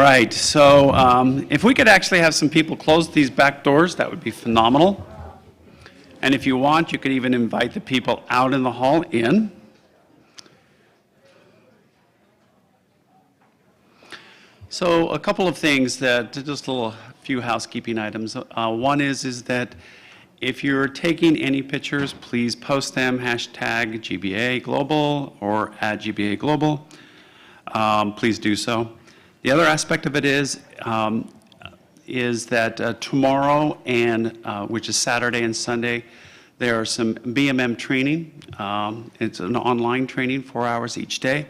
right, so if we could actually have some people close these back doors, that would be phenomenal. And if you want, you could even invite the people out in the hall in. So a couple of things that, just a few housekeeping items. One is that if you're taking any pictures, please post them, hashtag GBA Global or @GBA Global. Please do so. The other aspect of it is that tomorrow, and which is Saturday and Sunday, there are some BMM training. It's an online training, 4 hours each day.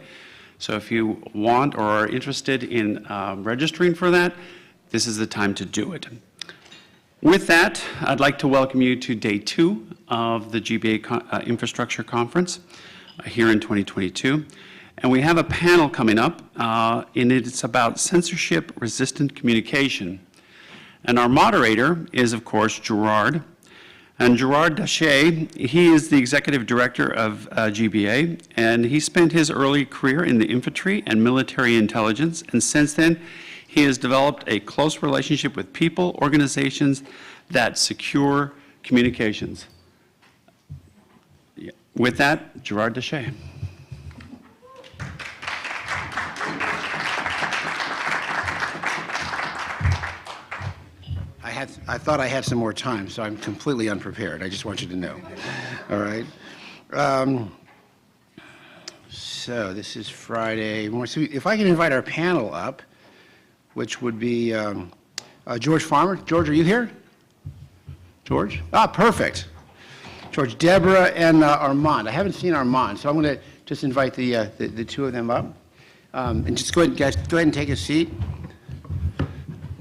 So if you want or are interested in registering for that, this is the time to do it. With that, I'd like to welcome you to day 2 of the GBA Infrastructure Conference here in 2022. And we have a panel coming up, and it's about censorship-resistant communication. And our moderator is, of course, Gerard. And Gerard Daché, he is the executive director of GBA, and he spent his early career in the infantry and military intelligence, and since then, he has developed a close relationship with people, organizations that secure communications. With that, Gerard Daché. I thought I had some more time, so I'm completely unprepared. I just want you to know. All right. So this is Friday. So if I can invite our panel up, which would be George Farmer. George, are you here? George? Ah, perfect. George, Deborah, and Armand. I haven't seen Armand, so I'm going to just invite the two of them up. And just go ahead, guys, go ahead and take a seat.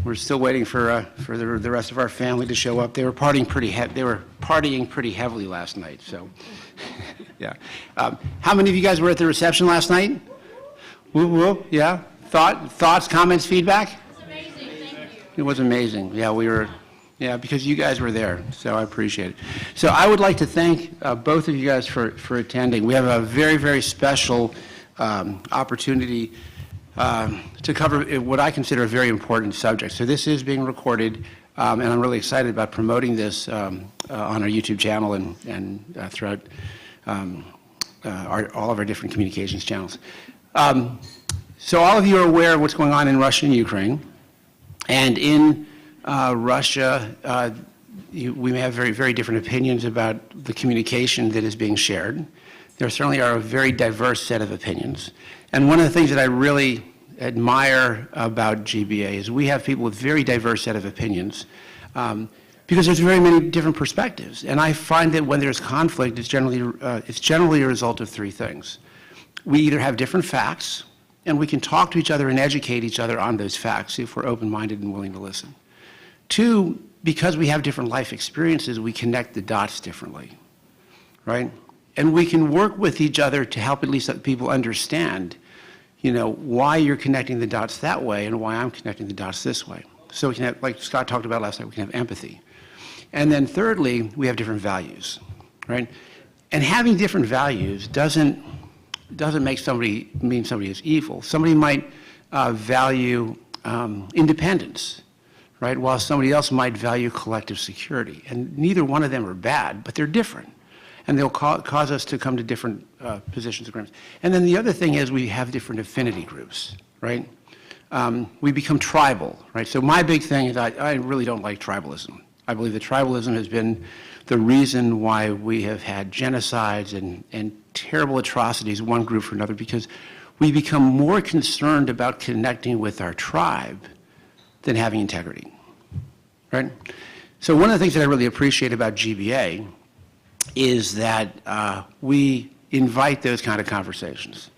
We're still waiting for the rest of our family to show up. They were partying pretty heavily last night. So, yeah. How many of you guys were at the reception last night? Woo woo. Yeah. Thoughts, comments, feedback? It was amazing. Thank you. It was amazing. Yeah, we were. Yeah, because you guys were there, so I appreciate it. So I would like to thank both of you guys for attending. We have a very, very special opportunity to cover what I consider a very important subject. So this is being recorded, and I'm really excited about promoting this on our YouTube channel and throughout all of our different communications channels. So all of you are aware of what's going on in Russia and Ukraine. And in Russia, we may have very, very different opinions about the communication that is being shared. There certainly are a very diverse set of opinions. And one of the things that I really admire about GBA is we have people with very diverse set of opinions because there's very many different perspectives. And I find that when there's conflict, it's generally a result of three things. We either have different facts, and we can talk to each other and educate each other on those facts if we're open-minded and willing to listen. Two, because we have different life experiences, we connect the dots differently, right? And we can work with each other to help at least let people understand, you know, why you're connecting the dots that way and why I'm connecting the dots this way. So we can have, like Scott talked about last night, we can have empathy. And then thirdly, we have different values, right? And having different values doesn't make somebody mean somebody is evil. Somebody might value independence, right? While somebody else might value collective security. And neither one of them are bad, but they're different. And they'll cause us to come to different positions of agreement. And then the other thing is we have different affinity groups, right? We become tribal, right? So my big thing is I really don't like tribalism. I believe that tribalism has been the reason why we have had genocides and terrible atrocities, one group for another, because we become more concerned about connecting with our tribe than having integrity, right? So one of the things that I really appreciate about GBA is that we invite those kind of conversations.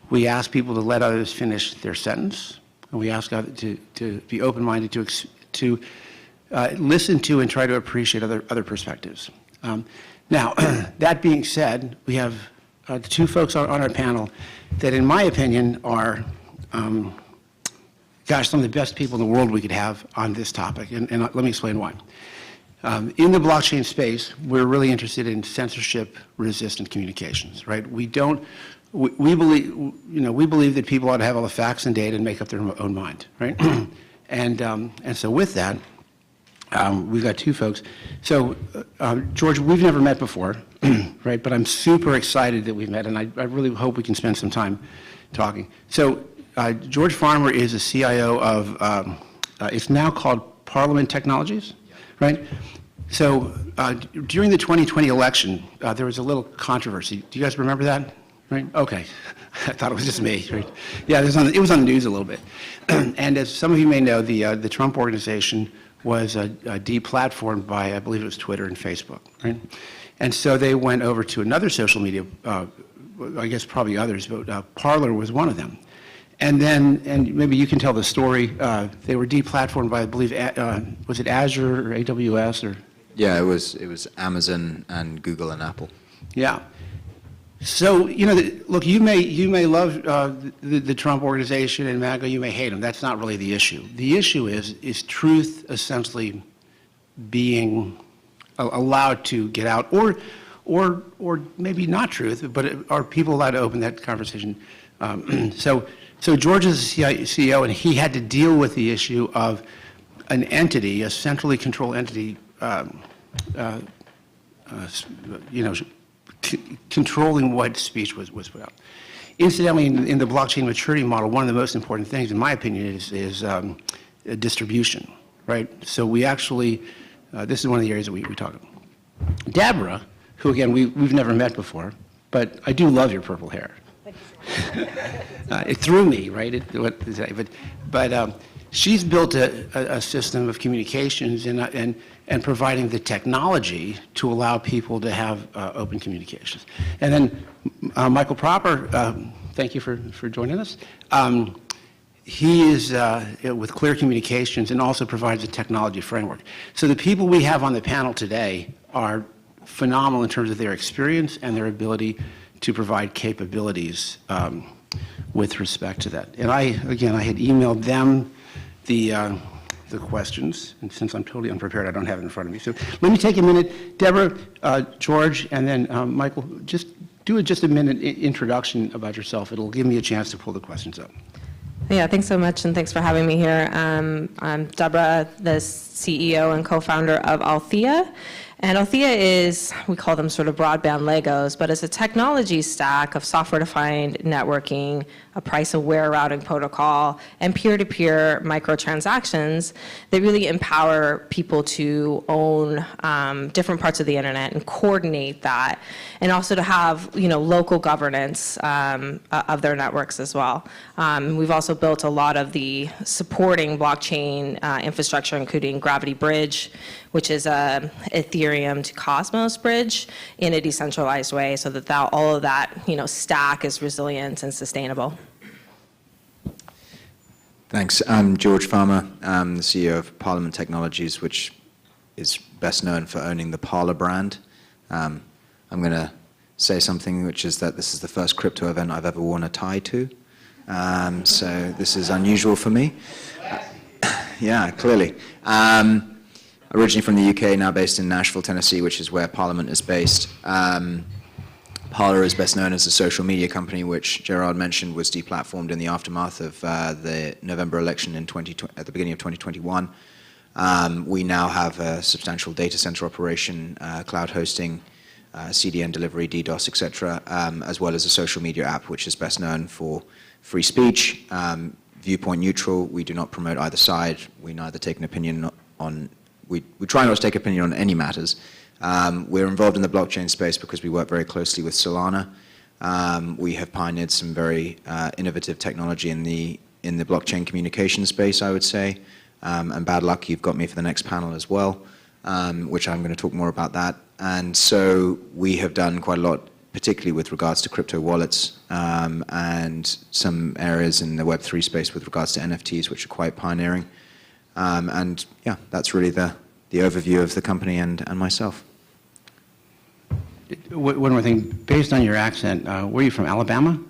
We ask people to let others finish their sentence, and we ask others to be open-minded, to listen to and try to appreciate other perspectives. Now, that being said, we have the two folks on our panel that, in my opinion, are, some of the best people in the world we could have on this topic, and let me explain why. In the blockchain space, we're really interested in censorship-resistant communications, right? We don't we believe, we believe that people ought to have all the facts and data and make up their own mind, right? And so with that, we've got two folks. So, George, we've never met before, right? But I'm super excited that we've met, and I really hope we can spend some time talking. So, George Farmer is the CIO of, it's now called Parliament Technologies, right? So, during the 2020 election, there was a little controversy. Do you guys remember that? Right? Okay. I thought it was just me, right? Yeah, it was on the news a little bit. And as some of you may know, the Trump organization was deplatformed by, I believe it was Twitter and Facebook, right? And so they went over to another social media, I guess probably others, but Parler was one of them. And then, and maybe you can tell the story, they were deplatformed by, I believe, was it Azure or AWS or? Yeah, it was Amazon and Google and Apple. Yeah. So, look, you may love the Trump organization and MAGA, you may hate them. That's not really the issue. The issue is truth essentially being allowed to get out, or maybe not truth, but are people allowed to open that conversation? So George is the CEO, and he had to deal with the issue of an entity, a centrally controlled entity, controlling what speech was put out. Incidentally, in the blockchain maturity model, one of the most important things, in my opinion, is distribution, right? So we actually, this is one of the areas that we talk about. Deborah, who again, we've never met before, but I do love your purple hair. It threw me, right? But she's built a system of communications and providing the technology to allow people to have open communications. And then Michael Proper, thank you for joining us. He is with Clear Communications and also provides a technology framework. So the people we have on the panel today are phenomenal in terms of their experience and their ability to provide capabilities with respect to that. And I had emailed them the questions, and since I'm totally unprepared, I don't have it in front of me. So let me take a minute. Deborah, George, and then Michael, just do a minute introduction about yourself. It'll give me a chance to pull the questions up. Yeah, thanks so much, and thanks for having me here. I'm Deborah, the CEO and co-founder of Althea. And Althea is, we call them sort of broadband Legos, but it's a technology stack of software-defined networking, a price-aware routing protocol, and peer-to-peer microtransactions that really empower people to own different parts of the internet and coordinate that, and also to have local governance of their networks as well. We've also built a lot of the supporting blockchain infrastructure, including Gravity Bridge, which is a Ethereum to Cosmos bridge in a decentralized way, so that all of that stack is resilient and sustainable. Thanks. I'm George Farmer. I'm the CEO of Parliament Technologies, which is best known for owning the Parler brand. I'm going to say something, which is that this is the first crypto event I've ever worn a tie to. So this is unusual for me. Yeah, clearly. Originally from the UK, now based in Nashville, Tennessee, which is where Parliament is based. Parler is best known as a social media company, which Gerard mentioned was deplatformed in the aftermath of the November election at the beginning of 2021. We now have a substantial data center operation, cloud hosting, CDN delivery, DDoS, etc., as well as a social media app, which is best known for free speech, viewpoint neutral. We do not promote either side. We neither take an opinion on. We try not to take opinion on any matters. We're involved in the blockchain space because we work very closely with Solana. We have pioneered some very innovative technology in the blockchain communication space, I would say. And bad luck, you've got me for the next panel as well, which I'm going to talk more about that. And so we have done quite a lot, particularly with regards to crypto wallets and some areas in the Web3 space with regards to NFTs, which are quite pioneering. And yeah, that's really the overview of the company and myself. One more thing, based on your accent, were you from Alabama?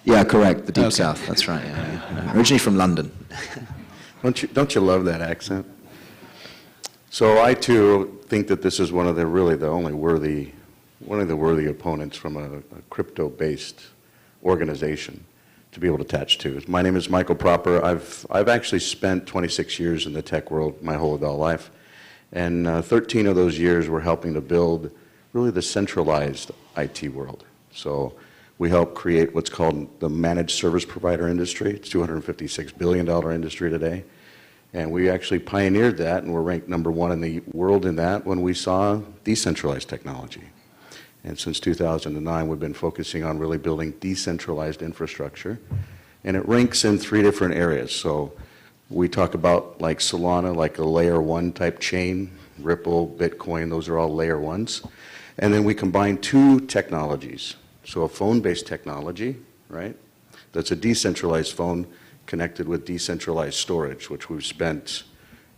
Yeah, correct, the Deep Okay. South, that's right. Yeah. Originally from London. Don't you love that accent? So I too think that this is one of the worthy opponents from a crypto-based organization to be able to attach to. My name is Michael Proper. I've actually spent 26 years in the tech world my whole adult life, and 13 of those years were helping to build really the centralized IT world. So we help create what's called the managed service provider industry. It's a $256 billion industry today. And we actually pioneered that, and we're ranked #1 in the world in that when we saw decentralized technology. And since 2009, we've been focusing on really building decentralized infrastructure. And it ranks in 3 different areas. So we talk about like Solana, like a layer 1 type chain, Ripple, Bitcoin, those are all layer 1s. And then we combine 2 technologies. So a phone-based technology, right? That's a decentralized phone connected with decentralized storage, which we've spent,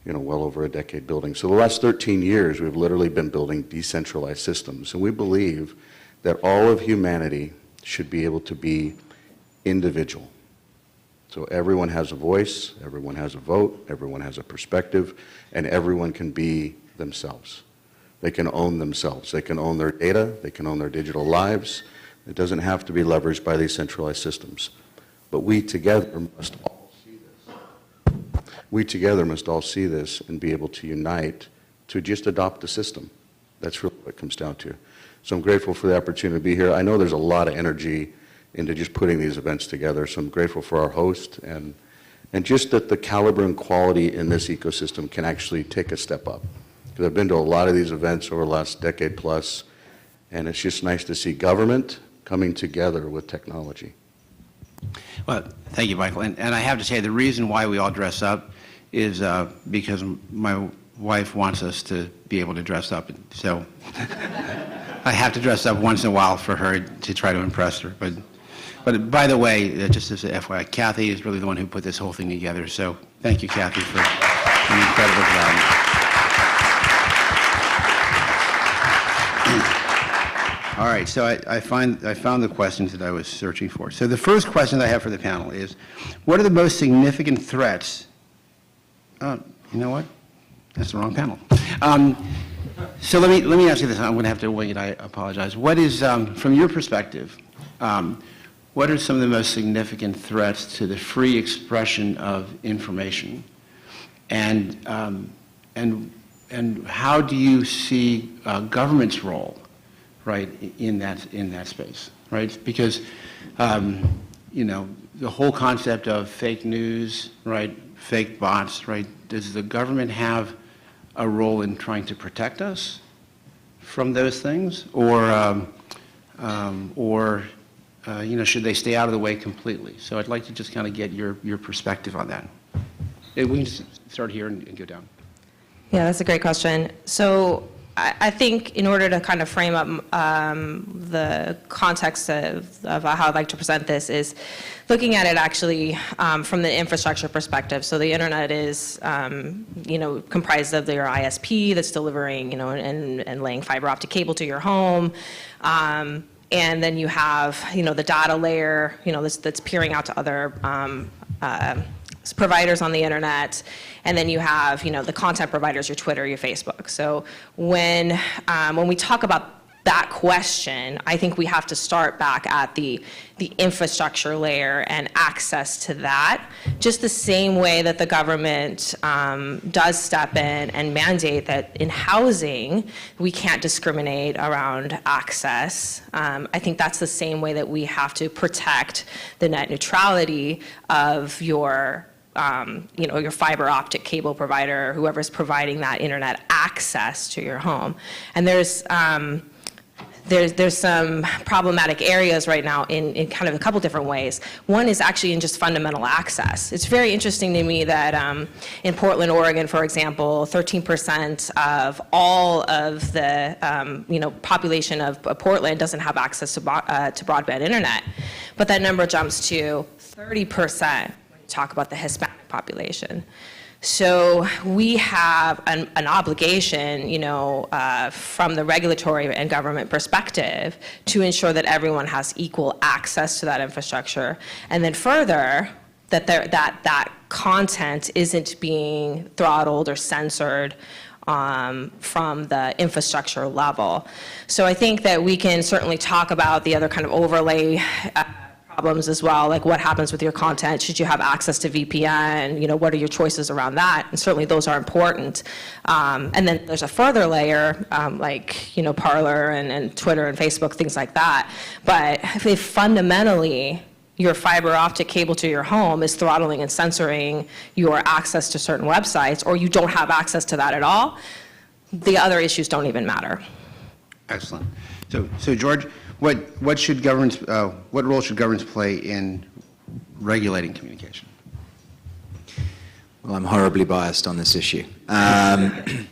well over a decade building. So the last 13 years, we've literally been building decentralized systems. And we believe that all of humanity should be able to be individual. So everyone has a voice, everyone has a vote, everyone has a perspective, and everyone can be themselves. They can own themselves. They can own their data. They can own their digital lives. It doesn't have to be leveraged by these centralized systems. But we together must all see this. We together must all see this and be able to unite to just adopt the system. That's really what it comes down to. So I'm grateful for the opportunity to be here. I know there's a lot of energy into just putting these events together, so I'm grateful for our host and just that the caliber and quality in this ecosystem can actually take a step up. Because I've been to a lot of these events over the last decade plus, and it's just nice to see government coming together with technology. Well, thank you, Michael. And I have to say, the reason why we all dress up is because my wife wants us to be able to dress up. So I have to dress up once in a while for her to try to impress her. But by the way, just as an FYI, Kathy is really the one who put this whole thing together. So thank you, Kathy, for an incredible job. All right, so I found the questions that I was searching for. So the first question that I have for the panel is, what are the most significant threats? You know what? That's the wrong panel. So let me ask you this. I'm going to have to wing it. I apologize. What is, from your perspective, what are some of the most significant threats to the free expression of information, and how do you see government's role, right, in that space, right? Because the whole concept of fake news, right, fake bots, right? Does the government have a role in trying to protect us from those things, or should they stay out of the way completely? So I'd like to just kind of get your perspective on that. We can just start here and go down. Yeah, that's a great question. So I think in order to kind of frame up the context of how I'd like to present this is looking at it actually from the infrastructure perspective. So the internet is, comprised of your ISP that's delivering, and laying fiber optic cable to your home. And then you have, the data layer, that's peering out to other providers on the internet, and then you have, the content providers, your Twitter, your Facebook. So when we talk about that question, I think we have to start back at the infrastructure layer and access to that, just the same way that the government does step in and mandate that in housing, we can't discriminate around access. I think that's the same way that we have to protect the net neutrality of your fiber optic cable provider, whoever's providing that internet access to your home. And there's some problematic areas right now in kind of a couple different ways. One is actually in just fundamental access. It's very interesting to me that in Portland, Oregon, for example, 13% of all of the population of Portland doesn't have access to broadband internet, but that number jumps to 30% when you talk about the Hispanic population. So we have an obligation, from the regulatory and government perspective to ensure that everyone has equal access to that infrastructure. And then further, that content isn't being throttled or censored from the infrastructure level. So I think that we can certainly talk about the other kind of overlay problems as well, like what happens with your content? Should you have access to VPN? You know, what are your choices around that? And certainly those are important. And then there's a further layer, like, you know, Parler and Twitter and Facebook, things like that. But if fundamentally your fiber optic cable to your home is throttling and censoring your access to certain websites, or you don't have access to that at all, the other issues don't even matter. Excellent. So George, what should governments, what role should governments play in regulating communication? Well, I'm horribly biased on this issue. I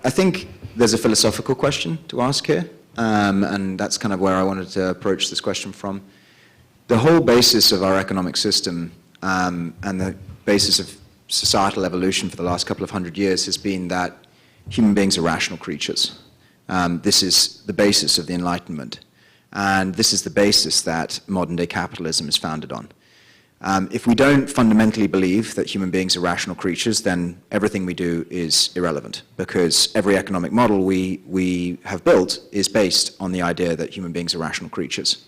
think there's a philosophical question to ask here, and that's kind of where I wanted to approach this question from. The whole basis of our economic system and the basis of societal evolution for the last couple of hundred years has been that human beings are rational creatures. This is the basis of the Enlightenment, and this is the basis that modern-day capitalism is founded on. If we don't fundamentally believe that human beings are rational creatures, then everything we do is irrelevant, because every economic model we have built is based on the idea that human beings are rational creatures.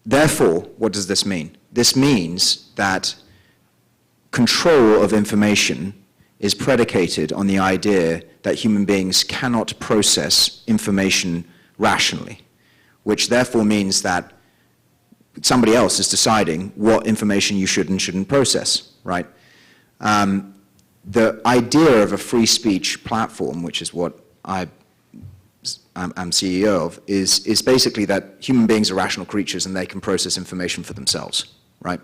Therefore, what does this mean? This means that control of information is predicated on the idea that human beings cannot process information rationally, which therefore means that somebody else is deciding what information you should and shouldn't process, right? The idea of a free speech platform, which is what I'm CEO of, is basically that human beings are rational creatures and they can process information for themselves, right?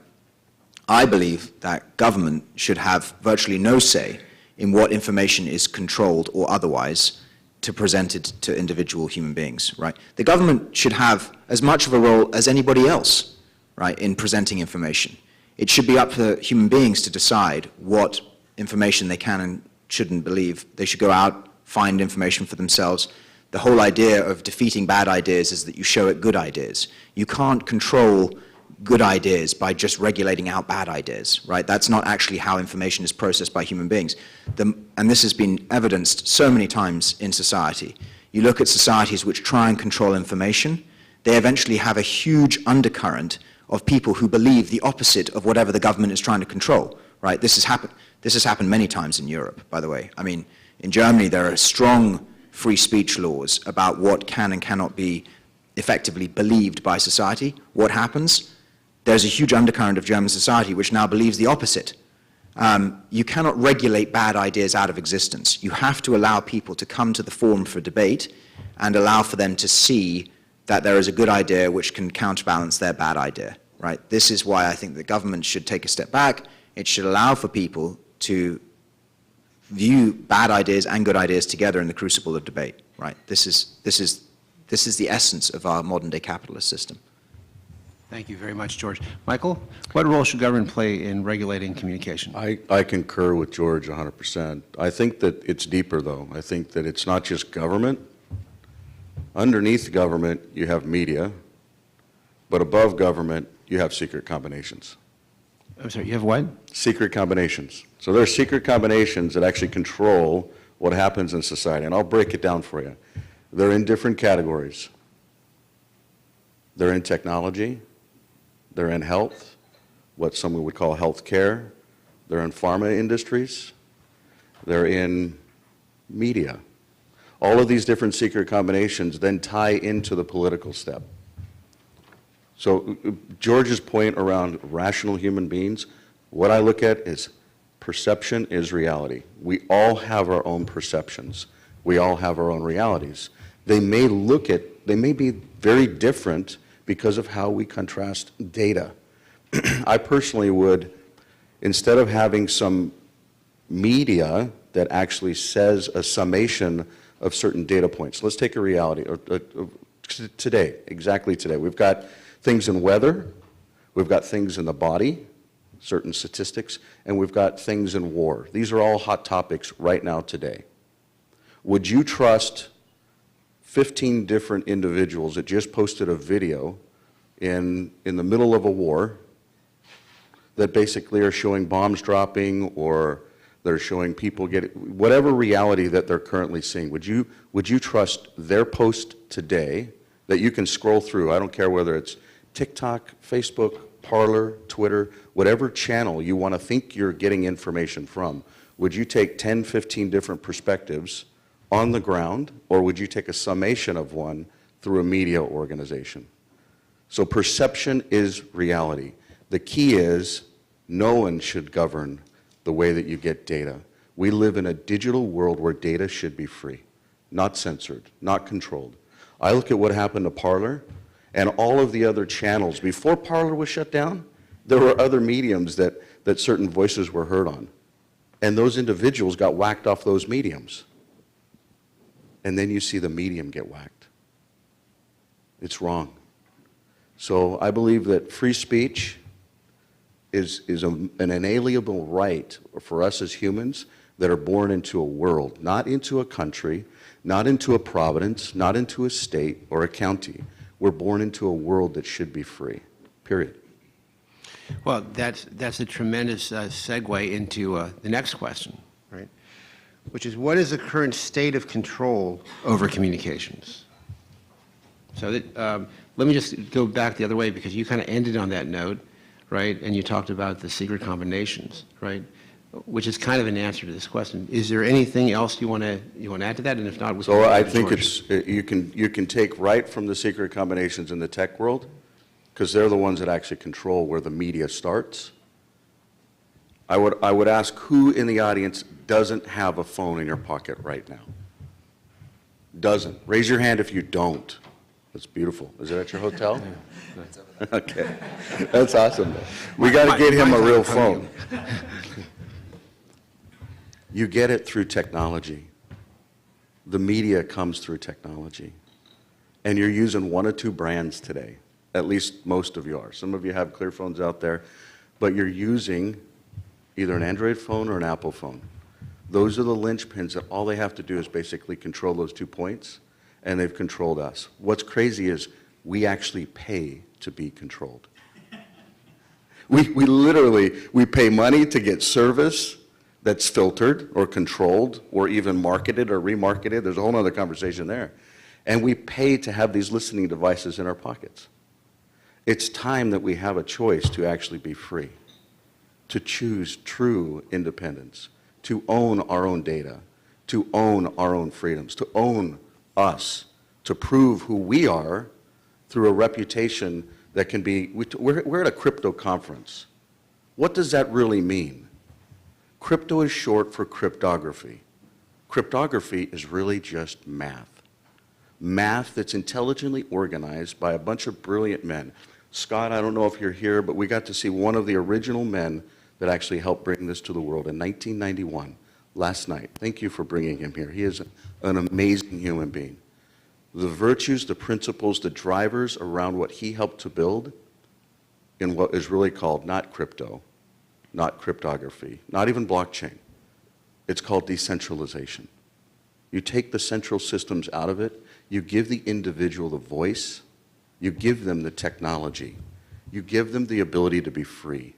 I believe that government should have virtually no say in what information is controlled or otherwise to presented to individual human beings, right? The government should have as much of a role as anybody else, right, in presenting information. It should be up to human beings to decide what information they can and shouldn't believe. They should go out, find information for themselves. The whole idea of defeating bad ideas is that you show it good ideas. You can't control good ideas by just regulating out bad ideas, right? That's not actually how information is processed by human beings. And this has been evidenced so many times in society. You look at societies which try and control information, they eventually have a huge undercurrent of people who believe the opposite of whatever the government is trying to control, right? This has happened many times in Europe, by the way. I mean, in Germany, there are strong free speech laws about what can and cannot be effectively believed by society. What happens? There's a huge undercurrent of German society which now believes the opposite. You cannot regulate bad ideas out of existence. You have to allow people to come to the forum for debate and allow for them to see that there is a good idea which can counterbalance their bad idea, right? This is why I think the government should take a step back. It should allow for people to view bad ideas and good ideas together in the crucible of debate, right? This is the essence of our modern-day capitalist system. Thank you very much, George. Michael, what role should government play in regulating communication? I concur with George 100%. I think that it's deeper, though. I think that it's not just government. Underneath government, you have media, but above government, you have secret combinations. I'm sorry, you have what? Secret combinations. So there are secret combinations that actually control what happens in society, and I'll break it down for you. They're in different categories. They're in technology. They're in health, what someone would call health care. They're in pharma industries. They're in media. All of these different secret combinations then tie into the political step. So George's point around rational human beings, what I look at is perception is reality. We all have our own perceptions. We all have our own realities. They may be very different because of how we contrast data. I personally would, instead of having some media that actually says a summation of certain data points, let's take a reality, today, exactly today. We've got things in weather, we've got things in the body, certain statistics, and we've got things in war. These are all hot topics right now today. Would you trust 15 different individuals that just posted a video in the middle of a war that basically are showing bombs dropping, or they're showing people getting, whatever reality that they're currently seeing? Would you trust their post today that you can scroll through? I don't care whether it's TikTok, Facebook, Parler, Twitter, whatever channel you want to think you're getting information from, would you take 10, 15 different perspectives on the ground, or would you take a summation of one through a media organization? So perception is reality. The key is no one should govern the way that you get data. We live in a digital world where data should be free, not censored, not controlled. I look at what happened to Parler and all of the other channels. Before Parler was shut down, there were other mediums that certain voices were heard on. And those individuals got whacked off those mediums. And then you see the medium get whacked. It's wrong. So I believe that free speech is an inalienable right for us as humans that are born into a world, not into a country, not into a province, not into a state or a county. We're born into a world that should be free, period. Well, that's a tremendous segue into the next question, right? Which is, what is the current state of control over communications? So let me just go back the other way, because you kind of ended on that note, right? And you talked about the secret combinations, right? Which is kind of an answer to this question. Is there anything else you want to add to that? And if not, we So can I go to think George. you can take right from the secret combinations in the tech world, because they're the ones that actually control where the media starts. I would ask who in the audience doesn't have a phone in your pocket right now? Doesn't. Raise your hand if you don't. That's beautiful. Is it at your hotel? Okay. That's awesome. We got to get him a real phone. You get it through technology. The media comes through technology. And you're using one or two brands today. At least most of you are. Some of you have clear phones out there, but you're using either an Android phone or an Apple phone. Those are the linchpins that all they have to do is basically control those 2 points, and they've controlled us. What's crazy is we actually pay to be controlled. We literally pay money to get service that's filtered or controlled or even marketed or remarketed. There's a whole other conversation there. And we pay to have these listening devices in our pockets. It's time that we have a choice to actually be free, to choose true independence, to own our own data, to own our own freedoms, to own us, to prove who we are through a reputation that can be, we're at a crypto conference. What does that really mean? Crypto is short for cryptography. Cryptography is really just math. Math that's intelligently organized by a bunch of brilliant men. Scott, I don't know if you're here, but we got to see one of the original men that actually helped bring this to the world in 1991, last night. Thank you for bringing him here. He is an amazing human being. The virtues, the principles, the drivers around what he helped to build in what is really called not crypto, not cryptography, not even blockchain. It's called decentralization. You take the central systems out of it, you give the individual the voice, you give them the technology, you give them the ability to be free.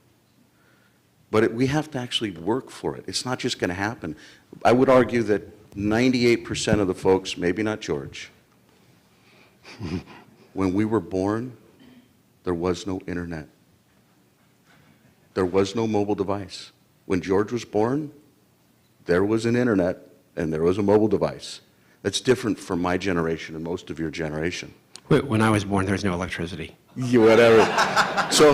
But we have to actually work for it. It's not just going to happen. I would argue that 98% of the folks, maybe not George, when we were born, there was no internet. There was no mobile device. When George was born, there was an internet and there was a mobile device. That's different from my generation and most of your generation. Wait, when I was born, there was no electricity. Yeah, whatever. So,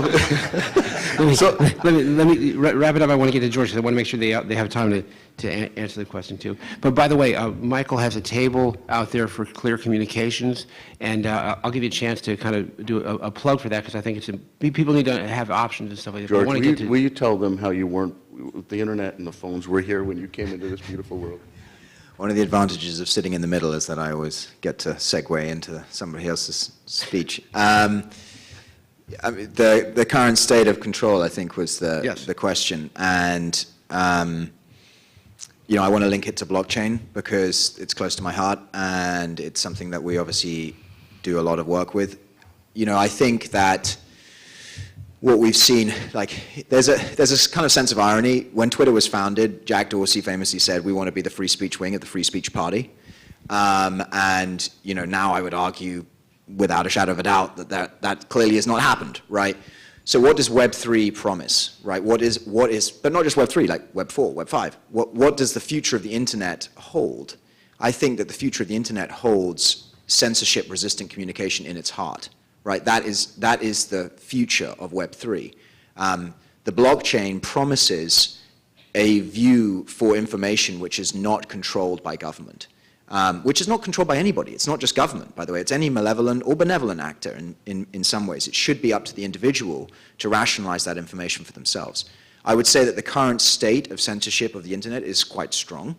let me wrap it up. I want to get to George, because I want to make sure they have time to answer the question, too. But by the way, Michael has a table out there for clear communications, and I'll give you a chance to kind of do a plug for that, because I think people need to have options and stuff like that. George, will you tell them how you weren't, the internet and the phones were here when you came into this beautiful world? One of the advantages of sitting in the middle is that I always get to segue into somebody else's speech. I mean, the current state of control, I think, was the question. And, you know, I want to link it to blockchain because it's close to my heart and it's something that we obviously do a lot of work with. You know, I think that what we've seen, like, there's a kind of sense of irony. When Twitter was founded, Jack Dorsey famously said, we want to be the free speech wing at the free speech party. And, you know, now I would argue without a shadow of a doubt that clearly has not happened, right? So what does Web3 promise, right? What is, but not just Web3, like Web4, Web5. What does the future of the internet hold? I think that the future of the internet holds censorship-resistant communication in its heart, right? That is the future of Web3. The blockchain promises a view for information which is not controlled by government. Which is not controlled by anybody. It's not just government, by the way. It's any malevolent or benevolent actor in some ways. It should be up to the individual to rationalize that information for themselves. I would say that the current state of censorship of the internet is quite strong,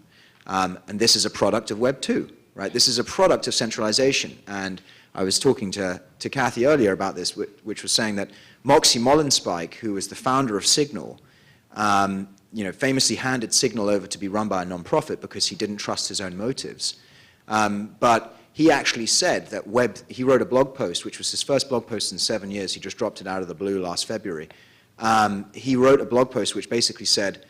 and this is a product of Web 2, right? This is a product of centralization, and I was talking to Kathy earlier about this, which was saying that Moxie Mollenspike, who was the founder of Signal, famously handed Signal over to be run by a nonprofit because he didn't trust his own motives. But he actually said that he wrote a blog post, which was his first blog post in 7 years. He just dropped it out of the blue last February. He wrote a blog post which basically said,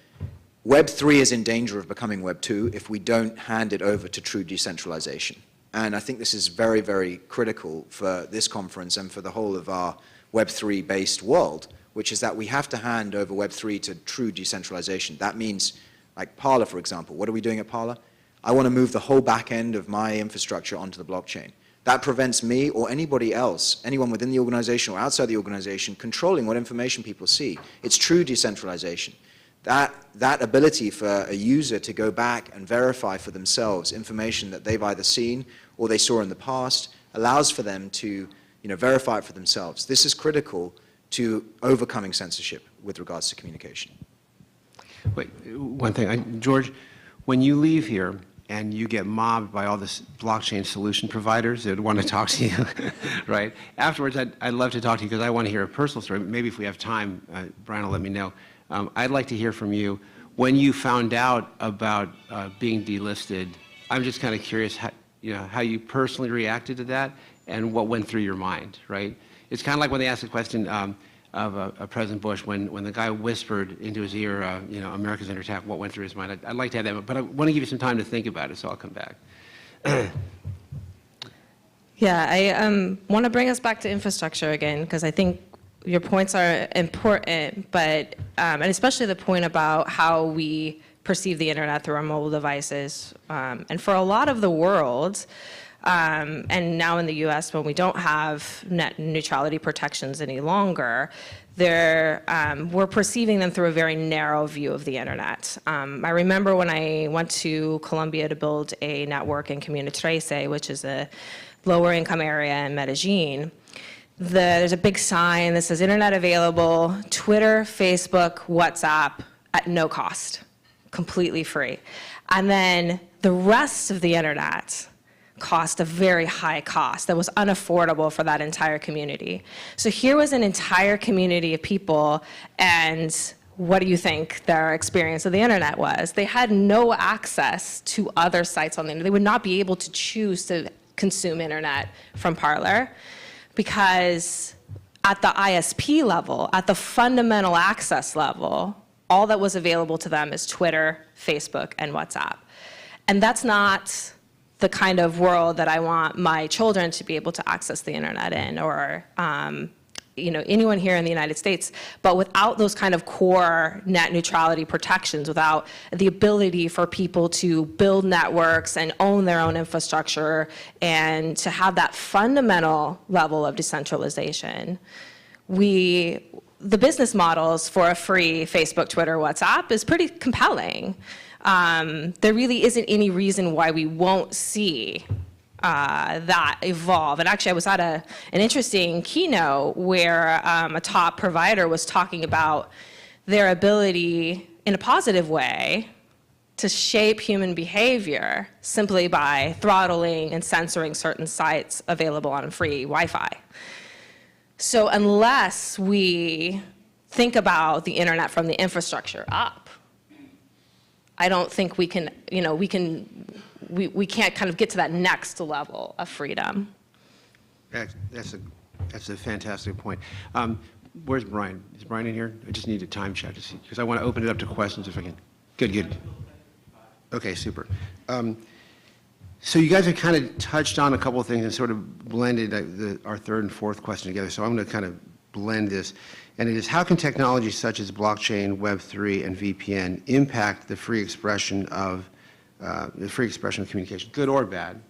Web3 is in danger of becoming Web2 if we don't hand it over to true decentralization. And I think this is very, very critical for this conference and for the whole of our Web3-based world, which is that we have to hand over Web3 to true decentralization. That means, like Parler, for example. What are we doing at Parler? I want to move the whole back end of my infrastructure onto the blockchain. That prevents me or anybody else, anyone within the organization or outside the organization, controlling what information people see. It's true decentralization. That ability for a user to go back and verify for themselves information that they've either seen or they saw in the past allows for them to verify it for themselves. This is critical to overcoming censorship with regards to communication. Wait, one thing, George, when you leave here and you get mobbed by all this blockchain solution providers that want to talk to you, right? Afterwards, I'd love to talk to you because I want to hear a personal story. Maybe if we have time, Brian will let me know. I'd like to hear from you when you found out about being delisted. I'm just kind of curious how you personally reacted to that and what went through your mind, right? It's kind of like when they asked the question of President Bush when the guy whispered into his ear, America's under attack, what went through his mind. I'd like to have that, but I want to give you some time to think about it, so I'll come back. Yeah, I want to bring us back to infrastructure again, because I think your points are important, but and especially the point about how we perceive the internet through our mobile devices. And for a lot of the world, and now in the US, when we don't have net neutrality protections any longer, we're perceiving them through a very narrow view of the internet. I remember when I went to Colombia to build a network in Comuna 13, which is a lower income area in Medellin. There's a big sign that says internet available, Twitter, Facebook, WhatsApp at no cost, completely free. And then the rest of the internet cost a very high cost that was unaffordable for that entire community. So here was an entire community of people, and what do you think their experience of the internet was? They had no access to other sites on the internet. They would not be able to choose to consume internet from Parler because at the ISP level, at the fundamental access level, all that was available to them is Twitter, Facebook, and WhatsApp. And that's not the kind of world that I want my children to be able to access the internet in, or anyone here in the United States. But without those kind of core net neutrality protections, without the ability for people to build networks and own their own infrastructure and to have that fundamental level of decentralization, the business models for a free Facebook, Twitter, WhatsApp is pretty compelling. There really isn't any reason why we won't see that evolve. And actually, I was at an interesting keynote where a top provider was talking about their ability, in a positive way, to shape human behavior simply by throttling and censoring certain sites available on free Wi-Fi. So unless we think about the internet from the infrastructure up, I don't think we can, we can't kind of get to that next level of freedom. That's a fantastic point. Where's Brian? Is Brian in here? I just need a time check to see, because I want to open it up to questions if I can. Good. Okay, super. So you guys have kind of touched on a couple of things and sort of blended our third and fourth question together. So I'm going to kind of blend this. And it is, how can technologies such as blockchain, Web3, and VPN impact the free expression of communication, good or bad,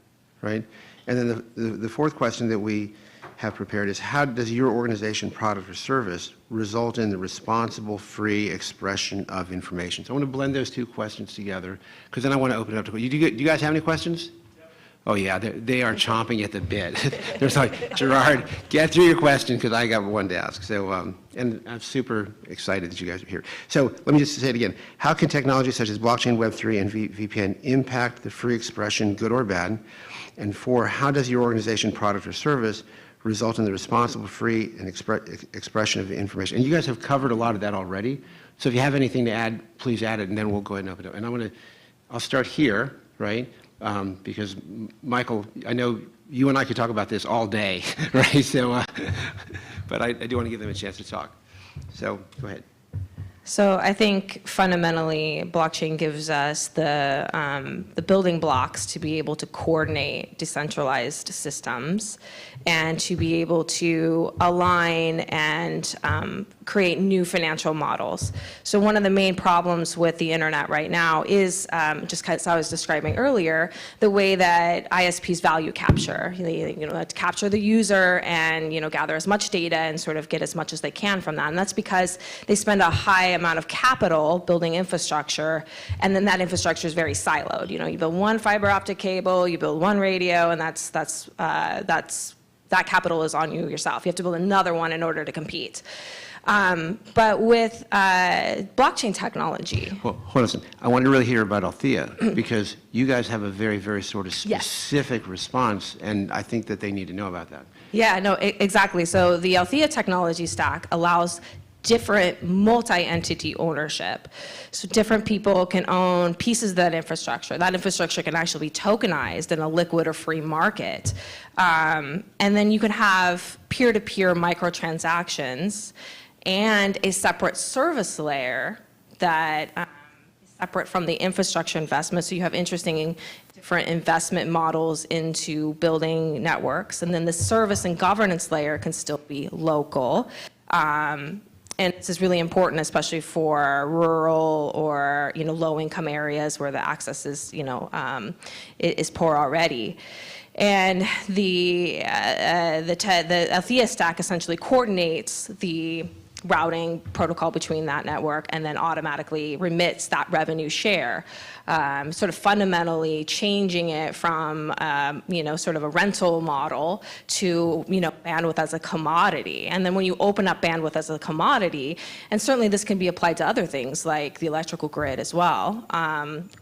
right? And then the fourth question that we have prepared is, how does your organization, product, or service result in the responsible, free expression of information? So I want to blend those two questions together, because then I want to open it up to, do you guys have any questions? Oh, yeah, they are chomping at the bit. There's like, Gerard, get through your question, because I got one to ask. So, and I'm super excited that you guys are here. So let me just say it again. How can technologies such as blockchain, Web3, and VPN impact the free expression, good or bad? And four, how does your organization, product, or service result in the responsible, free, and expression of information? And you guys have covered a lot of that already. So if you have anything to add, please add it, and then we'll go ahead and open it up. And I'll start here, right? Because, Michael, I know you and I could talk about this all day, right? So, but I do want to give them a chance to talk. So, go ahead. So I think fundamentally, blockchain gives us the building blocks to be able to coordinate decentralized systems and to be able to align and create new financial models. So one of the main problems with the internet right now is, just as I was describing earlier, the way that ISPs value capture. To capture the user and gather as much data and sort of get as much as they can from that. And that's because they spend a high amount of capital building infrastructure, and then that infrastructure is very siloed. You build one fiber optic cable, you build one radio, and that capital is on you yourself. You have to build another one in order to compete. But with blockchain technology. Well, hold on a second. I want to really hear about Althea, because you guys have a very, very sort of specific response, and I think that they need to know about that. Yeah, no, exactly. So the Althea technology stack allows different multi-entity ownership. So different people can own pieces of that infrastructure. That infrastructure can actually be tokenized in a liquid or free market. And then you can have peer-to-peer microtransactions and a separate service layer that is separate from the infrastructure investment. So you have interesting different investment models into building networks. And then the service and governance layer can still be local. And this is really important, especially for rural or low-income areas where the access is is poor already. And the Althea stack essentially coordinates the routing protocol between that network and then automatically remits that revenue share, sort of fundamentally changing it from sort of a rental model to bandwidth as a commodity. And then when you open up bandwidth as a commodity, and certainly this can be applied to other things like the electrical grid as well,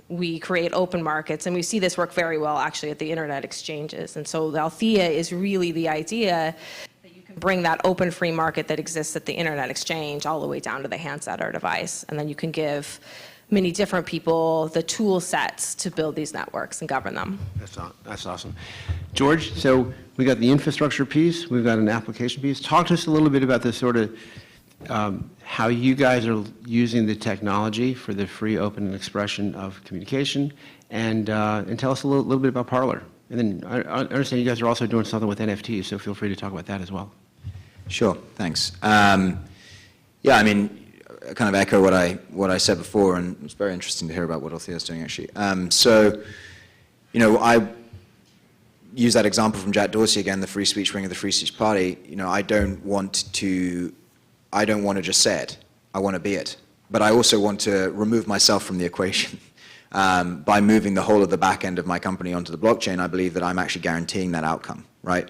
we create open markets, and we see this work very well actually at the internet exchanges. And so the Althea is really the idea bring that open free market that exists at the internet exchange all the way down to the handset or device. And then you can give many different people the tool sets to build these networks and govern them. That's awesome. George, so we got the infrastructure piece, we've got an application piece. Talk to us a little bit about the sort of how you guys are using the technology for the free, open, and expression of communication, and tell us a little bit about Parler. And then I understand you guys are also doing something with NFTs, so feel free to talk about that as well. Sure, thanks. Yeah, I mean, I kind of echo what I said before, and it's very interesting to hear about what Althea is doing, actually. So, I use that example from Jack Dorsey again, the free speech wing of the Free Speech Party. I don't want to just say it. I want to be it. But I also want to remove myself from the equation. By moving the whole of the back end of my company onto the blockchain, I believe that I'm actually guaranteeing that outcome, right?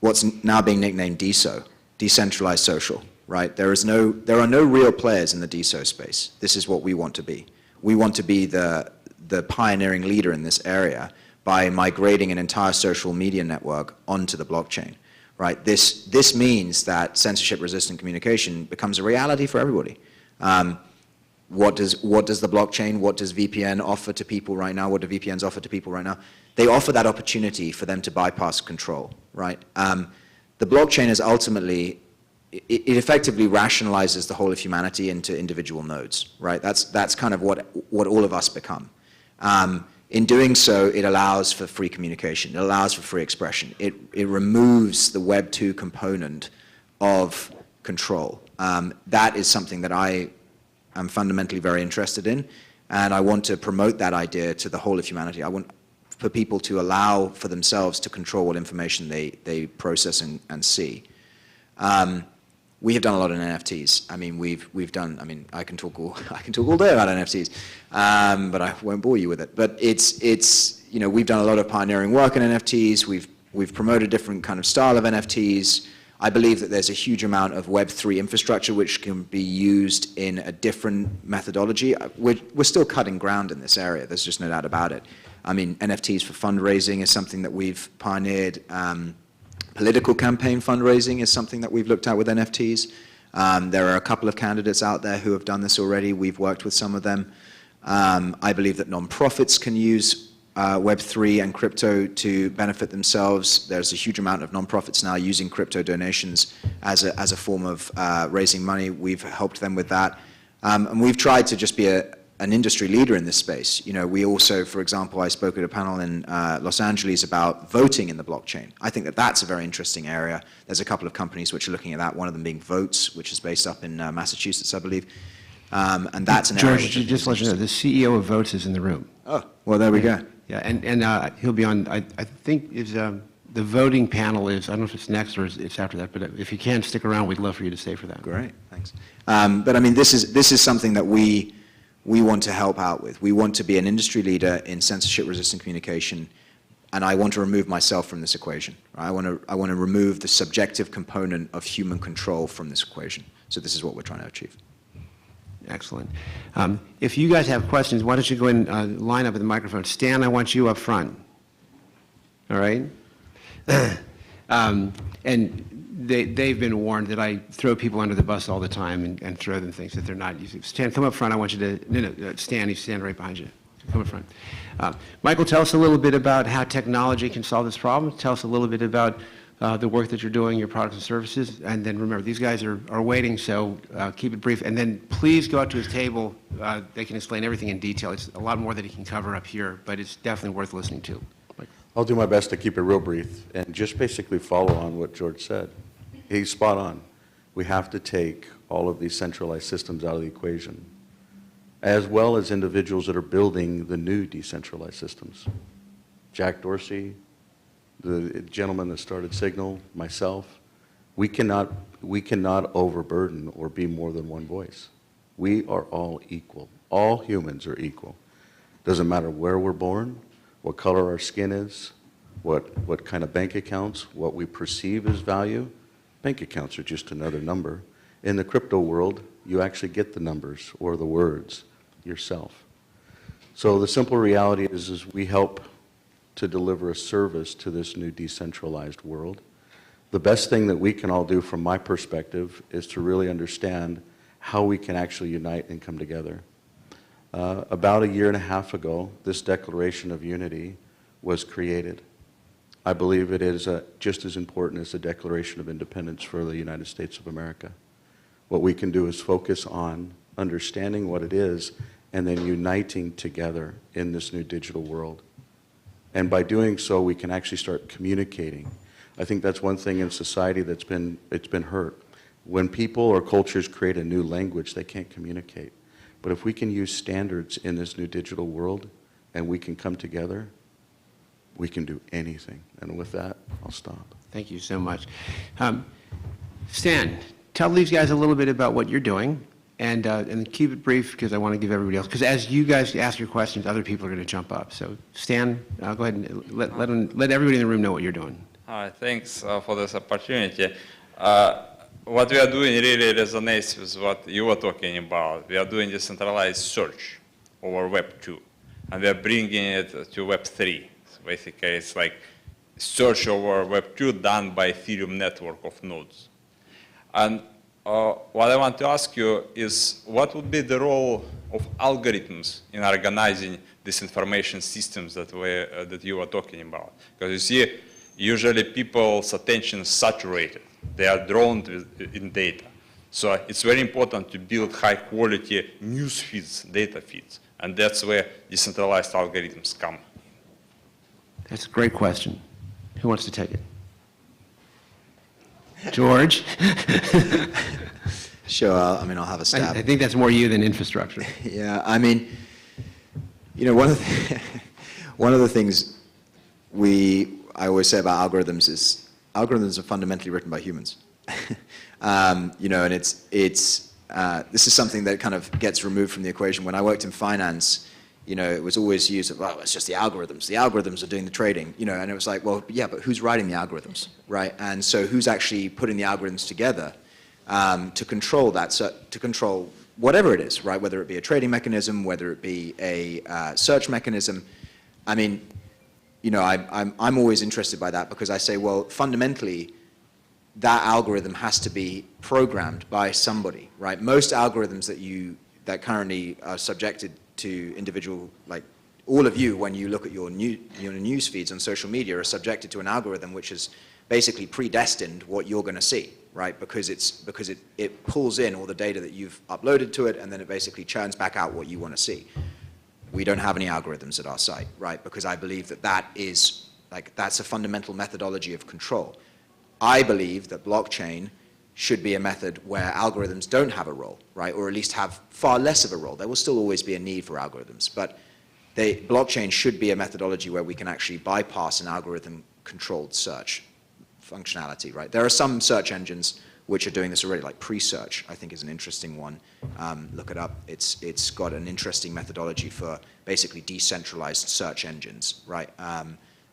What's now being nicknamed DSO, decentralized social, right? There are no real players in the DSO space. This is what we want to be. We want to be the pioneering leader in this area by migrating an entire social media network onto the blockchain, right? This means that censorship-resistant communication becomes a reality for everybody. What does the blockchain, what does VPN offer to people right now? What do VPNs offer to people right now? They offer that opportunity for them to bypass control, right? The blockchain is ultimately, it effectively rationalizes the whole of humanity into individual nodes, right? That's kind of what all of us become. In doing so, it allows for free communication. It allows for free expression. It removes the Web 2 component of control. That is something that I am fundamentally very interested in, and I want to promote that idea to the whole of humanity. I want for people to allow for themselves to control what information they process and see. We have done a lot in NFTs. I mean, we've done. I mean, I can talk all day about NFTs, but I won't bore you with it. But it's you know, we've done a lot of pioneering work in NFTs. We've promoted different kind of style of NFTs. I believe that there's a huge amount of Web3 infrastructure which can be used in a different methodology. We're still cutting ground in this area. There's just no doubt about it. I mean, NFTs for fundraising is something that we've pioneered. Political campaign fundraising is something that we've looked at with NFTs. There are a couple of candidates out there who have done this already. We've worked with some of them. I believe that nonprofits can use Web3 and crypto to benefit themselves. There's a huge amount of nonprofits now using crypto donations as a form of raising money. We've helped them with that. And we've tried to just be an industry leader in this space. You know, we also, for example, I spoke at a panel in Los Angeles about voting in the blockchain. I think that that's a very interesting area. There's a couple of companies which are looking at that, one of them being Votes, which is based up in Massachusetts, I believe. And that's an area. George, just let you know, the CEO of Votes is in the room. Oh, well, there we go. Yeah, and he'll be on, I think is, the voting panel is, I don't know if it's next or it's after that, but if you can stick around, we'd love for you to stay for that. Great, thanks. But I mean, this is something that we want to help out with. We want to be an industry leader in censorship-resistant communication, and I want to remove myself from this equation. I want to remove the subjective component of human control from this equation. So this is what we're trying to achieve. Excellent. If you guys have questions, why don't you go and line up at the microphone. Stan, I want you up front. All right? And they've been warned that I throw people under the bus all the time and throw them things that they're not using. Stan, come up front. I want you to, no, Stan, he's standing right behind you. Come up front. Michael, tell us a little bit about how technology can solve this problem. Tell us a little bit about the work that you're doing, your products and services. And then remember, these guys are waiting, so keep it brief. And then please go out to his table. They can explain everything in detail. It's a lot more that he can cover up here, but it's definitely worth listening to. I'll do my best to keep it real brief and just basically follow on what George said. He's spot on. We have to take all of these centralized systems out of the equation, as well as individuals that are building the new decentralized systems. Jack Dorsey, the gentleman that started Signal, myself, we cannot overburden or be more than one voice. We are all equal. All humans are equal. Doesn't matter where we're born, what color our skin is, what kind of bank accounts, what we perceive as value. Bank accounts are just another number. In the crypto world, you actually get the numbers or the words yourself. So the simple reality is we help to deliver a service to this new decentralized world. The best thing that we can all do from my perspective is to really understand how we can actually unite and come together. About a year and a half ago, this Declaration of Unity was created. I believe it is just as important as the Declaration of Independence for the United States of America. What we can do is focus on understanding what it is and then uniting together in this new digital world. And by doing so, we can actually start communicating. I think that's one thing in society it's been hurt. When people or cultures create a new language, they can't communicate. But if we can use standards in this new digital world and we can come together, we can do anything. And with that, I'll stop. Thank you so much. Stan, tell these guys a little bit about what you're doing, and keep it brief because I want to give everybody else, because as you guys ask your questions, other people are going to jump up. So Stan, go ahead and let everybody in the room know what you're doing. Hi, thanks for this opportunity. What we are doing really resonates with what you were talking about. We are doing decentralized search over Web 2, and we are bringing it to Web 3. So basically, it's like search over Web 2 done by Ethereum network of nodes. And what I want to ask you is, what would be the role of algorithms in organizing these information systems that you were talking about? Because you see, usually people's attention is saturated. They are drawn in data. So it's very important to build high quality news feeds, data feeds, And that's where decentralized algorithms come. That's a great question. Who wants to take it? George? Sure, I'll have a stab. I think that's more you than infrastructure. Yeah, I mean, one of the things I always say about algorithms is algorithms are fundamentally written by humans. And this is something that kind of gets removed from the equation. When I worked in finance, it was always used, well, it's just the algorithms. The algorithms are doing the trading, and it was like, well, yeah, but who's writing the algorithms, right? And so who's actually putting the algorithms together to control that, to control whatever it is, right? Whether it be a trading mechanism, whether it be a search mechanism. I mean, I'm always interested by that because I say, well, fundamentally, that algorithm has to be programmed by somebody, right? Most algorithms that currently are subjected to individual, like all of you, when you look at your news feeds on social media, are subjected to an algorithm which is basically predestined what you're going to see, right? Because it pulls in all the data that you've uploaded to it, and then it basically churns back out what you want to see. We don't have any algorithms at our site, right? Because I believe that's a fundamental methodology of control. I believe that blockchain should be a method where algorithms don't have a role, right? Or at least have far less of a role. There will still always be a need for algorithms, but blockchain should be a methodology where we can actually bypass an algorithm-controlled search functionality, right? There are some search engines which are doing this already, like pre-search, I think is an interesting one. Look it up. It's got an interesting methodology for basically decentralized search engines, right?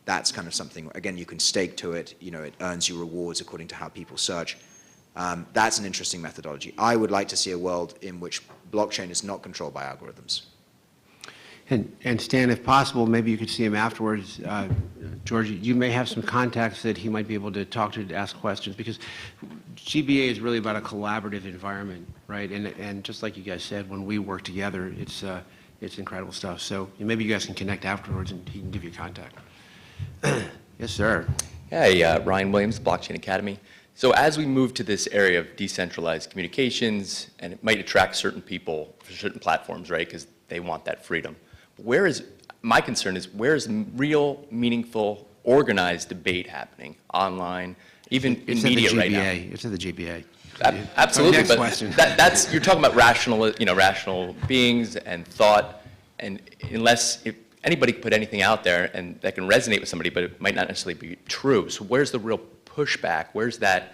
That's kind of something, again, you can stake to it, it earns you rewards according to how people search. That's an interesting methodology. I would like to see a world in which blockchain is not controlled by algorithms. And Stan, if possible, maybe you could see him afterwards. George, you may have some contacts that he might be able to talk to ask questions, because GBA is really about a collaborative environment, right? And just like you guys said, when we work together, it's incredible stuff. So maybe you guys can connect afterwards and he can give you a contact. Yes, sir. Hey, Ryan Williams, Blockchain Academy. So as we move to this area of decentralized communications, and it might attract certain people for certain platforms, right, because they want that freedom. My concern is, where is real, meaningful, organized debate happening online, even in media right now? It's at the GBA. Absolutely, Next but question. that's, you're talking about rational beings and thought, and if anybody can put anything out there and that can resonate with somebody, but it might not necessarily be true. So where's the real pushback? Where is that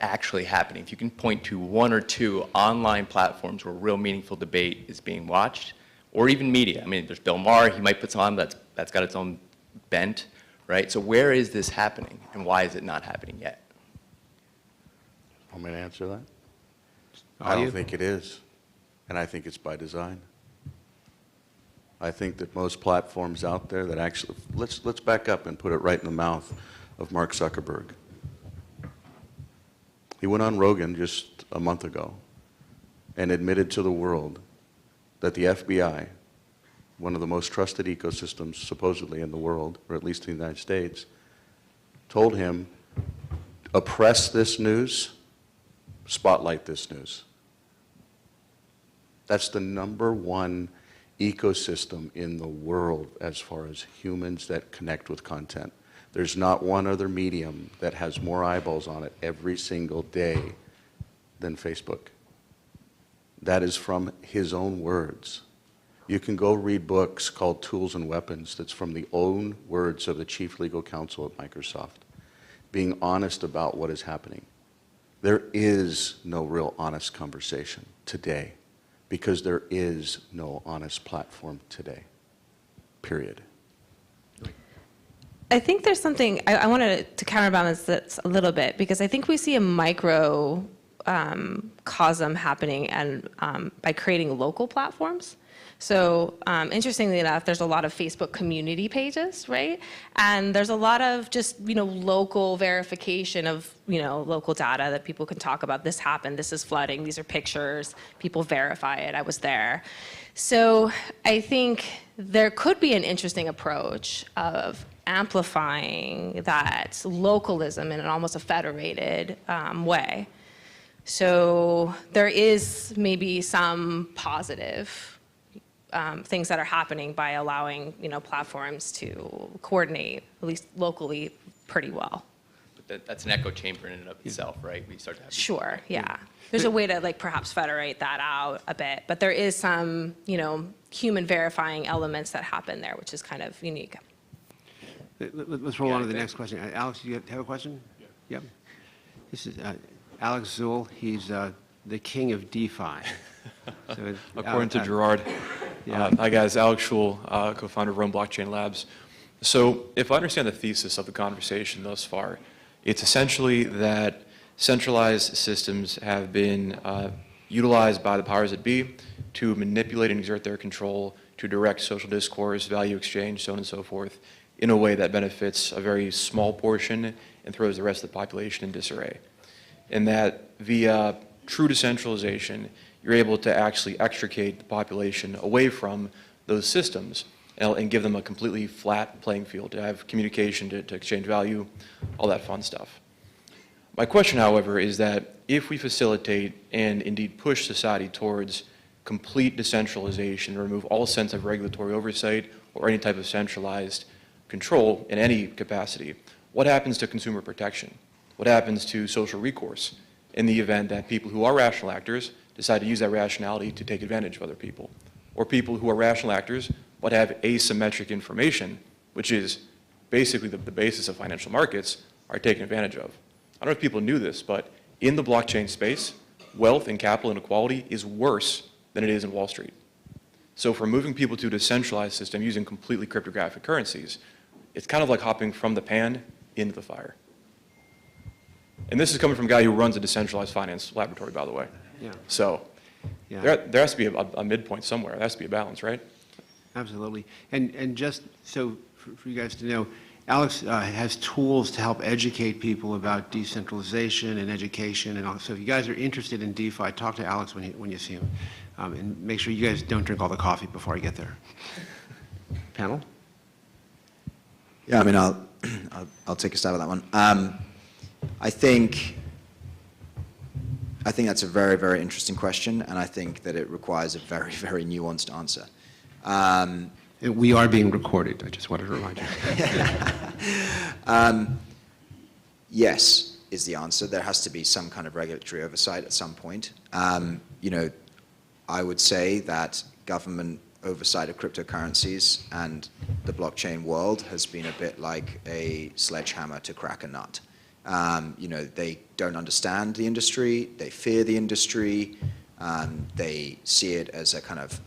actually happening? If you can point to one or two online platforms where real meaningful debate is being watched, or even media. I mean, there's Bill Maher, he might put some on, that's got its own bent, right? So where is this happening, and why is it not happening yet? Want me to answer that? Are I you? don't think it is, and I think it's by design. I think that most platforms out there that actually, let's back up and put it right in the mouth of Mark Zuckerberg. He went on Rogan just a month ago and admitted to the world that the FBI, one of the most trusted ecosystems supposedly in the world, or at least in the United States, told him, oppress this news, spotlight this news. That's the #1 ecosystem in the world as far as humans that connect with content. There's not one other medium that has more eyeballs on it every single day than Facebook. That is from his own words. You can go read books called Tools and Weapons that's from the own words of the chief legal counsel at Microsoft, being honest about what is happening. There is no real honest conversation today because there is no honest platform today, period. I think there's something, I wanted to counterbalance this a little bit, because I think we see a microcosm happening and by creating local platforms. So interestingly enough, there's a lot of Facebook community pages, right? And there's a lot of just, local verification of, local data that people can talk about. This happened, this is flooding, these are pictures, people verify it, I was there. So I think there could be an interesting approach of amplifying that localism in an almost a federated way. So there is maybe some positive things that are happening by allowing, platforms to coordinate, at least locally, pretty well. But that's an echo chamber in and of itself, right? We start to have. Sure, yeah. There's a way to like perhaps federate that out a bit, but there is some, human verifying elements that happen there, which is kind of unique. Let's roll on to the next question. Alex, you have a question? Yeah. Yep. This is Alex Zuhl. He's the king of DeFi. So According to Gerard. Yeah. Hi, guys. Alex Schul, co-founder of Rome Blockchain Labs. So if I understand the thesis of the conversation thus far, it's essentially that centralized systems have been utilized by the powers that be to manipulate and exert their control, to direct social discourse, value exchange, so on and so forth, in a way that benefits a very small portion and throws the rest of the population in disarray. And that via true decentralization, you're able to actually extricate the population away from those systems and give them a completely flat playing field to have communication, to exchange value, all that fun stuff. My question, however, is that if we facilitate and indeed push society towards complete decentralization, remove all sense of regulatory oversight or any type of centralized control in any capacity, what happens to consumer protection? What happens to social recourse in the event that people who are rational actors decide to use that rationality to take advantage of other people? Or people who are rational actors but have asymmetric information, which is basically the basis of financial markets, are taken advantage of. I don't know if people knew this, but in the blockchain space, wealth and capital inequality is worse than it is in Wall Street. So for moving people to a decentralized system using completely cryptographic currencies, it's kind of like hopping from the pan into the fire. And this is coming from a guy who runs a decentralized finance laboratory, by the way. Yeah. So Yeah. there has to be a midpoint somewhere. There has to be a balance, right? Absolutely. And just so for you guys to know, Alex has tools to help educate people about decentralization and education. And so if you guys are interested in DeFi, talk to Alex when you see him. And make sure you guys don't drink all the coffee before I get there. Panel? Yeah, I mean, I'll take a stab at that one. I think that's a very, very interesting question, and I think that it requires a very, very nuanced answer. We are being recorded, I just wanted to remind you. Yes is the answer. There has to be some kind of regulatory oversight at some point. I would say that government oversight of cryptocurrencies and the blockchain world has been a bit like a sledgehammer to crack a nut. They don't understand the industry, they fear the industry, they see it as a kind of,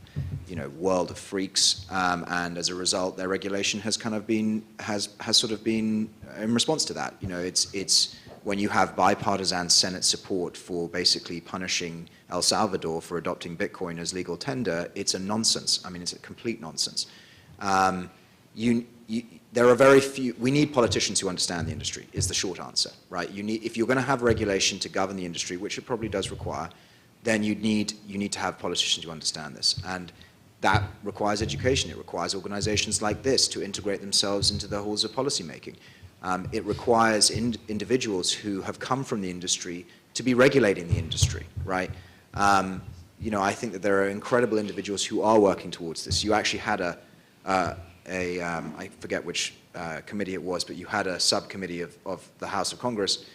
world of freaks, and as a result, their regulation has kind of been, has sort of been in response to that. It's when you have bipartisan Senate support for basically punishing El Salvador for adopting Bitcoin as legal tender, it's a nonsense. I mean, it's a complete nonsense. There are very few, we need politicians who understand the industry, is the short answer, right? If you're going to have regulation to govern the industry, which it probably does require, then you need to have politicians who understand this. And that requires education. It requires organizations like this to integrate themselves into the halls of policymaking. It requires individuals who have come from the industry to be regulating the industry, right? I think that there are incredible individuals who are working towards this. You actually had I forget which committee it was, but you had a subcommittee of the House of Congress,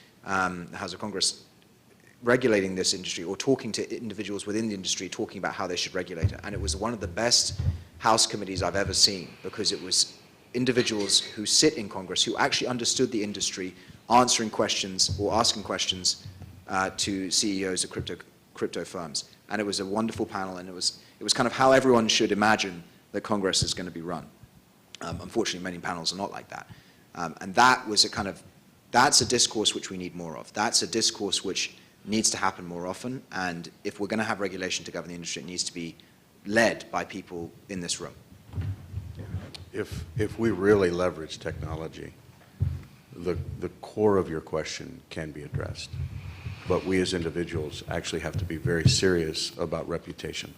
regulating this industry or talking to individuals within the industry, talking about how they should regulate it. And it was one of the best House committees I've ever seen, because it was individuals who sit in Congress who actually understood the industry, answering questions or asking questions to CEOs of crypto firms. And it was a wonderful panel, and it was kind of how everyone should imagine that Congress is going to be run. Unfortunately, many panels are not like that. And that was that's a discourse which we need more of. That's a discourse which needs to happen more often. And if we're going to have regulation to govern the industry, it needs to be led by people in this room. If we really leverage technology, the core of your question can be addressed. But we as individuals actually have to be very serious about reputation.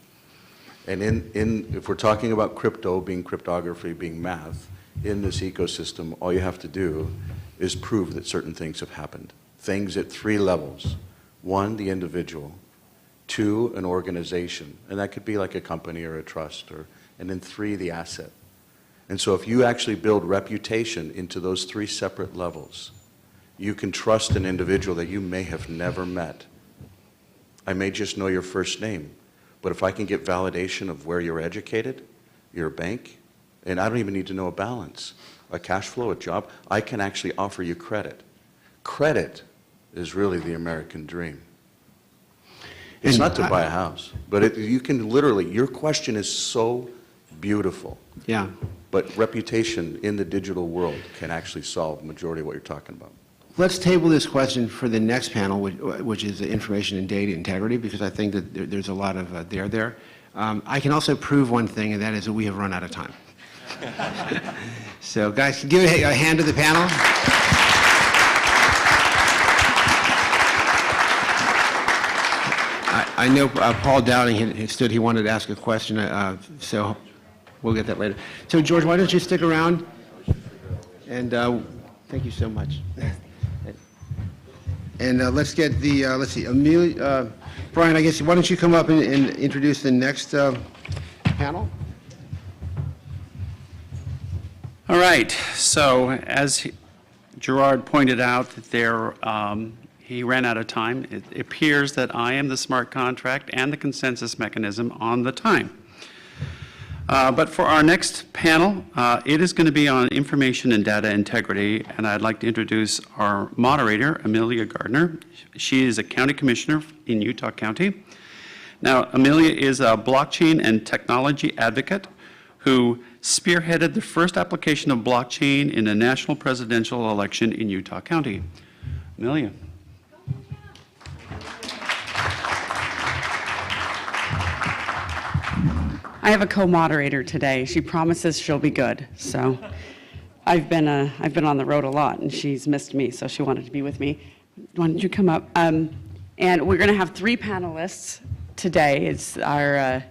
And if we're talking about crypto being cryptography, being math, in this ecosystem, all you have to do is prove that certain things have happened. Things at 3 levels. 1, the individual. 2, an organization. And that could be like a company or a trust or and then 3, the asset. And so if you actually build reputation into those 3 separate levels, you can trust an individual that you may have never met. I may just know your first name, but if I can get validation of where you're educated, your bank, and I don't even need to know a balance, a cash flow, a job, I can actually offer you credit. Credit is really the American dream. It's not to buy a house, but you can literally, your question is so beautiful. Yeah. But reputation in the digital world can actually solve the majority of what you're talking about. Let's table this question for the next panel, which is information and data integrity, because I think that there's a lot of there. I can also prove one thing, and that is that we have run out of time. So, guys, give a hand to the panel. I know Paul Downing he wanted to ask a question, so we'll get that later. So, George, why don't you stick around? And thank you so much. And let's get the, let's see, Amelia, Brian, I guess, why don't you come up and introduce the next panel? All right, so as Gerard pointed out, he ran out of time. It appears that I am the smart contract and the consensus mechanism on the time. But for our next panel, it is going to be on information and data integrity, and I'd like to introduce our moderator, Amelia Gardner. She is a county commissioner in Utah County. Now, Amelia is a blockchain and technology advocate who spearheaded the first application of blockchain in a national presidential election in Utah County. Amelia. I have a co-moderator today. She promises she'll be good. So I've been on the road a lot, and she's missed me, so she wanted to be with me. Why don't you come up? And we're going to have 3 panelists today. It's our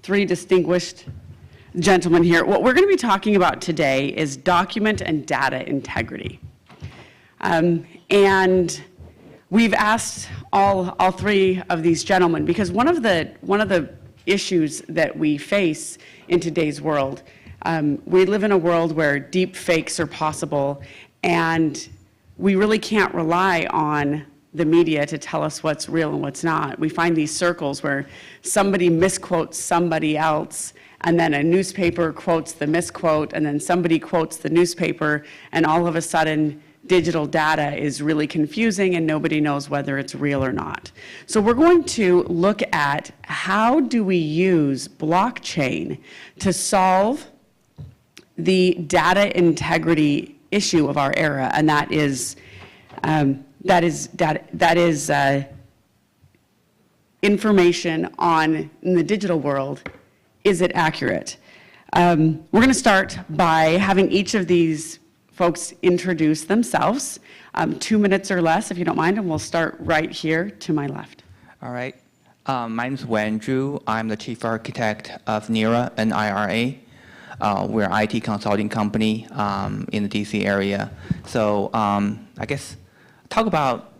3 distinguished gentlemen here. What we're going to be talking about today is document and data integrity. And we've asked all 3 of these gentlemen because one of the issues that we face in today's world. We live in a world where deep fakes are possible, and we really can't rely on the media to tell us what's real and what's not. We find these circles where somebody misquotes somebody else, and then a newspaper quotes the misquote, and then somebody quotes the newspaper, and all of a sudden digital data is really confusing and nobody knows whether it's real or not. So we're going to look at how do we use blockchain to solve the data integrity issue of our era, and that is information in the digital world. Is it accurate? We're going to start by having each of these folks introduce themselves, 2 minutes or less, if you don't mind, and we'll start right here to my left. All right. My name is Wenzhu. I'm the chief architect of NIRA and IRA. We're an IT consulting company in the DC area. So I guess talk about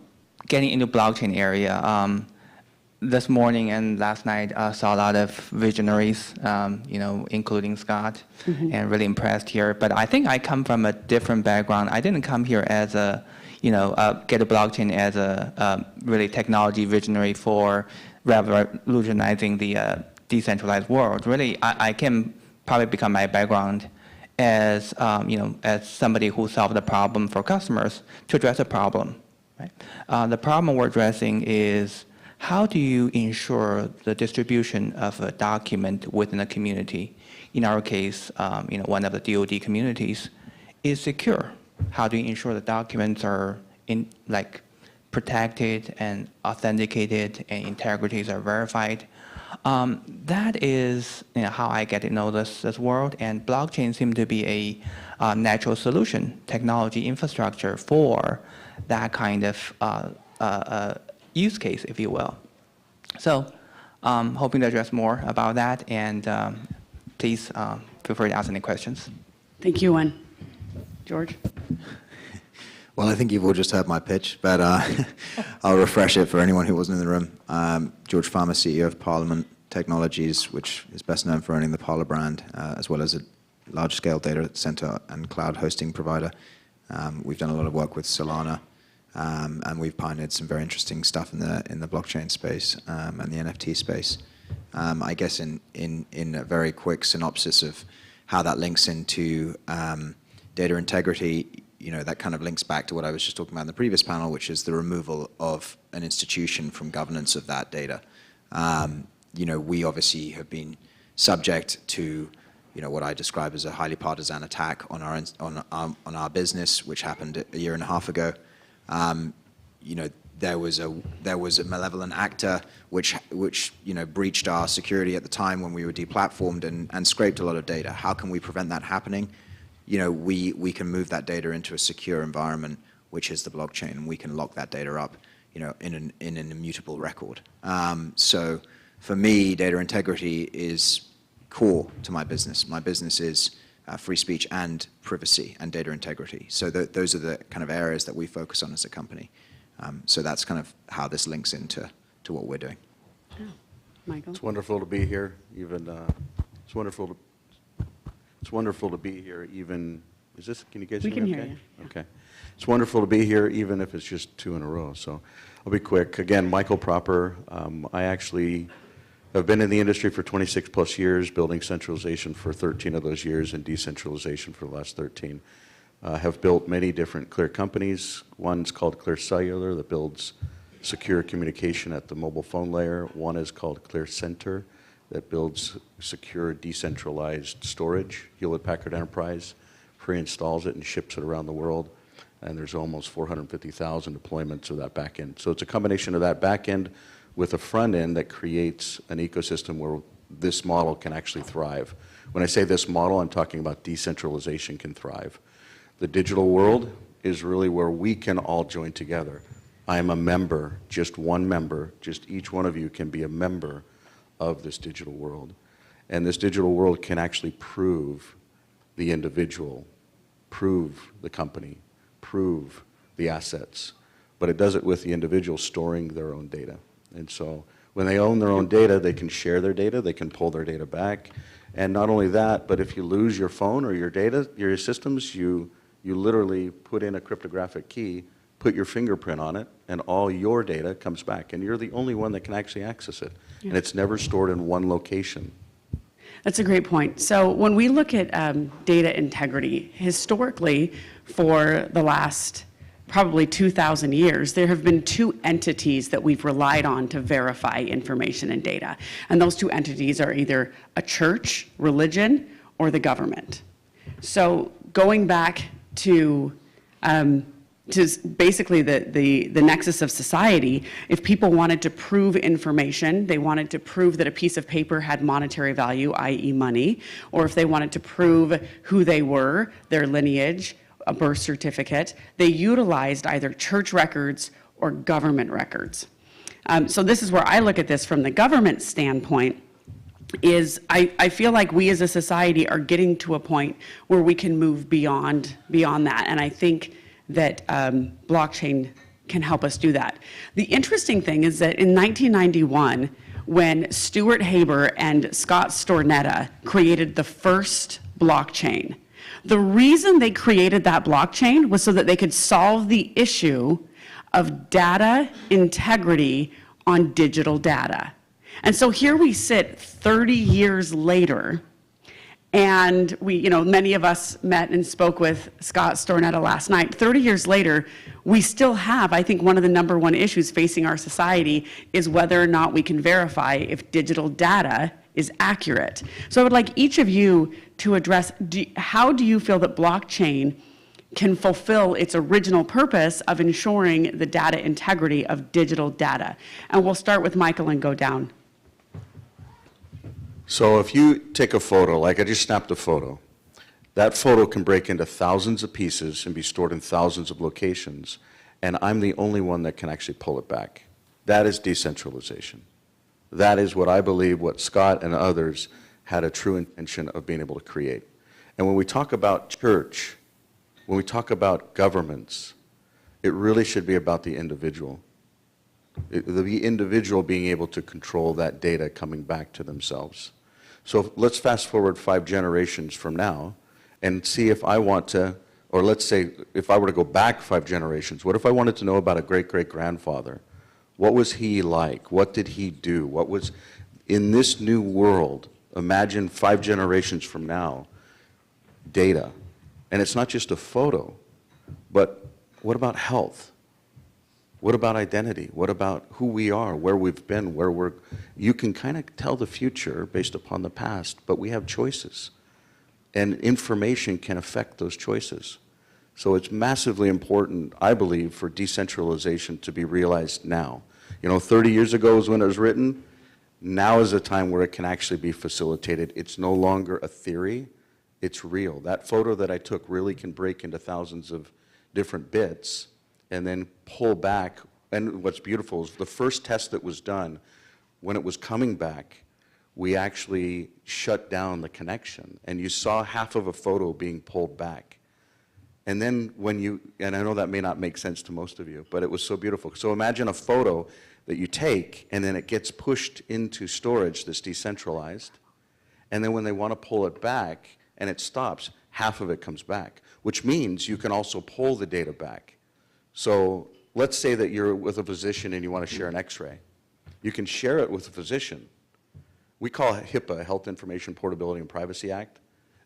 getting into blockchain area. This morning and last night, I saw a lot of visionaries, including Scott, and really impressed here. But I think I come from a different background. I didn't come here as get a blockchain as a really technology visionary for revolutionizing the decentralized world. Really, I can probably become my background as as somebody who solved a problem for customers to address a problem. Right? The problem we're addressing is how do you ensure the distribution of a document within a community? In our case, one of the DoD communities is secure. How do you ensure the documents are protected and authenticated and integrities are verified? That is how I get to know this world, and blockchain seems to be a natural solution, technology infrastructure for that kind of use case, if you will. So hoping to address more about that, and please feel free to ask any questions. Thank you, Wen. George? Well, I think you've all just heard my pitch, but I'll refresh it for anyone who wasn't in the room. George Farmer, CEO of Parliament Technologies, which is best known for owning the Parler brand, as well as a large-scale data center and cloud hosting provider. We've done a lot of work with Solana, and we've pioneered some very interesting stuff in the blockchain space and the NFT space. I guess in a very quick synopsis of how that links into data integrity, that kind of links back to what I was just talking about in the previous panel, which is the removal of an institution from governance of that data. We obviously have been subject to what I describe as a highly partisan attack on our business, which happened a year and a half ago. There was a malevolent actor which breached our security at the time when we were deplatformed and scraped a lot of data. How can we prevent that happening? We can move that data into a secure environment, which is the blockchain, and we can lock that data up, in an immutable record. So for me, data integrity is core to my business. My business is free speech and privacy and data integrity. So those are the kind of areas that we focus on as a company. So that's kind of how this links into what we're doing. Oh, Michael? It's wonderful to be here. It's wonderful to be here. Even can you guys We hear me can okay? hear you. Okay. It's wonderful to be here, even if it's just 2 in a row. So I'll be quick. Again, Michael Proper. I actually have been in the industry for 26 plus years, building centralization for 13 of those years and decentralization for the last 13. Have built many different Clear companies. One's called Clear Cellular that builds secure communication at the mobile phone layer. One is called Clear Center that builds secure decentralized storage. Hewlett Packard Enterprise pre-installs it and ships it around the world. And there's almost 450,000 deployments of that back end. So it's a combination of that back end with a front end that creates an ecosystem where this model can actually thrive. When I say this model, I'm talking about decentralization can thrive. The digital world is really where we can all join together. I am a member, just one member, just each one of you can be a member of this digital world. And this digital world can actually prove the individual, prove the company, prove the assets, but it does it with the individual storing their own data. And so when they own their own data, they can share their data, they can pull their data back. And not only that, but if you lose your phone or your data, your systems, you literally put in a cryptographic key, put your fingerprint on it, and all your data comes back. And you're the only one that can actually access it. Yeah. And it's never stored in one location. That's a great point. So when we look at data integrity, historically, for the last probably 2,000 years, there have been 2 entities that we've relied on to verify information and data. And those 2 entities are either a church, religion, or the government. So going back to basically the nexus of society, if people wanted to prove information, they wanted to prove that a piece of paper had monetary value, i.e. money, or if they wanted to prove who they were, their lineage, a birth certificate, they utilized either church records or government records. So this is where I look at this from the government standpoint. I feel like we as a society are getting to a point where we can move beyond that, and I think that blockchain can help us do that. The interesting thing is that in 1991, when Stuart Haber and Scott Stornetta created the first blockchain, the reason they created that blockchain was so that they could solve the issue of data integrity on digital data. And so here we sit 30 years later, and many of us met and spoke with Scott Stornetta last night. 30 years later, we still have, I think one of the #1 issues facing our society is whether or not we can verify if digital data is accurate. So I would like each of you to address, how do you feel that blockchain can fulfill its original purpose of ensuring the data integrity of digital data? And we'll start with Michael and go down. So if you take a photo, like I just snapped a photo, that photo can break into thousands of pieces and be stored in thousands of locations, and I'm the only one that can actually pull it back. That is decentralization. That is what I believe what Scott and others had a true intention of being able to create. And when we talk about church, when we talk about governments, it really should be about the individual. the individual being able to control that data coming back to themselves. So let's fast forward 5 generations from now and see if I want to, or let's say if I were to go back 5 generations, what if I wanted to know about a great-great-grandfather? What was he like? What did he do? What was, in this new world, imagine 5 generations from now, data. And it's not just a photo, but what about health? What about identity? What about who we are, where we've been, where we're... You can kind of tell the future based upon the past, but we have choices. And information can affect those choices. So it's massively important, I believe, for decentralization to be realized now. You know, 30 years ago is when it was written. Now is a time where it can actually be facilitated. It's no longer a theory, it's real. That photo that I took really can break into thousands of different bits and then pull back. And what's beautiful is the first test that was done, when it was coming back, we actually shut down the connection. And you saw half of a photo being pulled back. And then when you, and I know that may not make sense to most of you, but it was so beautiful. So imagine a photo that you take, and then it gets pushed into storage that's decentralized. And then when they want to pull it back, and it stops, half of it comes back, which means you can also pull the data back. So let's say that you're with a physician and you want to share an x-ray. You can share it with a physician. We call it HIPAA, Health Information Portability and Privacy Act,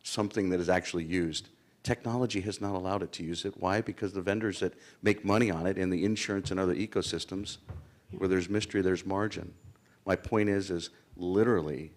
something that is actually used. Technology has not allowed it to use it. Why? Because the vendors that make money on it in the insurance and other ecosystems, where there's mystery, there's margin. My point is literally,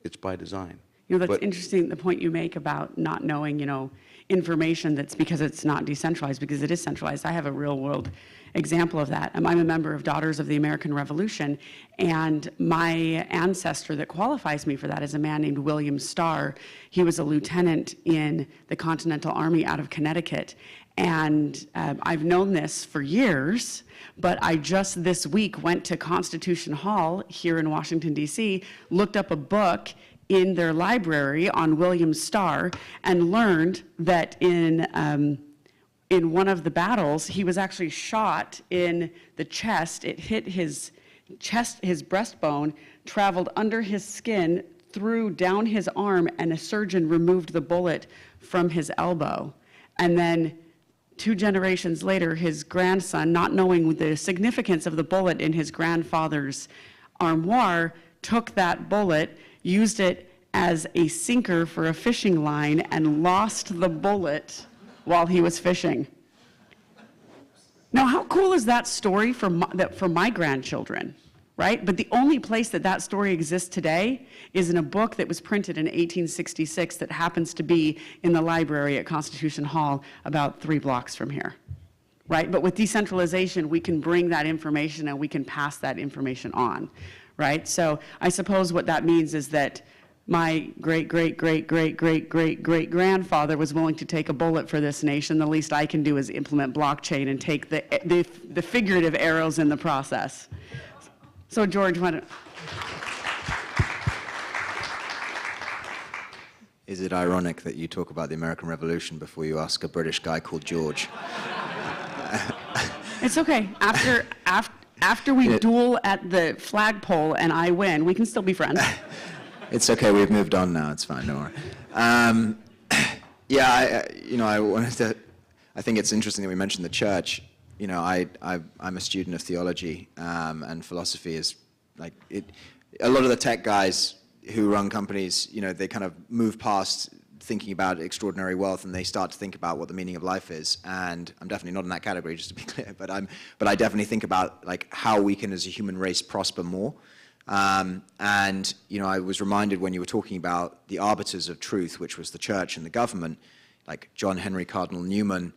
it's by design. You know, that's interesting, the point you make about not knowing, you know, information that's because it's not decentralized, because it is centralized. I have a real world example of that. I'm a member of Daughters of the American Revolution, and my ancestor that qualifies me for that is a man named William Starr. He was a lieutenant in the Continental Army out of Connecticut. And I've known this for years, but I just this week went to Constitution Hall here in Washington, D.C., looked up a book in their library on William Starr, and learned that in one of the battles, he was actually shot in the chest. It hit his chest, his breastbone, traveled under his skin, through down his arm, and a surgeon removed the bullet from his elbow. And then 2 generations later, his grandson, not knowing the significance of the bullet in his grandfather's armoire, took that bullet, used it as a sinker for a fishing line, and lost the bullet while he was fishing. Now, how cool is that story for my grandchildren, right? But the only place that that story exists today is in a book that was printed in 1866 that happens to be in the library at Constitution Hall about 3 blocks from here, right? But with decentralization, we can bring that information and we can pass that information on, right? So I suppose what that means is that my great-great-great-great-great-great-great-grandfather was willing to take a bullet for this nation. The least I can do is implement blockchain and take the figurative arrows in the process. So George, why don't... Is it ironic that you talk about the American Revolution before you ask a British guy called George? It's okay. After we duel at the flagpole and I win, we can still be friends. It's okay, we've moved on now, it's fine, don't worry. I think it's interesting that we mentioned the church. You know, I'm a student of theology, and philosophy is like, a lot of the tech guys who run companies, you know, they kind of move past thinking about extraordinary wealth and they start to think about what the meaning of life is. And I'm definitely not in that category, just to be clear, but I definitely think about like how we can as a human race prosper more. And, you know, I was reminded when you were talking about the arbiters of truth, which was the church and the government, like John Henry Cardinal Newman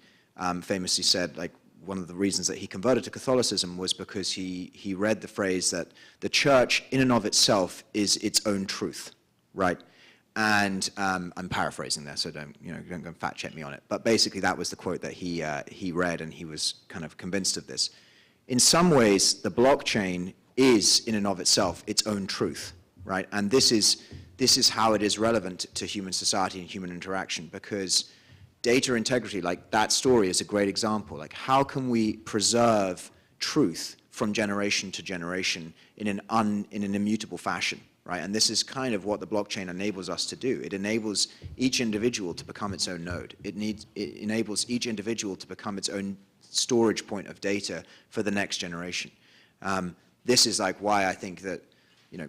famously said, like, one of the reasons that he converted to Catholicism was because he read the phrase that the church in and of itself is its own truth, right? And I'm paraphrasing there, so don't go and fact check me on it. But basically that was the quote that he read, and he was kind of convinced of this. In some ways, the blockchain is in and of itself its own truth, right? And this is how it is relevant to human society and human interaction, because data integrity, like that story, is a great example. Like, how can we preserve truth from generation to generation in an immutable fashion, right? And this is kind of what the blockchain enables us to do. It enables each individual to become its own node. It enables each individual to become its own storage point of data for the next generation. This is like why I think that, you know,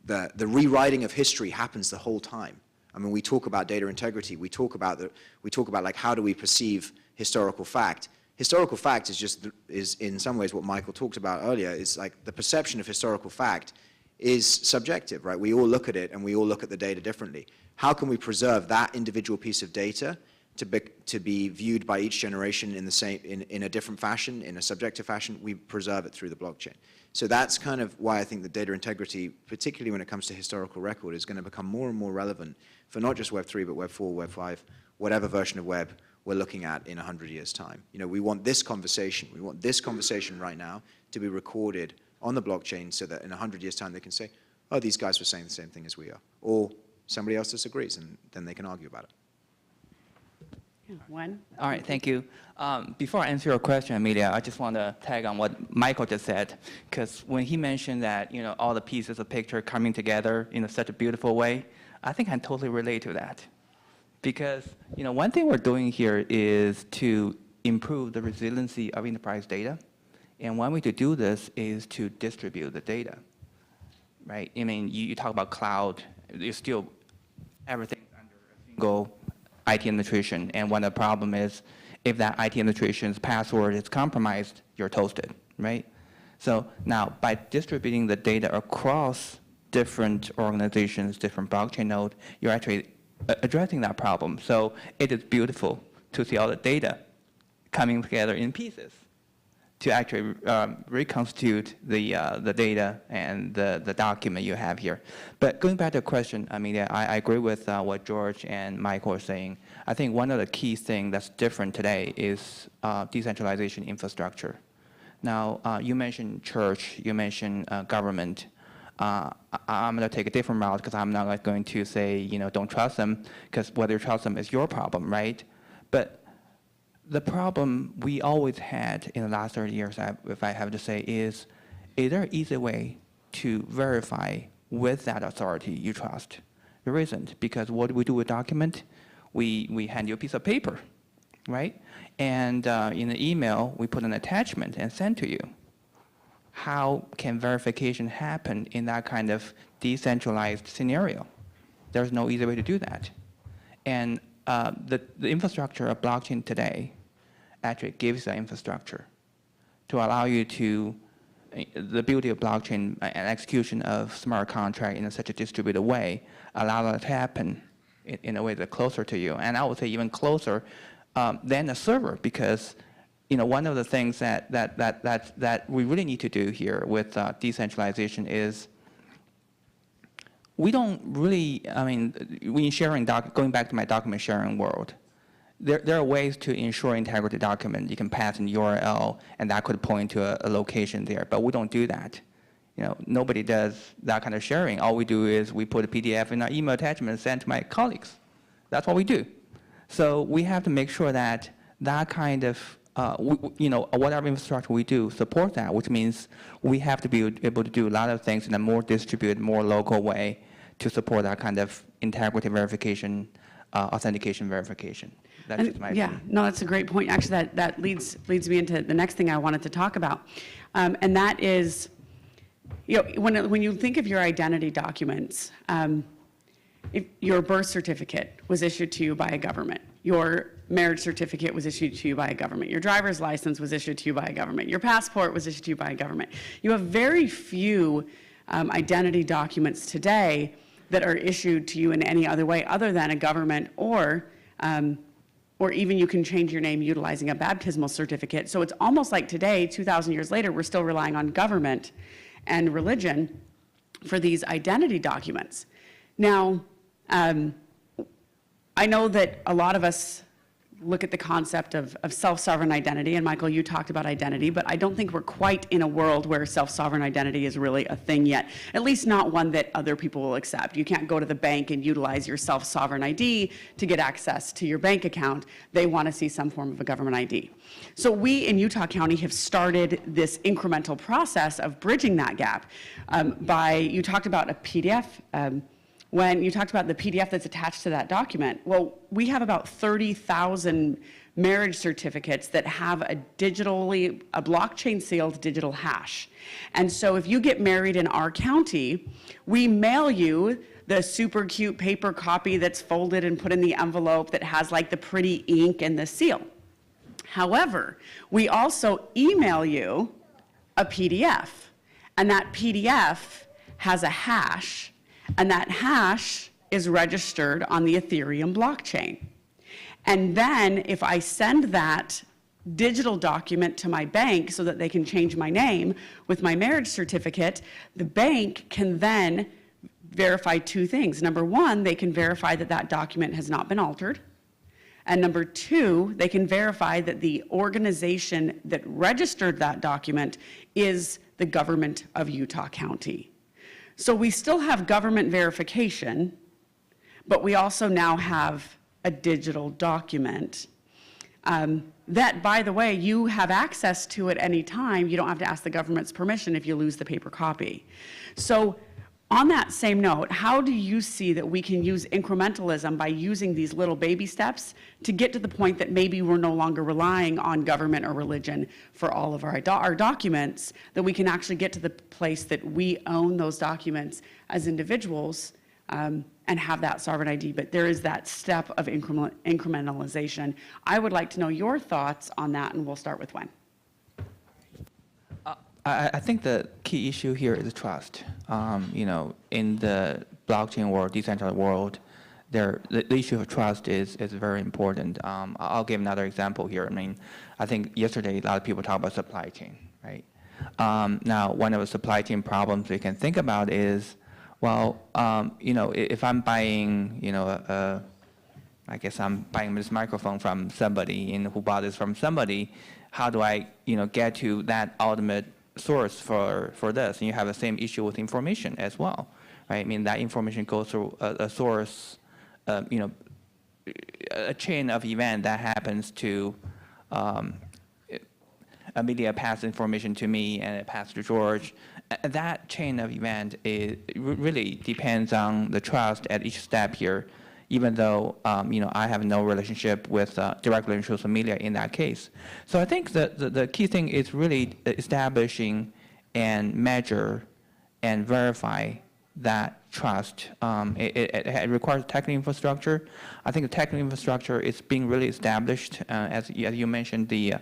the rewriting of history happens the whole time. I mean, we talk about data integrity. We talk about like how do we perceive historical fact. Historical fact is in some ways what Michael talked about earlier. Is like the perception of historical fact is subjective, right? We all look at it and we all look at the data differently. How can we preserve that individual piece of data to be viewed by each generation in a different fashion, in a subjective fashion? We preserve it through the blockchain. So that's kind of why I think that data integrity, particularly when it comes to historical record, is going to become more and more relevant for not just Web3, but Web 4, Web 5, whatever version of Web we're looking at in 100 years' time. You know, we want this conversation right now to be recorded on the blockchain so that in 100 years' time they can say, oh, these guys were saying the same thing as we are. Or somebody else disagrees, and then they can argue about it. One. All right, thank you. Before I answer your question, Amelia, I just want to tag on what Michael just said, because when he mentioned that, you know, all the pieces of picture coming together in such a beautiful way, I think I totally relate to that. Because, you know, one thing we're doing here is to improve the resiliency of enterprise data, and one way to do this is to distribute the data, right? I mean, you talk about cloud, it's still everything's under a single IT administration, and one of the problem is if that IT administration's password is compromised, you're toasted, right? So now by distributing the data across different organizations, different blockchain nodes, you're actually addressing that problem. So it is beautiful to see all the data coming together in pieces to actually reconstitute the data and the document you have here. But going back to the question, I mean, I agree with what George and Michael are saying. I think one of the key things that's different today is decentralization infrastructure. Now, you mentioned church, you mentioned government. I'm going to take a different route because I'm not going to say, you know, don't trust them, because whether you trust them is your problem, right? But the problem we always had in the last 30 years, if I have to say, is there an easy way to verify with that authority you trust? There isn't, because what do we do with document? We hand you a piece of paper, right? And in the email, we put an attachment and send to you. How can verification happen in that kind of decentralized scenario? There's no easy way to do that. And the infrastructure of blockchain today actually gives that infrastructure to allow you to, the beauty of blockchain and execution of smart contract in such a distributed way, allow that to happen in a way that's closer to you. And I would say even closer than a server, because you know, one of the things that we really need to do here with decentralization is we don't really, I mean, when sharing, going back to my document sharing world, there are ways to ensure integrity document. You can pass an URL, and that could point to a location there, but we don't do that. You know, nobody does that kind of sharing. All we do is we put a PDF in our email attachment and send to my colleagues. That's what we do. So we have to make sure that that kind of you know, whatever infrastructure we do support that, which means we have to be able to do a lot of things in a more distributed, more local way to support that kind of integrity verification, authentication verification. That's just my opinion. No, that's a great point. Actually, that leads me into the next thing I wanted to talk about, and that is, you know, when you think of your identity documents, if your birth certificate was issued to you by a government, your marriage certificate was issued to you by a government, your driver's license was issued to you by a government, your passport was issued to you by a government. You have very few identity documents today that are issued to you in any other way other than a government, or even you can change your name utilizing a baptismal certificate. So it's almost like today, 2,000 years later, we're still relying on government and religion for these identity documents. Now, I know that a lot of us look at the concept of self-sovereign identity, and Michael, you talked about identity, but I don't think we're quite in a world where self-sovereign identity is really a thing yet, at least not one that other people will accept. You can't go to the bank and utilize your self-sovereign ID to get access to your bank account. They want to see some form of a government ID. So we in Utah County have started this incremental process of bridging that gap you talked about a PDF, when you talked about the PDF that's attached to that document, well, we have about 30,000 marriage certificates that have a blockchain sealed digital hash. And so if you get married in our county, we mail you the super cute paper copy that's folded and put in the envelope that has like the pretty ink and the seal. However, we also email you a PDF, and that PDF has a hash, and that hash is registered on the Ethereum blockchain. And then if I send that digital document to my bank so that they can change my name with my marriage certificate, the bank can then verify two things. Number one, they can verify that that document has not been altered. And number two, they can verify that the organization that registered that document is the government of Utah County. So we still have government verification, but we also now have a digital document that, by the way, you have access to at any time. You don't have to ask the government's permission if you lose the paper copy. So on that same note, how do you see that we can use incrementalism by using these little baby steps to get to the point that maybe we're no longer relying on government or religion for all of our documents, that we can actually get to the place that we own those documents as individuals and have that sovereign ID, but there is that step of incrementalization. I would like to know your thoughts on that, and we'll start with Wen. I think the key issue here is trust. In the blockchain world, decentralized world, the issue of trust is very important. I'll give another example here. I mean, I think yesterday a lot of people talk about supply chain, right? Now, one of the supply chain problems we can think about is, well, if I'm buying, I guess I'm buying this microphone from somebody who bought this from somebody, how do I, get to that ultimate source for this? And you have the same issue with information as well, right? I mean, that information goes through a source, a chain of event that happens to a media pass information to me and it passes to George. That chain of event really depends on the trust at each step here, even though I have no relationship with direct relationship with social media in that case. So I think the key thing is really establishing and measure and verify that trust. It requires technical infrastructure. I think the technical infrastructure is being really established, as you mentioned, the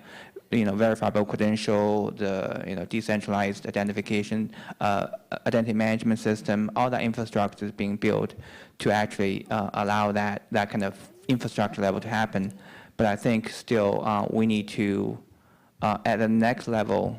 verifiable credential, the decentralized identification, identity management system. All that infrastructure is being built to actually allow that kind of infrastructure level to happen. But I think still we need to, at the next level,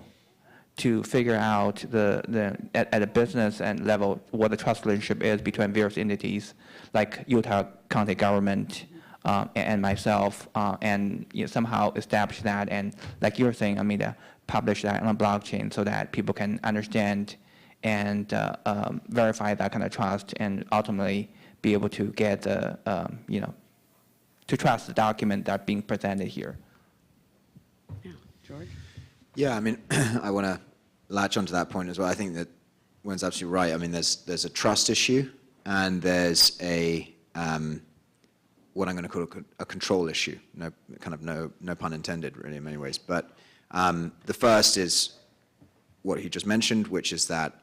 to figure out at a business and level what the trust relationship is between various entities, like Utah County government and myself, and somehow establish that, and like you're saying, Amita, publish that on a blockchain so that people can understand and verify that kind of trust, and ultimately be able to get to trust the document that's being presented here. Yeah, George? Yeah, I mean, I want to latch onto that point as well. I think that Wen's absolutely right. I mean, there's a trust issue, and there's a what I'm going to call a control issue. No pun intended, really, in many ways. But the first is what he just mentioned, which is that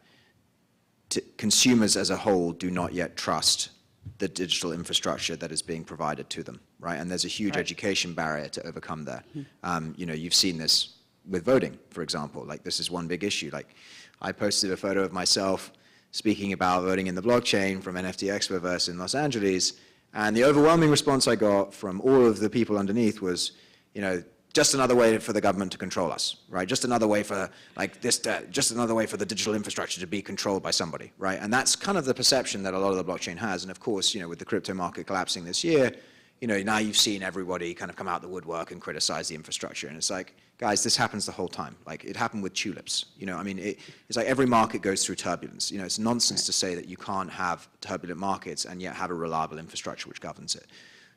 consumers as a whole do not yet trust the digital infrastructure that is being provided to them, right? And there's a huge education barrier to overcome there. You've seen this with voting, for example. Like, this is one big issue. Like, I posted a photo of myself speaking about voting in the blockchain from NFT Expoverse in Los Angeles, and the overwhelming response I got from all of the people underneath was, just another way for the government to control us, right? Just another way for just another way for the digital infrastructure to be controlled by somebody, right? And that's kind of the perception that a lot of the blockchain has. And of course, with the crypto market collapsing this year, now you've seen everybody kind of come out the woodwork and criticize the infrastructure. And it's like, guys, this happens the whole time. Like, it happened with tulips. I mean, it's like every market goes through turbulence. It's nonsense to say that you can't have turbulent markets and yet have a reliable infrastructure which governs it.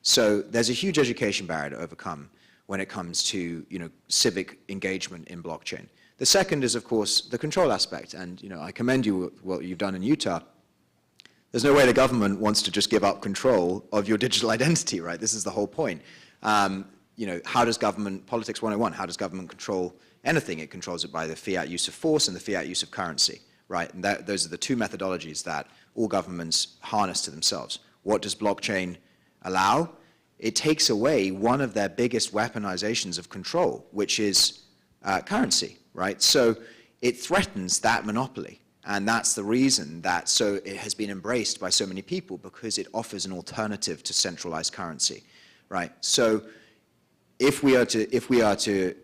So there's a huge education barrier to overcome when it comes to, civic engagement in blockchain. The second is, of course, the control aspect. And, I commend you what you've done in Utah. There's no way the government wants to just give up control of your digital identity, right? This is the whole point. How does government, politics 101, how does government control anything? It controls it by the fiat use of force and the fiat use of currency, right? And those are the two methodologies that all governments harness to themselves. What does blockchain allow? It takes away one of their biggest weaponizations of control, which is currency, right? So it threatens that monopoly. And that's the reason that it has been embraced by so many people, because it offers an alternative to centralized currency, right? So if we are to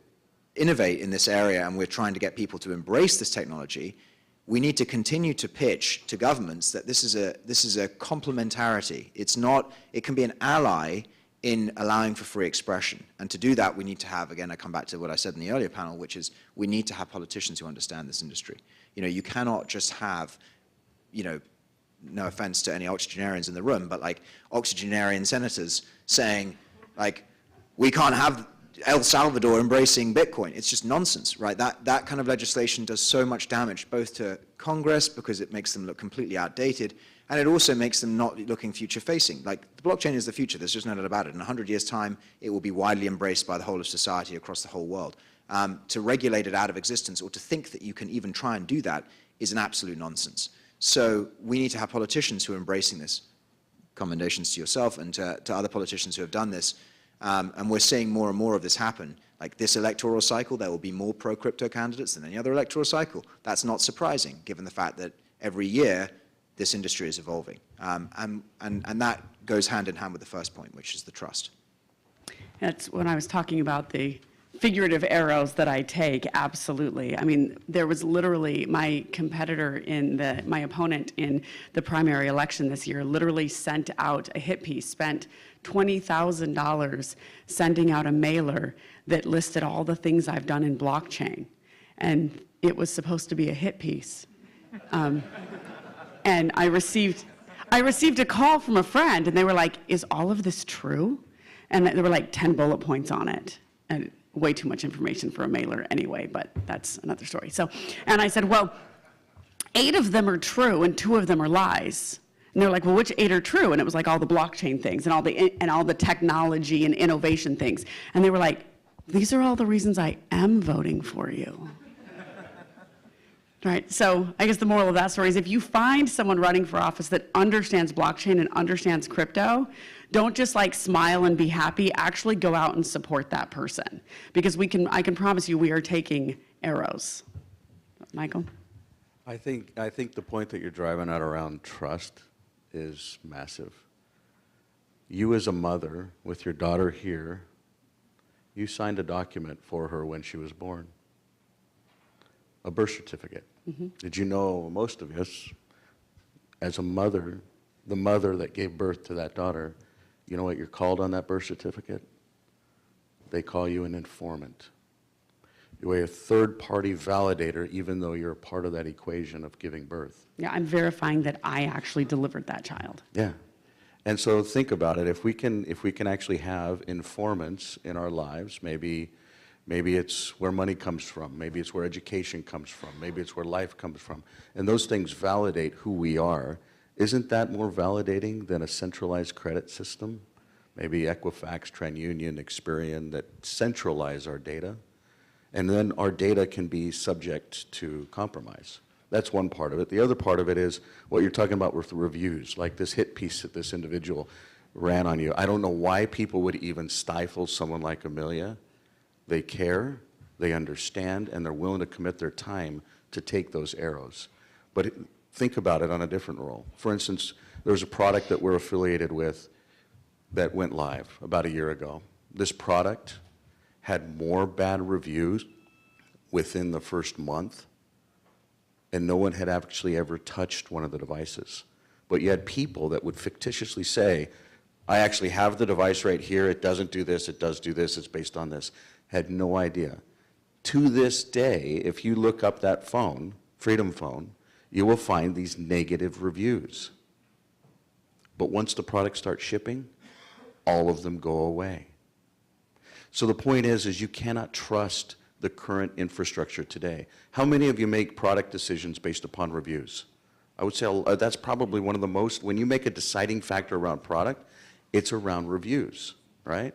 innovate in this area and we're trying to get people to embrace this technology, we need to continue to pitch to governments that this is a complementarity. It can be an ally in allowing for free expression. And to do that, we need to have, again, I come back to what I said in the earlier panel, which is we need to have politicians who understand this industry. You cannot just have, no offense to any octogenarians in the room, but like octogenarian senators saying, like, we can't have El Salvador embracing Bitcoin. It's just nonsense, right? That kind of legislation does so much damage, both to Congress, because it makes them look completely outdated, and it also makes them not looking future-facing. Like, the blockchain is the future. There's just no doubt about it. In 100 years' time, it will be widely embraced by the whole of society across the whole world. To regulate it out of existence, or to think that you can even try and do that, is an absolute nonsense. So we need to have politicians who are embracing this. Commendations to yourself and to other politicians who have done this. And we're seeing more and more of this happen. Like this electoral cycle, there will be more pro-crypto candidates than any other electoral cycle. That's not surprising, given the fact that every year this industry is evolving. And that goes hand in hand with the first point, which is the trust. That's when I was talking about the figurative arrows that I take, absolutely. I mean, there was literally my competitor my opponent in the primary election this year literally sent out a hit piece, spent $20,000 sending out a mailer that listed all the things I've done in blockchain. And it was supposed to be a hit piece. And I received a call from a friend, and they were like, is all of this true? And there were like 10 bullet points on it. And way too much information for a mailer anyway, but that's another story. And I said, well, 8 of them are true and 2 of them are lies. And they're like, well, which 8 are true? And it was like all the blockchain things and all the technology and innovation things. And they were like, these are all the reasons I am voting for you. Right, so I guess the moral of that story is if you find someone running for office that understands blockchain and understands crypto, don't just like smile and be happy, actually go out and support that person. Because I can promise you we are taking arrows. Michael? I think the point that you're driving at around trust is massive. You as a mother with your daughter here, you signed a document for her when she was born. A birth certificate. Mm-hmm. Did you know, most of us, as a mother, the mother that gave birth to that daughter, you know what you're called on that birth certificate? They call you an informant. You're a third-party validator, even though you're a part of that equation of giving birth. Yeah, I'm verifying that I actually delivered that child. Yeah. And so think about it. If we can actually have informants in our lives, maybe it's where money comes from. Maybe it's where education comes from. Maybe it's where life comes from. And those things validate who we are. Isn't that more validating than a centralized credit system? Maybe Equifax, TransUnion, Experian, that centralize our data. And then our data can be subject to compromise. That's one part of it. The other part of it is what you're talking about with the reviews, like this hit piece that this individual ran on you. I don't know why people would even stifle someone like Amelia. They care, they understand, and they're willing to commit their time to take those arrows. But think about it on a different role. For instance, there's a product that we're affiliated with that went live about a year ago. This product had more bad reviews within the first month, and no one had actually ever touched one of the devices. But you had people that would fictitiously say, I actually have the device right here. It doesn't do this. It does do this. It's based on this. Had no idea. To this day, if you look up that phone, Freedom Phone, you will find these negative reviews. But once the product starts shipping, all of them go away. So the point is you cannot trust the current infrastructure today. How many of you make product decisions based upon reviews? I would say that's probably one of the most, when you make a deciding factor around product, it's around reviews, right?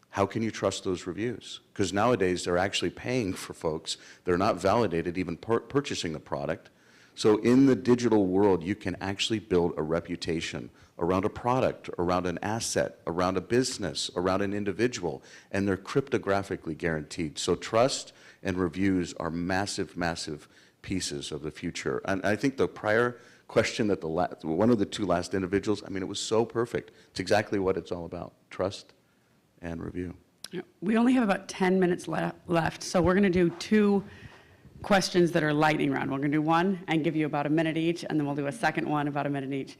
How can you trust those reviews? Because nowadays they're actually paying for folks. They're not validated even purchasing the product. So in the digital world, you can actually build a reputation around a product, around an asset, around a business, around an individual, and they're cryptographically guaranteed. So trust and reviews are massive, massive pieces of the future. And I think the prior question that one of the two last individuals, I mean, it was so perfect. It's exactly what it's all about, trust and review. We only have about 10 minutes left, so we're going to do 2 questions that are lightning round. We're going to do one and give you about a minute each, and then we'll do a second one about a minute each.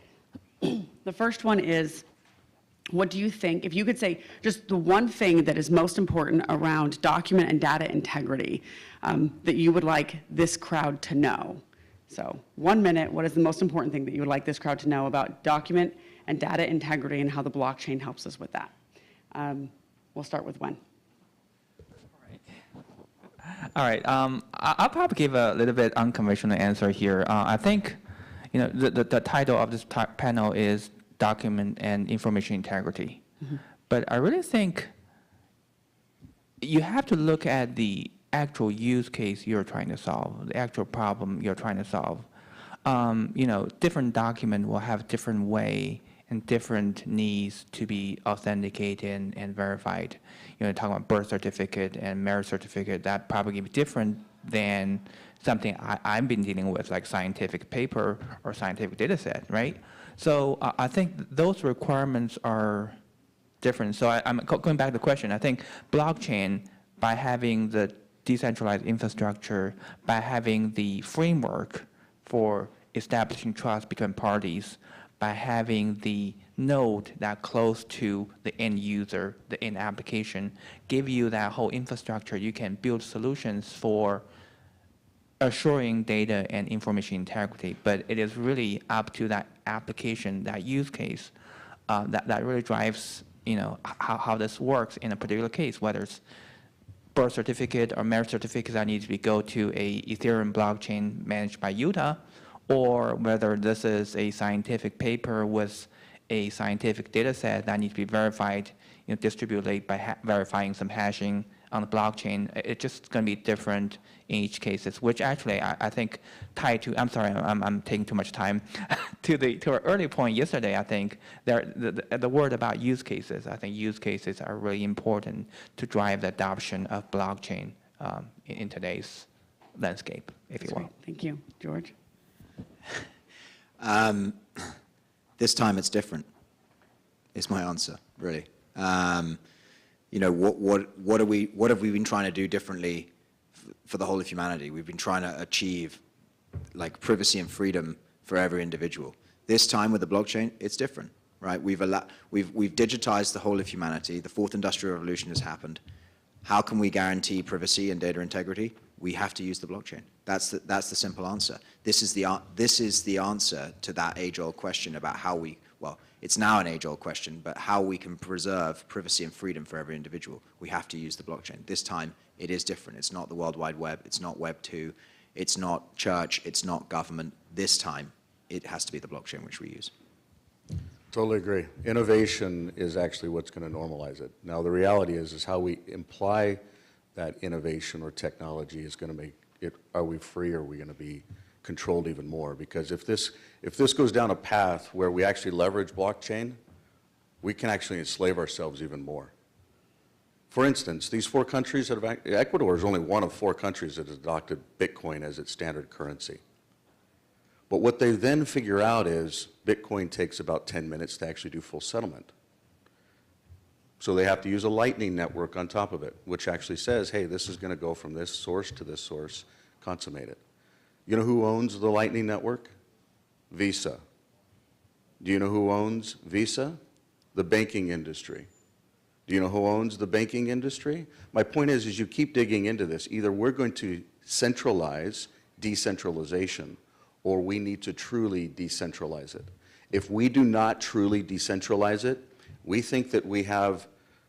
The first one is, what do you think, if you could say just the one thing that is most important around document and data integrity that you would like this crowd to know? So 1 minute, what is the most important thing that you would like this crowd to know about document and data integrity and how the blockchain helps us with that? We'll start with Wen. All right. I'll probably give a little bit unconventional answer here. I think, the title of this panel is Document and Information Integrity. Mm-hmm. But I really think you have to look at the actual use case you're trying to solve, the actual problem you're trying to solve. Different document will have different way and different needs to be authenticated and verified. Talking about birth certificate and marriage certificate, that probably be different than something I've been dealing with, like scientific paper or scientific data set, right? So I think those requirements are different. So I'm going back to the question. I think blockchain, by having the decentralized infrastructure, by having the framework for establishing trust between parties, by having the node that close to the end user, the end application, give you that whole infrastructure. You can build solutions for assuring data and information integrity, but it is really up to that application, that use case, that really drives how this works in a particular case, whether it's birth certificate or marriage certificate that needs to go to a Ethereum blockchain managed by Utah, or whether this is a scientific paper with a scientific data set that needs to be verified, distributed by verifying some hashing on the blockchain. It's just going to be different in each cases, which actually I think tied to, I'm sorry, I'm taking too much time, to our earlier point yesterday. I think the word about use cases, I think use cases are really important to drive the adoption of blockchain in today's landscape, if you will. Thank you. George? This time it's different, is my answer, really. What have we been trying to do differently for the whole of humanity? We've been trying to achieve privacy and freedom for every individual. This time with the blockchain, it's different, right? We've digitized the whole of humanity. The fourth industrial revolution has happened. How can we guarantee privacy and data integrity? We have to use the blockchain. That's the simple answer. This is the answer to that age-old question about how it's now an age-old question, but how we can preserve privacy and freedom for every individual. We have to use the blockchain. This time, it is different. It's not the World Wide Web. It's not Web 2. It's not church. It's not government. This time, it has to be the blockchain which we use. Totally agree. Innovation is actually what's going to normalize it. Now, the reality is how we imply that innovation or technology is going to make it, are we free or are we going to be controlled even more? Because if this goes down a path where we actually leverage blockchain, we can actually enslave ourselves even more. For instance, these 4 countries that have, Ecuador is only one of 4 countries that has adopted Bitcoin as its standard currency. But what they then figure out is Bitcoin takes about 10 minutes to actually do full settlement. So they have to use a Lightning network on top of it, which actually says, hey, this is going to go from this source to this source, consummate it. You know who owns the Lightning network? Visa. Do you know who owns Visa? The banking industry. Do you know who owns the banking industry? My point is you keep digging into this. Either we're going to centralize decentralization, or we need to truly decentralize it. If we do not truly decentralize it, we think that we have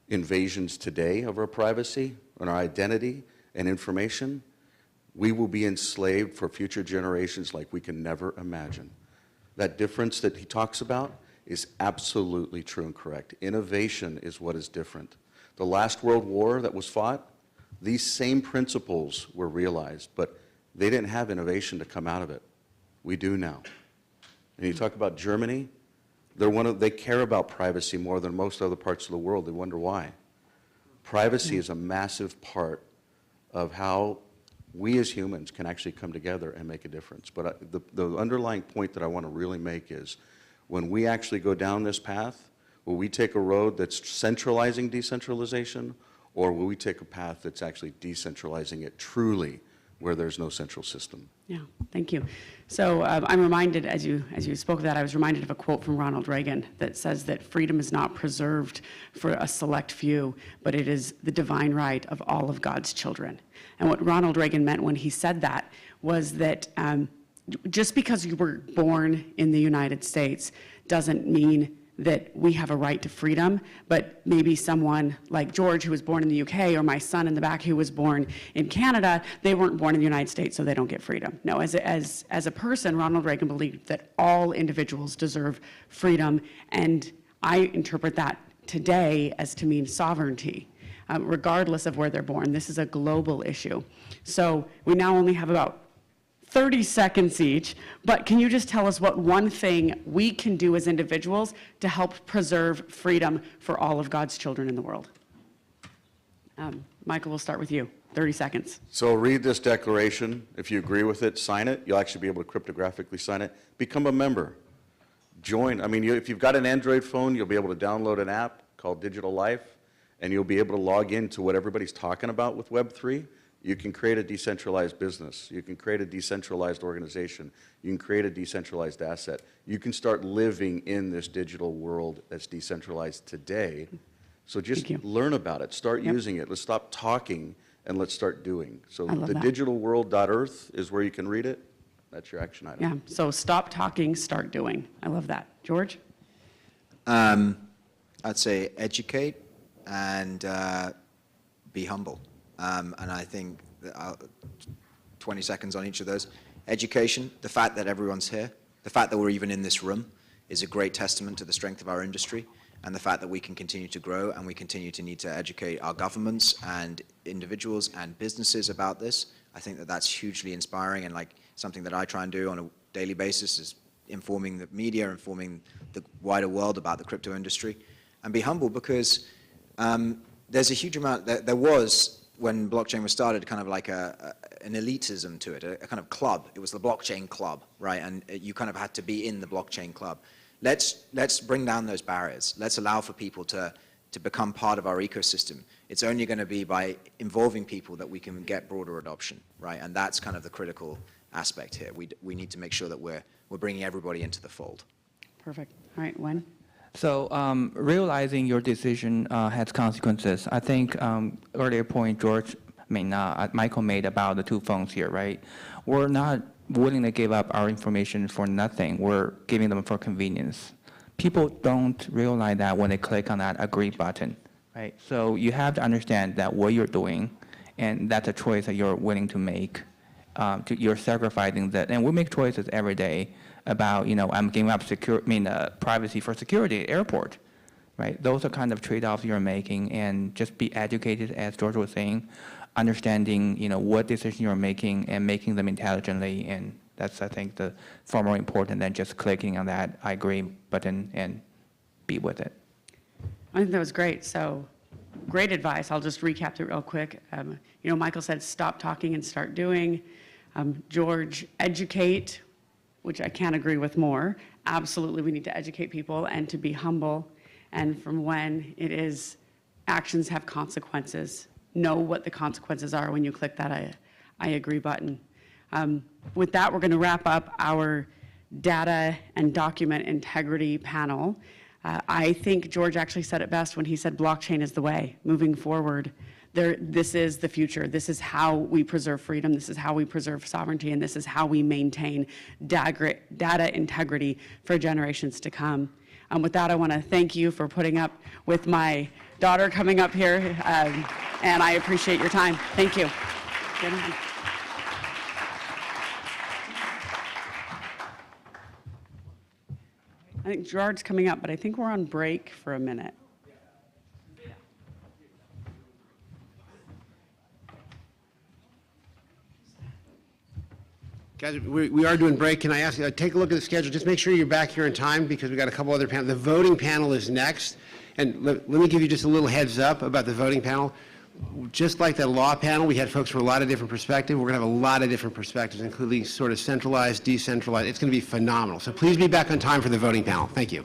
invasions today of our privacy and our identity and information. We will be enslaved for future generations like we can never imagine. That difference that he talks about is absolutely true and correct. Innovation is what is different. The last World War that was fought, these same principles were realized, but they didn't have innovation to come out of it. We do now. And you talk about Germany, they care about privacy more than most other parts of the world. They wonder why. Privacy is a massive part of how we as humans can actually come together and make a difference. But the underlying point that I want to really make is when we actually go down this path, will we take a road that's centralizing decentralization, or will we take a path that's actually decentralizing it truly where there's no central system? Yeah, thank you. So I'm reminded, as you spoke of that, I was reminded of a quote from Ronald Reagan that says that freedom is not preserved for a select few, but it is the divine right of all of God's children. And what Ronald Reagan meant when he said that was that just because you were born in the United States doesn't mean that we have a right to freedom, but maybe someone like George, who was born in the UK, or my son in the back who was born in Canada, they weren't born in the United States, so they don't get freedom. No, as a person, Ronald Reagan believed that all individuals deserve freedom, and I interpret that today as to mean sovereignty, regardless of where they're born. This is a global issue. So we now only have about 30 seconds each, but can you just tell us what one thing we can do as individuals to help preserve freedom for all of God's children in the world? Michael, we'll start with you. 30 seconds. So read this declaration. If you agree with it, sign it. You'll actually be able to cryptographically sign it. Become a member. Join. I mean, if you've got an Android phone, you'll be able to download an app called Digital Life, and you'll be able to log into what everybody's talking about with Web3. You can create a decentralized business. You can create a decentralized organization. You can create a decentralized asset. You can start living in this digital world that's decentralized today. So just learn about it. Start using it. Let's stop talking and let's start doing. So the digitalworld.earth is where you can read it. That's your action item. Yeah, so stop talking, start doing. I love that. George? I'd say educate and be humble. And I think that 20 seconds on each of those. Education, the fact that everyone's here, the fact that we're even in this room is a great testament to the strength of our industry, and the fact that we can continue to grow and we continue to need to educate our governments and individuals and businesses about this. I think that that's hugely inspiring, and like something that I try and do on a daily basis is informing the media, informing the wider world about the crypto industry. And be humble, because there's a huge amount, there was, when blockchain was started, kind of like an elitism to it, a kind of club. It was the blockchain club, right? And you kind of had to be in the blockchain club. Let's bring down those barriers. Let's allow for people to become part of our ecosystem. It's only going to be by involving people that we can get broader adoption, right? And that's kind of the critical aspect here. We need to make sure that we're bringing everybody into the fold. Perfect. All right, Wen? So realizing your decision has consequences. I think earlier point Michael made about the two phones here, right? We're not willing to give up our information for nothing. We're giving them for convenience. People don't realize that when they click on that agree button, right? So you have to understand that what you're doing, and that's a choice that you're willing to make. You're sacrificing that, and we make choices every day about, I'm giving up privacy for security at airport, right? Those are kind of trade-offs you're making, and just be educated, as George was saying, understanding, what decision you're making and making them intelligently, and that's, I think, far more important than just clicking on that I agree button and be with it. I think that was great. So great advice. I'll just recap it real quick. Michael said stop talking and start doing. George, educate, which I can't agree with more. Absolutely, we need to educate people and to be humble. And from when it is actions have consequences, know what the consequences are when you click that I agree button. With that, we're going to wrap up our data and document integrity panel. I think George actually said it best when he said blockchain is the way moving forward. This is the future. This is how we preserve freedom. This is how we preserve sovereignty. And this is how we maintain data integrity for generations to come. With that, I want to thank you for putting up with my daughter coming up here. And I appreciate your time. Thank you. Good night. I think Gerard's coming up, but I think we're on break for a minute. Guys, we are doing break. Can I ask you, take a look at the schedule. Just make sure you're back here in time because we got a couple other panels. The voting panel is next. And let me give you just a little heads up about the voting panel. Just like the law panel, we had folks from a lot of different perspectives. We're going to have a lot of different perspectives, including sort of centralized, decentralized. It's going to be phenomenal. So please be back on time for the voting panel. Thank you.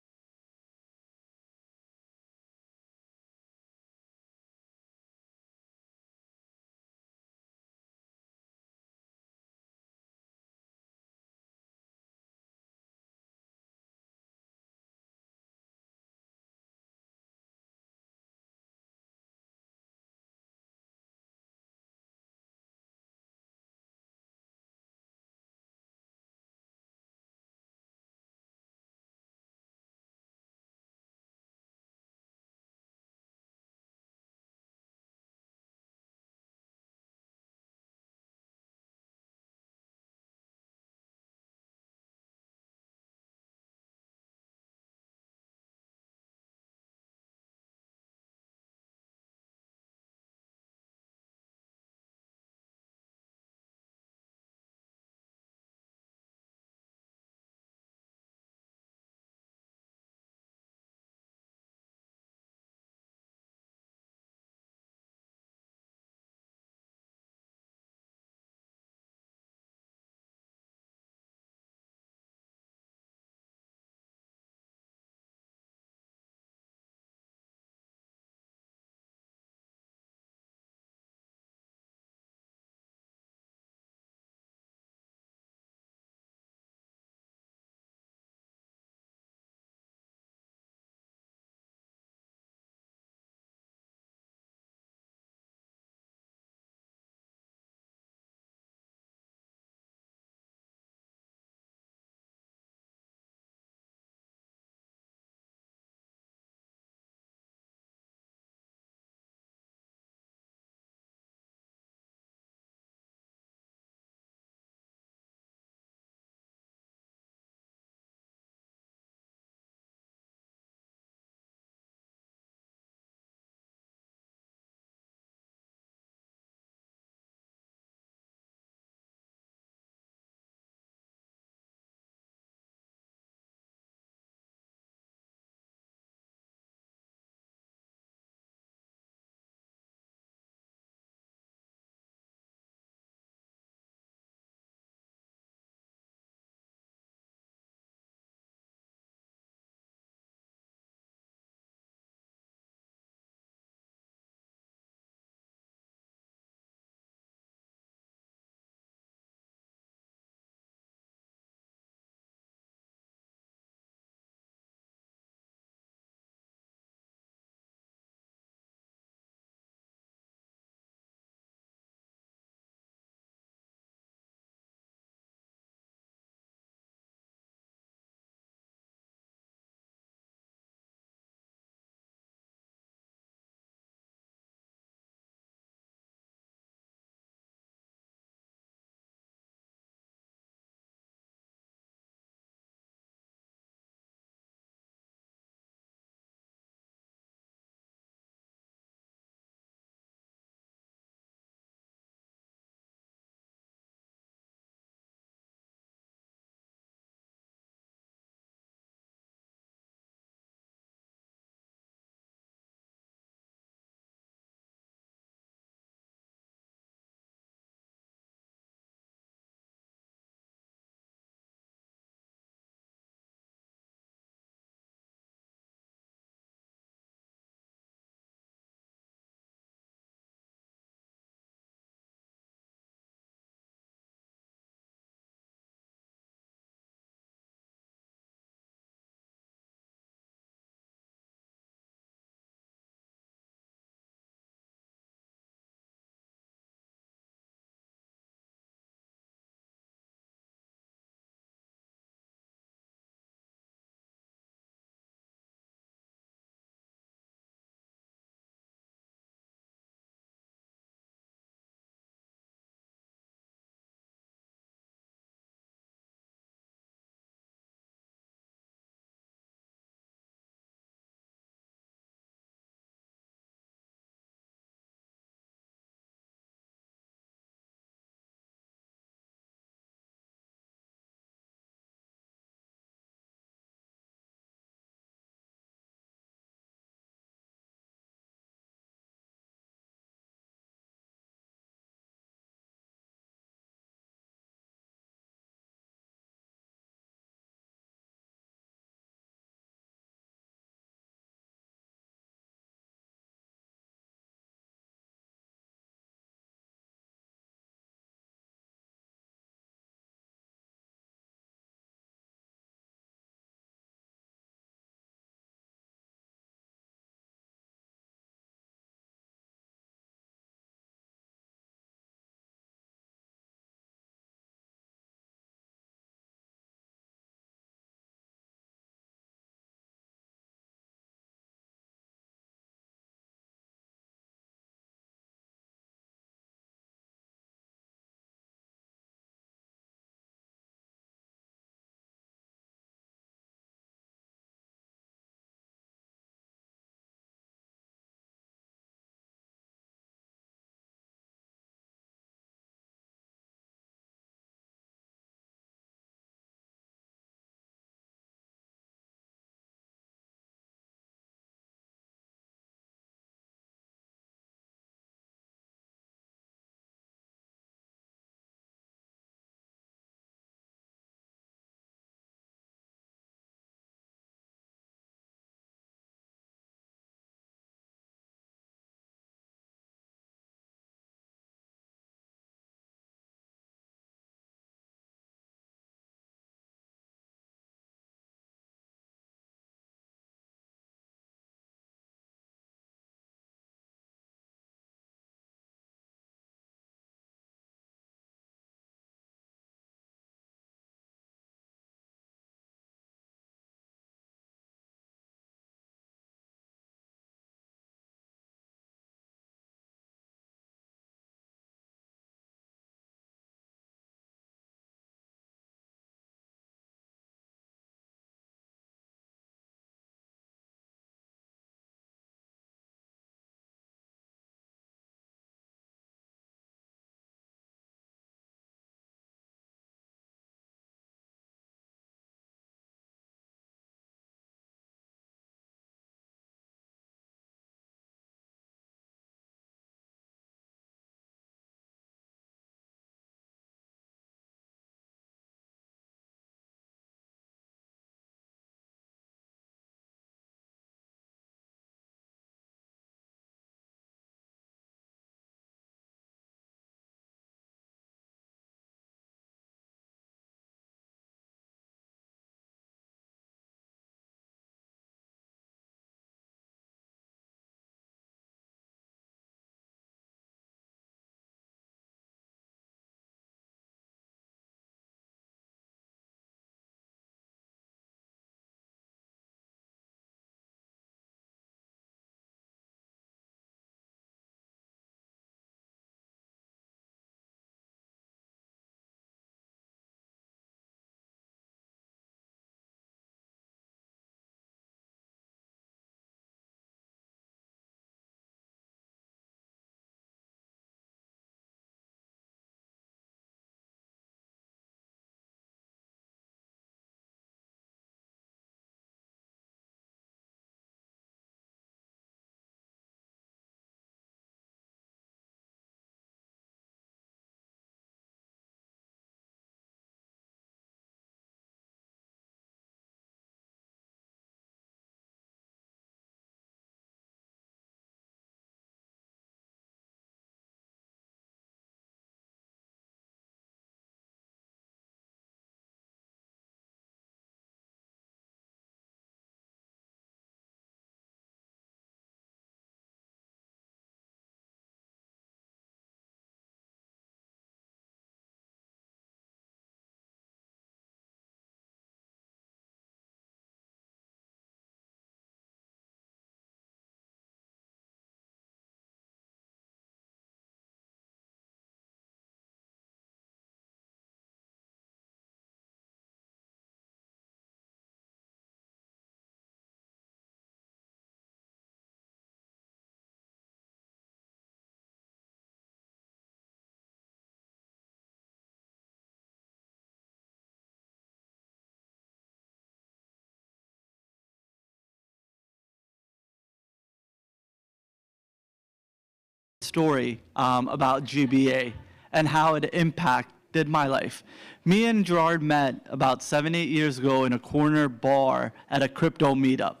story about GBA and how it impacted my life. Me and Gerard met about 7-8 years ago in a corner bar at a crypto meetup.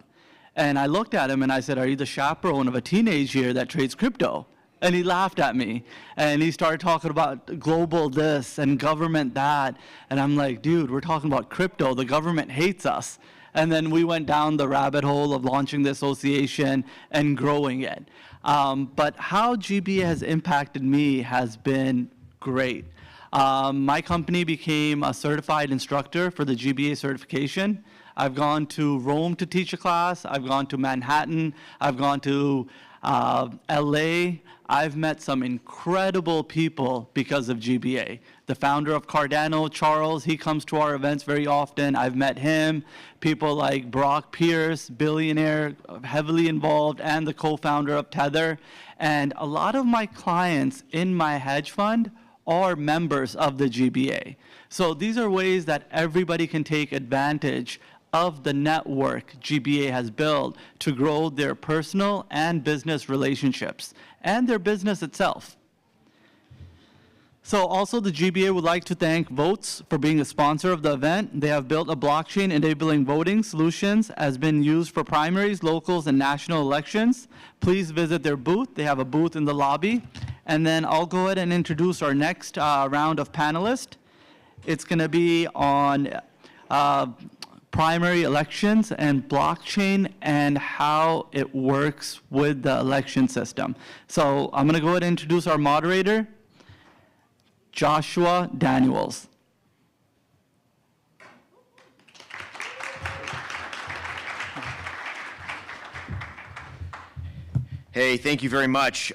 And I looked at him and I said, "Are you the chaperone of a teenage here that trades crypto?" And he laughed at me. And he started talking about global this and government that. And I'm like, dude, we're talking about crypto. The government hates us. And then we went down the rabbit hole of launching the association and growing it. But how GBA has impacted me has been great. My company became a certified instructor for the GBA certification. I've gone to Rome to teach a class. I've gone to Manhattan. I've gone to LA. I've met some incredible people because of GBA. The founder of Cardano, Charles, he comes to our events very often. I've met him. People like Brock Pierce, billionaire, heavily involved, and the co-founder of Tether. And a lot of my clients in my hedge fund are members of the GBA. So these are ways that everybody can take advantage of the network GBA has built to grow their personal and business relationships and their business itself. So also the GBA would like to thank Votes for being a sponsor of the event. They have built a blockchain enabling voting solutions has been used for primaries, locals, and national elections. Please visit their booth. They have a booth in the lobby. And then I'll go ahead and introduce our next round of panelists. It's going to be on primary elections and blockchain and how it works with the election system. So I'm going to go ahead and introduce our moderator, Joshua Daniels. Hey, thank you very much.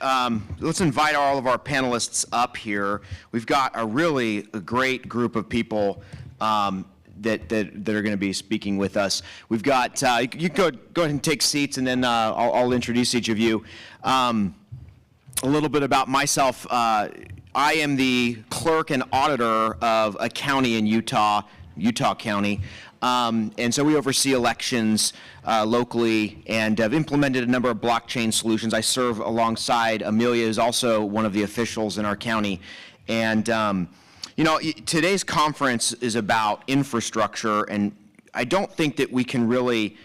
Let's invite all of our panelists up here. We've got a really great group of people that are going to be speaking with us. We've got, you go ahead and take seats, and then I'll introduce each of you. A little bit about myself. I am the clerk and auditor of a county in Utah County. And so we oversee elections locally and have implemented a number of blockchain solutions. I serve alongside Amelia, who's also one of the officials in our county. And you know, today's conference is about infrastructure, and I don't think that we can really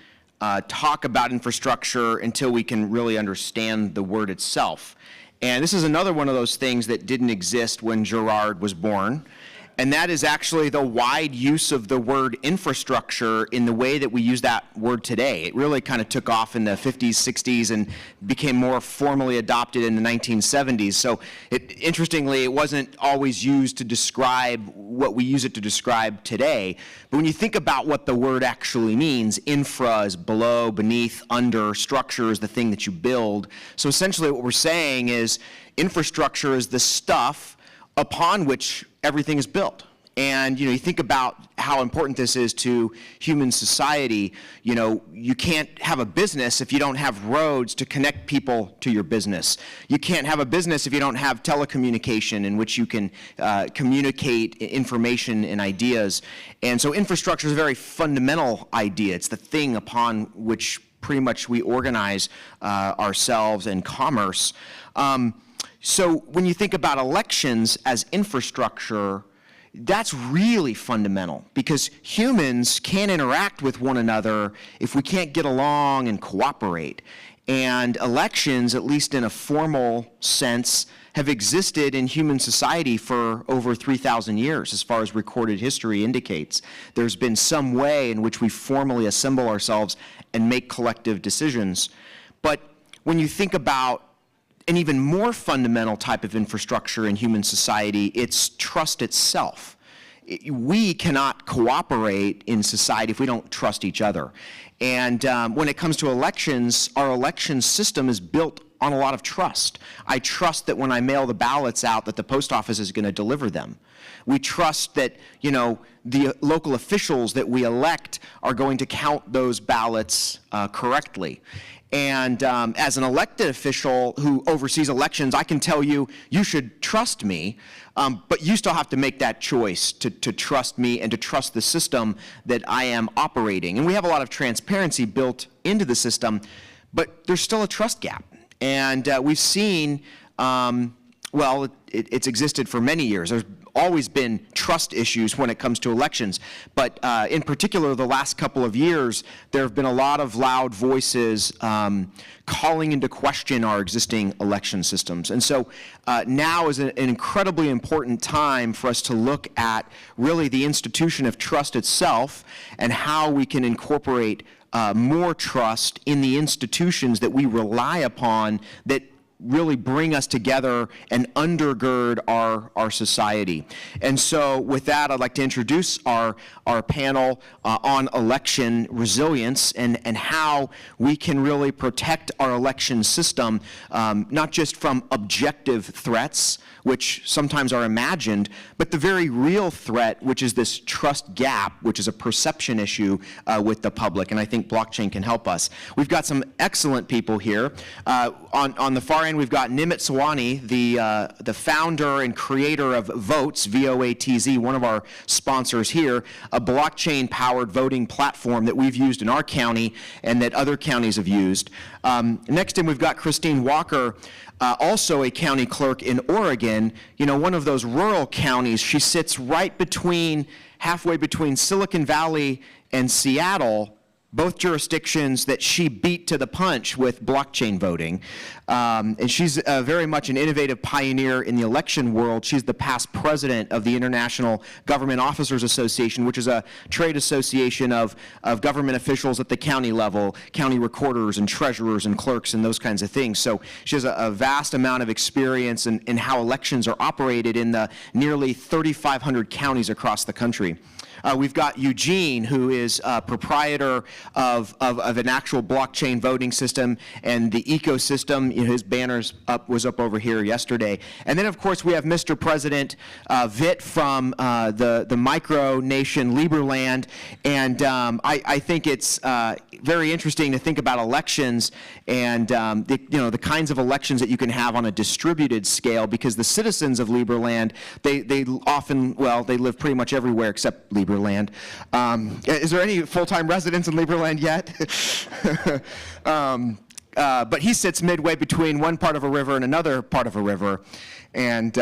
talk about infrastructure until we can really understand the word itself. And this is another one of those things that didn't exist when Gerard was born. And that is actually the wide use of the word infrastructure in the way that we use that word today. It really kind of took off in the 50s, 60s, and became more formally adopted in the 1970s. So interestingly, it wasn't always used to describe what we use it to describe today. But when you think about what the word actually means, infra is below, beneath, under, structure is the thing that you build. So essentially what we're saying is infrastructure is the stuff upon which everything is built. And you think about how important this is to human society. You can't have a business if you don't have roads to connect people to your business. You can't have a business if you don't have telecommunication in which you can communicate information and ideas. And so infrastructure is a very fundamental idea. It's the thing upon which pretty much we organize ourselves and commerce. So when you think about elections as infrastructure, that's really fundamental because humans can't interact with one another if we can't get along and cooperate. And elections, at least in a formal sense, have existed in human society for over 3,000 years, as far as recorded history indicates. There's been some way in which we formally assemble ourselves and make collective decisions. But when you think about an even more fundamental type of infrastructure in human society, it's trust itself. We cannot cooperate in society if we don't trust each other. And when it comes to elections, our election system is built on a lot of trust. I trust that when I mail the ballots out that the post office is going to deliver them. We trust that, the local officials that we elect are going to count those ballots correctly. And as an elected official who oversees elections, I can tell you, you should trust me, but you still have to make that choice to trust me and to trust the system that I am operating. And we have a lot of transparency built into the system, but there's still a trust gap. And we've seen well, it's existed for many years. There's always been trust issues when it comes to elections. But in particular, the last couple of years, there have been a lot of loud voices calling into question our existing election systems. And so now is an incredibly important time for us to look at really the institution of trust itself and how we can incorporate more trust in the institutions that we rely upon that really bring us together and undergird our society. And so with that, I'd like to introduce our panel on election resilience and how we can really protect our election system, not just from objective threats, which sometimes are imagined, but the very real threat, which is this trust gap, which is a perception issue with the public. And I think blockchain can help us. We've got some excellent people here. On the far end, we've got Nimit Sawhney, the founder and creator of Votes, VOATZ, one of our sponsors here, a blockchain-powered voting platform that we've used in our county and that other counties have used. Next in, we've got Christine Walker, also a county clerk in Oregon, one of those rural counties. She sits right halfway between Silicon Valley and Seattle, both jurisdictions that she beat to the punch with blockchain voting. And she's very much an innovative pioneer in the election world. She's the past president of the International Government Officers Association, which is a trade association of government officials at the county level, county recorders and treasurers and clerks and those kinds of things. So she has a vast amount of experience in how elections are operated in the nearly 3,500 counties across the country. We've got Eugene, who is proprietor of an actual blockchain voting system and the ecosystem. His banner's was up over here yesterday. And then, of course, we have Mr. President Vit from the micronation Liberland. And I think it's very interesting to think about elections and the kinds of elections that you can have on a distributed scale, because the citizens of Liberland, they often, they live pretty much everywhere except Liberland. Is there any full-time residents in Liberland yet? But he sits midway between one part of a river and another part of a river. And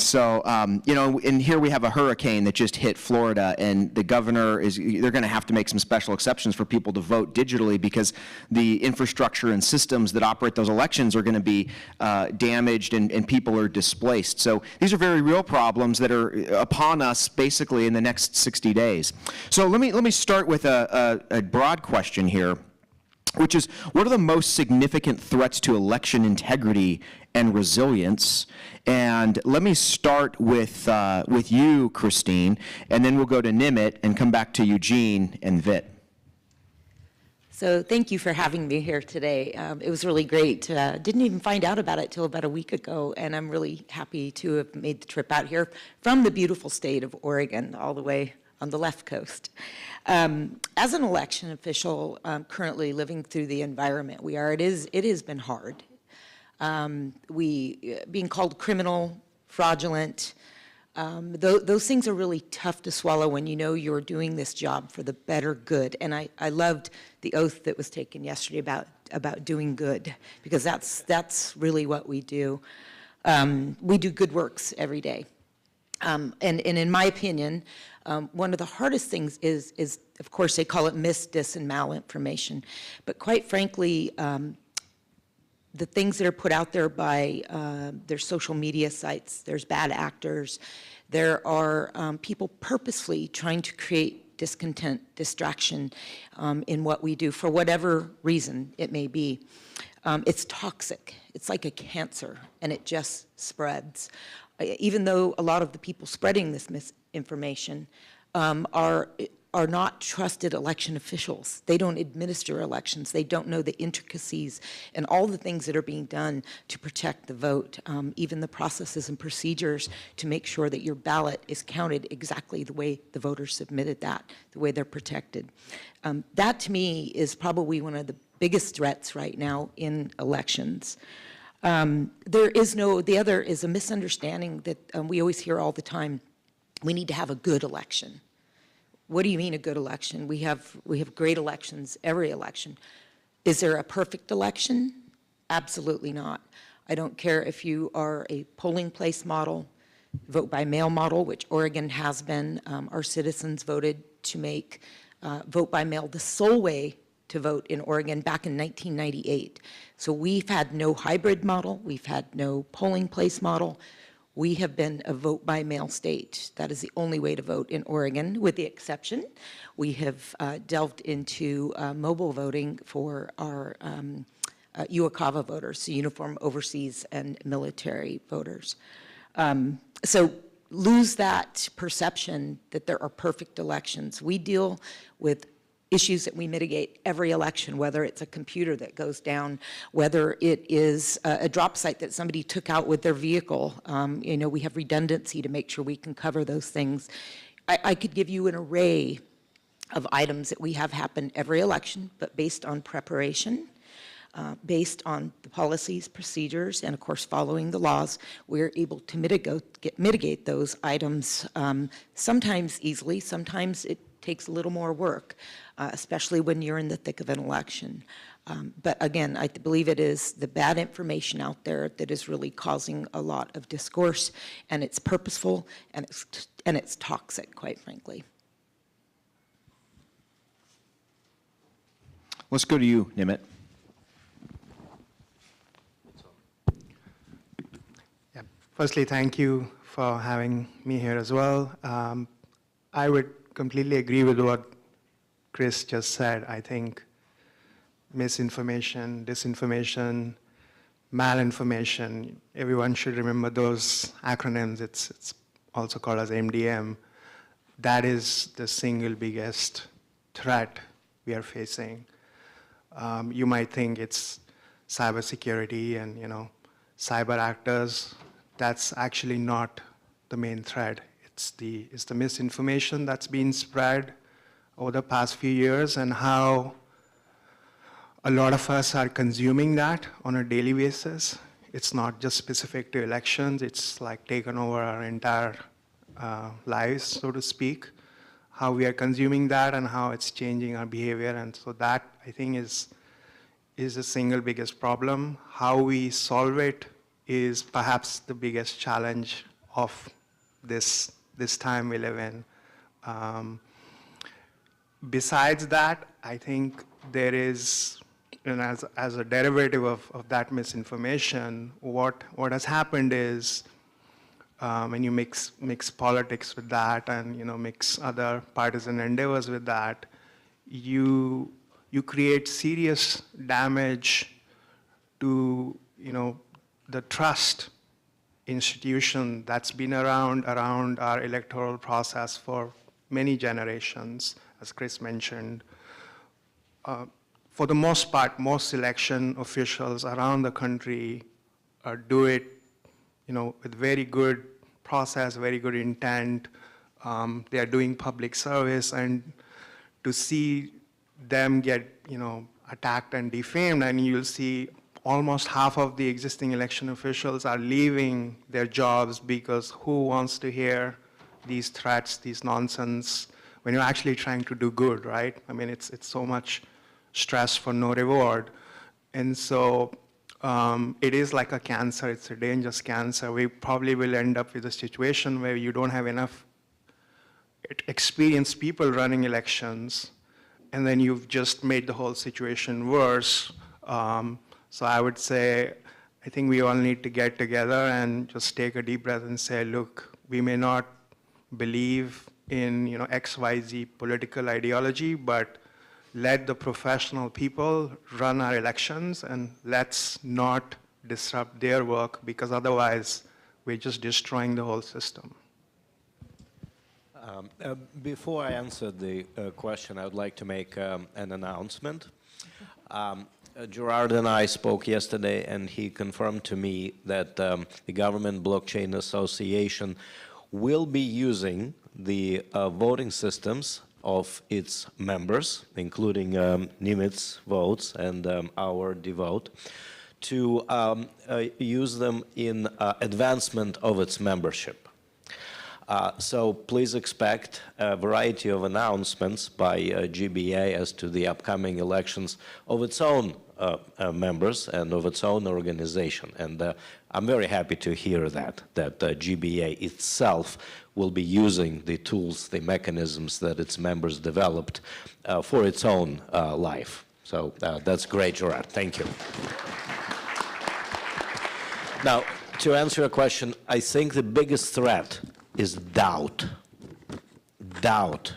so, and here we have a hurricane that just hit Florida, and the governor they're going to have to make some special exceptions for people to vote digitally, because the infrastructure and systems that operate those elections are going to be damaged and people are displaced. So these are very real problems that are upon us basically in the next 60 days. So let me start with a broad question here, which is, what are the most significant threats to election integrity and resilience? And let me start with you, Christine, and then we'll go to Nimit and come back to Eugene and Vit. So thank you for having me here today. It was really great. Didn't even find out about it till about a week ago, and I'm really happy to have made the trip out here from the beautiful state of Oregon all the way on the left coast. As an election official, currently living through the environment we are, it has been hard. Being called criminal, fraudulent, those things are really tough to swallow when you know you're doing this job for the better good. And I loved the oath that was taken yesterday about doing good, because that's really what we do. We do good works every day. And in my opinion, one of the hardest things is, of course, they call it mis, dis, and malinformation. But quite frankly, the things that are put out there by their social media sites, there's bad actors. There are people purposefully trying to create discontent, distraction in what we do for whatever reason it may be. It's toxic. It's like a cancer, and it just spreads. Even though a lot of the people spreading this misinformation are not trusted election officials. They don't administer elections. They don't know the intricacies and all the things that are being done to protect the vote, even the processes and procedures to make sure that your ballot is counted exactly the way the voters submitted that, the way they're protected. That, to me, is probably one of the biggest threats right now in elections. The other is a misunderstanding that we always hear all the time. We need to have a good election. What do you mean a good election? We have great elections every election. Is there a perfect election? Absolutely not. I don't care if you are a polling place model, vote by mail model, which Oregon has been. Our citizens voted to make vote by mail the sole way to vote in Oregon back in 1998. So we've had no hybrid model, we've had no polling place model. We have been a vote by mail state. That is the only way to vote in Oregon, with the exception. We have delved into mobile voting for our UOCAVA voters, so Uniform Overseas and Military voters. So lose that perception that there are perfect elections. We deal with issues that we mitigate every election, whether it's a computer that goes down, whether it is a drop site that somebody took out with their vehicle. You know, we have redundancy to make sure we can cover those things. I could give you an array of items that we have happen every election, but based on preparation, based on the policies, procedures, and of course following the laws, we're able to mitigate those items, sometimes easily, sometimes it takes a little more work, especially when you're in the thick of an election. But again, I believe it is the bad information out there that is really causing a lot of discourse, and it's purposeful, and it's toxic, quite frankly. Let's go to you, Nimit. Yeah. Firstly, thank you for having me here as well. I would completely agree with what Chris just said. I think misinformation, disinformation, malinformation, everyone should remember those acronyms. It's also called as MDM. That is the single biggest threat we are facing. You might think it's cybersecurity and, you know, cyber actors. That's actually not the main threat. It's the misinformation that's been spread over the past few years, and how a lot of us are consuming that on a daily basis. It's not just specific to elections. It's like taken over our entire lives, so to speak, how we are consuming that and how it's changing our behavior. And so that, I think, is the single biggest problem. How we solve it is perhaps the biggest challenge of this time we live in. Besides that, I think there is, and as a derivative of that misinformation, what has happened is when you mix politics with that and, you know, mix other partisan endeavors with that, you create serious damage to, you know, the trust institution that's been around our electoral process for many generations, as Chris mentioned. For the most part, most election officials around the country do it, you know, with very good process, very good intent. They are doing public service, and to see them get, you know, attacked and defamed, and you'll see almost half of the existing election officials are leaving their jobs because who wants to hear these threats, these nonsense, when you're actually trying to do good, right? I mean, it's so much stress for no reward. And so it is like a cancer. It's a dangerous cancer. We probably will end up with a situation where you don't have enough experienced people running elections, and then you've just made the whole situation worse. So I would say, I think we all need to get together and just take a deep breath and say, look, we may not believe in, you know, XYZ political ideology, but let the professional people run our elections, and let's not disrupt their work, because otherwise we're just destroying the whole system. Before I answer the question, I would like to make an announcement. Gerard and I spoke yesterday, and he confirmed to me that the Government Blockchain Association will be using the voting systems of its members, including Nimit's votes and our devote, to use them in advancement of its membership. So please expect a variety of announcements by GBA as to the upcoming elections of its own members and of its own organization. And I'm very happy to hear that GBA itself will be using the tools, the mechanisms that its members developed for its own life. So that's great, Gerard. Thank you. Now, to answer your question, I think the biggest threat is doubt. Doubt.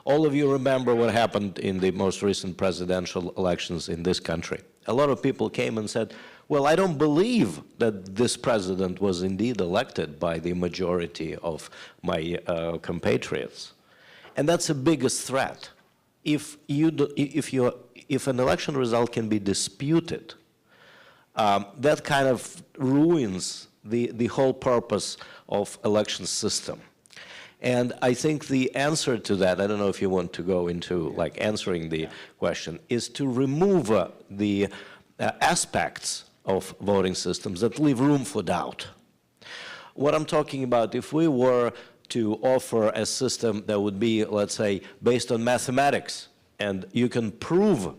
All of you remember what happened in the most recent presidential elections in this country. A lot of people came and said, well, I don't believe that this president was indeed elected by the majority of my compatriots. And that's the biggest threat. If an election result can be disputed, that kind of ruins the whole purpose of election system. And I think the answer to that, I don't know if you want to go into like answering the question, is to remove the aspects of voting systems that leave room for doubt. What I'm talking about, if we were to offer a system that would be, let's say, based on mathematics, and you can prove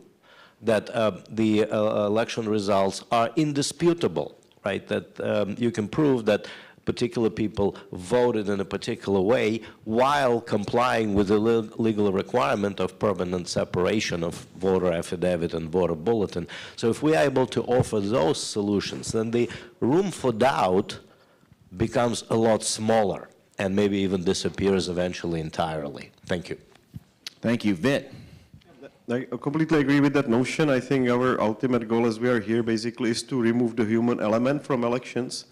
that the election results are indisputable, right? That you can prove that particular people voted in a particular way while complying with the legal requirement of permanent separation of voter affidavit and voter bulletin. So if we are able to offer those solutions, then the room for doubt becomes a lot smaller and maybe even disappears eventually entirely. Thank you. Thank you. Vit. I completely agree with that notion. I think our ultimate goal as we are here basically is to remove the human element from elections.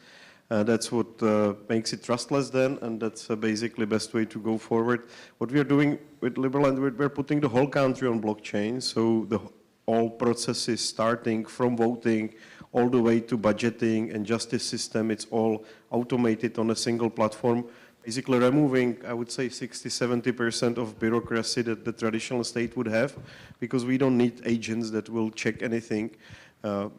That's what makes it trustless then, and that's basically the best way to go forward. What we are doing with Liberland, we're putting the whole country on blockchain, so the all processes starting from voting all the way to budgeting and justice system, it's all automated on a single platform, basically removing, I would say, 60–70% of bureaucracy that the traditional state would have, because we don't need agents that will check anything.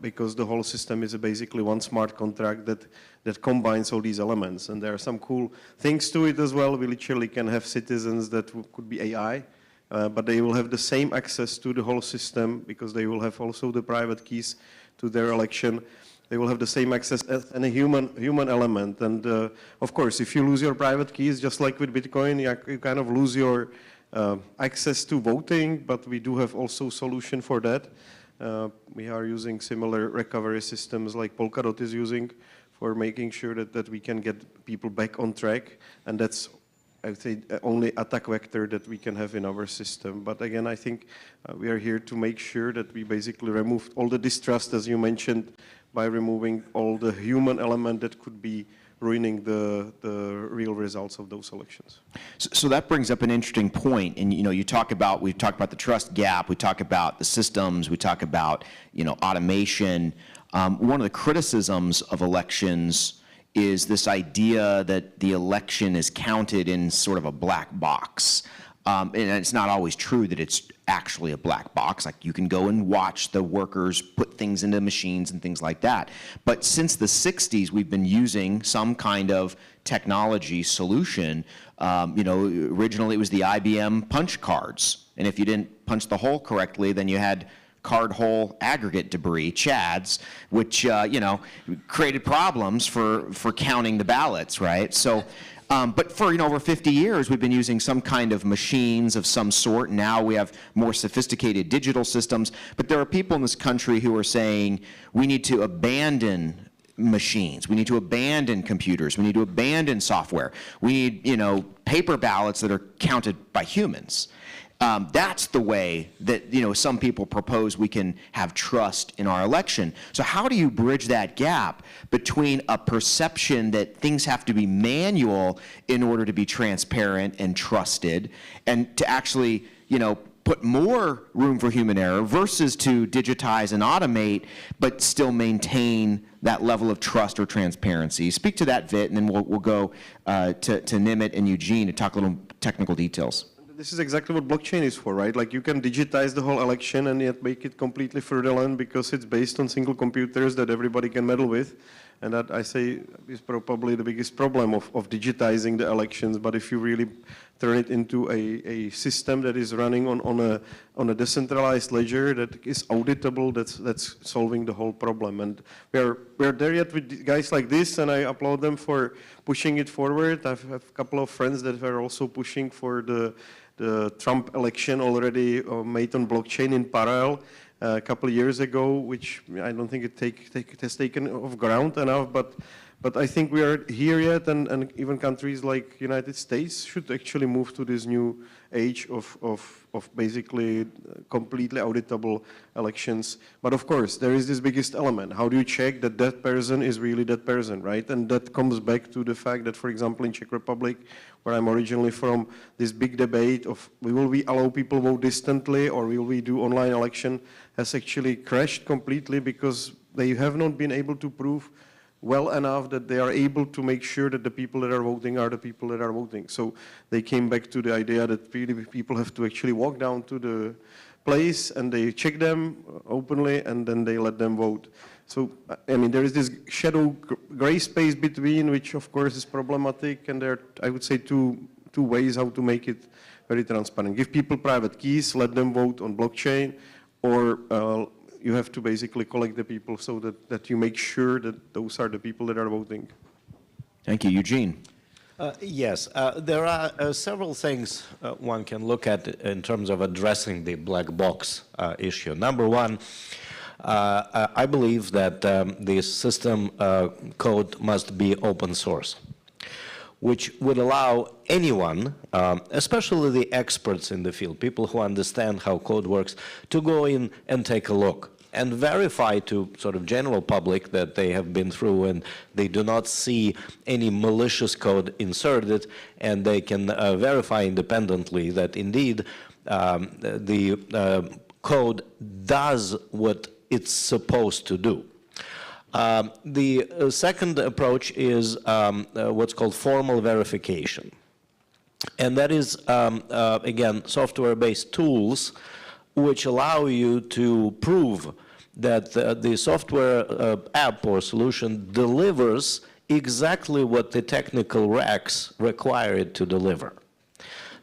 Because the whole system is basically one smart contract that combines all these elements. And there are some cool things to it as well. We literally can have citizens that could be AI, but they will have the same access to the whole system because they will have also the private keys to their election. They will have the same access as any human element. And of course, if you lose your private keys, just like with Bitcoin, you kind of lose your access to voting, but we do have also a solution for that. We are using similar recovery systems like Polkadot is using for making sure that we can get people back on track. And that's, I would say, the only attack vector that we can have in our system. But again, I think we are here to make sure that we basically remove all the distrust, as you mentioned, by removing all the human element that could be ruining the real results of those elections. So that brings up an interesting point. And we've talked about the trust gap, we talk about the systems, we talk about automation. One of the criticisms of elections is this idea that the election is counted in sort of a black box. And it's not always true that it's actually a black box. Like, you can go and watch the workers put things into machines and things like that. But since the 60s, we've been using some kind of technology solution. Originally it was the IBM punch cards. And if you didn't punch the hole correctly, then you had card hole aggregate debris, CHADs, which created problems for counting the ballots, right? So. But for over 50 years, we've been using some kind of machines of some sort. Now we have more sophisticated digital systems. But there are people in this country who are saying we need to abandon machines. We need to abandon computers. We need to abandon software. We need, paper ballots that are counted by humans. That's the way that some people propose we can have trust in our election. So how do you bridge that gap between a perception that things have to be manual in order to be transparent and trusted, and to actually put more room for human error versus to digitize and automate but still maintain that level of trust or transparency? Speak to that, Vit, and then we'll go to Nimit and Eugene to talk a little technical details. This is exactly what blockchain is for, right? Like, you can digitize the whole election and yet make it completely fraudulent because it's based on single computers that everybody can meddle with. And that, I say, is probably the biggest problem of digitizing the elections. But if you really turn it into a system that is running on a decentralized ledger that is auditable, that's solving the whole problem. And we're there yet with guys like this, and I applaud them for pushing it forward. I have a couple of friends that are also pushing for the Trump election already made on blockchain in parallel a couple of years ago, which I don't think it has taken off ground enough, but I think we are here yet, and even countries like United States should actually move to this new age of basically completely auditable elections. But of course, there is this biggest element. How do you check that that person is really that person, right? And that comes back to the fact that, for example, in Czech Republic, where I'm originally from, this big debate of will we allow people vote distantly or will we do online election has actually crashed completely because they have not been able to prove well enough that they are able to make sure that the people that are voting are the people that are voting. So they came back to the idea that really people have to actually walk down to the place and they check them openly and then they let them vote. So, I mean, there is this shadow gray space between, which of course is problematic, and there are, I would say, two ways how to make it very transparent. Give people private keys, let them vote on blockchain, or you have to basically collect the people so that you make sure that those are the people that are voting. Thank you. Eugene. Yes, there are several things one can look at in terms of addressing the black box issue. Number one, I believe that the system code must be open source, which would allow anyone, especially the experts in the field, people who understand how code works, to go in and take a look and verify to sort of general public that they have been through and they do not see any malicious code inserted, and they can verify independently that indeed the code does what it's supposed to do. The second approach is what's called formal verification. And that is, again, software-based tools which allow you to prove that the software app or solution delivers exactly what the technical regs require it to deliver.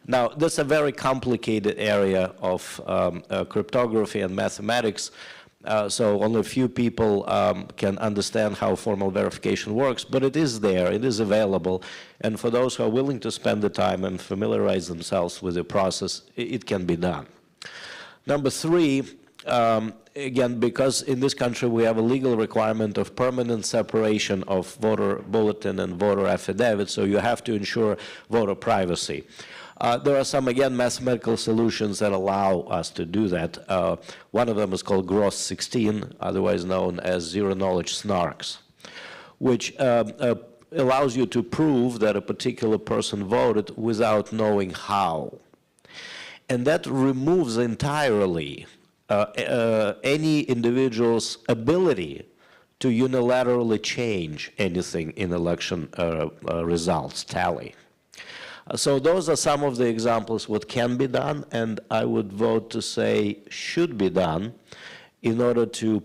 Now, that's a very complicated area of cryptography and mathematics, so only a few people can understand how formal verification works, but it is there, it is available, and for those who are willing to spend the time and familiarize themselves with the process, it can be done. Number three, again, because in this country we have a legal requirement of permanent separation of voter bulletin and voter affidavit, so you have to ensure voter privacy. There are some, again, mathematical solutions that allow us to do that. One of them is called Gross 16, otherwise known as zero-knowledge snarks, which allows you to prove that a particular person voted without knowing how. And that removes entirely any individual's ability to unilaterally change anything in election results tally. So those are some of the examples what can be done, and I would vote to say should be done in order to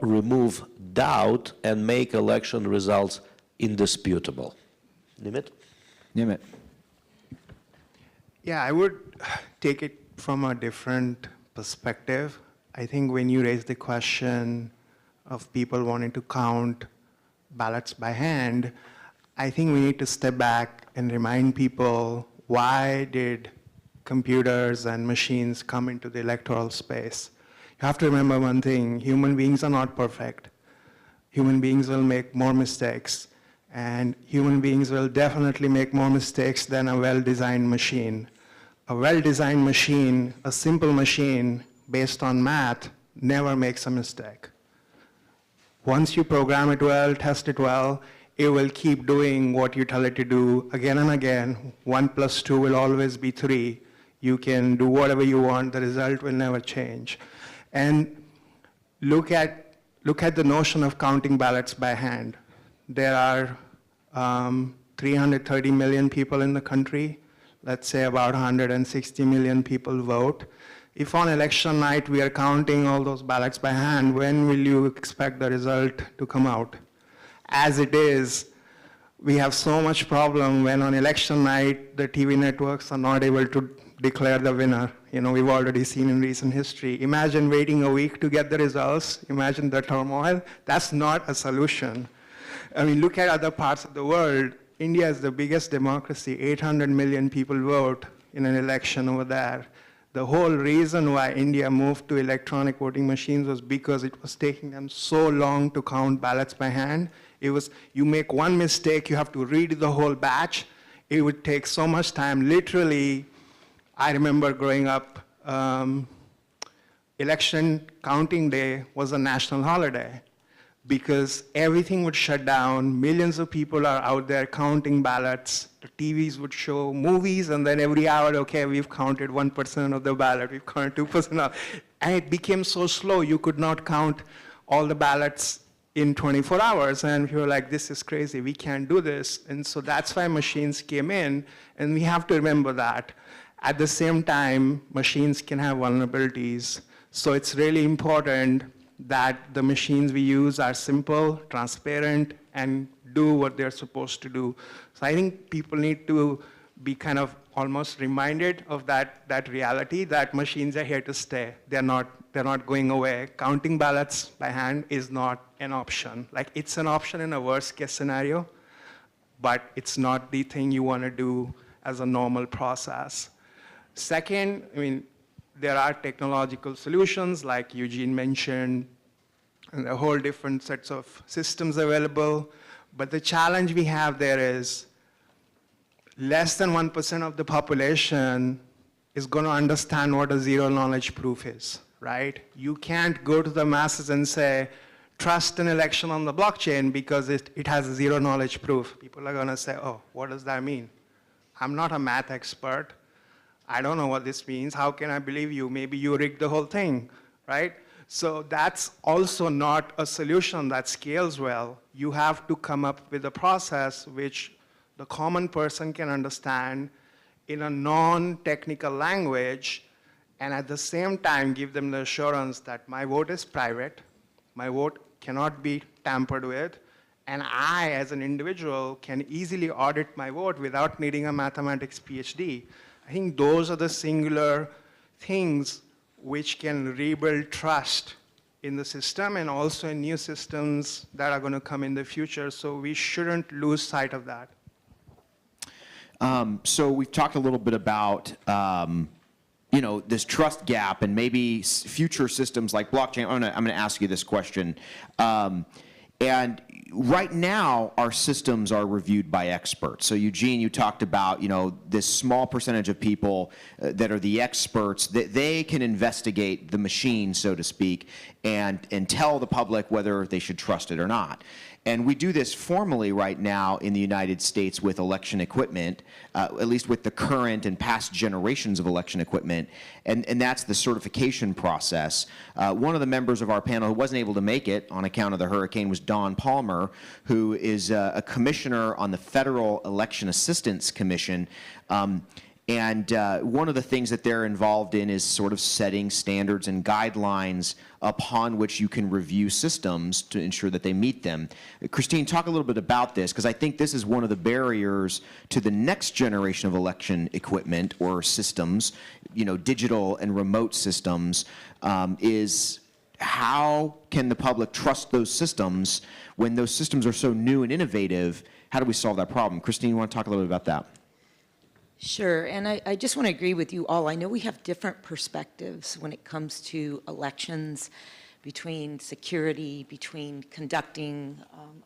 remove doubt and make election results indisputable. Nimit? Nimit. Yeah, I would take it from a different perspective. I think when you raise the question of people wanting to count ballots by hand, I think we need to step back and remind people, why did computers and machines come into the electoral space? You have to remember one thing: human beings are not perfect. Human beings will make more mistakes, and human beings will definitely make more mistakes than a well-designed machine. A well-designed machine, a simple machine based on math, never makes a mistake. Once you program it well, test it well, it will keep doing what you tell it to do again and again. 1 + 2 will always be 3. You can do whatever you want, the result will never change. And look at the notion of counting ballots by hand. There are 330 million people in the country. Let's say about 160 million people vote. If on election night we are counting all those ballots by hand, when will you expect the result to come out? As it is, we have so much problem when on election night, the TV networks are not able to declare the winner. You know, we've already seen in recent history. Imagine waiting a week to get the results. Imagine the turmoil. That's not a solution. I mean, look at other parts of the world. India is the biggest democracy. 800 million people vote in an election over there. The whole reason why India moved to electronic voting machines was because it was taking them so long to count ballots by hand. It was, you make one mistake, you have to read the whole batch. It would take so much time. Literally, I remember growing up, election counting day was a national holiday because everything would shut down. Millions of people are out there counting ballots. The TVs would show movies, and then every hour, okay, we've counted 1% of the ballot, we've counted 2%. And it became so slow, you could not count all the ballots in 24 hours. And we were like, this is crazy, we can't do this. And so that's why machines came in, and we have to remember that. At the same time, machines can have vulnerabilities. So it's really important that the machines we use are simple, transparent, and do what they're supposed to do. So I think people need to be kind of almost reminded of that reality, that machines are here to stay. They're not going away. Counting ballots by hand is not an option. Like, it's an option in a worst case scenario, but it's not the thing you want to do as a normal process. Second, I mean, there are technological solutions like Eugene mentioned, and a whole different sets of systems available. But the challenge we have there is less than 1% of the population is going to understand what a zero knowledge proof is, right? You can't go to the masses and say, trust an election on the blockchain because it has a zero knowledge proof. People are going to say, oh, what does that mean? I'm not a math expert. I don't know what this means. How can I believe you? Maybe you rigged the whole thing, right? So that's also not a solution that scales well. You have to come up with a process which the common person can understand in a non-technical language, and at the same time give them the assurance that my vote is private, my vote cannot be tampered with, and I, as an individual, can easily audit my vote without needing a mathematics PhD. I think those are the singular things which can rebuild trust in the system and also in new systems that are going to come in the future. So we shouldn't lose sight of that. So we've talked a little bit about you know, this trust gap and maybe future systems like blockchain. I'm going to ask you this question. And right now, our systems are reviewed by experts. So Eugene, you talked about, you know, this small percentage of people that are the experts, that they can investigate the machine, so to speak, and tell the public whether they should trust it or not. And we do this formally right now in the United States with election equipment, at least with the current and past generations of election equipment, and that's the certification process. One of the members of our panel who wasn't able to make it on account of the hurricane was Don Palmer, who is a commissioner on the Federal Election Assistance Commission. And one of the things that they're involved in is sort of setting standards and guidelines upon which you can review systems to ensure that they meet them. Christine, talk a little bit about this, because I think this is one of the barriers to the next generation of election equipment or systems, you know, digital and remote systems, is how can the public trust those systems when those systems are so new and innovative? How do we solve that problem? Christine, you want to talk a little bit about that? Sure, and I just want to agree with you all. I know we have different perspectives when it comes to elections, between security, between conducting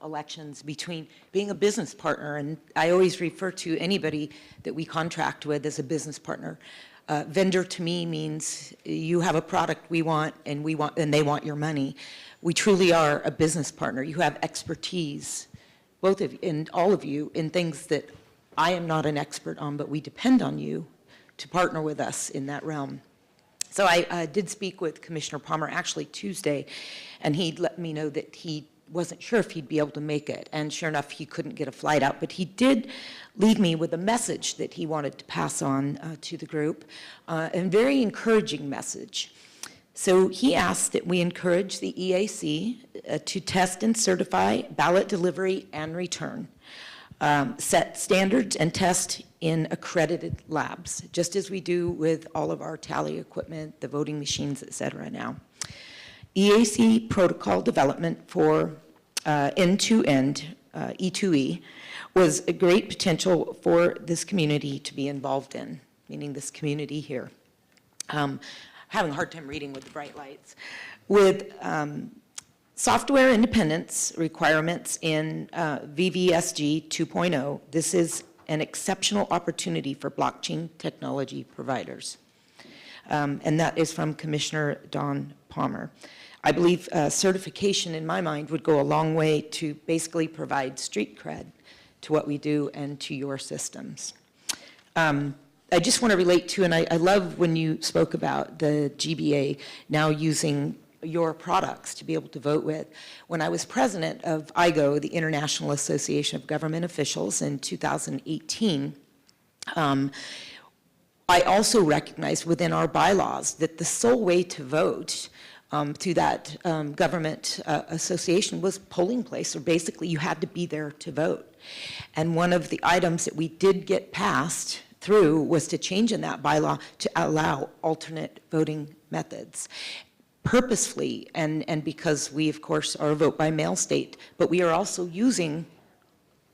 elections, between being a business partner. And I always refer to anybody that we contract with as a business partner. Vendor to me means you have a product we want, and they want your money. We truly are a business partner. You have expertise, both of you, and all of you, in things that I am not an expert on, but we depend on you to partner with us in that realm. So I did speak with Commissioner Palmer actually Tuesday, and he let me know that he wasn't sure if he'd be able to make it. And sure enough, he couldn't get a flight out, but he did leave me with a message that he wanted to pass on to the group, a very encouraging message. So he asked that we encourage the EAC to test and certify ballot delivery and return, set standards and test in accredited labs, just as we do with all of our tally equipment, the voting machines, et cetera now. EAC protocol development for end-to-end E2E was a great potential for this community to be involved in, meaning this community here. Having a hard time reading with the bright lights. With software independence requirements in VVSG 2.0, this is an exceptional opportunity for blockchain technology providers. And that is from Commissioner Don Palmer. I believe certification, in my mind, would go a long way to basically provide street cred to what we do and to your systems. I just want to relate to, and I love when you spoke about the GBA now using your products to be able to vote with. When I was president of IGO, the International Association of Government Officials, in 2018, I also recognized within our bylaws that the sole way to vote through that government association was polling place, or basically you had to be there to vote. And one of the items that we did get passed through was to change in that bylaw to allow alternate voting methods. Purposefully, and because we, of course, are a vote by mail state, but we are also using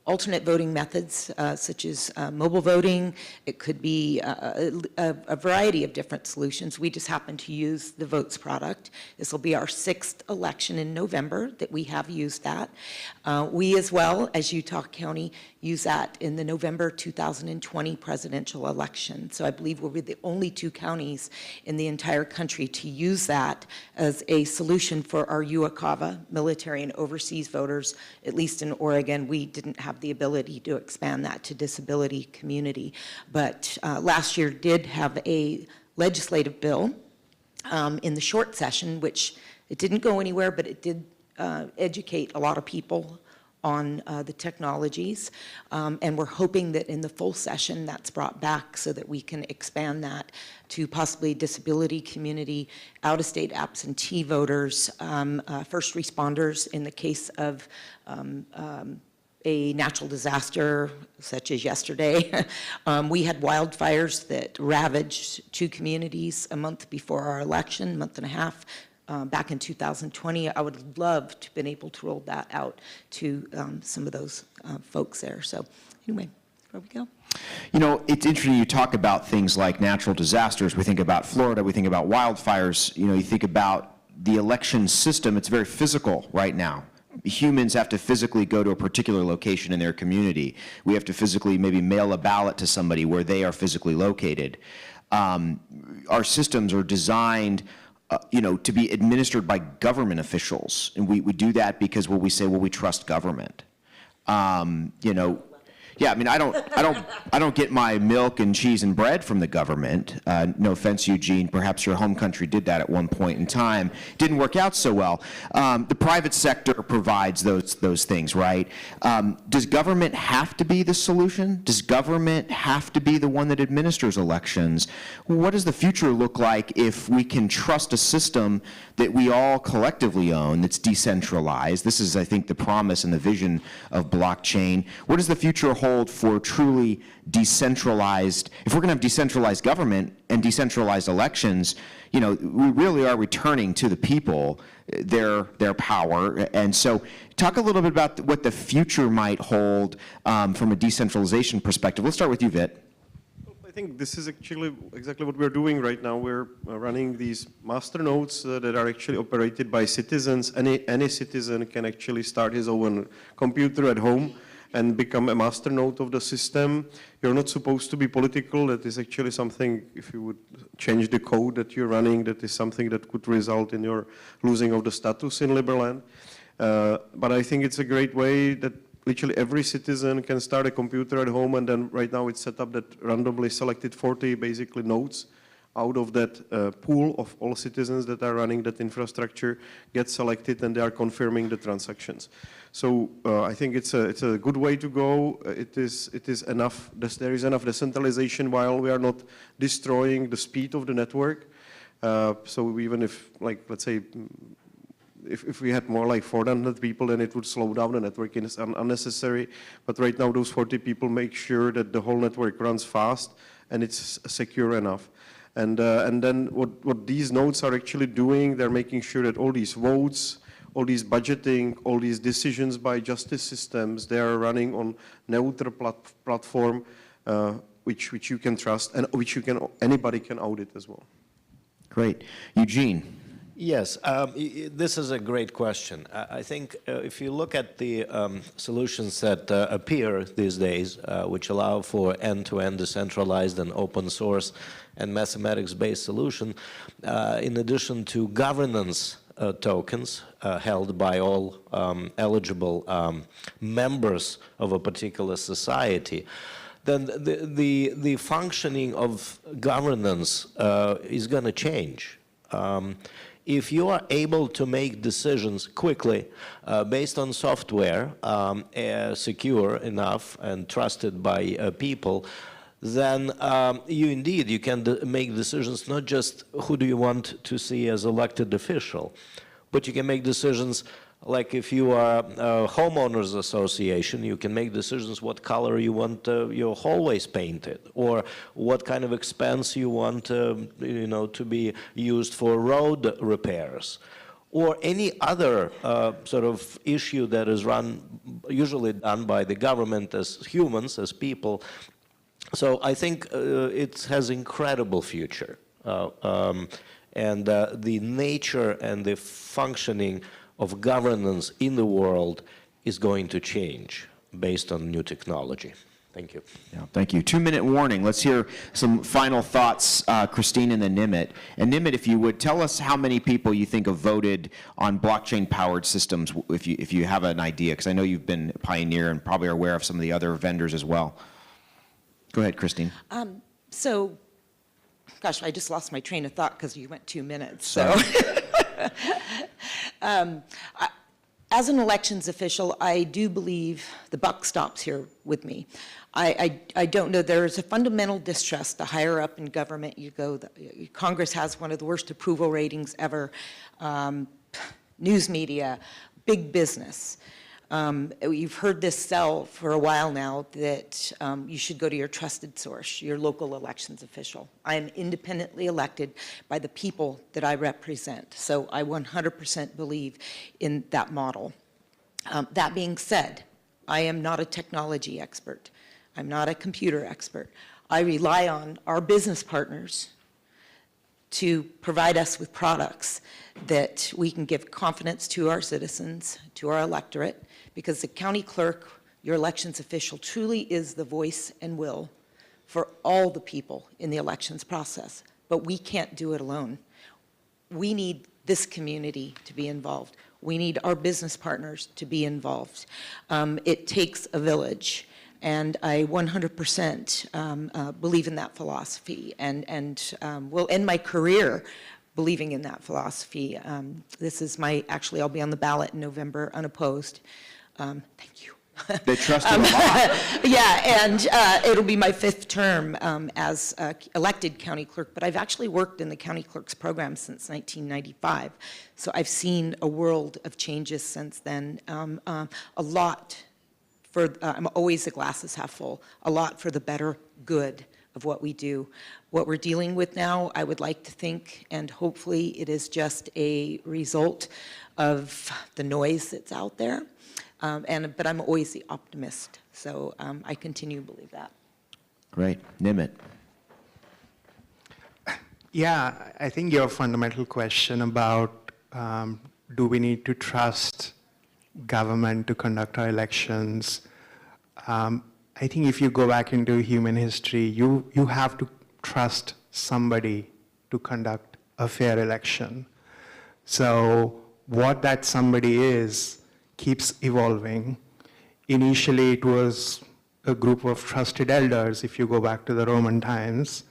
alternate voting methods, such as mobile voting. It could be a variety of different solutions. We just happen to use the Votes product. This will be our 6th election in November that we have used that. We, as well as Utah County, use that in the November 2020 presidential election. So I believe we'll be the only 2 counties in the entire country to use that as a solution for our UOCAVA military and overseas voters. At least in Oregon, we didn't have the ability to expand that to disability community. But last year did have a legislative bill in the short session, which it didn't go anywhere, but it did educate a lot of people on the technologies, and we're hoping that in the full session that's brought back so that we can expand that to possibly disability community, out-of-state absentee voters, first responders in the case of a natural disaster such as yesterday. We had wildfires that ravaged 2 communities a month before our election, month and a half. Back in 2020, I would love to have been able to roll that out to some of those folks there. So anyway, where we go. You know, it's interesting you talk about things like natural disasters. We think about Florida, we think about wildfires. You know, you think about the election system, it's very physical right now. Humans have to physically go to a particular location in their community. We have to physically maybe mail a ballot to somebody where they are physically located. Our systems are designed to be administered by government officials. And we do that because we say, well, we trust government. Yeah, I mean, I don't get my milk and cheese and bread from the government. No offense, Eugene. Perhaps your home country did that at one point in time. Didn't work out so well. The private sector provides those things, right? Does government have to be the solution? Does government have to be the one that administers elections? What does the future look like if we can trust a system that we all collectively own that's decentralized? This is, I think, the promise and the vision of blockchain. What does the future hold for truly decentralized? If we're going to have decentralized government and decentralized elections, we really are returning to the people their power. And so talk a little bit about what the future might hold from a decentralization perspective. Let's start with you, Vit. I think this is actually exactly what we're doing right now. We're running these master nodes that are actually operated by citizens. Any citizen can actually start his own computer at home and become a master node of the system. You're not supposed to be political. That is actually something, if you would change the code that you're running, that is something that could result in your losing of the status in Liberland. But I think it's a great way that literally every citizen can start a computer at home, and then right now it's set up that randomly selected 40 basically nodes out of that pool of all citizens that are running that infrastructure get selected, and they are confirming the transactions. So I think it's a good way to go. It is enough. There is enough decentralization while we are not destroying the speed of the network. So even if, like, let's say, if we had more like 400 people, then it would slow down. The networking is unnecessary. But right now, those 40 people make sure that the whole network runs fast and it's secure enough. And then what these nodes are actually doing, they're making sure that all these votes, all these budgeting, all these decisions by justice systems, they are running on neutral platform, which you can trust and which anybody can audit as well. Great. Eugene. Yes, this is a great question. I think if you look at the solutions that appear these days, which allow for end-to-end decentralized and open source and mathematics-based solution, in addition to governance tokens held by all eligible members of a particular society, then the functioning of governance is going to change. If you are able to make decisions quickly based on software secure enough and trusted by people, then you can make decisions not just who do you want to see as elected official, but you can make decisions like if you are a homeowners association, you can make decisions what color you want your hallways painted, or what kind of expense you want to be used for road repairs, or any other sort of issue that is usually done by the government as humans, as people. So I think it has incredible future, and the nature and the functioning of governance in the world is going to change based on new technology. Thank you. Yeah, thank you. 2-minute warning. Let's hear some final thoughts, Christine and then Nimit. And Nimit, if you would, tell us how many people you think have voted on blockchain-powered systems, if you have an idea, because I know you've been a pioneer and probably are aware of some of the other vendors as well. Go ahead, Christine. So, gosh, I just lost my train of thought because you went 2 minutes. So. As an elections official, I do believe the buck stops here with me. I don't know, there is a fundamental distrust. The higher up in government you go, Congress has one of the worst approval ratings ever. News media, big business. You've heard this sell for a while now that you should go to your trusted source, your local elections official. I am independently elected by the people that I represent, so I 100% believe in that model. That being said, I am not a technology expert. I'm not a computer expert. I rely on our business partners to provide us with products that we can give confidence to our citizens, to our electorate, because the county clerk, your elections official, truly is the voice and will for all the people in the elections process. But we can't do it alone. We need this community to be involved. We need our business partners to be involved. It takes a village. And I 100% believe in that philosophy and will end my career believing in that philosophy. This is actually I'll be on the ballot in November unopposed. Thank you. They trust you a lot. Yeah, and it'll be my 5th term as elected county clerk, but I've actually worked in the county clerk's program since 1995. So I've seen a world of changes since then, a lot. I'm always the glass is half full, a lot for the better good of what we do. What we're dealing with now, I would like to think, and hopefully it is just a result of the noise that's out there. But I'm always the optimist, so I continue to believe that. Great. Nimit. Yeah, I think your fundamental question about do we need to trust government to conduct our elections, I think if you go back into human history, you have to trust somebody to conduct a fair election. So what that somebody is keeps evolving. Initially, it was a group of trusted elders, if you go back to the Roman times.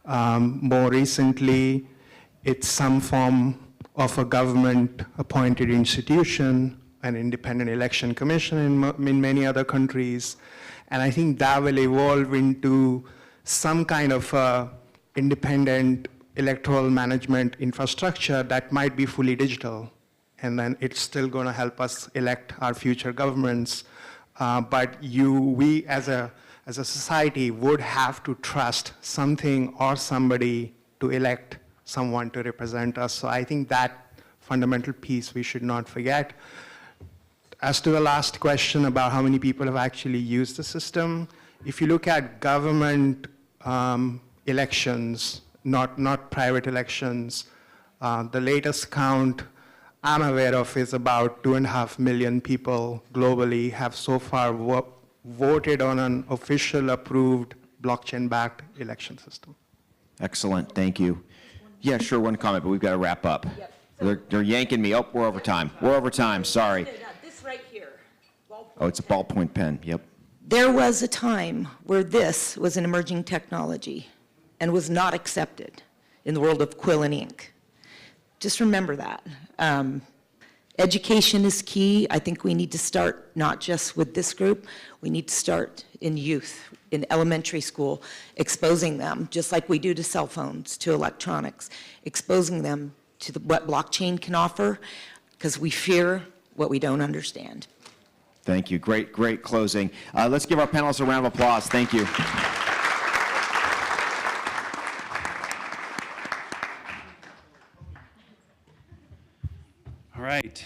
More recently, it's some form of a government-appointed institution, an independent election commission in many other countries. And I think that will evolve into some kind of independent electoral management infrastructure that might be fully digital. and then it's still going to help us elect our future governments. But we as a society would have to trust something or somebody to elect someone to represent us. So I think that fundamental piece we should not forget. As to the last question about how many people have actually used the system, if you look at government elections, not private elections, the latest count I'm aware of is about 2.5 million people globally have so far voted on an official approved blockchain-backed election system. Excellent, thank you. Yeah, sure, one comment, but we've got to wrap up. Yep. They're yanking me. Oh, we're over time. We're over time, sorry. This right here. Oh, it's a ballpoint pen, yep. There was a time where this was an emerging technology and was not accepted in the world of quill and ink. Just remember that. Education is key. I think we need to start not just with this group. We need to start in youth, in elementary school, exposing them, just like we do to cell phones, to electronics, exposing them to what blockchain can offer, because we fear what we don't understand. Thank you. Great, great closing. Let's give our panelists a round of applause. Thank you. All right.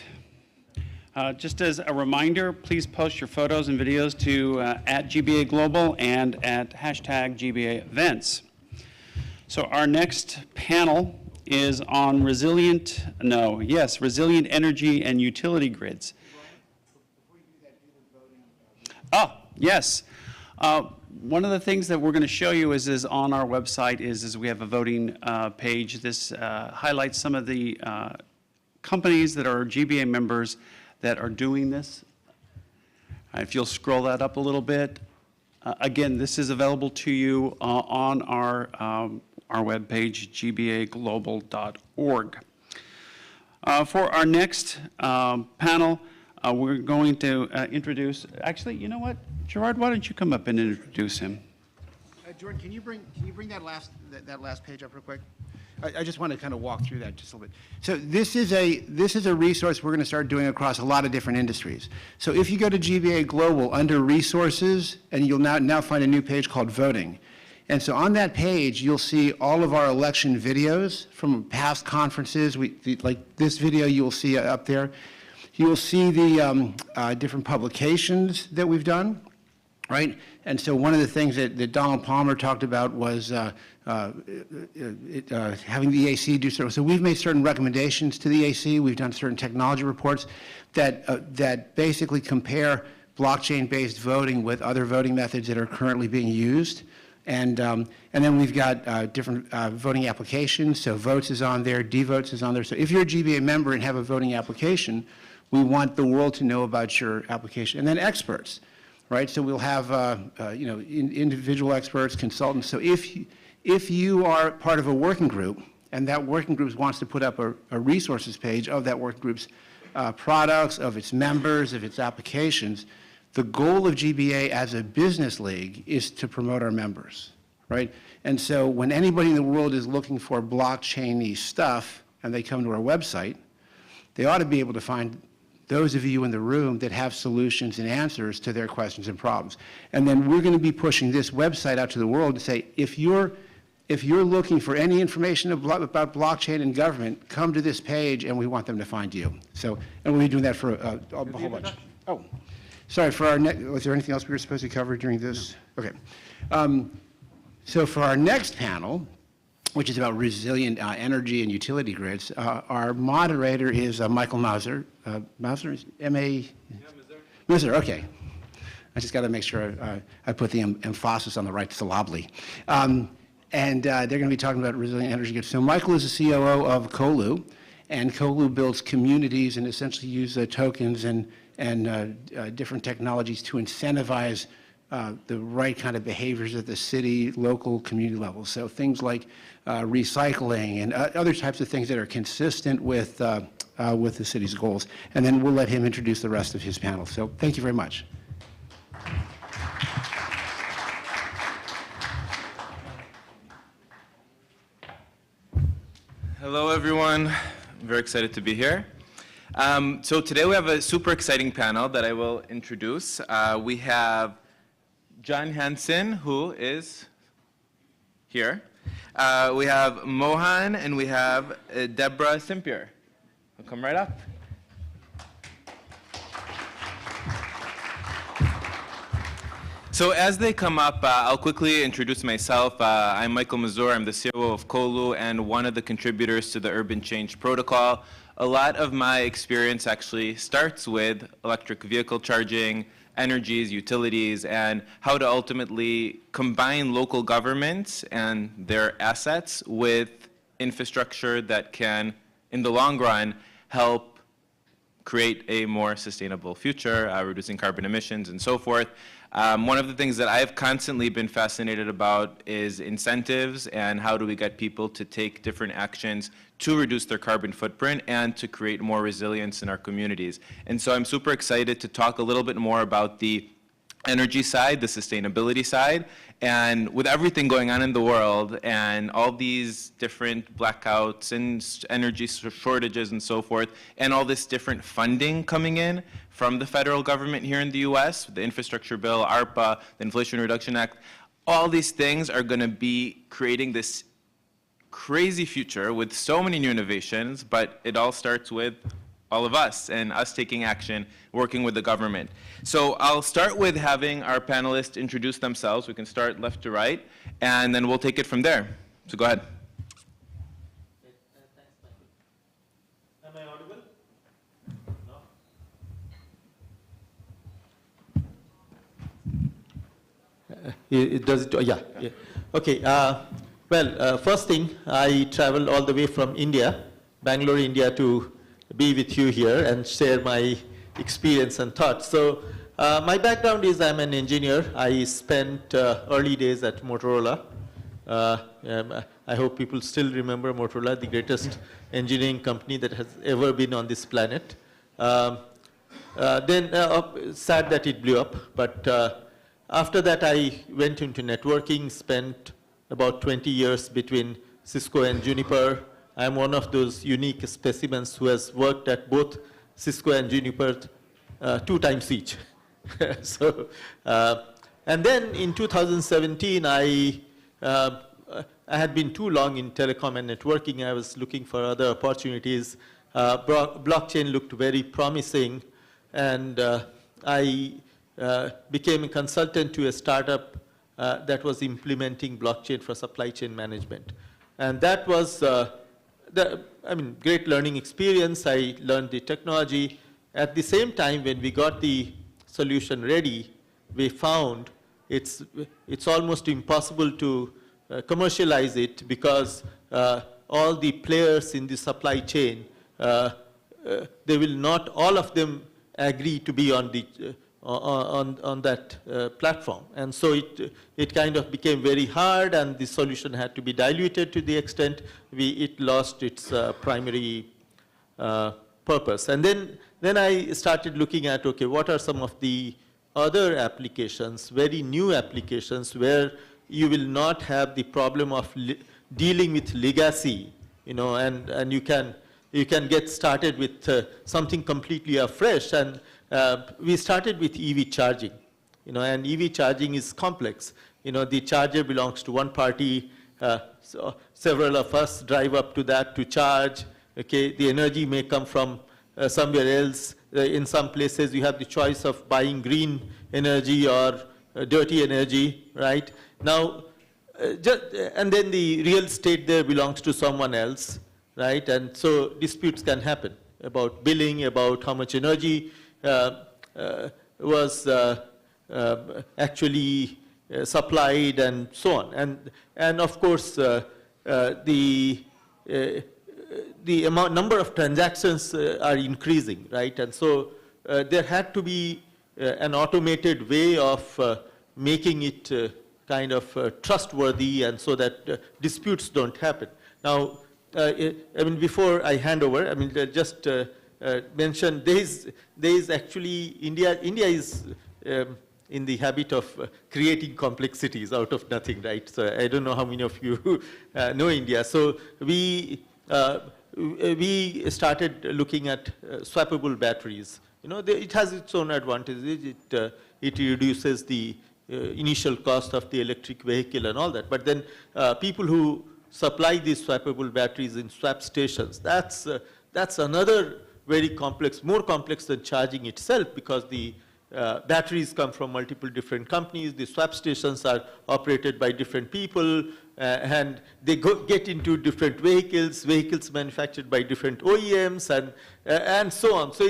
Just as a reminder, please post your photos and videos to at GBA Global and at #GBA Events. So our next panel is on resilient energy and utility grids. Oh, yes. One of the things that we're going to show you is on our website is we have a voting page. This highlights some of the companies that are GBA members that are doing this. If you'll scroll that up a little bit. Again, this is available to you on our webpage, gbaglobal.org. For our next panel, we're going to introduce, actually, you know what? Gerard, why don't you come up and introduce him? Jordan, can you bring that last page up real quick? I just want to kind of walk through that just a little bit. So this is a resource we're going to start doing across a lot of different industries. So if you go to GBA Global under Resources, and you'll now find a new page called Voting. And so on that page, you'll see all of our election videos from past conferences. Like this video you'll see up there. You'll see the different publications that we've done, right? And so one of the things that Donald Palmer talked about was having the EAC do certain. So we've made certain recommendations to the EAC. We've done certain technology reports that basically compare blockchain-based voting with other voting methods that are currently being used. And then we've got different voting applications. So Votes is on there, DVotes is on there. So if you're a GBA member and have a voting application, we want the world to know about your application. And then experts, right? So we'll have individual experts, consultants. So if you are part of a working group and that working group wants to put up a resources page of that working group's products, of its members, of its applications, the goal of GBA as a business league is to promote our members, right? And so when anybody in the world is looking for blockchain-y stuff and they come to our website, they ought to be able to find those of you in the room that have solutions and answers to their questions and problems. And then we're going to be pushing this website out to the world to say, if you're looking for any information about blockchain and government, come to this page and we want them to find you. So, and we'll be doing that for a whole bunch. Oh, sorry, for our next, was there anything else we were supposed to cover during this? No. Okay. So for our next panel, which is about resilient energy and utility grids, our moderator is Michael Mauser. Mauser is M-A? Mauser, okay. I just got to make sure I put the emphasis on the right syllably. And they're going to be talking about resilient energy grids. So Michael is the COO of Colu, and Colu builds communities and essentially use tokens and different technologies to incentivize the right kind of behaviors at the city, local, community level. So things like recycling and other types of things that are consistent with the city's goals. And then we'll let him introduce the rest of his panel. So thank you very much. Hello, everyone. I'm very excited to be here. So today we have a super exciting panel that I will introduce. We have John Hansen, who is here. We have Mohan, and we have Deborah Simpier. We'll come right up. So as they come up, I'll quickly introduce myself. I'm Michael Mazur. I'm the COO of Kolu and one of the contributors to the Urban Change Protocol. A lot of my experience actually starts with electric vehicle charging, energies, utilities, and how to ultimately combine local governments and their assets with infrastructure that can, in the long run, help create a more sustainable future, reducing carbon emissions and so forth. One of the things that I've constantly been fascinated about is incentives and how do we get people to take different actions to reduce their carbon footprint and to create more resilience in our communities. And so I'm super excited to talk a little bit more about the energy side, the sustainability side, and with everything going on in the world and all these different blackouts and energy shortages and so forth, and all this different funding coming in from the federal government here in the US, the infrastructure bill, ARPA, the Inflation Reduction Act, all these things are going to be creating this crazy future with so many new innovations, but it all starts with all of us and us taking action, working with the government. So I'll start with having our panelists introduce themselves. We can start left to right, and then we'll take it from there. So go ahead. Am I audible? No? Does it? Yeah. Okay. First thing, I traveled all the way from India, Bangalore, India, to be with you here and share my experience and thoughts. So my background is I'm an engineer. I spent early days at Motorola. I hope people still remember Motorola, the greatest engineering company that has ever been on this planet. Sad that it blew up, but after that I went into networking, spent about 20 years between Cisco and Juniper. I'm one of those unique specimens who has worked at both Cisco and Juniper 2 times each. So, and then in 2017, I had been too long in telecom and networking. I was looking for other opportunities. Blockchain looked very promising, and I became a consultant to a startup that was implementing blockchain for supply chain management. And that was great learning experience. I learned the technology. At the same time, when we got the solution ready, we found it's almost impossible to commercialize it because all the players in the supply chain, they will not, all of them agree to be on the on that platform. And so it kind of became very hard, and the solution had to be diluted to the extent it lost its primary purpose. And then I started looking at, okay, what are some of the other applications, very new applications, where you will not have the problem of dealing with legacy, and you can get started with something completely afresh. And we started with EV charging, and EV charging is complex. The charger belongs to one party, so several of us drive up to that to charge. Okay, the energy may come from somewhere else. In some places, you have the choice of buying green energy or dirty energy, right? Now, and then the real estate there belongs to someone else, right? And so disputes can happen about billing, about how much energy was actually supplied, and so on. And of course, the number of transactions are increasing, right? And so there had to be an automated way of making it kind of trustworthy, and so that disputes don't happen. Now, before I hand over, just mention there is actually India is in the habit of creating complexities out of nothing, right? So I don't know how many of you know India. So we we started looking at swappable batteries. You know, it has its own advantages. It reduces the initial cost of the electric vehicle and all that. But then people who supply these swappable batteries in swap stations, that's another very complex, more complex than charging itself, because the batteries come from multiple different companies. The swap stations are operated by different people, and they get into different vehicles manufactured by different OEMs, and so on. So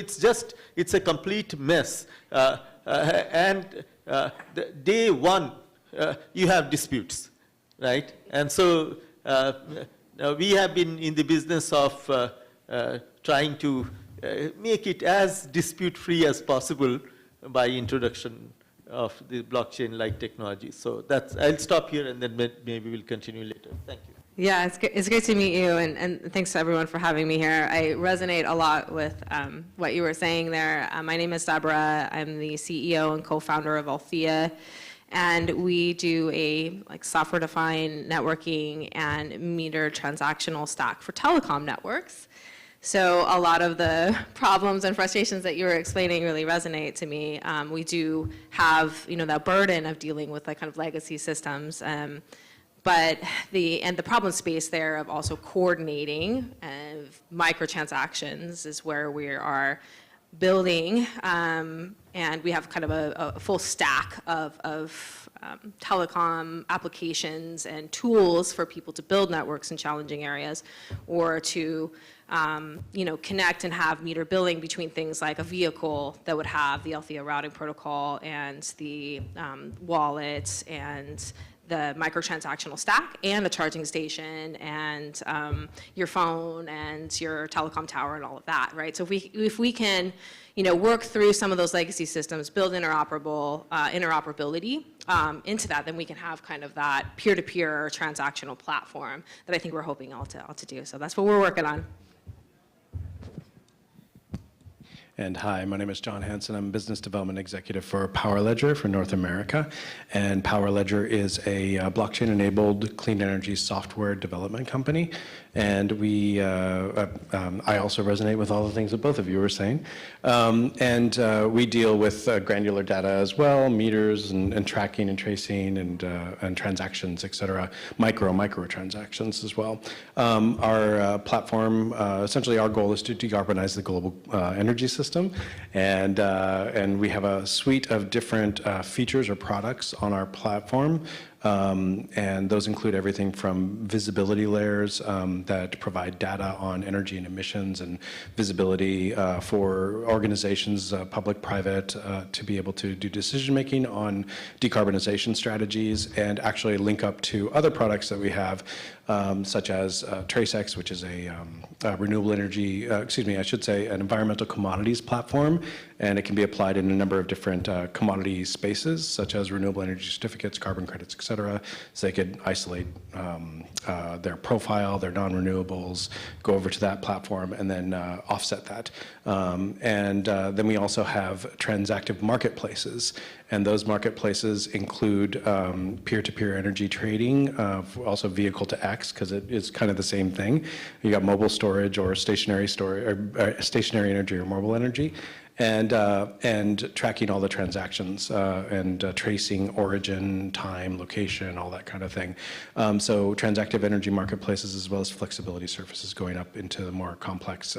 it's a complete mess. Day one, you have disputes, right? And so we have been in the business of trying to make it as dispute-free as possible by introduction of the blockchain-like technology. So I'll stop here, and then maybe we'll continue later. Thank you. Yeah, it's great to meet you, and thanks to everyone for having me here. I resonate a lot with what you were saying there. My name is Deborah. I'm the CEO and co-founder of Althea, and we do a software-defined networking and meter transactional stack for telecom networks. So a lot of the problems and frustrations that you were explaining really resonate to me. We do have, that burden of dealing with kind of legacy systems, but the problem space there of also coordinating microtransactions is where we are building, and we have kind of a full stack of telecom applications and tools for people to build networks in challenging areas, or to connect and have meter billing between things like a vehicle that would have the Althea routing protocol and the wallet and the microtransactional stack and a charging station and your phone and your telecom tower and all of that, right? So if we can, work through some of those legacy systems, build interoperability into that, then we can have kind of that peer-to-peer transactional platform that I think we're hoping all to do. So that's what we're working on. And hi, my name is John Hansen. I'm Business Development Executive for PowerLedger for North America. And PowerLedger is a blockchain-enabled clean energy software development company. And I also resonate with all the things that both of you were saying. We deal with granular data as well, meters and tracking and tracing and transactions, et cetera, micro transactions as well. Our platform, essentially our goal is to decarbonize the global energy system. And we have a suite of different features or products on our platform. And those include everything from visibility layers that provide data on energy and emissions, and visibility for organizations, public, private, to be able to do decision-making on decarbonization strategies, and actually link up to other products that we have, such as TraceX, which is a renewable energy, an environmental commodities platform, and it can be applied in a number of different commodity spaces, such as renewable energy certificates, carbon credits, et cetera, so they could isolate their profile, their non-renewables, go over to that platform, and then offset that. Then we also have transactive marketplaces, and those marketplaces include peer-to-peer energy trading, also vehicle to X, because it is kind of the same thing. You got mobile storage or stationary storage, or stationary energy or mobile energy, and tracking all the transactions and tracing origin, time, location, all that kind of thing. So transactive energy marketplaces, as well as flexibility services, going up into the more complex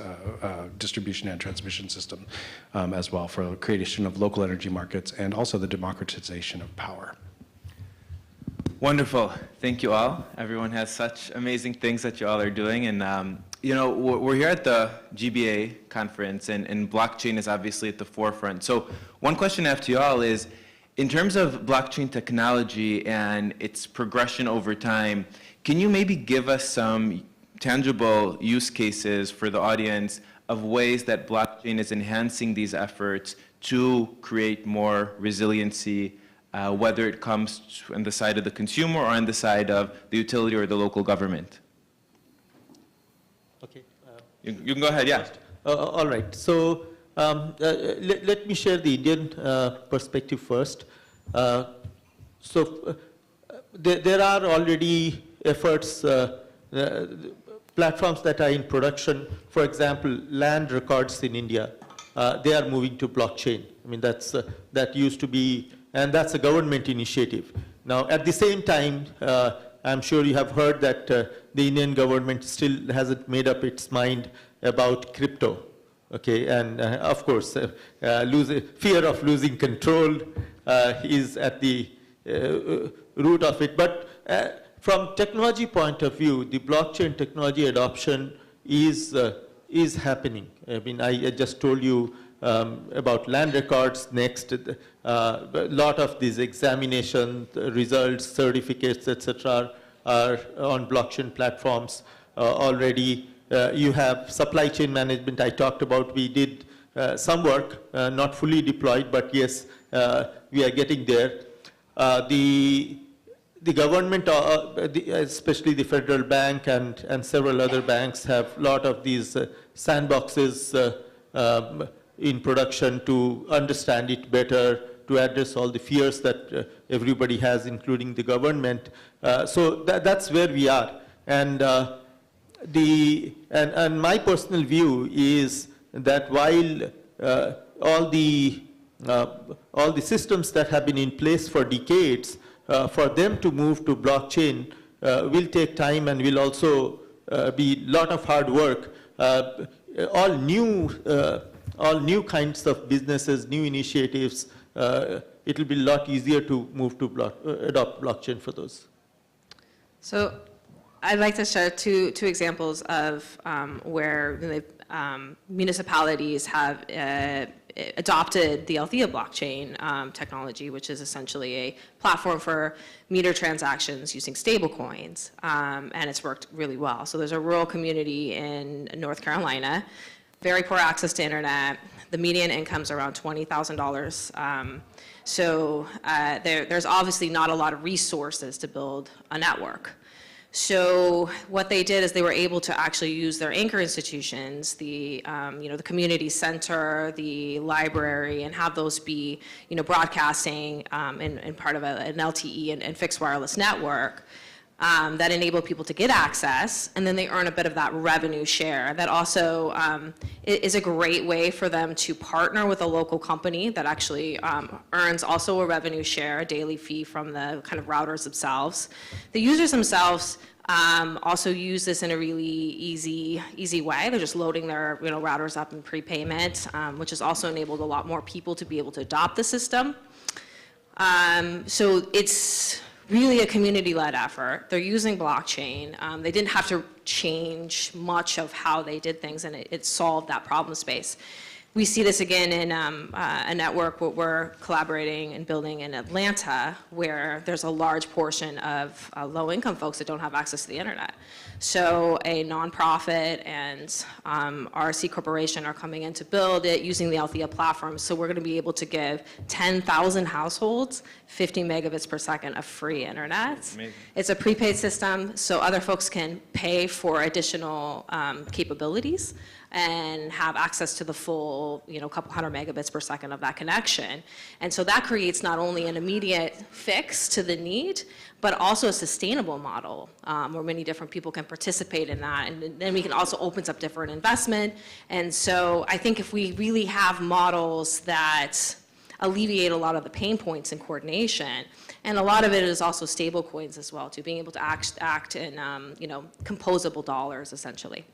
distribution and transmission system as well, for the creation of local energy markets and also the democratization of power. Wonderful. Thank you all. Everyone has such amazing things that you all are doing. And, we're here at the GBA conference, and blockchain is obviously at the forefront. So one question I have to you all is, in terms of blockchain technology and its progression over time, can you maybe give us some tangible use cases for the audience of ways that blockchain is enhancing these efforts to create more resiliency, whether it comes on the side of the consumer or on the side of the utility or the local government? Okay. You can go ahead, yeah. All right. So let me share the Indian perspective first. There are already efforts platforms that are in production, for example, land records in India, they are moving to blockchain. I mean, that used to be, and that's a government initiative. Now, at the same time, I'm sure you have heard that the Indian government still hasn't made up its mind about crypto. Okay, and of course, fear of losing control is at the root of it. But from technology point of view, the blockchain technology adoption is happening. I mean, I just told you about land records. Next, a lot of these examination results, certificates, etc., are on blockchain platforms already. You have supply chain management I talked about. We did some work, not fully deployed, but yes, we are getting there. The government, especially the Federal Bank and several other banks, have a lot of these sandboxes in production to understand it better, to address all the fears that everybody has, including the government. So that's where we are. And my personal view is that while all the systems that have been in place for decades, for them to move to blockchain will take time and will also be a lot of hard work. All new kinds of businesses, new initiatives, it will be a lot easier to move to adopt blockchain for those. So I'd like to share two examples of where municipalities have adopted the Althea blockchain technology, which is essentially a platform for meter transactions using stablecoins, and it's worked really well. So there's a rural community in North Carolina, very poor access to internet. The median income's around $20,000. So there's obviously not a lot of resources to build a network. So what they did is they were able to actually use their anchor institutions, the community center, the library, and have those be broadcasting in part of an LTE and fixed wireless network that enable people to get access, and then they earn a bit of that revenue share. That also is a great way for them to partner with a local company that actually earns also a revenue share, a daily fee from the kind of routers themselves. The users themselves also use this in a really easy way. They're just loading their routers up in prepayment, which has also enabled a lot more people to be able to adopt the system. So it's really a community-led effort. They're using blockchain. They didn't have to change much of how they did things, and it solved that problem space. We see this again in a network where we're collaborating and building in Atlanta, where there's a large portion of low-income folks that don't have access to the internet. So a nonprofit and RC Corporation are coming in to build it using the Althea platform. So we're going to be able to give 10,000 households 50 megabits per second of free internet. Amazing. It's a prepaid system, so other folks can pay for additional capabilities and have access to the full, couple hundred megabits per second of that connection. And so that creates not only an immediate fix to the need, but also a sustainable model where many different people can participate in that. And then we can also opens up different investment. And so I think if we really have models that alleviate a lot of the pain points in coordination, and a lot of it is also stable coins as well, too, being able to act in composable dollars, essentially.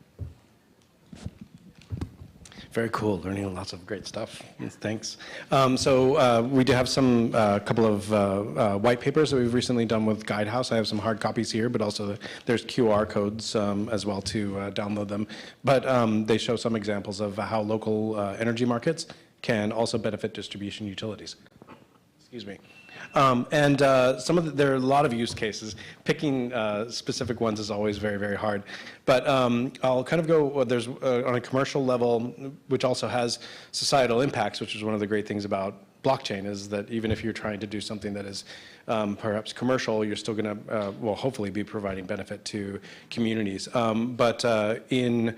Very cool, learning lots of great stuff. Thanks. So we do have some couple of white papers that we've recently done with Guidehouse. I have some hard copies here, but also there's QR codes as well to download them. But they show some examples of how local energy markets can also benefit distribution utilities. Excuse me. And there are a lot of use cases. Picking specific ones is always very, very hard. But I'll kind of go, there's on a commercial level, which also has societal impacts, which is one of the great things about blockchain, is that even if you're trying to do something that is perhaps commercial, you're still going to, hopefully be providing benefit to communities. But in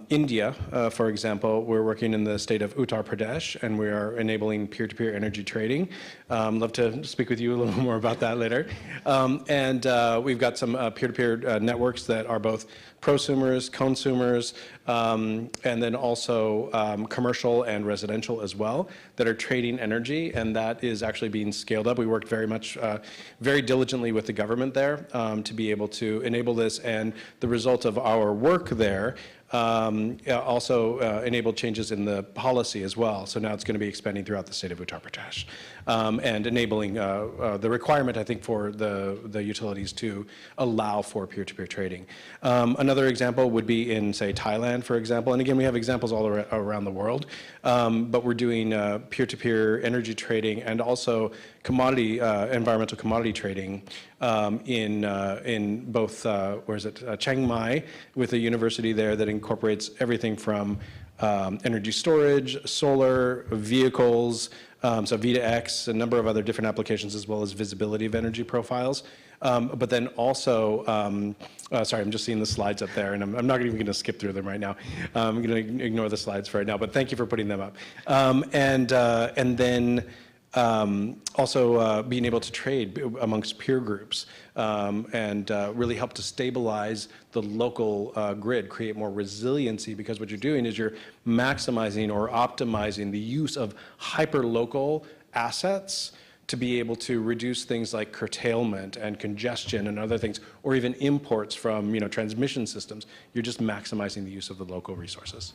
India, for example, we're working in the state of Uttar Pradesh, and we are enabling peer-to-peer energy trading. Love to speak with you a little more about that later. And we've got some peer-to-peer networks that are both prosumers, consumers, and then also commercial and residential as well that are trading energy, and that is actually being scaled up. We worked very diligently with the government there to be able to enable this, and the result of our work there also enabled changes in the policy as well. So now it's going to be expanding throughout the state of Uttar Pradesh and enabling the requirement, I think, for the utilities to allow for peer-to-peer trading. Another example would be in, say, Thailand, for example. And again, we have examples all around the world. But we're doing peer-to-peer energy trading and also environmental commodity trading in both, Chiang Mai, with a university there that incorporates everything from energy storage, solar, vehicles, so V2X, a number of other different applications, as well as visibility of energy profiles. But then also, sorry, I'm just seeing the slides up there, and I'm not even going to skip through them right now. I'm going to ignore the slides for right now, but thank you for putting them up. And then also being able to trade amongst peer groups and really help to stabilize the local grid, create more resiliency, because what you're doing is you're maximizing or optimizing the use of hyper-local assets to be able to reduce things like curtailment and congestion and other things, or even imports from transmission systems. You're just maximizing the use of the local resources.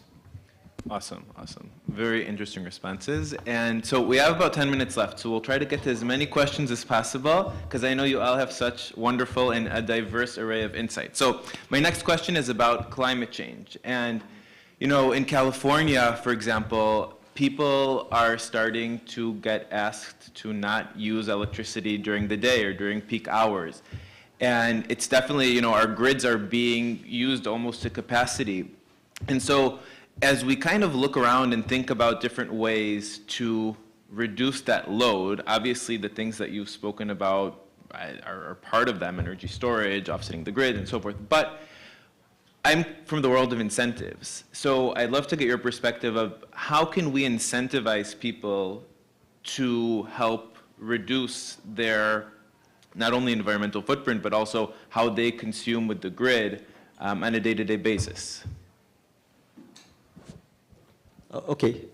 Awesome, awesome. Very interesting responses. And so we have about 10 minutes left, so we'll try to get to as many questions as possible, because I know you all have such wonderful and a diverse array of insights. So my next question is about climate change. And, in California, for example, people are starting to get asked to not use electricity during the day or during peak hours. And it's definitely, our grids are being used almost to capacity. And so as we kind of look around and think about different ways to reduce that load, obviously the things that you've spoken about are part of them, energy storage, offsetting the grid, and so forth. But I'm from the world of incentives. So I'd love to get your perspective of how can we incentivize people to help reduce their not only environmental footprint, but also how they consume with the grid on a day-to-day basis. Okay.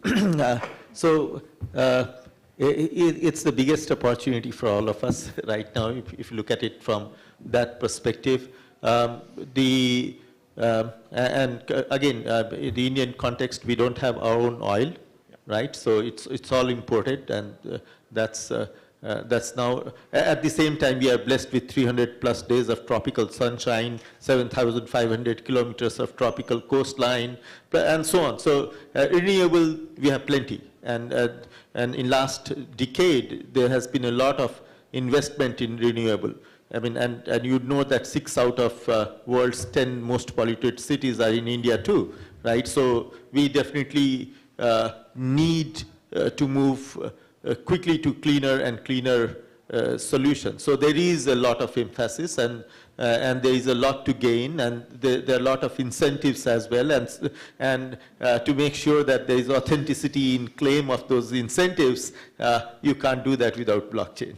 It's the biggest opportunity for all of us right now, if you look at it from that perspective. In the Indian context, we don't have our own oil, right? So it's all imported, and that's now, at the same time, we are blessed with 300 plus days of tropical sunshine, 7,500 kilometers of tropical coastline, and so on. So renewable, we have plenty. And in last decade, there has been a lot of investment in renewable. I mean, and you know that 6 out of world's 10 most polluted cities are in India too, right? So we definitely need to move quickly to cleaner and cleaner solutions. So there is a lot of emphasis, and there is a lot to gain, and there are a lot of incentives as well, and to make sure that there is authenticity in claim of those incentives, you can't do that without blockchain.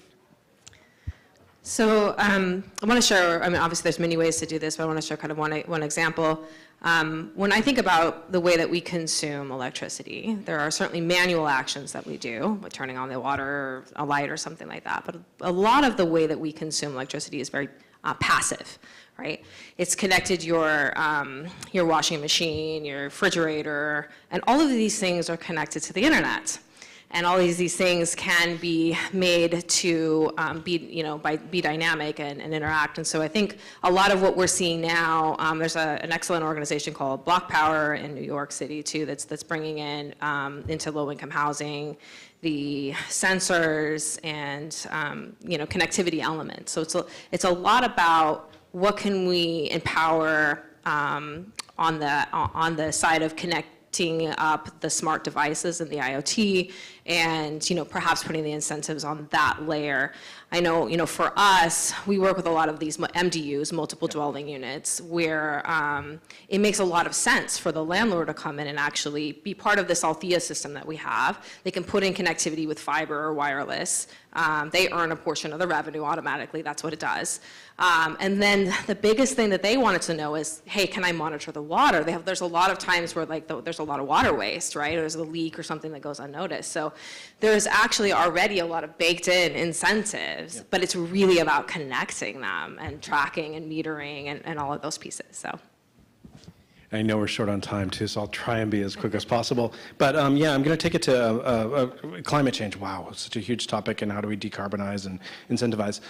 So I want to share, obviously there's many ways to do this, but I want to share kind of one example. When I think about the way that we consume electricity, there are certainly manual actions that we do, like turning on the water or a light or something like that. But a lot of the way that we consume electricity is very passive, right? It's connected your washing machine, your refrigerator, and all of these things are connected to the internet. And all these things can be made to be dynamic and interact. And so I think a lot of what we're seeing now, there's an excellent organization called Block Power in New York City too, that's bringing in into low-income housing the sensors and connectivity elements. So it's a lot about what can we empower on the side of connectivity up the smart devices and the IoT, and perhaps putting the incentives on that layer. I know for us, we work with a lot of these MDUs, multiple dwelling units, where it makes a lot of sense for the landlord to come in and actually be part of this Althea system that we have. They can put in connectivity with fiber or wireless, They earn a portion of the revenue automatically. That's what it does. And then the biggest thing that they wanted to know is, hey, can I monitor the water? There's a lot of times where there's a lot of water waste, right? Or there's a leak or something that goes unnoticed. So there's actually already a lot of baked in incentives, but it's really about connecting them and tracking and metering and all of those pieces. So. I know we're short on time too, so I'll try and be as quick as possible. But yeah, I'm going to take it to climate change. Wow, it's such a huge topic, and how do we decarbonize and incentivize?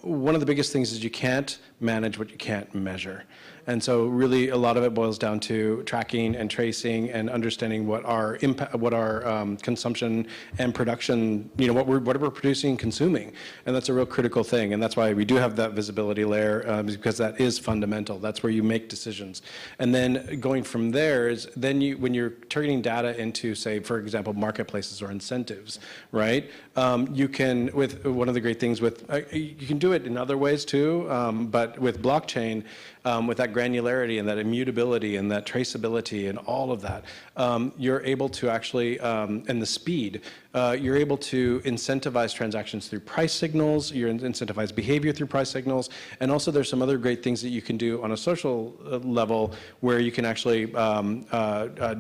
One of the biggest things is you can't manage what you can't measure. And so really a lot of it boils down to tracking and tracing and understanding what our impact, what our consumption and production, what we're producing and consuming. And that's a real critical thing. And that's why we do have that visibility layer, because that is fundamental. That's where you make decisions. And then going from there is then when you're turning data into, say, for example, marketplaces or incentives, right? You can, with one of the great things with, you can do it in other ways too, but with blockchain, with that granularity and that immutability and that traceability and all of that, you're able to actually, and the speed, you're able to incentivize transactions through price signals, you incentivize behavior through price signals, and also there's some other great things that you can do on a social level where you can actually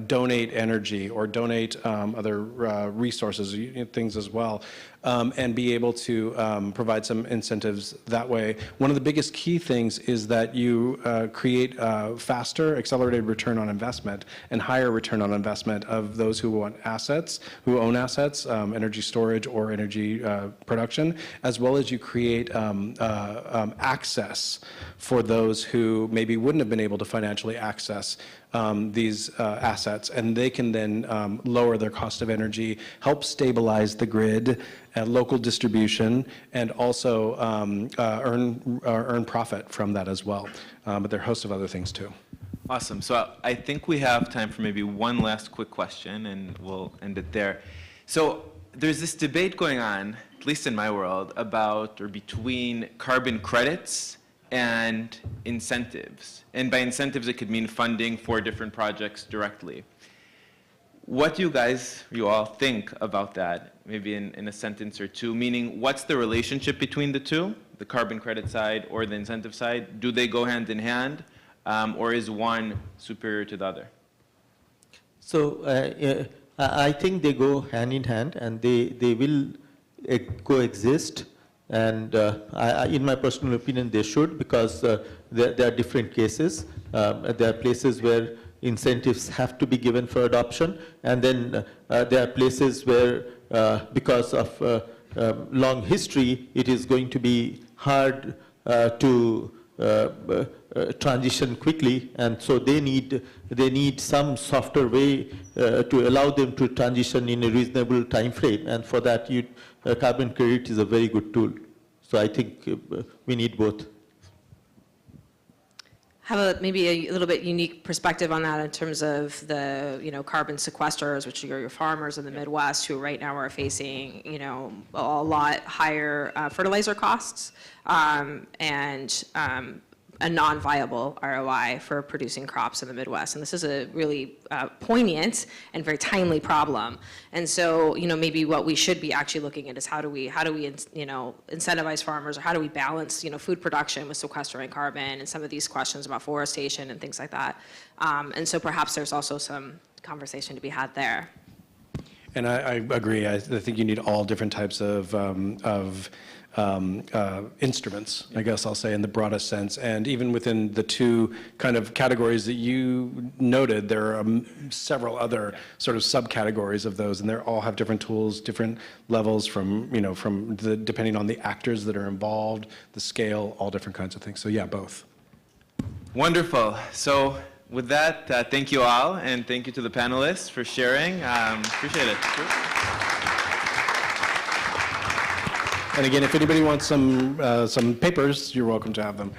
donate energy or donate other resources, things as well. And be able to provide some incentives that way. One of the biggest key things is that you create faster, accelerated return on investment and higher return on investment of those who want assets, who own assets, energy storage or energy production, as well as you create access for those who maybe wouldn't have been able to financially access these assets, and they can then lower their cost of energy, help stabilize the grid, local distribution, and also earn profit from that as well. But there are a host of other things too. Awesome. So I think we have time for maybe one last quick question, and we'll end it there. So there's this debate going on, at least in my world, about or between carbon credits and incentives. And by incentives, it could mean funding for different projects directly. What do you all think about that, maybe in a sentence or two? Meaning, what's the relationship between the two, the carbon credit side or the incentive side? Do they go hand in hand, or is one superior to the other? So I think they go hand in hand, and they will coexist. And in my personal opinion, they should, because there are different cases. There are places where incentives have to be given for adoption, and then there are places where, because of long history, it is going to be hard to transition quickly, and so they need some softer way to allow them to transition in a reasonable time frame, and for that carbon credit is a very good tool. So I think we need both. Have maybe a little bit unique perspective on that in terms of the carbon sequesters, which are your farmers in the Midwest, who right now are facing a lot higher fertilizer costs and a non-viable ROI for producing crops in the Midwest. And this is a really poignant and very timely problem. And so, maybe what we should be actually looking at is how do we incentivize farmers, or how do we balance, food production with sequestering carbon, and some of these questions about forestation and things like that. And so perhaps there's also some conversation to be had there. And I agree. I think you need all different types of instruments, I guess I'll say, in the broadest sense. And even within the two kind of categories that you noted, there are several other sort of subcategories of those, and they all have different tools, different levels from depending on the actors that are involved, the scale, all different kinds of things. So yeah, both. Wonderful. So with that, thank you all, and thank you to the panelists for sharing. Appreciate it. And again, if anybody wants some papers, you're welcome to have them.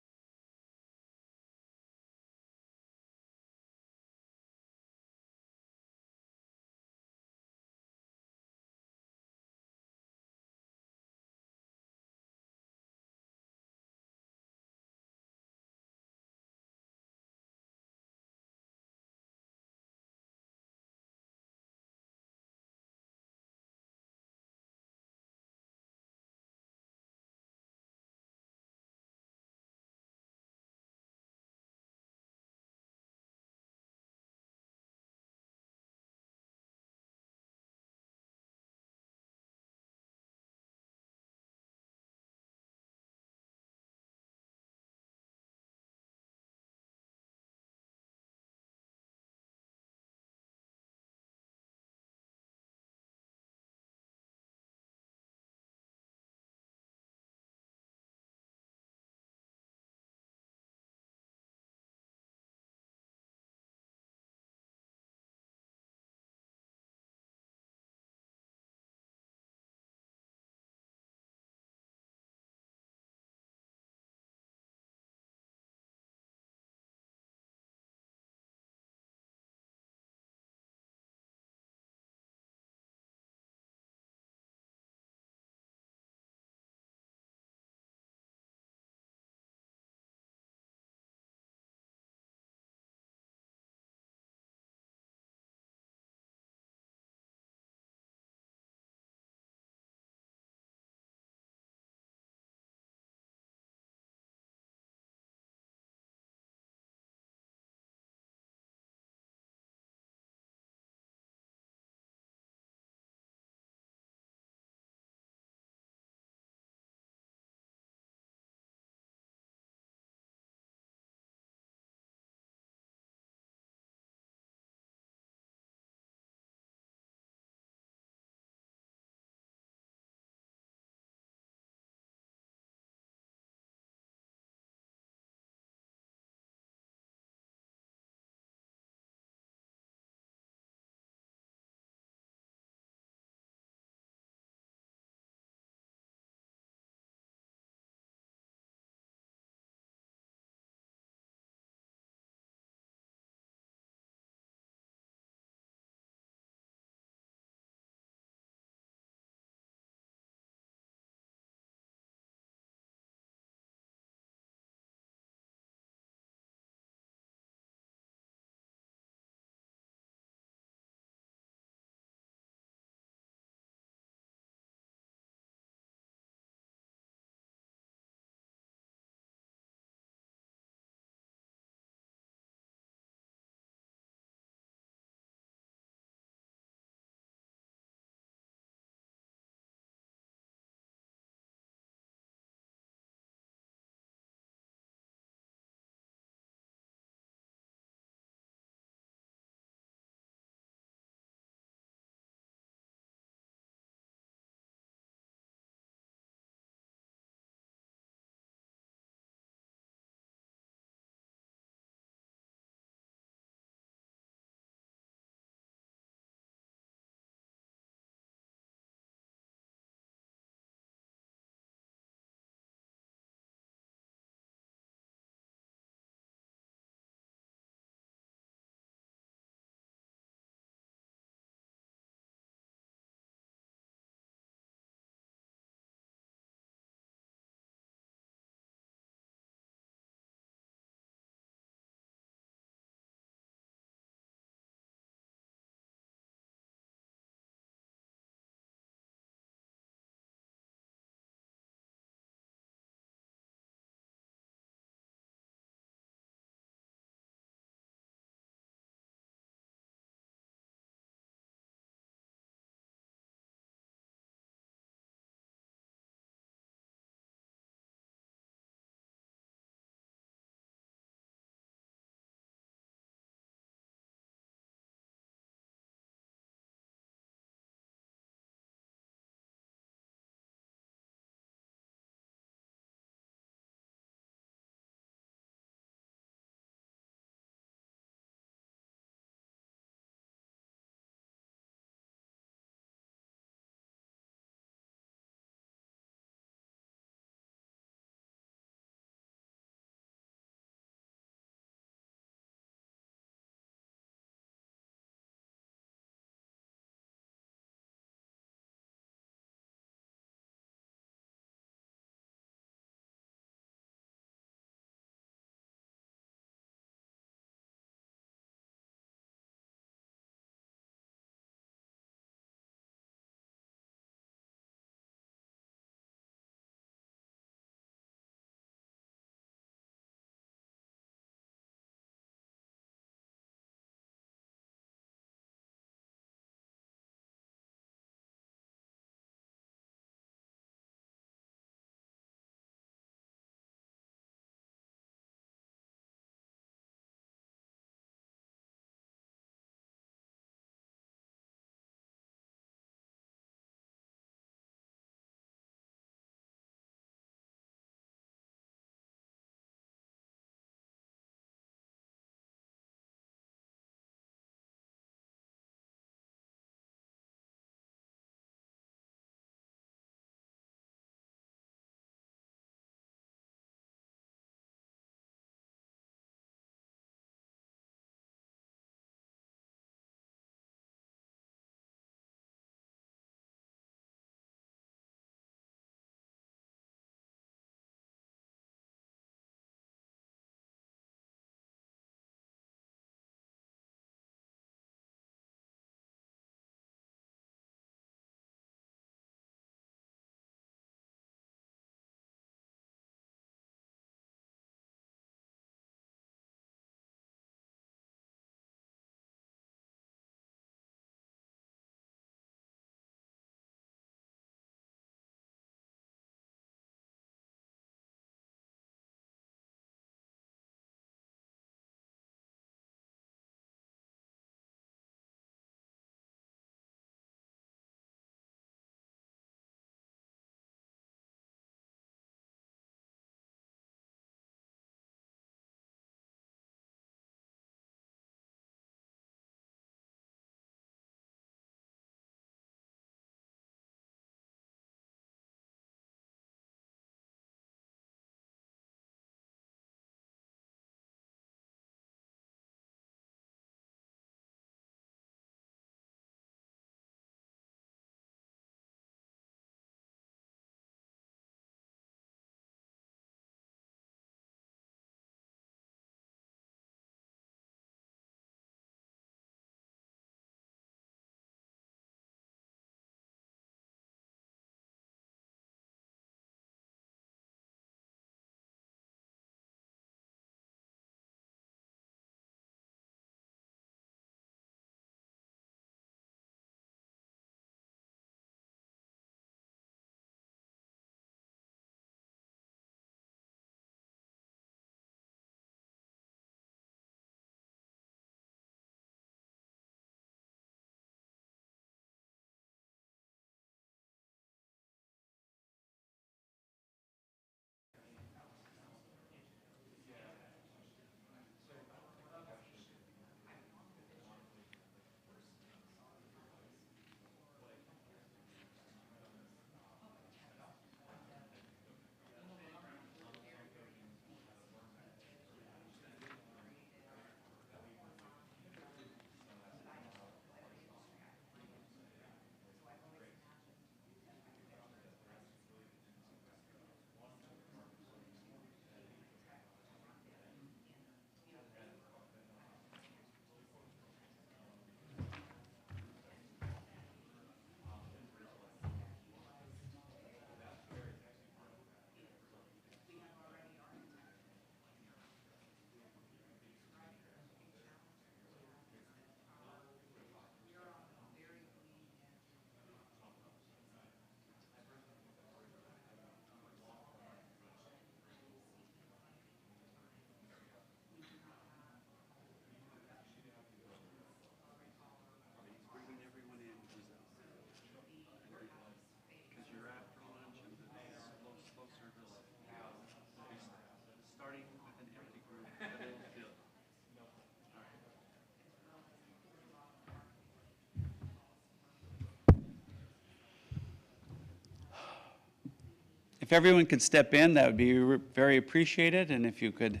if everyone could step in, that would be very appreciated. And if you could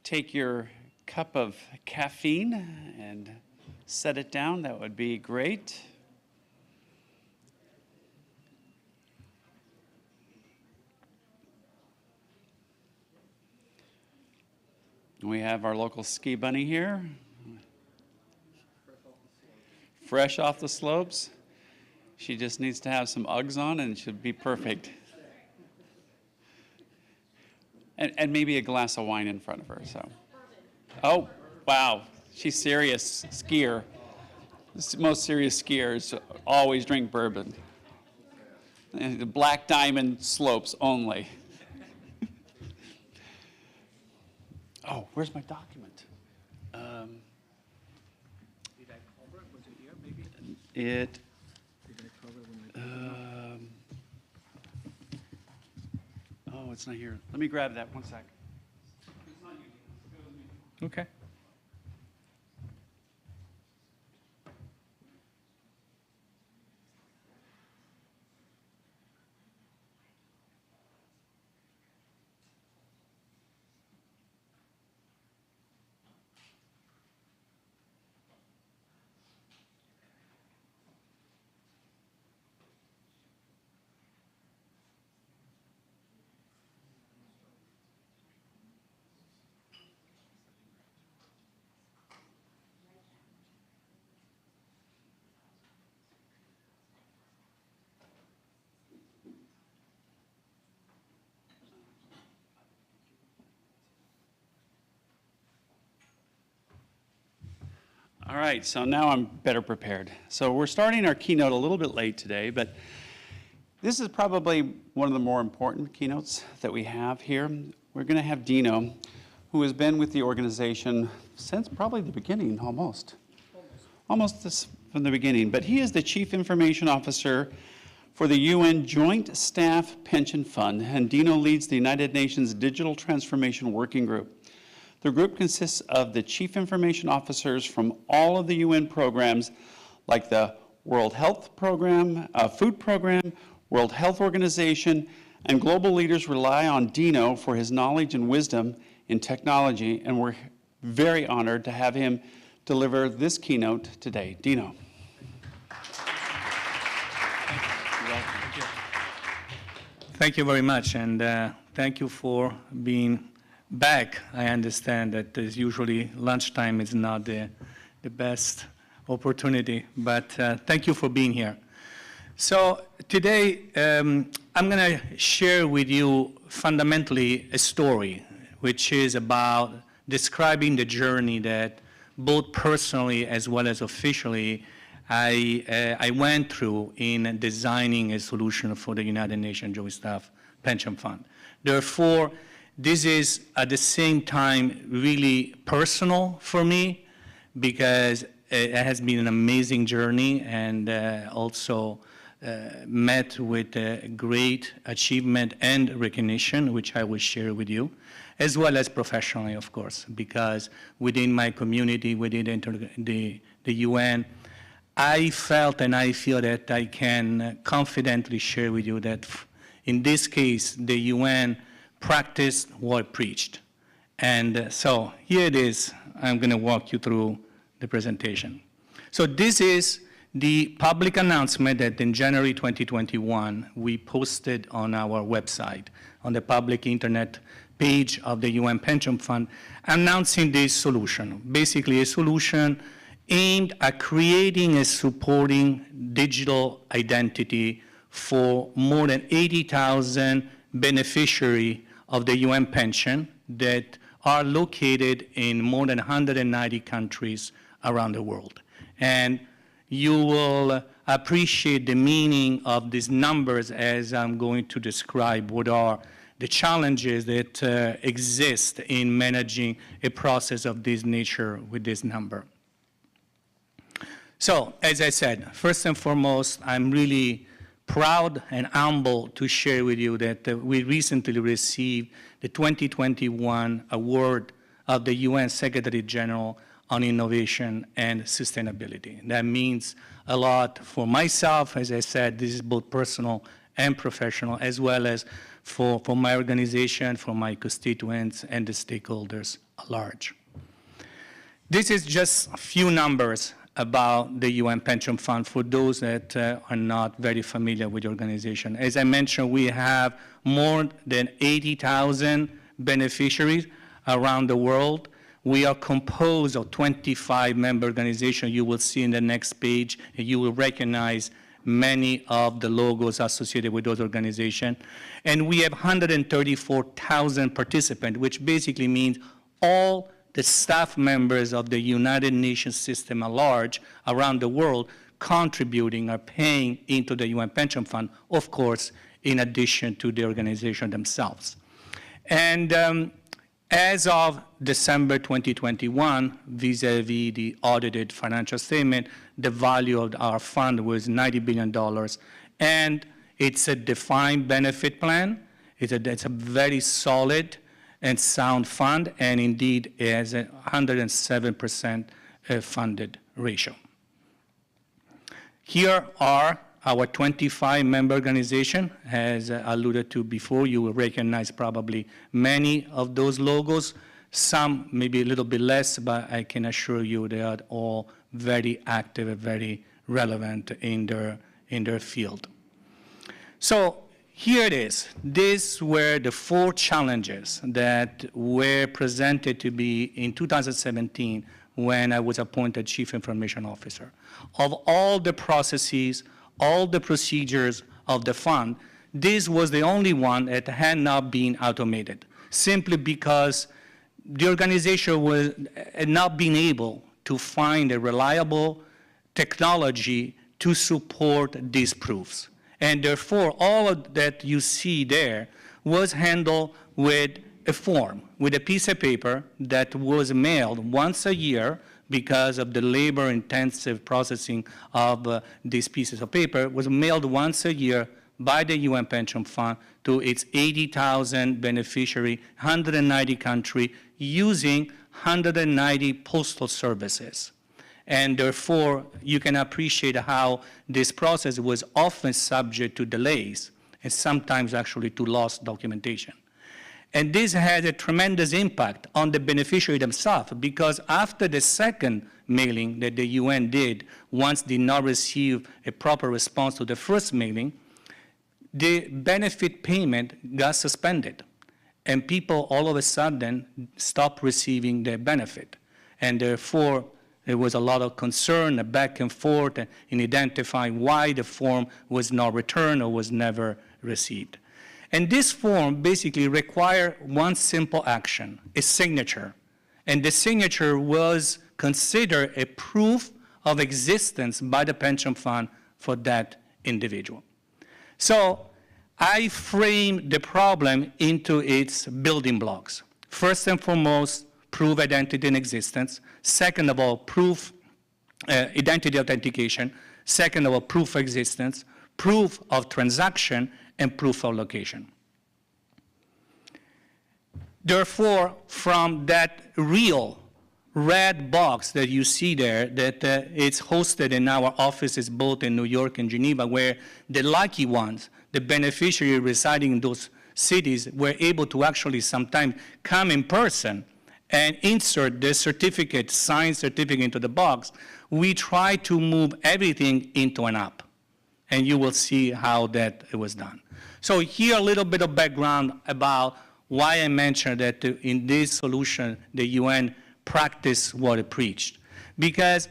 take your cup of caffeine and set it down, that would be great. We have our local ski bunny here, fresh off the slopes. She just needs to have some Uggs on and she'll be perfect. And maybe a glass of wine in front of her. So, oh wow, she's serious skier. Most serious skiers always drink bourbon. And the Black Diamond slopes only. Oh, where's my document? Did I cover it? Was it here, maybe? Did I cover it when oh, it's not here. Let me grab that, one sec. Okay. All right, so now I'm better prepared. So we're starting our keynote a little bit late today, but this is probably one of the more important keynotes that we have here. We're going to have Dino, who has been with the organization since probably the beginning, almost from the beginning. But he is the Chief Information Officer for the UN Joint Staff Pension Fund, and Dino leads the United Nations Digital Transformation Working Group. The group consists of the chief information officers from all of the UN programs like the World Health Program, Food Program, World Health Organization, and global leaders rely on Dino for his knowledge and wisdom in technology, and we're very honored to have him deliver this keynote today. Dino. Thank you very much, and thank you for being back. I understand that usually lunchtime is not the best opportunity, but thank you for being here. So today, I'm going to share with you fundamentally a story, which is about describing the journey that both personally as well as officially I went through in designing a solution for the United Nations Joint Staff Pension Fund. Therefore, this is at the same time really personal for me because it has been an amazing journey and also met with great achievement and recognition, which I will share with you, as well as professionally, of course, because within my community, within the UN, I felt and I feel that I can confidently share with you that in this case, the UN practiced what preached. And so here it is. I'm going to walk you through the presentation. So this is the public announcement that in January 2021, we posted on our website, on the public internet page of the UN Pension Fund, announcing this solution, basically a solution aimed at creating and supporting digital identity for more than 80,000 beneficiaries of the UN pension that are located in more than 190 countries around the world. And you will appreciate the meaning of these numbers as I'm going to describe what are the challenges that exist in managing a process of this nature with this number. So, as I said, first and foremost, I'm really proud and humble to share with you that we recently received the 2021 award of the UN Secretary General on Innovation and Sustainability. That means a lot for myself. As I said, this is both personal and professional, as well as for my organization, for my constituents, and the stakeholders at large. This is just a few numbers about the UN Pension Fund for those that are not very familiar with the organization. As I mentioned, we have more than 80,000 beneficiaries around the world. We are composed of 25 member organizations. You will see in the next page, and you will recognize many of the logos associated with those organizations. And we have 134,000 participants, which basically means all the staff members of the United Nations system at large around the world contributing or paying into the UN Pension Fund, of course, in addition to the organization themselves. And as of December 2021, vis-a-vis the audited financial statement, the value of our fund was $90 billion. And it's a defined benefit plan. It's a very solid and sound fund, and indeed has a 107% funded ratio. Here are our 25 member organizations. As alluded to before, you will recognize probably many of those logos. Some maybe a little bit less, but I can assure you they are all very active and very relevant in their field. So here it is. These were the 4 challenges that were presented to me in 2017 when I was appointed Chief Information Officer. Of all the processes, all the procedures of the fund, this was the only one that had not been automated, simply because the organization had not been able to find a reliable technology to support these proofs. And therefore, all of that you see there was handled with a form, with a piece of paper that was mailed once a year because of the labor-intensive processing of these pieces of paper, was mailed once a year by the UN Pension Fund to its 80,000 beneficiary, 190 countries, using 190 postal services. And therefore, you can appreciate how this process was often subject to delays and sometimes actually to lost documentation. And this had a tremendous impact on the beneficiary themselves, because after the second mailing that the UN did, once did not receive a proper response to the first mailing, the benefit payment got suspended. And people all of a sudden stopped receiving their benefit. And therefore, there was a lot of concern, a back and forth in identifying why the form was not returned or was never received. And this form basically required one simple action, a signature. And the signature was considered a proof of existence by the pension fund for that individual. So I framed the problem into its building blocks. First and foremost, prove identity and existence. Second of all, proof identity authentication. Second of all, proof of existence, proof of transaction, and proof of location. Therefore, from that real red box that you see there, that it's hosted in our offices both in New York and Geneva, where the lucky ones, the beneficiary residing in those cities, were able to actually sometimes come in person and insert the certificate, signed certificate into the box. We try to move everything into an app. And you will see how that was done. So here a little bit of background about why I mentioned that in this solution, the UN practiced what it preached. Because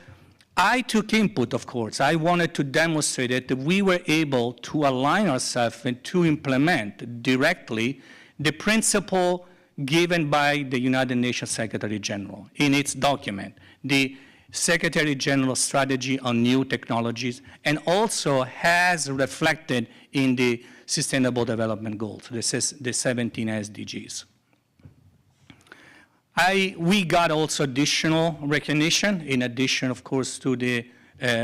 I took input, of course. I wanted to demonstrate that we were able to align ourselves and to implement directly the principle given by the United Nations Secretary General in its document, the Secretary General Strategy on New Technologies, and also has reflected in the Sustainable Development Goals, the 17 SDGs. We got also additional recognition, in addition, of course, to the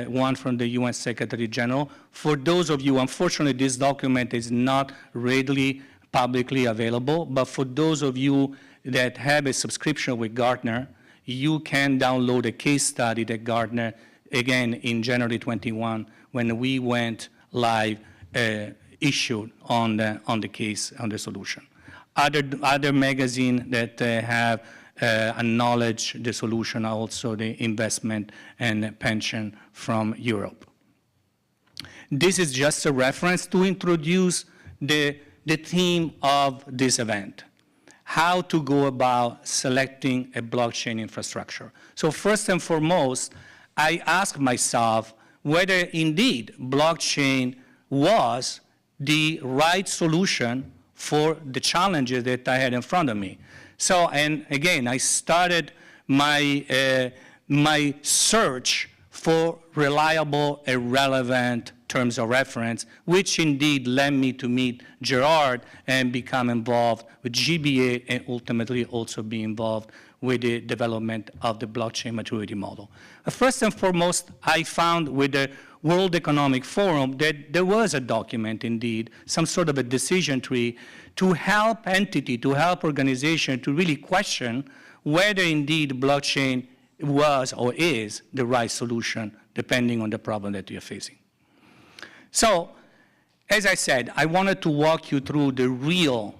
one from the UN Secretary General. For those of you, unfortunately, this document is not readily publicly available, but for those of you that have a subscription with Gartner, you can download a case study that Gartner, again, in January 21, when we went live issued on the case, on the solution. Other magazines that have acknowledged the solution are also the investment and pension from Europe. This is just a reference to introduce the theme of this event, how to go about selecting a blockchain infrastructure. So first and foremost, I asked myself whether indeed blockchain was the right solution for the challenges that I had in front of me. So, and again, I started my, my search for reliable and relevant terms of reference, which indeed led me to meet Gerard and become involved with GBA and ultimately also be involved with the development of the blockchain maturity model. First and foremost, I found with the World Economic Forum that there was a document indeed, some sort of a decision tree to help entity, to help organization to really question whether indeed blockchain was or is the right solution depending on the problem that you're facing. So, as I said, I wanted to walk you through the real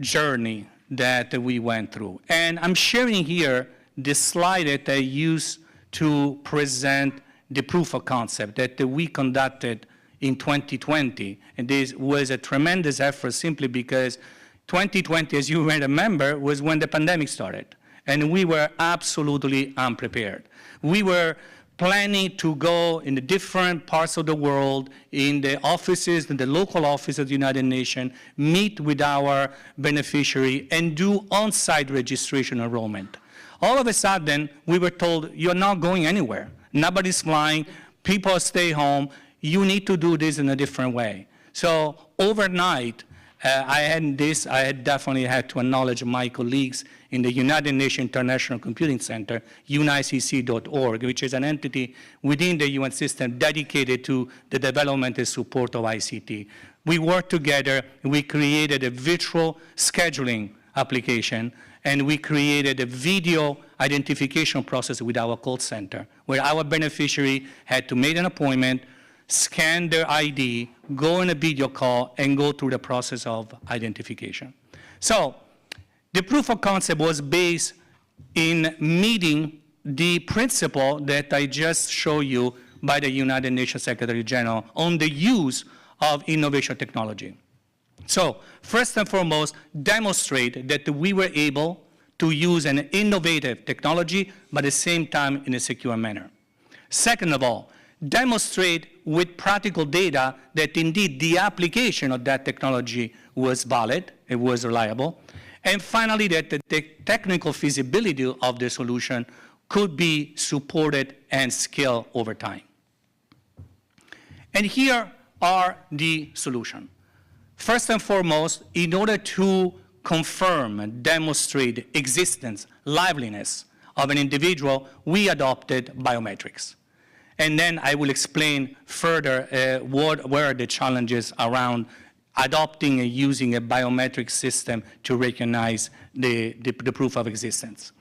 journey that we went through. And I'm sharing here the slide that I used to present the proof of concept that we conducted in 2020. And this was a tremendous effort simply because 2020, as you may remember, was when the pandemic started. And we were absolutely unprepared. We were planning to go in the different parts of the world, in the offices, in the local office of the United Nations, meet with our beneficiary, and do on-site registration enrollment. All of a sudden, we were told, you're not going anywhere. Nobody's flying, people stay home, you need to do this in a different way. So overnight, I had definitely had to acknowledge my colleagues in the United Nations International Computing Center, unicc.org, which is an entity within the UN system dedicated to the development and support of ICT. We worked together, we created a virtual scheduling application, and we created a video identification process with our call center, where our beneficiary had to make an appointment, scan their ID, go on a video call, and go through the process of identification. So the proof of concept was based in meeting the principle that I just showed you by the United Nations Secretary General on the use of innovation technology. So first and foremost, demonstrate that we were able to use an innovative technology, but at the same time in a secure manner. Second of all, demonstrate with practical data that indeed the application of that technology was valid, it was reliable, and finally that the technical feasibility of the solution could be supported and scaled over time. And here are the solutions. First and foremost, in order to confirm and demonstrate existence, liveliness of an individual, we adopted biometrics. And then I will explain further what were the challenges around adopting and using a biometric system to recognize the proof of existence.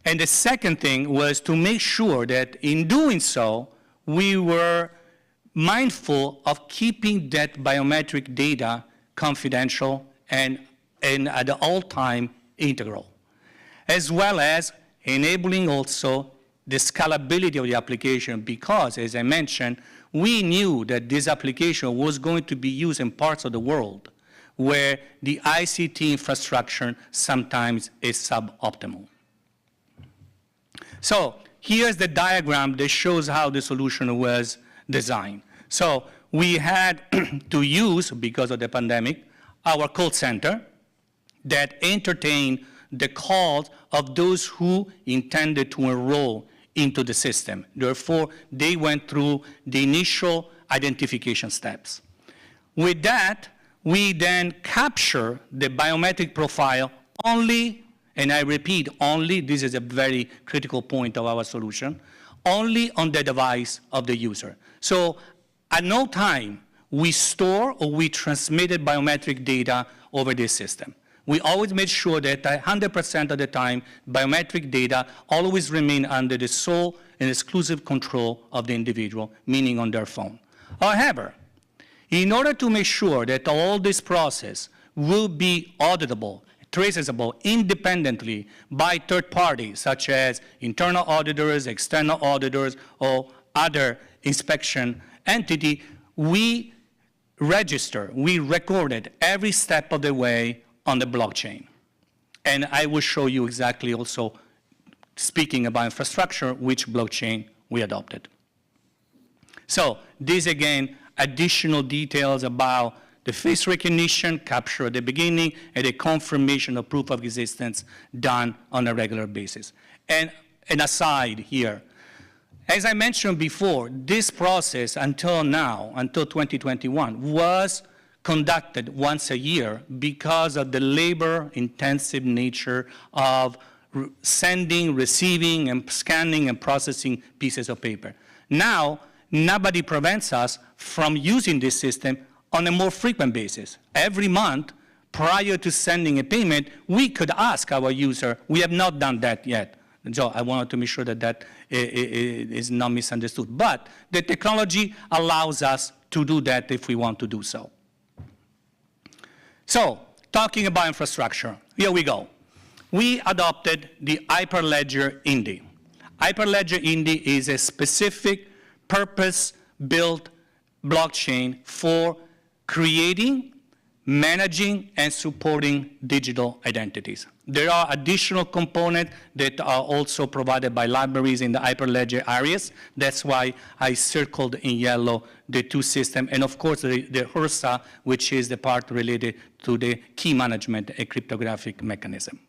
And the second thing was to make sure that in doing so, we were mindful of keeping that biometric data confidential and at all time integral, as well as enabling also the scalability of the application because, as I mentioned, we knew that this application was going to be used in parts of the world where the ICT infrastructure sometimes is suboptimal. So here's the diagram that shows how the solution was designed. So we had to use, because of the pandemic, our call center that entertained the calls of those who intended to enroll into the system. Therefore, they went through the initial identification steps. With that, we then capture the biometric profile only, and I repeat, only, this is a very critical point of our solution, only on the device of the user. So at no time we store or we transmitted biometric data over this system. We always made sure that 100% of the time, biometric data always remain under the sole and exclusive control of the individual, meaning on their phone. However, In order to make sure that all this process will be auditable, traceable independently by third parties, such as internal auditors, external auditors, or other inspection entity, we recorded every step of the way on the blockchain. And I will show you exactly also, speaking about infrastructure, which blockchain we adopted. So these, again, additional details about the face recognition captured at the beginning and the confirmation of proof of existence done on a regular basis. And an aside here, as I mentioned before, this process until now, until 2021, was conducted once a year because of the labor-intensive nature of sending, receiving, and scanning and processing pieces of paper. Now, nobody prevents us from using this system on a more frequent basis. Every month, prior to sending a payment, we could ask our user. We have not done that yet. So I wanted to make sure that that is not misunderstood. But the technology allows us to do that if we want to do so. So, talking about infrastructure, here we go. We adopted the Hyperledger Indy. Hyperledger Indy is a specific purpose-built blockchain for creating, managing, and supporting digital identities. There are additional components that are also provided by libraries in the Hyperledger areas. That's why I circled in yellow the two systems, and of course the HRSA, which is the part related to the key management, a cryptographic mechanism.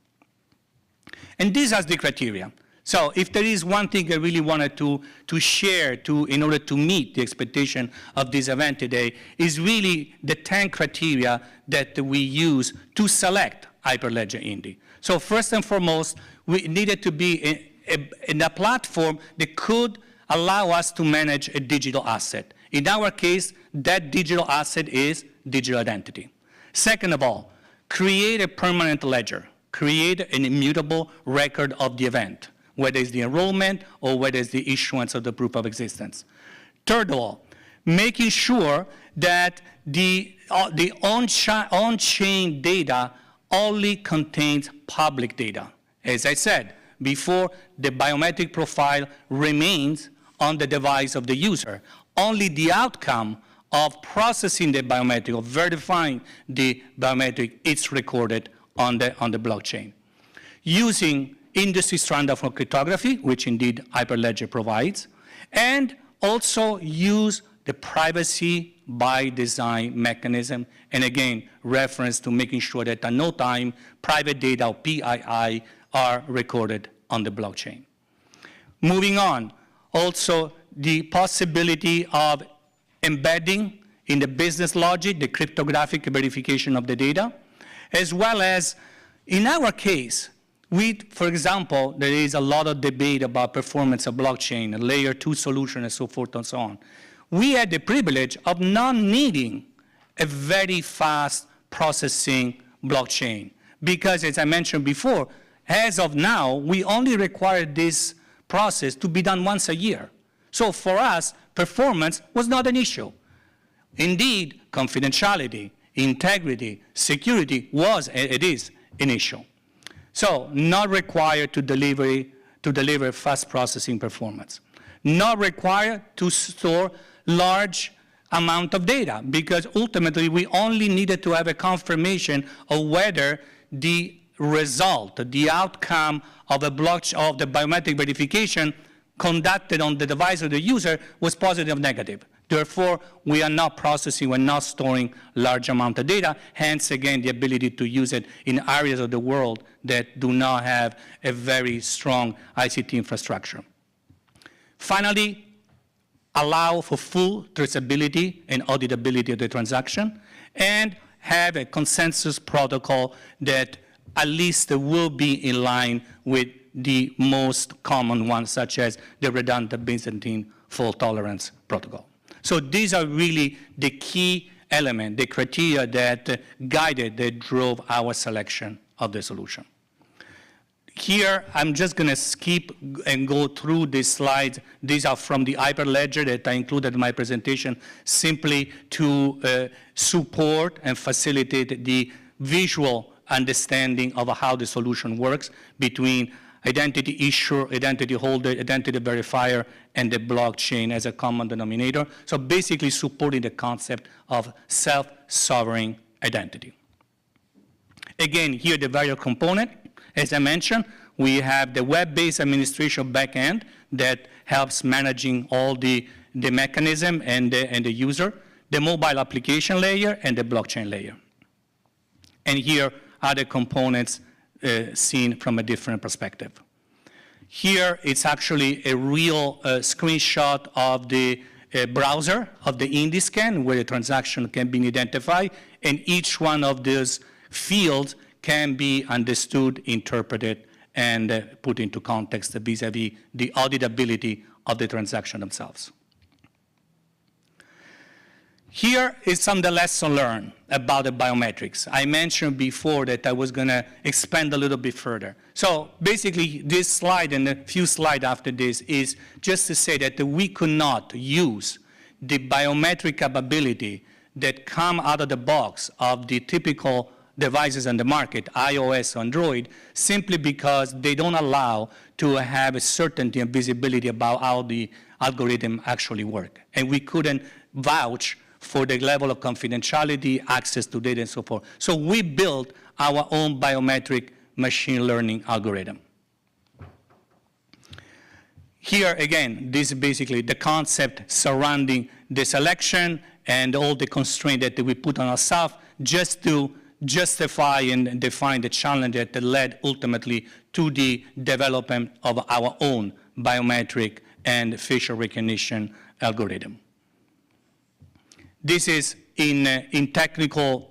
And these are the criteria. So if there is one thing I really wanted to share in order to meet the expectation of this event today, is really the 10 criteria that we use to select Hyperledger Indy. So first and foremost, we needed to be in a platform that could allow us to manage a digital asset. In our case, that digital asset is digital identity. Second of all, create a permanent ledger. Create an immutable record of the event, whether it's the enrollment or whether it's the issuance of the proof of existence. Third of all, making sure that the on-chain data only contains public data. As I said before, the biometric profile remains on the device of the user. Only the outcome of processing the biometric, of verifying the biometric, is recorded on the blockchain. Using industry standard for cryptography, which indeed Hyperledger provides, and also use the privacy by design mechanism, and again, reference to making sure that at no time private data, or PII, are recorded on the blockchain. Moving on, also the possibility of embedding in the business logic the cryptographic verification of the data, as well as, in our case, for example, there is a lot of debate about performance of blockchain, a layer 2 solution, and so forth and so on. We had the privilege of not needing a very fast processing blockchain because, as I mentioned before, as of now, we only require this process to be done once a year. So for us, performance was not an issue. Indeed, confidentiality, integrity, security it is an issue. So not required to deliver fast processing performance. Not required to store large amount of data because ultimately we only needed to have a confirmation of whether the result, the outcome of the biometric verification conducted on the device of the user was positive or negative. Therefore, we are not processing, we're not storing large amount of data, hence again the ability to use it in areas of the world that do not have a very strong ICT infrastructure. Finally, allow for full traceability and auditability of the transaction, and have a consensus protocol that at least will be in line with the most common ones, such as the redundant Byzantine fault tolerance protocol. So these are really the key element, the criteria that drove our selection of the solution. Here, I'm just going to skip and go through these slides. These are from the Hyperledger that I included in my presentation simply to support and facilitate the visual understanding of how the solution works between identity issuer, identity holder, identity verifier, and the blockchain as a common denominator. So basically supporting the concept of self-sovereign identity. Again, here the various component. As I mentioned, we have the web-based administration backend that helps managing all the mechanism and the user, the mobile application layer, and the blockchain layer. And here are the components seen from a different perspective. Here, it's actually a real screenshot of the browser of the IndiScan, where the transaction can be identified, and each one of those fields can be understood, interpreted, and put into context vis-a-vis the auditability of the transaction themselves. Here is some of the lessons learned about the biometrics. I mentioned before that I was going to expand a little bit further. So basically, this slide and a few slides after this is just to say that we could not use the biometric capability that come out of the box of the typical devices on the market, iOS, Android, simply because they don't allow to have a certainty and visibility about how the algorithm actually work. And we couldn't vouch for the level of confidentiality, access to data, and so forth. So we built our own biometric machine learning algorithm. Here, again, this is basically the concept surrounding the selection and all the constraints that we put on ourselves just to justify and define the challenge that led ultimately to the development of our own biometric and facial recognition algorithm. This is, in technical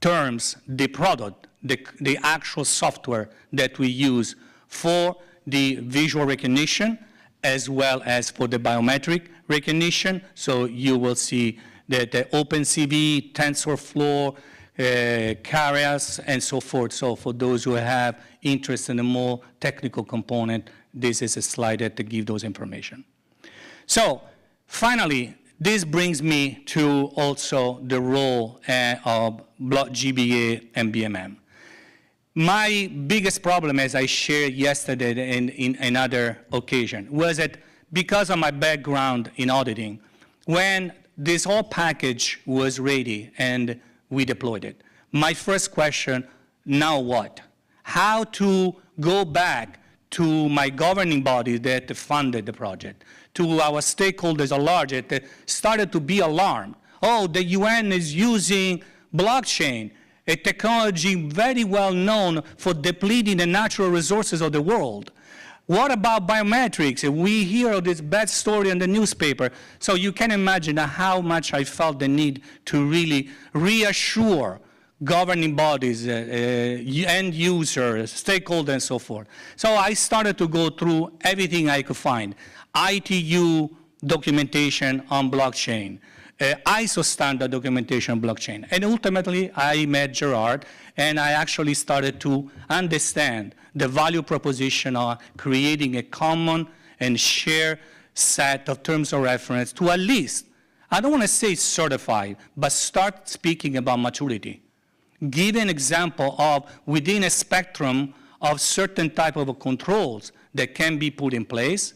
terms, the product, the actual software that we use for the visual recognition as well as for the biometric recognition. So you will see that the OpenCV, TensorFlow, Keras, and so forth. So for those who have interest in a more technical component, this is a slide that gives those information. So finally, this brings me to also the role of GBA and BMM. My biggest problem, as I shared yesterday in another occasion, was that because of my background in auditing, when this whole package was ready and we deployed it, my first question, now what? How to go back to my governing body that funded the project, to our stakeholders at large that started to be alarmed. Oh, the UN is using blockchain, a technology very well known for depleting the natural resources of the world. What about biometrics? We hear this bad story in the newspaper. So you can imagine how much I felt the need to really reassure governing bodies, end users, stakeholders, and so forth. So I started to go through everything I could find. ITU documentation on blockchain, ISO standard documentation on blockchain. And ultimately, I met Gerard, and I actually started to understand the value proposition of creating a common and shared set of terms of reference to at least, I don't want to say certified, but start speaking about maturity. Give an example of within a spectrum of certain type of controls that can be put in place,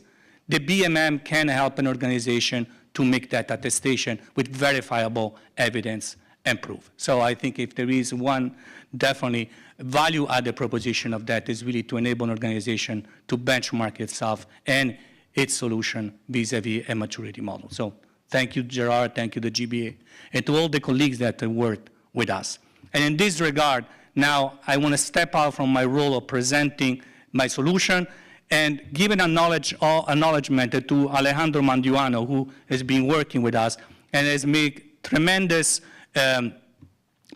the BMM can help an organization to make that attestation with verifiable evidence and proof. So I think if there is one definitely value-added proposition of that is really to enable an organization to benchmark itself and its solution vis-a-vis a maturity model. So thank you, Gerard, thank you, the GBA, and to all the colleagues that worked with us. And in this regard, now I want to step out from my role of presenting my solution and give an acknowledgement to Alejandro Manduano, who has been working with us and has made tremendous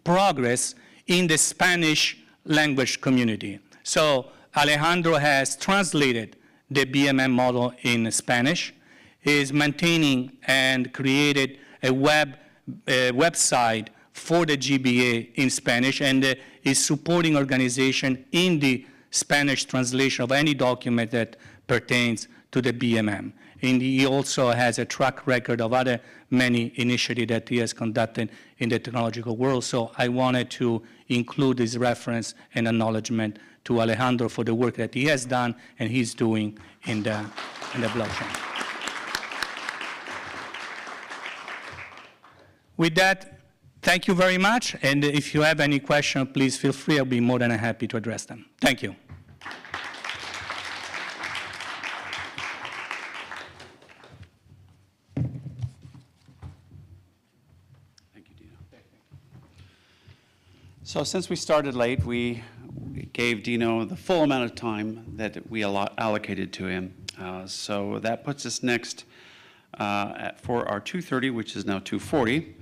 progress in the Spanish language community. So Alejandro has translated the BMM model in Spanish. He is maintaining and created a website for the GBA in Spanish, and is supporting organization in the Spanish translation of any document that pertains to the BMM. And he also has a track record of other many initiatives that he has conducted in the technological world. So I wanted to include this reference and acknowledgement to Alejandro for the work that he has done and he's doing in the blockchain. With that, thank you very much. And if you have any questions, please feel free. I'll be more than happy to address them. Thank you. So since we started late, we gave Dino the full amount of time that we allocated to him. So that puts us next for our 2:30, which is now 2:40,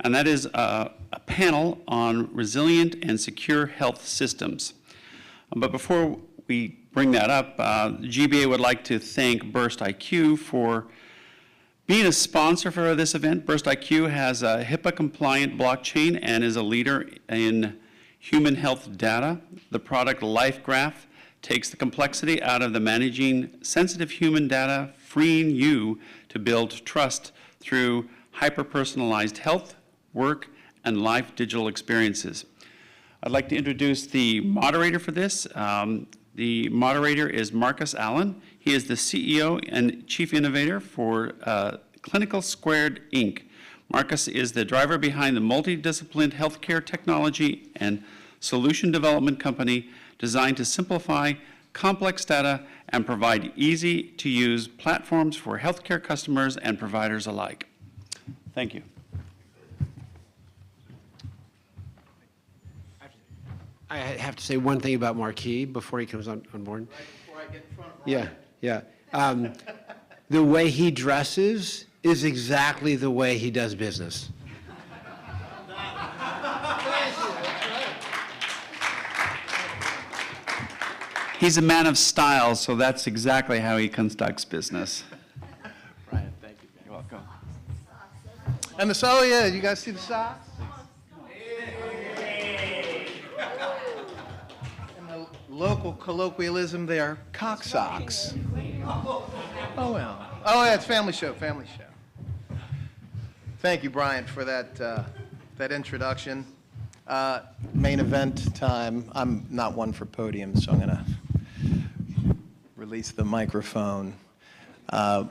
and that is a panel on resilient and secure health systems. But before we bring that up, GBA would like to thank Burst IQ for being a sponsor for this event. Burst IQ has a HIPAA-compliant blockchain and is a leader in human health data. The product LifeGraph takes the complexity out of the managing sensitive human data, freeing you to build trust through hyper-personalized health, work, and life digital experiences. I'd like to introduce the moderator for this. The moderator is Marcus Allen. He is the CEO and Chief Innovator for Clinical Squared, Inc. Marcus is the driver behind the multidisciplined healthcare technology and solution development company designed to simplify complex data and provide easy-to-use platforms for healthcare customers and providers alike. Thank you. I have to say one thing about Marquis before he comes on board. Right before I get front row. Yeah. The way he dresses is exactly the way he does business. He's a man of style, so that's exactly how he conducts business. Brian, thank you. You're welcome. And oh yeah, you guys see the socks? In the local colloquialism, they are cock socks. Oh well. Oh yeah, it's family show. Thank you, Brian, for that introduction. Main event time. I'm not one for podiums, so I'm gonna release the microphone. Oh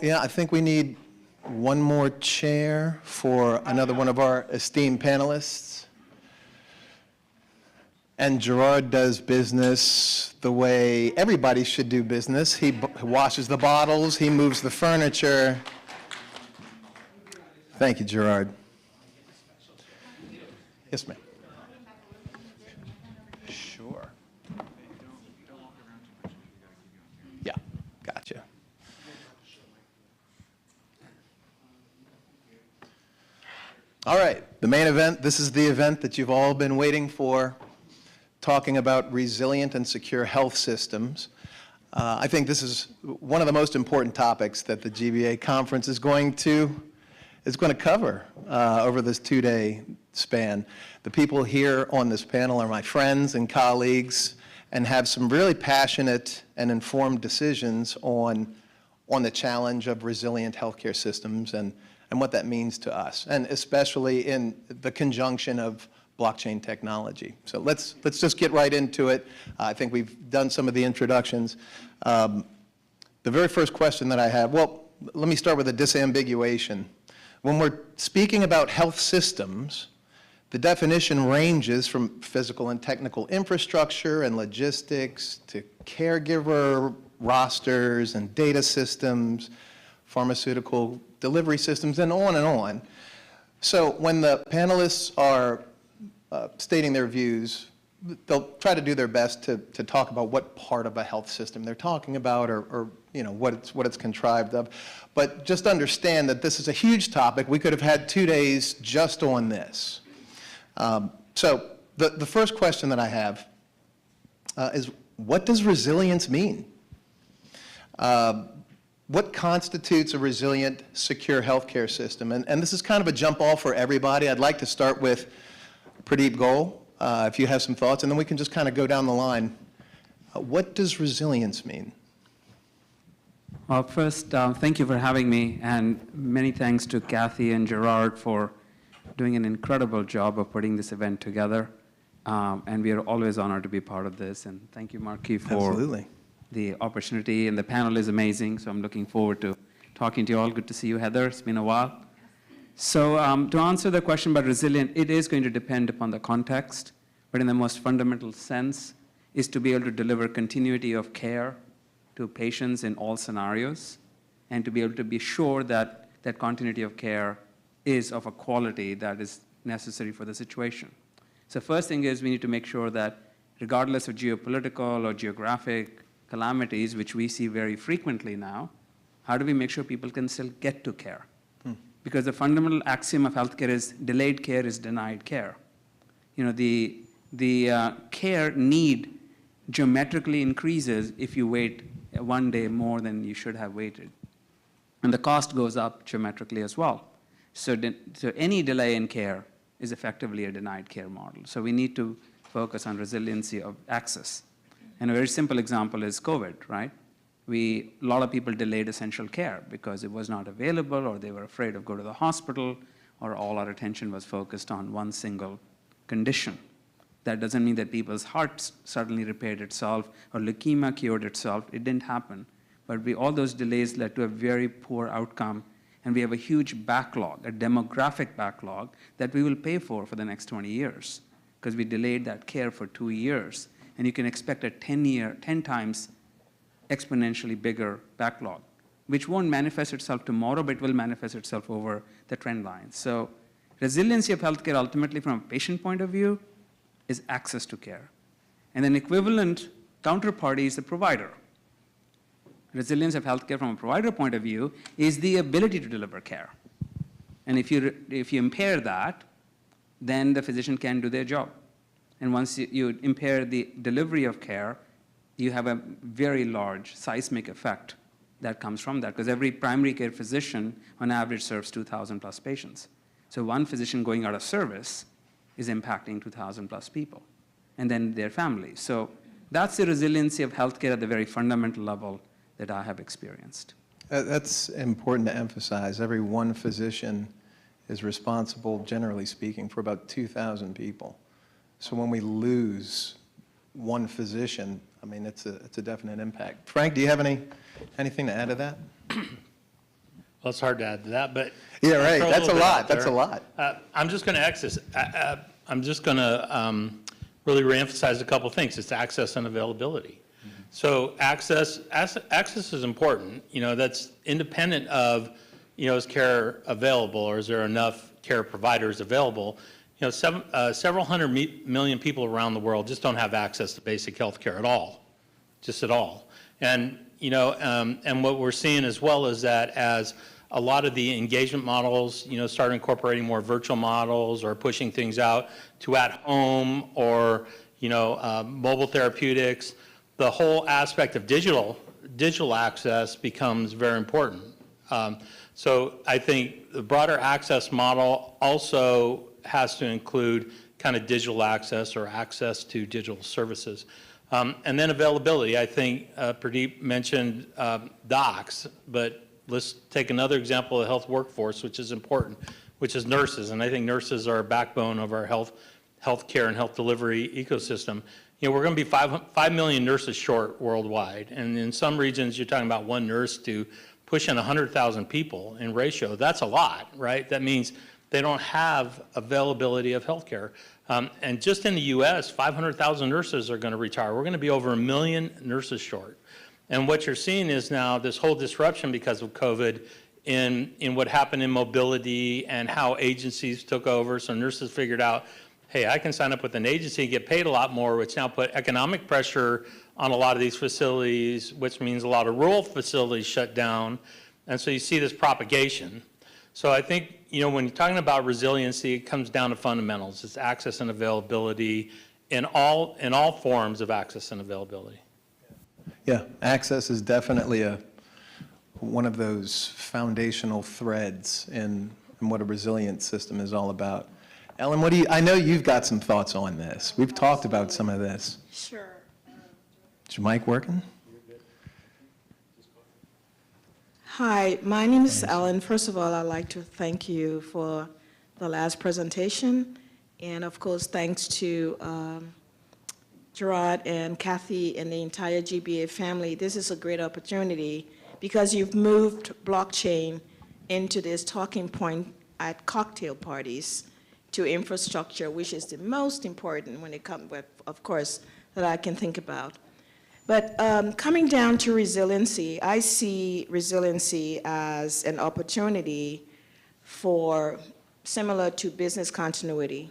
yeah, I think we need one more chair for another one of our esteemed panelists. And Gerard does business the way everybody should do business. He washes the bottles, he moves the furniture. Thank you, Gerard. Yes, ma'am. Sure. Yeah, gotcha. All right, the main event. This is the event that you've all been waiting for, talking about resilient and secure health systems. I think this is one of the most important topics that the GBA conference is going to cover over this two-day span. The people here on this panel are my friends and colleagues and have some really passionate and informed decisions on the challenge of resilient healthcare systems and what that means to us, and especially in the conjunction of blockchain technology. So let's just get right into it. I think we've done some of the introductions. The very first question that I have, well, let me start with a disambiguation. When we're speaking about health systems, the definition ranges from physical and technical infrastructure and logistics to caregiver rosters and data systems, pharmaceutical delivery systems, and on and on. So when the panelists are stating their views, they'll try to do their best to talk about what part of a health system they're talking about or what it's contrived of. But just understand that this is a huge topic. We could have had 2 days just on this. So the first question that I have is, what does resilience mean? What constitutes a resilient, secure healthcare system? And this is kind of a jump ball for everybody. I'd like to start with Pradeep Goel. if you have some thoughts, and then we can just kind of go down the line. What does resilience mean? First, thank you for having me, and many thanks to Kathy and Gerard for doing an incredible job of putting this event together. And we are always honored to be part of this. And thank you, Marky, for Absolutely. the opportunity. And the panel is amazing, so I'm looking forward to talking to you all. Good to see you, Heather. It's been a while. So to answer the question about resilience, it is going to depend upon the context, but in the most fundamental sense is to be able to deliver continuity of care to patients in all scenarios, and to be able to be sure that that continuity of care is of a quality that is necessary for the situation. So first thing is we need to make sure that regardless of geopolitical or geographic calamities, which we see very frequently now, how do we make sure people can still get to care? Because the fundamental axiom of healthcare is delayed care is denied care. You know, the care need geometrically increases if you wait one day more than you should have waited. And the cost goes up geometrically as well. So any delay in care is effectively a denied care model. So we need to focus on resiliency of access. And a very simple example is COVID, right? A lot of people delayed essential care because it was not available, or they were afraid of going to the hospital, or all our attention was focused on one single condition. That doesn't mean that people's hearts suddenly repaired itself or leukemia cured itself. It didn't happen. But all those delays led to a very poor outcome, and we have a huge backlog, a demographic backlog, that we will pay for the next 20 years because we delayed that care for 2 years. And you can expect a 10 times exponentially bigger backlog, which won't manifest itself tomorrow, but it will manifest itself over the trend line. So resiliency of healthcare ultimately from a patient point of view is access to care. And then equivalent counterparty is the provider. Resilience of healthcare from a provider point of view is the ability to deliver care. And if you impair that, then the physician can't do their job. And once you impair the delivery of care, you have a very large seismic effect that comes from that, because every primary care physician on average serves 2,000 plus patients. So one physician going out of service is impacting 2,000 plus people, and then their families. So that's the resiliency of healthcare at the very fundamental level that I have experienced. That's important to emphasize. Every one physician is responsible, generally speaking, for about 2,000 people. So when we lose one physician, I mean, it's a definite impact. Frank, do you have anything to add to that? Well, it's hard to add to that, but yeah, right. That's a lot. That's a lot. I'm just going to really reemphasize a couple things. It's access and availability. So access is important. You know, that's independent of, you know, is care available, or is there enough care providers available? You know, several hundred million people around the world just don't have access to basic health care at all, just at all. And, you know, and what we're seeing as well is that as a lot of the engagement models, you know, start incorporating more virtual models or pushing things out to at home or, you know, mobile therapeutics, the whole aspect of digital access becomes very important. So I think the broader access model also has to include kind of digital access or access to digital services. And then availability. I think Pradeep mentioned docs, but let's take another example of the health workforce, which is important, which is nurses. And I think nurses are a backbone of our health care and health delivery ecosystem. You know, we're going to be 5 million nurses short worldwide. And in some regions, you're talking about one nurse to pushing 100,000 people in ratio. That's a lot, right? That means they don't have availability of health care. And just in the US, 500,000 nurses are going to retire. We're going to be over 1 million nurses short. And what you're seeing is now this whole disruption because of COVID in what happened in mobility and how agencies took over. So nurses figured out, hey, I can sign up with an agency and get paid a lot more, which now put economic pressure on a lot of these facilities, which means a lot of rural facilities shut down. And so you see this propagation. So I think, you know, when you're talking about resiliency, it comes down to fundamentals. It's access and availability in all forms of access and availability. Yeah, access is definitely one of those foundational threads in what a resilient system is all about. Ellen, what do you, I know you've got some thoughts on this. We've talked about some of this. Sure. Is your mic working? Hi, my name is Ellen. First of all, I'd like to thank you for the last presentation. And of course, thanks to Gerard and Kathy and the entire GBA family. This is a great opportunity because you've moved blockchain into this talking point at cocktail parties to infrastructure, which is the most important when it comes with, of course, that I can think about. But coming down to resiliency, I see resiliency as an opportunity for similar to business continuity.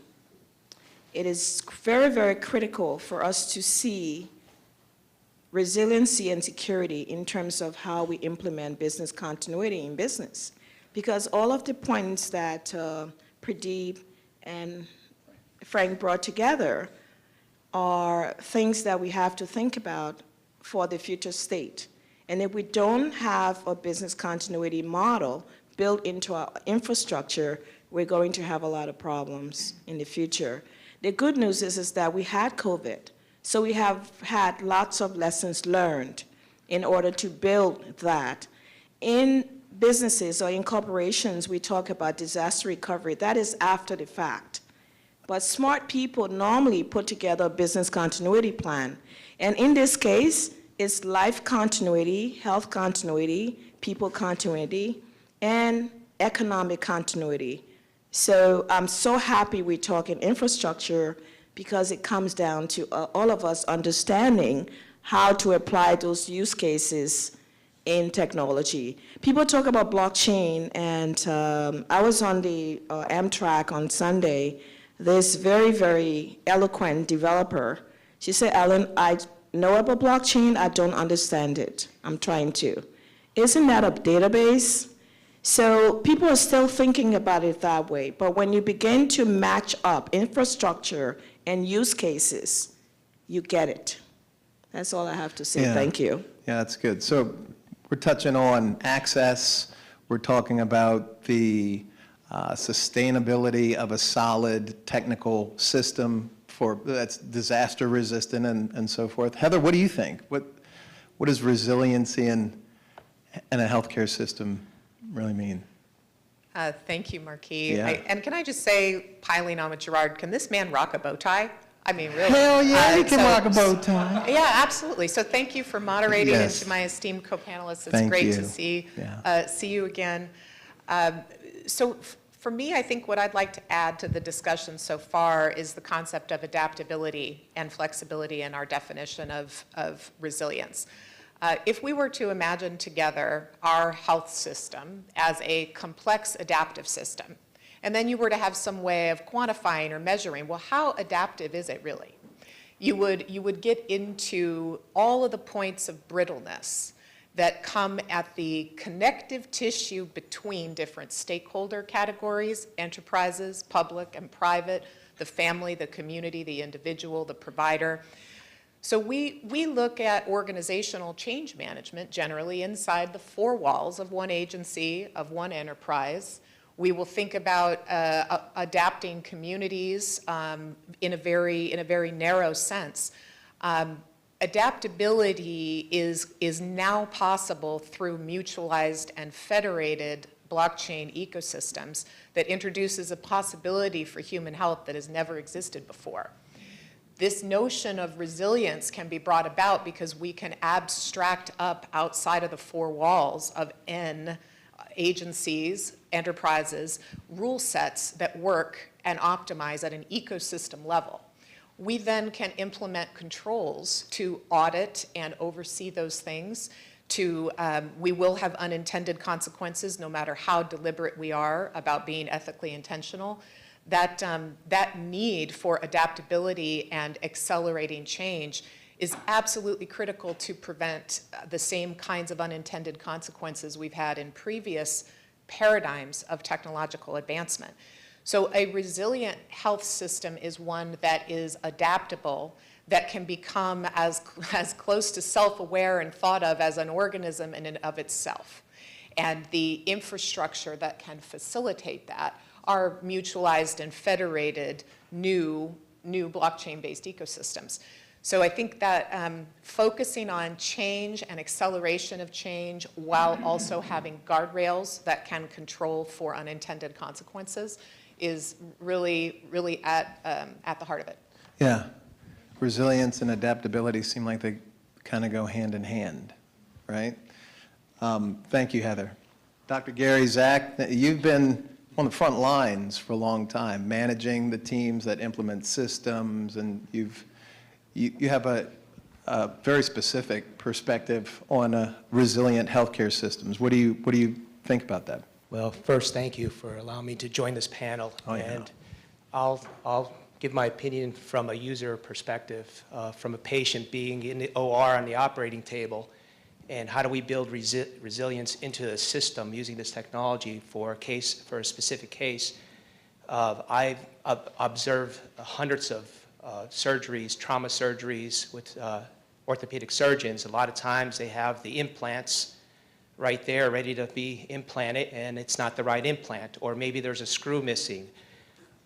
It is very, very critical for us to see resiliency and security in terms of how we implement business continuity in business. Because all of the points that Pradeep and Frank brought together are things that we have to think about for the future state. And if we don't have a business continuity model built into our infrastructure, we're going to have a lot of problems in the future. The good news is that we had COVID, so we have had lots of lessons learned in order to build that. In businesses or in corporations, we talk about disaster recovery. That is after the fact. But smart people normally put together a business continuity plan. And in this case, it's life continuity, health continuity, people continuity, and economic continuity. So I'm so happy we're talking infrastructure because it comes down to all of us understanding how to apply those use cases in technology. People talk about blockchain, and I was on the Amtrak on Sunday. This very, very eloquent developer, she said, Ellen, I know about blockchain, I don't understand it. I'm trying to. Isn't that a database? So people are still thinking about it that way, but when you begin to match up infrastructure and use cases, you get it. That's all I have to say. Yeah. Thank you. Yeah, that's good. So we're touching on access. We're talking about the sustainability of a solid technical system that's disaster resistant and so forth. Heather, what do you think? What does resiliency in a healthcare system really mean? Thank you, Marquis. Yeah. And can I just say, piling on with Gerard, can this man rock a bow tie? I mean, really. Hell yeah, he can rock a bow tie. Yeah, absolutely. So thank you for moderating, Yes. and to my esteemed co-panelists. It's Thank great you. to see you again. For me, I think what I'd like to add to the discussion so far is the concept of adaptability and flexibility in our definition of resilience. If we were to imagine together our health system as a complex adaptive system, and then you were to have some way of quantifying or measuring, well, how adaptive is it really? You would get into all of the points of brittleness that come at the connective tissue between different stakeholder categories, enterprises, public and private, the family, the community, the individual, the provider. So we look at organizational change management generally inside the four walls of one agency, of one enterprise. We will think about adapting communities in a very narrow sense. Adaptability is now possible through mutualized and federated blockchain ecosystems that introduces a possibility for human health that has never existed before. This notion of resilience can be brought about because we can abstract up outside of the four walls of N agencies, enterprises, rule sets that work and optimize at an ecosystem level. We then can implement controls to audit and oversee those things. We will have unintended consequences no matter how deliberate we are about being ethically intentional. That need for adaptability and accelerating change is absolutely critical to prevent the same kinds of unintended consequences we've had in previous paradigms of technological advancement. So a resilient health system is one that is adaptable, that can become as close to self-aware and thought of as an organism in and of itself. And the infrastructure that can facilitate that are mutualized and federated new blockchain-based ecosystems. So I think that focusing on change and acceleration of change while also having guardrails that can control for unintended consequences is really, really at the heart of it. Yeah. Resilience and adaptability seem like they kind of go hand in hand, right? Thank you, Heather. Dr. Gary, Zach, you've been on the front lines for a long time, managing the teams that implement systems, and you have a very specific perspective on resilient healthcare systems. What do you think about that? Well, first, thank you for allowing me to join this panel. Oh, yeah. And I'll give my opinion from a user perspective, from a patient being in the OR on the operating table, and how do we build resilience into the system using this technology for a specific case. I've observed hundreds of surgeries, trauma surgeries with orthopedic surgeons. A lot of times they have the implants right there ready to be implanted, and it's not the right implant, or maybe there's a screw missing.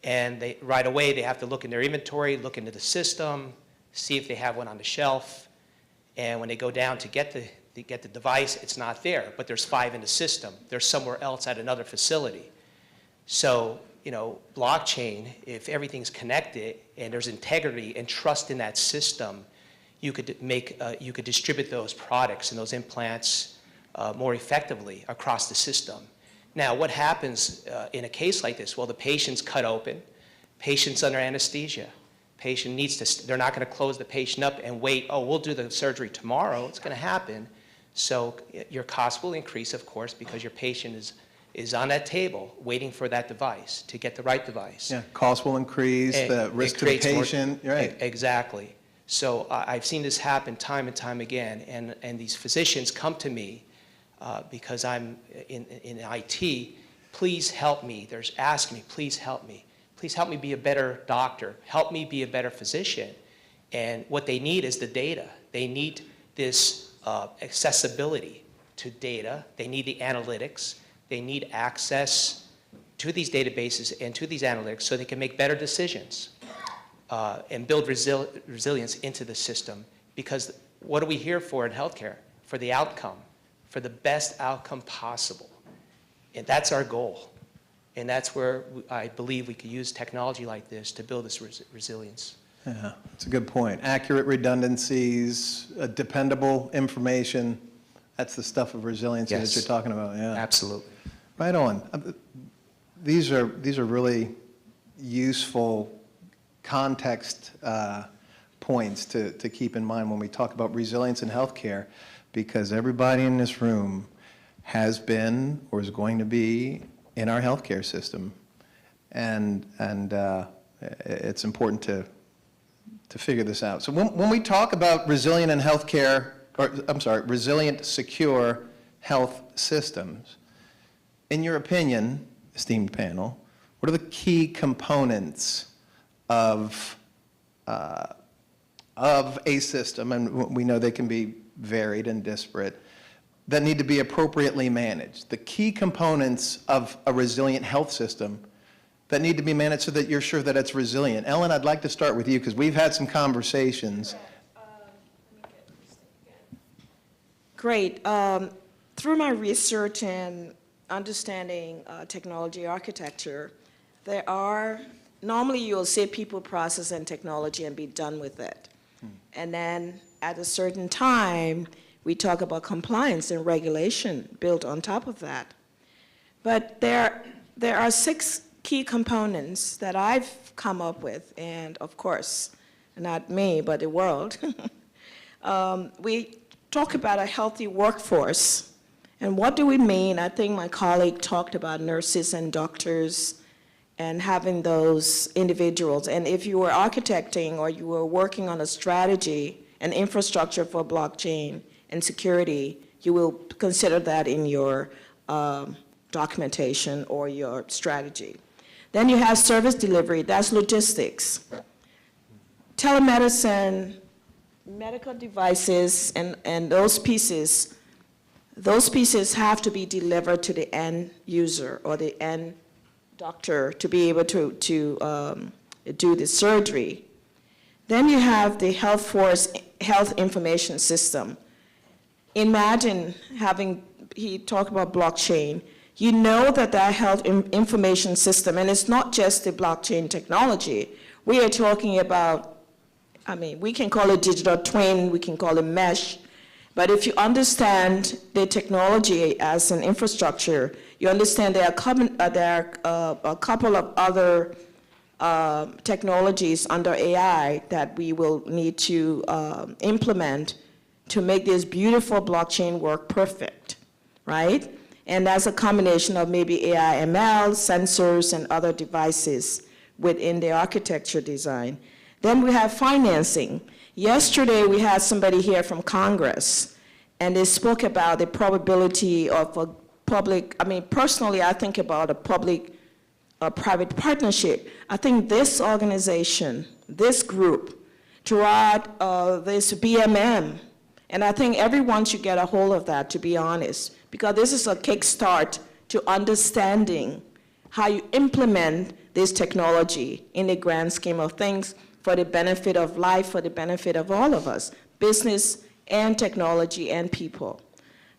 And right away they have to look in their inventory, look into the system, see if they have one on the shelf. And when they go down to get the device, it's not there, but there's 5 in the system. They're somewhere else at another facility. So, blockchain, if everything's connected and there's integrity and trust in that system, you could distribute those products and those implants more effectively across the system. Now, what happens in a case like this? Well, the patient's cut open, patient's under anesthesia. Patient needs to, they're not going to close the patient up and wait, oh, we'll do the surgery tomorrow. It's going to happen. So your cost will increase, of course, because your patient is on that table waiting for that device to get the right device. Yeah, costs will increase, the risk to the patient, right. Exactly. So I've seen this happen time and time again, and these physicians come to me because I'm in IT, please help me. They're asking me, please help me. Please help me be a better doctor. Help me be a better physician. And what they need is the data. They need this accessibility to data. They need the analytics. They need access to these databases and to these analytics so they can make better decisions and build resilience into the system. Because what are we here for in healthcare? For the outcome, for the best outcome possible. And that's our goal. And that's where I believe we could use technology like this to build this resilience. Yeah, that's a good point. Accurate redundancies, dependable information, that's the stuff of resiliency that you're talking about, yeah. Absolutely. Right on. These are really useful context points to keep in mind when we talk about resilience in healthcare, because everybody in this room has been or is going to be in our healthcare system, and it's important to figure this out. So when we talk about resilient in healthcare, or I'm sorry, resilient, secure health systems, in your opinion, esteemed panel, what are the key components of a system, and we know they can be varied and disparate, that need to be appropriately managed? The key components of a resilient health system that need to be managed so that you're sure that it's resilient. Ellen, I'd like to start with you because we've had some conversations. Great. Through my research and understanding technology architecture, normally you'll say people, process, and technology and be done with it. And then at a certain time, we talk about compliance and regulation built on top of that. But there are 6 key components that I've come up with, and of course, not me, but the world. We talk about a healthy workforce. And what do we mean? I think my colleague talked about nurses and doctors and having those individuals. And if you were architecting or you were working on a strategy, an infrastructure for blockchain and security, you will consider that in your documentation or your strategy. Then you have service delivery, that's logistics. Telemedicine, medical devices, and those pieces have to be delivered to the end user or the end doctor to be able to do the surgery. Then you have the health information system. Imagine having, he talked about blockchain. You know that health information system, and it's not just the blockchain technology. We are talking about, I mean, we can call it digital twin, we can call it mesh, but if you understand the technology as an infrastructure, you understand there are a couple of other technologies under AI that we will need to implement to make this beautiful blockchain work perfect, right? And that's a combination of maybe AI, ML, sensors, and other devices within the architecture design. Then we have financing. Yesterday, we had somebody here from Congress, and they spoke about the probability of a public, I mean, personally, I think about a public-private partnership. I think this organization, this group, Gerard, this BMM, and I think everyone should get a hold of that, to be honest, because this is a kickstart to understanding how you implement this technology in the grand scheme of things for the benefit of life, for the benefit of all of us, business and technology and people.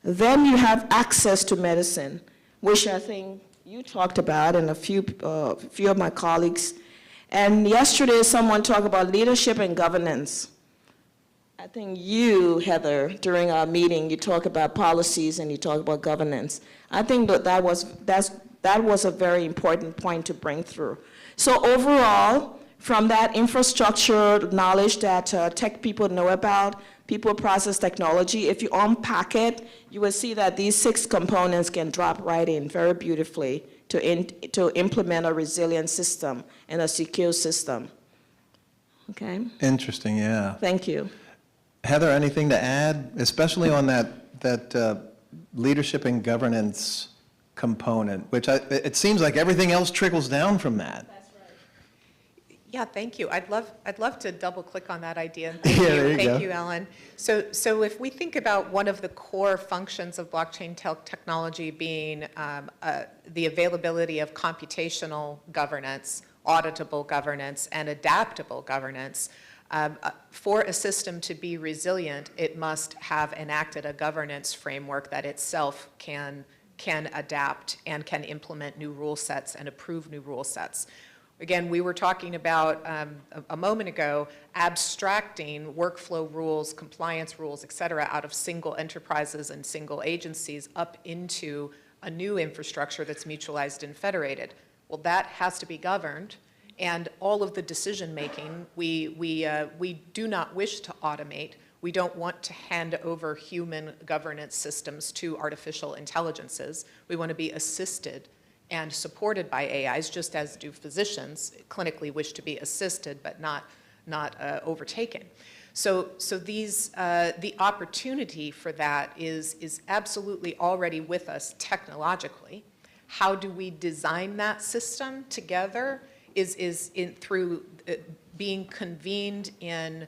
Then you have access to medicine, which I think you talked about and a few of my colleagues. And yesterday someone talked about leadership and governance. I think you, Heather, during our meeting, you talk about policies and you talk about governance. I think that was a very important point to bring through. So overall, from that infrastructure knowledge that tech people know about, people process technology, if you unpack it, you will see that these 6 components can drop right in very beautifully to implement a resilient system and a secure system. Okay? Interesting, yeah. Thank you. Heather, anything to add, especially on that leadership and governance component, which it seems like everything else trickles down from that. Yeah, thank you. I'd love to double click on that idea. Thank you, Ellen. So if we think about one of the core functions of blockchain technology being the availability of computational governance, auditable governance, and adaptable governance, for a system to be resilient, it must have enacted a governance framework that itself can adapt and can implement new rule sets and approve new rule sets. Again, we were talking about a moment ago abstracting workflow rules, compliance rules, et cetera, out of single enterprises and single agencies up into a new infrastructure that's mutualized and federated. Well, that has to be governed, and all of the decision making we do not wish to automate. We don't want to hand over human governance systems to artificial intelligences. We want to be assisted and supported by AIs, just as do physicians clinically wish to be assisted but not overtaken. So the opportunity for that is absolutely already with us technologically. How do we design that system together is through being convened in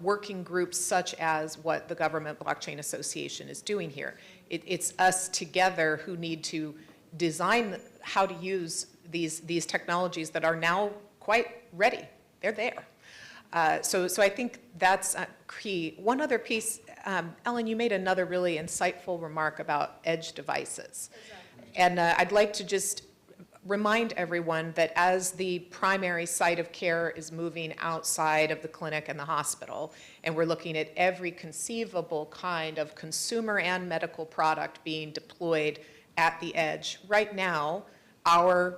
working groups such as what the Government Blockchain Association is doing here. It's us together who need to design how to use these technologies that are now quite ready. They're there. So I think that's key. One other piece, Ellen, you made another really insightful remark about edge devices. Exactly. And I'd like to just remind everyone that as the primary site of care is moving outside of the clinic and the hospital, and we're looking at every conceivable kind of consumer and medical product being deployed at the edge, right now, our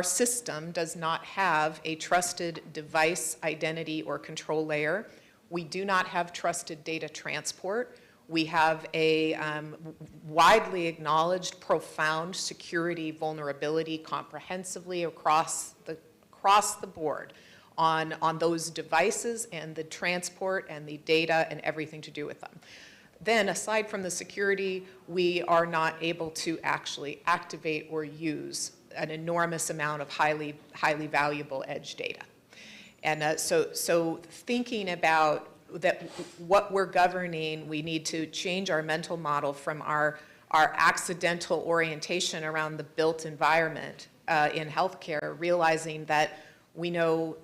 system does not have a trusted device identity or control layer. We do not have trusted data transport. We have a widely acknowledged profound security vulnerability comprehensively across the board on those devices and the transport and the data and everything to do with them. Then, aside from the security, we are not able to actually activate or use an enormous amount of highly valuable edge data. And so thinking about that, what we're governing, we need to change our mental model from our accidental orientation around the built environment in healthcare, realizing that we know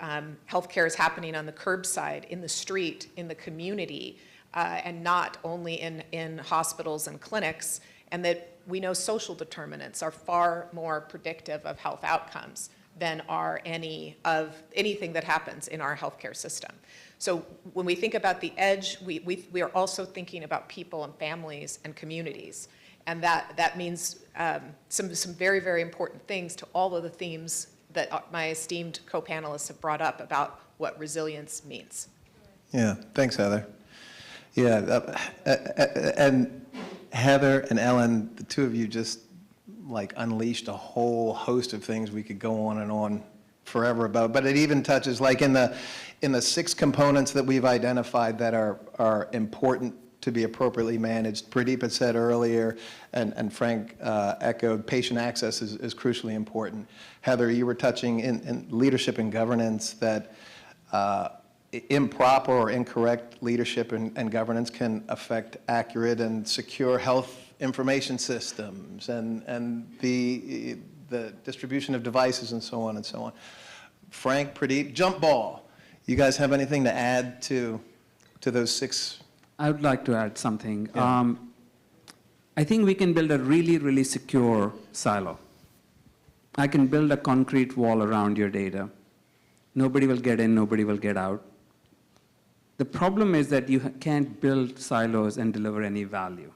healthcare is happening on the curbside, in the street, in the community, and not only in hospitals and clinics, and that we know social determinants are far more predictive of health outcomes than are anything that happens in our healthcare system. So when we think about the edge, we are also thinking about people and families and communities. And that means some very, very important things to all of the themes that my esteemed co-panelists have brought up about what resilience means. Yeah, thanks, Heather. Yeah, and Heather and Ellen, the two of you just like unleashed a whole host of things we could go on and on forever about, but it even touches like in the 6 components that we've identified that are important to be appropriately managed. Pradeep had said earlier, and Frank echoed, patient access is crucially important. Heather, you were touching in leadership and governance that improper or incorrect leadership and governance can affect accurate and secure health information systems and the distribution of devices and so on and so on. Frank, Pradeep, jump ball. You guys have anything to add to those 6? I would like to add something. Yeah. I think we can build a really, really secure silo. I can build a concrete wall around your data. Nobody will get in, nobody will get out. The problem is that you can't build silos and deliver any value.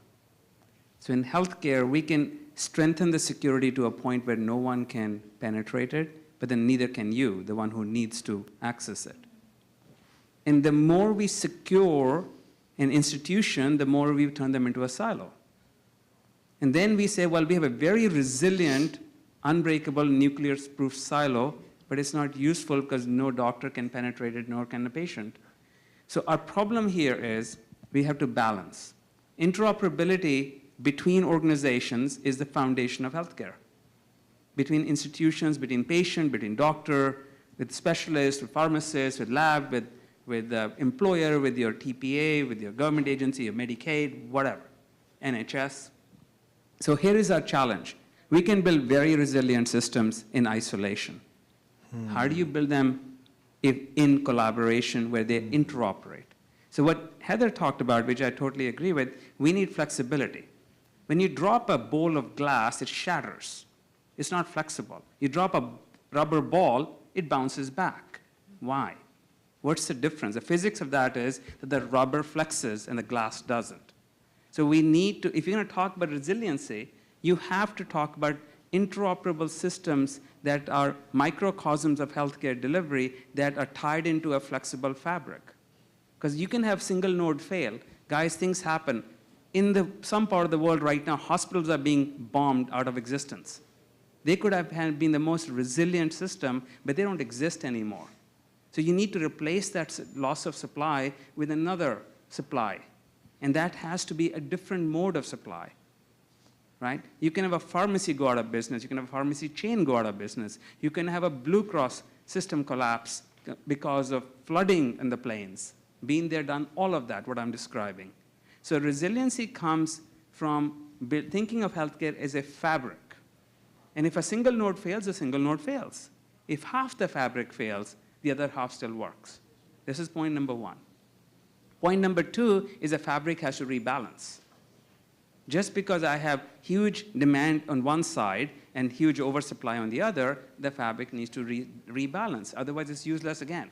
So in healthcare, we can strengthen the security to a point where no one can penetrate it, but then neither can you, the one who needs to access it. And the more we secure an institution, the more we turn them into a silo. And then we say, well, we have a very resilient, unbreakable, nuclear-proof silo, but it's not useful because no doctor can penetrate it, nor can a patient. So our problem here is we have to balance. Interoperability between organizations is the foundation of healthcare. Between institutions, between patient, between doctor, with specialists, with pharmacists, with lab, with the employer, with your TPA, with your government agency, your Medicaid, whatever, NHS. So here is our challenge. We can build very resilient systems in isolation. How do you build them in collaboration where they interoperate? So what Heather talked about, which I totally agree with, we need flexibility. When you drop a bowl of glass, it shatters. It's not flexible. You drop a rubber ball, it bounces back. Why? What's the difference? The physics of that is that the rubber flexes and the glass doesn't. So we need to, if you're going to talk about resiliency, you have to talk about interoperable systems that are microcosms of healthcare delivery that are tied into a flexible fabric. Because you can have single node fail. Guys, things happen. In some part of the world right now, hospitals are being bombed out of existence. They could have been the most resilient system, but they don't exist anymore. So you need to replace that loss of supply with another supply. And that has to be a different mode of supply. Right? You can have a pharmacy go out of business. You can have a pharmacy chain go out of business. You can have a Blue Cross system collapse because of flooding in the plains. Been there, done all of that, what I'm describing. So resiliency comes from thinking of healthcare as a fabric. And if a single node fails, a single node fails. If half the fabric fails, the other half still works. This is point number 1. Point number 2 is a fabric has to rebalance. Just because I have huge demand on one side and huge oversupply on the other, the fabric needs to rebalance. Otherwise, it's useless again.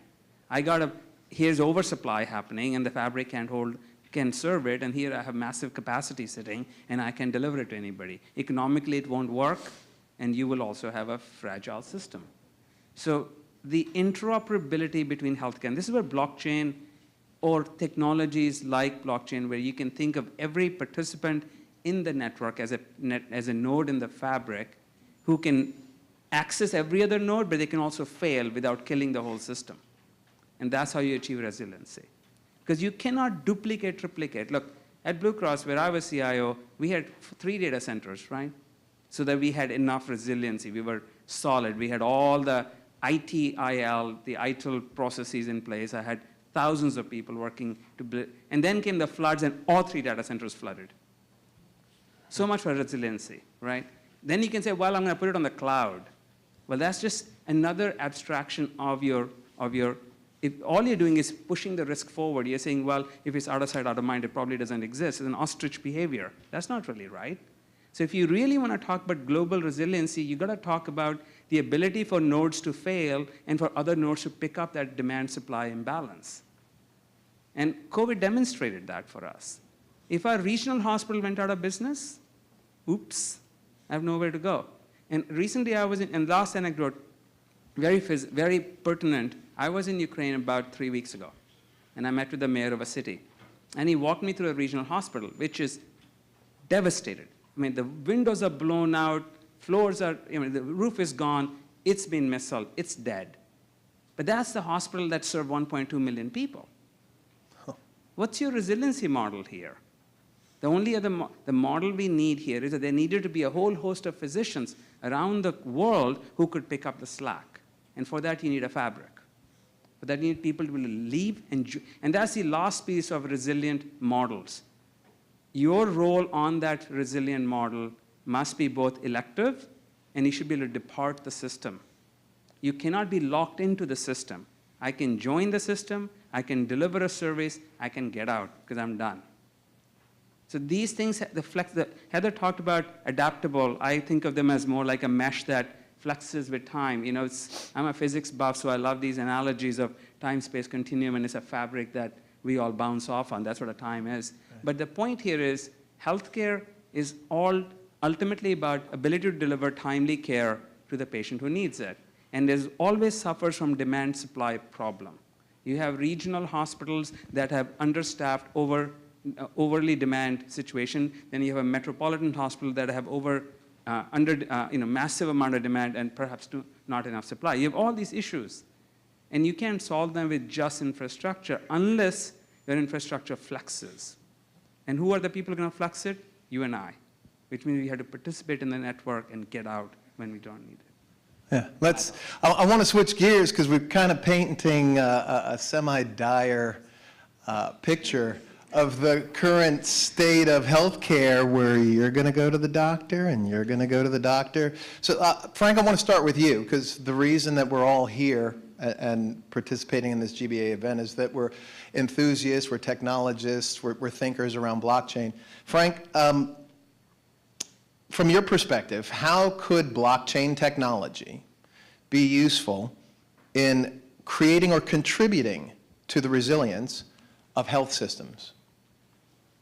Here's oversupply happening, and the fabric can serve it, and here I have massive capacity sitting, and I can deliver it to anybody. Economically, it won't work, and you will also have a fragile system. So the interoperability between healthcare, and this is where blockchain or technologies like blockchain, where you can think of every participant in the network as a node in the fabric who can access every other node, but they can also fail without killing the whole system. And that's how you achieve resiliency. Because you cannot duplicate, triplicate. Look, at Blue Cross, where I was CIO, we had 3 data centers, right? So that we had enough resiliency. We were solid. We had all the ITIL, the ITIL processes in place. I had thousands of people working to build. And then came the floods, and all 3 data centers flooded. So much for resiliency, right? Then you can say, well, I'm going to put it on the cloud. Well, that's just another abstraction of your, if all you're doing is pushing the risk forward, you're saying, well, if it's out of sight, out of mind, it probably doesn't exist. It's an ostrich behavior. That's not really right. So if you really want to talk about global resiliency, you've got to talk about the ability for nodes to fail and for other nodes to pick up that demand-supply imbalance. And COVID demonstrated that for us. If our regional hospital went out of business, oops, I have nowhere to go. And recently I was and last anecdote, very pertinent, I was in Ukraine about 3 weeks ago, and I met with the mayor of a city. And he walked me through a regional hospital, which is devastated. I mean, the windows are blown out, floors are, the roof is gone, it's been missiled, it's dead. But that's the hospital that served 1.2 million people. What's your resiliency model here? The only other the model we need here is that there needed to be a whole host of physicians around the world who could pick up the slack. And for that, you need a fabric. For that, you need people to leave and that's the last piece of resilient models. Your role on that resilient model must be both elective, and you should be able to depart the system. You cannot be locked into the system. I can join the system, I can deliver a service, I can get out because I'm done. So these things, the flex that Heather talked about, adaptable, I think of them as more like a mesh that flexes with time. I'm a physics buff, so I love these analogies of time-space continuum, and it's a fabric that we all bounce off on. That's what a time is. Right. But the point here is healthcare is all ultimately about ability to deliver timely care to the patient who needs it. And there's always suffers from demand-supply problem. You have regional hospitals that have understaffed, overly demand situation. Then you have a metropolitan hospital that have massive amount of demand and perhaps not enough supply. You have all these issues. And you can't solve them with just infrastructure unless your infrastructure flexes. And who are the people going to flex it? You and I, which means we have to participate in the network and get out when we don't need it. Yeah, I want to switch gears because we're kind of painting a semi-dire picture of the current state of healthcare where you're going to go to the doctor and you're going to go to the doctor. So Frank, I want to start with you because the reason that we're all here and participating in this GBA event is that we're enthusiasts, we're technologists, we're thinkers around blockchain. Frank, from your perspective, how could blockchain technology be useful in creating or contributing to the resilience of health systems?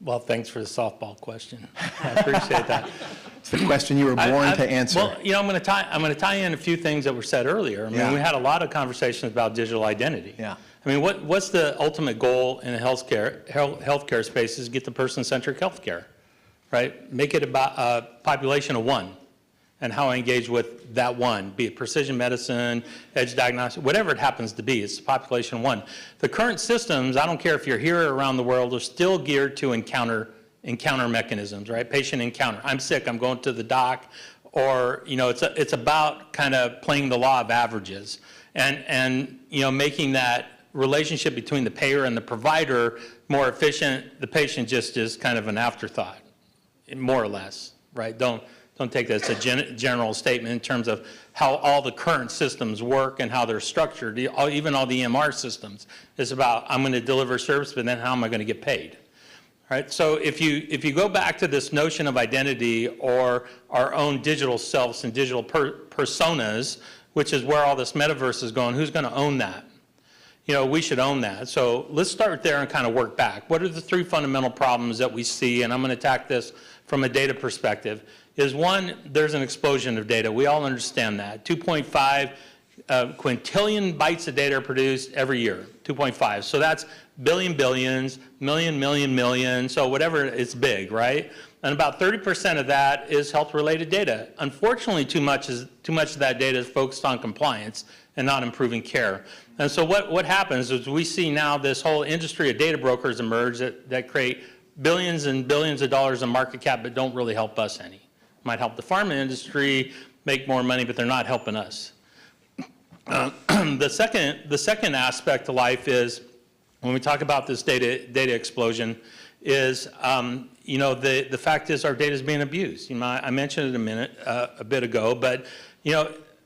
Well, thanks for the softball question. I appreciate that. It's the question you were born to answer. Well, I'm going to tie in a few things that were said earlier. I mean, we had a lot of conversations about digital identity. Yeah. I mean, what's the ultimate goal in a healthcare space is get the person-centric healthcare, right? Make it about a population of one and how I engage with that one, be it precision medicine, edge diagnostics, whatever it happens to be, it's population one. The current systems, I don't care if you're here or around the world, are still geared to encounter mechanisms, right? Patient encounter. I'm sick, I'm going to the doc, or, it's about kind of playing the law of averages and making that relationship between the payer and the provider more efficient. The patient just is kind of an afterthought, more or less, right? Don't take that as a general statement in terms of how all the current systems work and how they're structured. Even all the EMR systems is about, I'm going to deliver service, but then how am I going to get paid? Right? So if you go back to this notion of identity or our own digital selves and digital personas, which is where all this metaverse is going, who's going to own that? We should own that. So let's start there and kind of work back. What are the three fundamental problems that we see? And I'm going to attack this from a data perspective. Is one, there's an explosion of data. We all understand that. 2.5 quintillion bytes of data are produced every year, 2.5. So that's billions, million. So whatever, it's big, right? And about 30% of that is health-related data. Unfortunately, too much of that data is focused on compliance and not improving care. And so what happens is we see now this whole industry of data brokers emerge that create billions and billions of dollars in market cap but don't really help us any. Might help the pharma industry make more money, but they're not helping us. The second aspect to life is, when we talk about this data explosion, is the fact is our data is being abused. I mentioned it a bit ago, but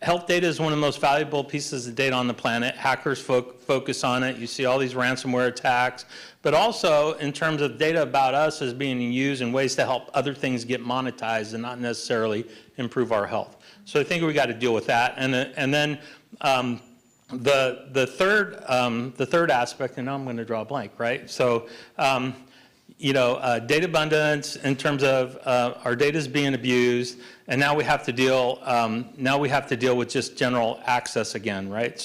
health data is one of the most valuable pieces of data on the planet. Hackers focus on it. You see all these ransomware attacks. But also, in terms of data about us, is being used in ways to help other things get monetized and not necessarily improve our health. So I think we got to deal with that. And then the third aspect, and now I'm going to draw a blank, right? So, data abundance in terms of our data is being abused, and now we have to deal. With just general access again, right?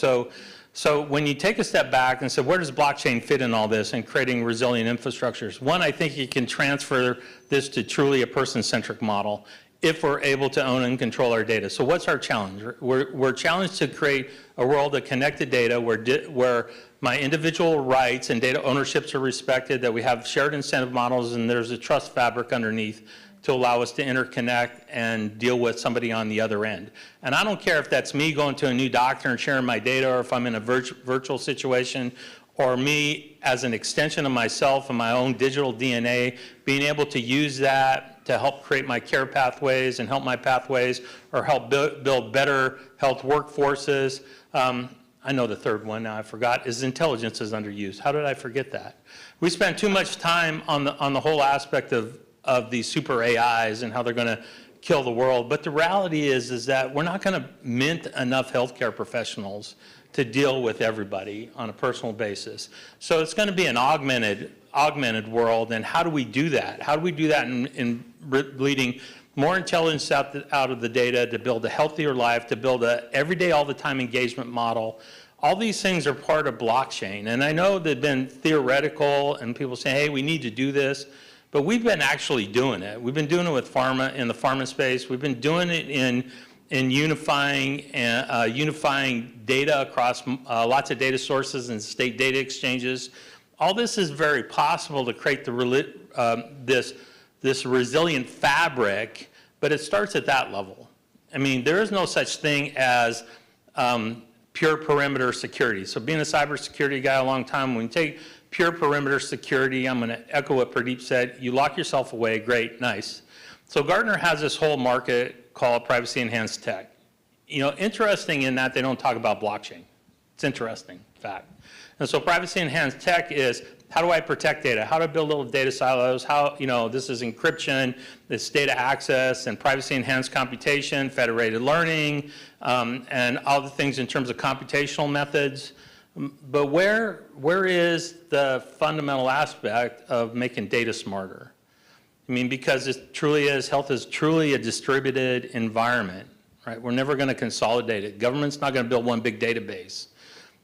So when you take a step back and say, where does blockchain fit in all this and creating resilient infrastructures? One, I think you can transfer this to truly a person-centric model if we're able to own and control our data. So what's our challenge? We're challenged to create a world of connected data where my individual rights and data ownerships are respected, that we have shared incentive models, and there's a trust fabric underneath to allow us to interconnect and deal with somebody on the other end. And I don't care if that's me going to a new doctor and sharing my data, or if I'm in a virtual situation, or me as an extension of myself and my own digital DNA, being able to use that to help create my care pathways and help my pathways, or help build better health workforces. I know the third one now, I forgot, is intelligence is underused. How did I forget that? We spend too much time on the whole aspect of these super AIs and how they're going to kill the world. But the reality is that we're not going to mint enough healthcare professionals to deal with everybody on a personal basis. So it's going to be an augmented world. And how do we do that? How do we do that in bleeding more intelligence out of the data to build a healthier life, to build a everyday, all the time engagement model? All these things are part of blockchain. And I know they've been theoretical and people say, hey, we need to do this. But we've been actually doing it. We've been doing it with pharma, in the pharma space. We've been doing it in unifying data across lots of data sources and state data exchanges. All this is very possible to create this resilient fabric, but it starts at that level. I mean, there is no such thing as pure perimeter security. So being a cybersecurity guy a long time, when you take pure perimeter security, I'm going to echo what Pradeep said, you lock yourself away, great, nice. So Gartner has this whole market called privacy enhanced tech. Interesting in that they don't talk about blockchain. It's interesting fact. And so privacy enhanced tech is, how do I protect data? How do I build little data silos? How, this is encryption, this data access, and privacy enhanced computation, federated learning, and all the things in terms of computational methods. But where is the fundamental aspect of making data smarter? I mean, because it truly is, health is truly a distributed environment, right? We're never going to consolidate it. Government's not going to build one big database.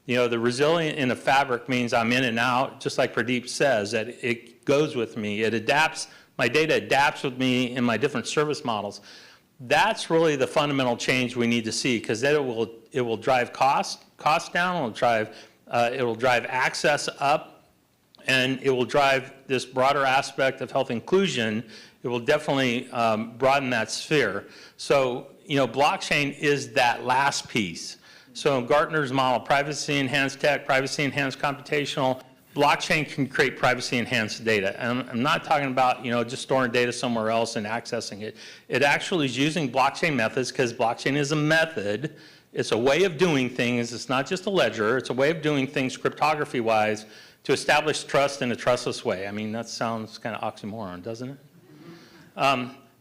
The resilient in a fabric means I'm in and out, just like Pradeep says, that it goes with me. It adapts, my data adapts with me in my different service models. That's really the fundamental change we need to see, because then it will drive costs down, it will drive access up, and it will drive this broader aspect of health inclusion. It will definitely broaden that sphere. So, blockchain is that last piece. So Gartner's model, privacy enhanced tech, privacy enhanced computational, blockchain can create privacy enhanced data. And I'm not talking about, just storing data somewhere else and accessing it. It actually is using blockchain methods, because blockchain is a method. It's a way of doing things. It's not just a ledger. It's a way of doing things cryptography-wise to establish trust in a trustless way. I mean, that sounds kind of oxymoron, doesn't it?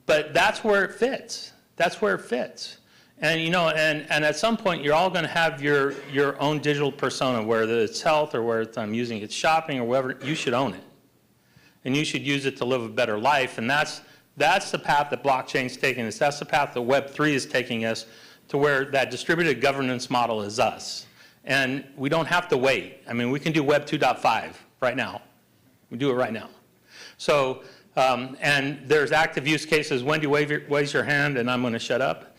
But that's where it fits. That's where it fits. And, and at some point, you're all going to have your own digital persona, whether it's health or whether I'm using it shopping or whatever. You should own it. And you should use it to live a better life. And that's the path that blockchain's taking us. That's the path that Web3 is taking us, to where that distributed governance model is us. And we don't have to wait. I mean, we can do Web 2.5 right now. We do it right now. So, and there's active use cases. Wendy, raise your hand, and I'm going to shut up.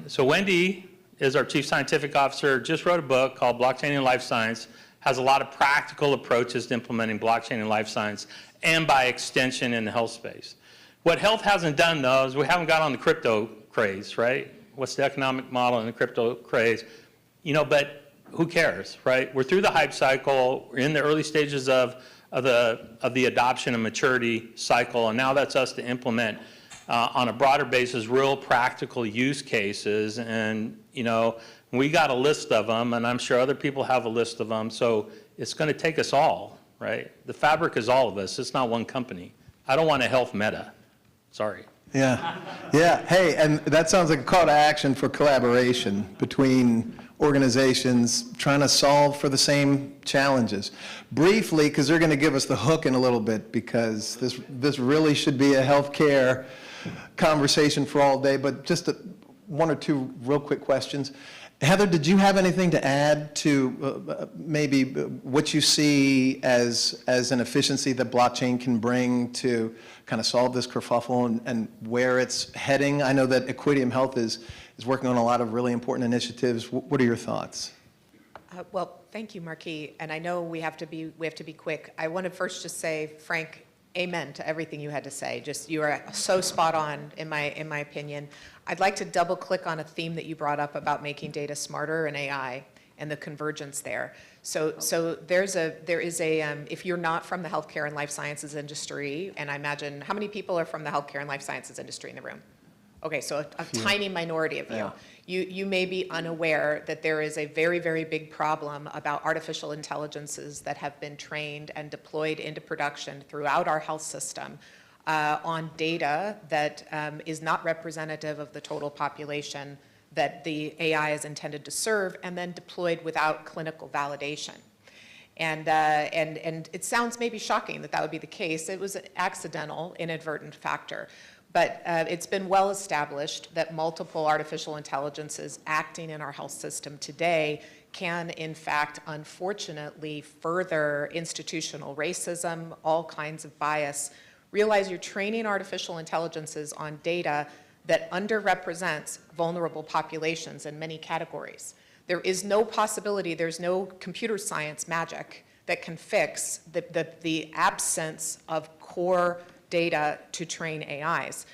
So Wendy is our Chief Scientific Officer, just wrote a book called Blockchain in Life Science, has a lot of practical approaches to implementing blockchain in life science, and by extension in the health space. What health hasn't done, though, is we haven't got on the crypto craze, right? What's the economic model in the crypto craze? But who cares, right? We're through the hype cycle. We're in the early stages of the adoption and maturity cycle, and now that's us to implement. on a broader basis, real practical use cases. And, you know, we got a list of them, and I'm sure other people have a list of them. So it's going to take us all, right? The fabric is all of us. It's not one company. I don't want a health meta. Sorry. Yeah, yeah. Hey, and that sounds like a call to action for collaboration between organizations trying to solve for the same challenges. Briefly, because they're going to give us the hook in a little bit, because this really should be a healthcare conversation for all day, but just one or two real quick questions. Heather, did you have anything to add to maybe what you see as an efficiency that blockchain can bring to kind of solve this kerfuffle and where it's heading? I know that Equidium Health is working on a lot of really important initiatives. What are your thoughts? Well, thank you, Marquis. And I know we have to be quick. I want to first just say, Frank, amen to everything you had to say. Just, you are so spot on in my opinion. I'd like to double click on a theme that you brought up about making data smarter and AI and the convergence there. So there is a if you're not from the healthcare and life sciences industry, and I imagine, how many people are from the healthcare and life sciences industry in the room? Okay, so a tiny minority of you. Yeah. You may be unaware that there is a very, very big problem about artificial intelligences that have been trained and deployed into production throughout our health system on data that is not representative of the total population that the AI is intended to serve, and then deployed without clinical validation. And it sounds maybe shocking that that would be the case. It was an accidental, inadvertent factor. But it's been well established that multiple artificial intelligences acting in our health system today can, in fact, unfortunately, further institutional racism, all kinds of bias. Realize you're training artificial intelligences on data that underrepresents vulnerable populations in many categories. There is no possibility, there's no computer science magic that can fix the absence of core data to train AIs.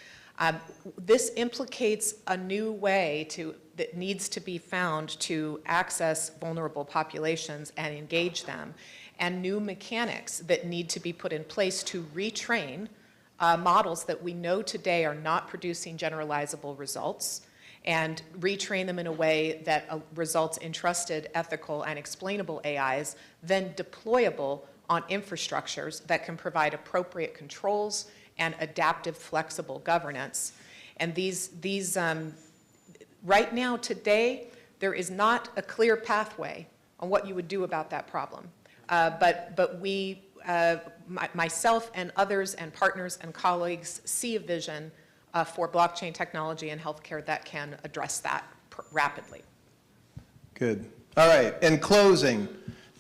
This implicates a new way that needs to be found to access vulnerable populations and engage them, and new mechanics that need to be put in place to retrain models that we know today are not producing generalizable results, and retrain them in a way that results in trusted, ethical, and explainable AIs, then deployable on infrastructures that can provide appropriate controls and adaptive, flexible governance. And these right now, today, there is not a clear pathway on what you would do about that problem. But we, myself and others and partners and colleagues, see a vision for blockchain technology in healthcare that can address that rapidly. Good. All right, in closing,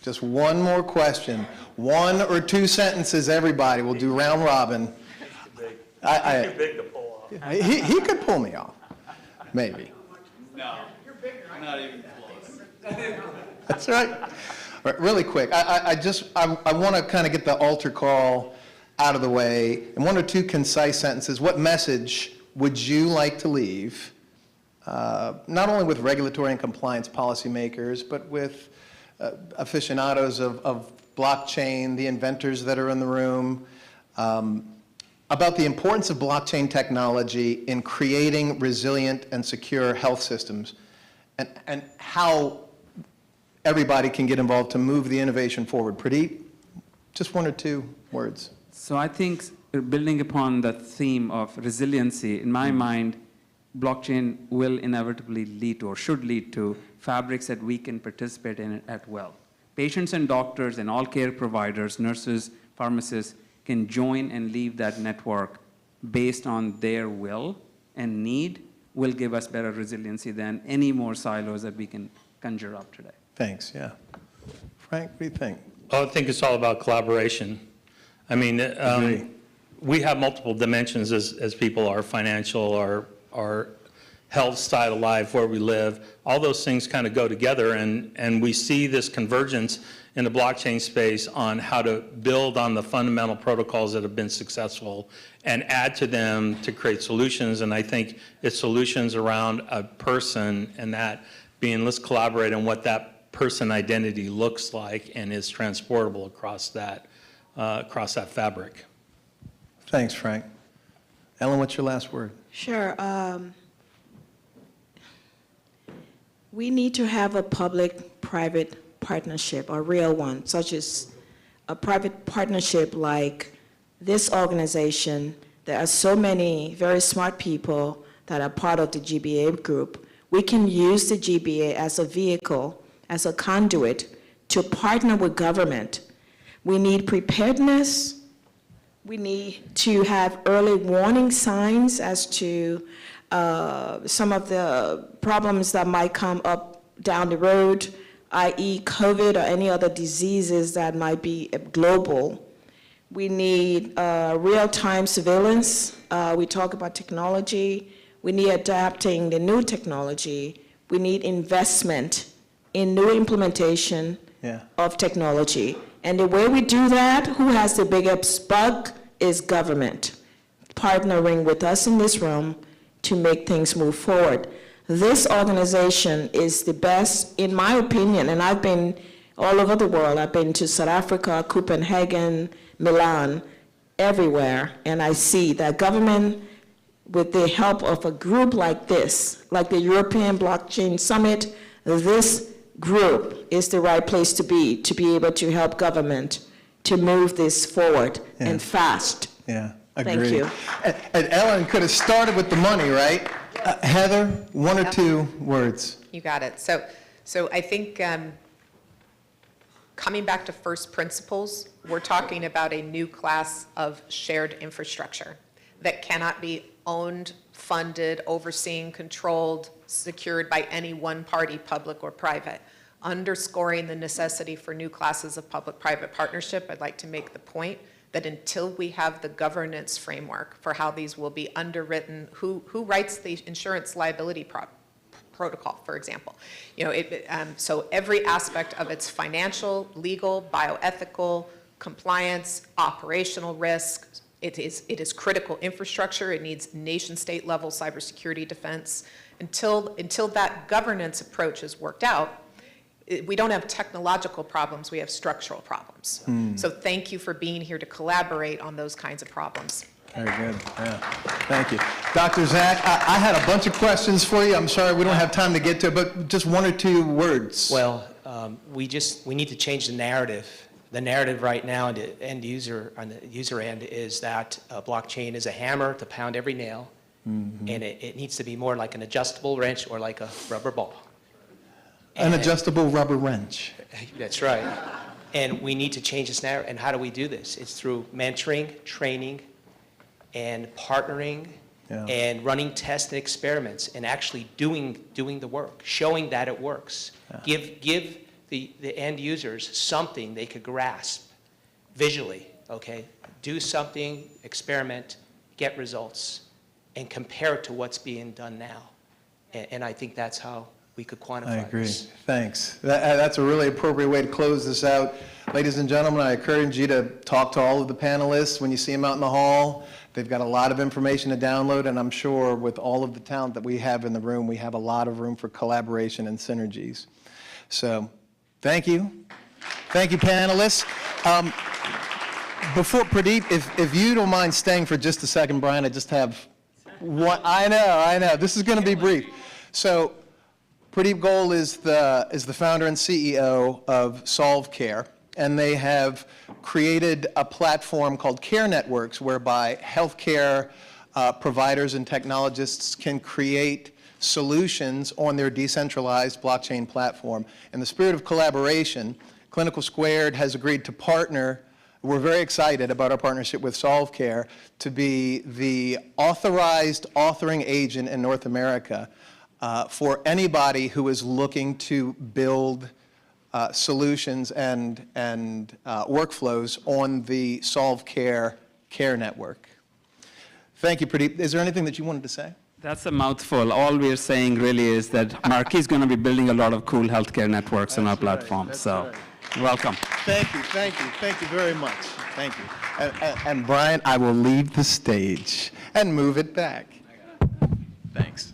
just one more question. 1 or 2 sentences, everybody. We'll do round robin. Too big to pull off. He could pull me off, maybe. No, you're bigger. Not even close. That's right. All right, really quick, I want to kind of get the altar call out of the way. In 1 or 2 concise sentences, what message would you like to leave, not only with regulatory and compliance policymakers, but with aficionados of blockchain, the inventors that are in the room, about the importance of blockchain technology in creating resilient and secure health systems, and how everybody can get involved to move the innovation forward? Pradeep, just 1 or 2 words. So I think building upon the theme of resiliency, in my mind, blockchain will inevitably lead to, or should lead to, fabrics that we can participate in at will. Patients and doctors and all care providers, nurses, pharmacists, can join and leave that network based on their will and need, will give us better resiliency than any more silos that we can conjure up today. Thanks, yeah. Frank, what do you think? Oh, I think it's all about collaboration. I mean, we have multiple dimensions as people, our financial, our health style of life, where we live. All those things kind of go together, and we see this convergence in the blockchain space on how to build on the fundamental protocols that have been successful and add to them to create solutions. And I think it's solutions around a person, and that being, let's collaborate on what that person identity looks like and is transportable across that fabric. Thanks, Frank. Ellen, what's your last word? Sure. We need to have a public-private partnership, a real one, such as a private partnership like this organization. There are so many very smart people that are part of the GBA group. We can use the GBA as a vehicle, as a conduit to partner with government. We need preparedness. We need to have early warning signs as to some of the problems that might come up down the road, i.e. COVID or any other diseases that might be global. We need real-time surveillance. We talk about technology. We need adapting the new technology. We need investment in new implementation of technology. And the way we do that, who has the biggest buck, is government, partnering with us in this room to make things move forward. This organization is the best, in my opinion, and I've been all over the world. I've been to South Africa, Copenhagen, Milan, everywhere, and I see that government, with the help of a group like this, like the European Blockchain Summit, this group is the right place to be able to help government to move this forward and fast. Yeah, Thank agreed. you. And Ellen could have started with the money, right? Heather, one or two words. You got it. So I think coming back to first principles, we're talking about a new class of shared infrastructure that cannot be owned, funded, overseen, controlled, secured by any one party, public or private. Underscoring the necessity for new classes of public-private partnership, I'd like to make the point that until we have the governance framework for how these will be underwritten, who writes the insurance liability protocol, for example. So every aspect of its financial, legal, bioethical, compliance, operational risk, it is critical infrastructure. It needs nation-state level cybersecurity defense. Until that governance approach is worked out, we don't have technological problems, we have structural problems. So thank you for being here to collaborate on those kinds of problems. Very good, yeah. Thank you. Dr. Zach, I had a bunch of questions for you. I'm sorry we don't have time to get to it, but just one or two words. Well, we need to change the narrative. The narrative right now on the user end is that blockchain is a hammer to pound every nail, and it needs to be more like an adjustable wrench or like a rubber ball. An adjustable rubber wrench. That's right. And we need to change this narrative. And how do we do this? It's through mentoring, training, and partnering, and running tests and experiments, and actually doing the work, showing that it works. Give the end users something they could grasp visually, okay? Do something, experiment, get results, and compare it to what's being done now. And I think that's how we could quantify I agree. this. Thanks. That's a really appropriate way to close this out. Ladies and gentlemen, I encourage you to talk to all of the panelists when you see them out in the hall. They've got a lot of information to download, and I'm sure with all of the talent that we have in the room, we have a lot of room for collaboration and synergies. So thank you. Thank you, panelists. Before Pradeep, if you don't mind staying for just a second, Brian, I just have one. I know. This is going to be brief. So Pradeep Goel is the founder and CEO of SolveCare, and they have created a platform called Care Networks, whereby healthcare providers and technologists can create solutions on their decentralized blockchain platform. In the spirit of collaboration, Clinical Squared has agreed to partner. We're very excited about our partnership with SolveCare to be the authorized authoring agent in North America for anybody who is looking to build solutions and workflows on the SolveCare Care Network. Thank you, Pradeep. Is there anything that you wanted to say? That's a mouthful. All we're saying really is that Marquis is going to be building a lot of cool healthcare networks on our platform. So, welcome. Thank you very much. Thank you. And Brian, I will leave the stage and move it back. Thanks.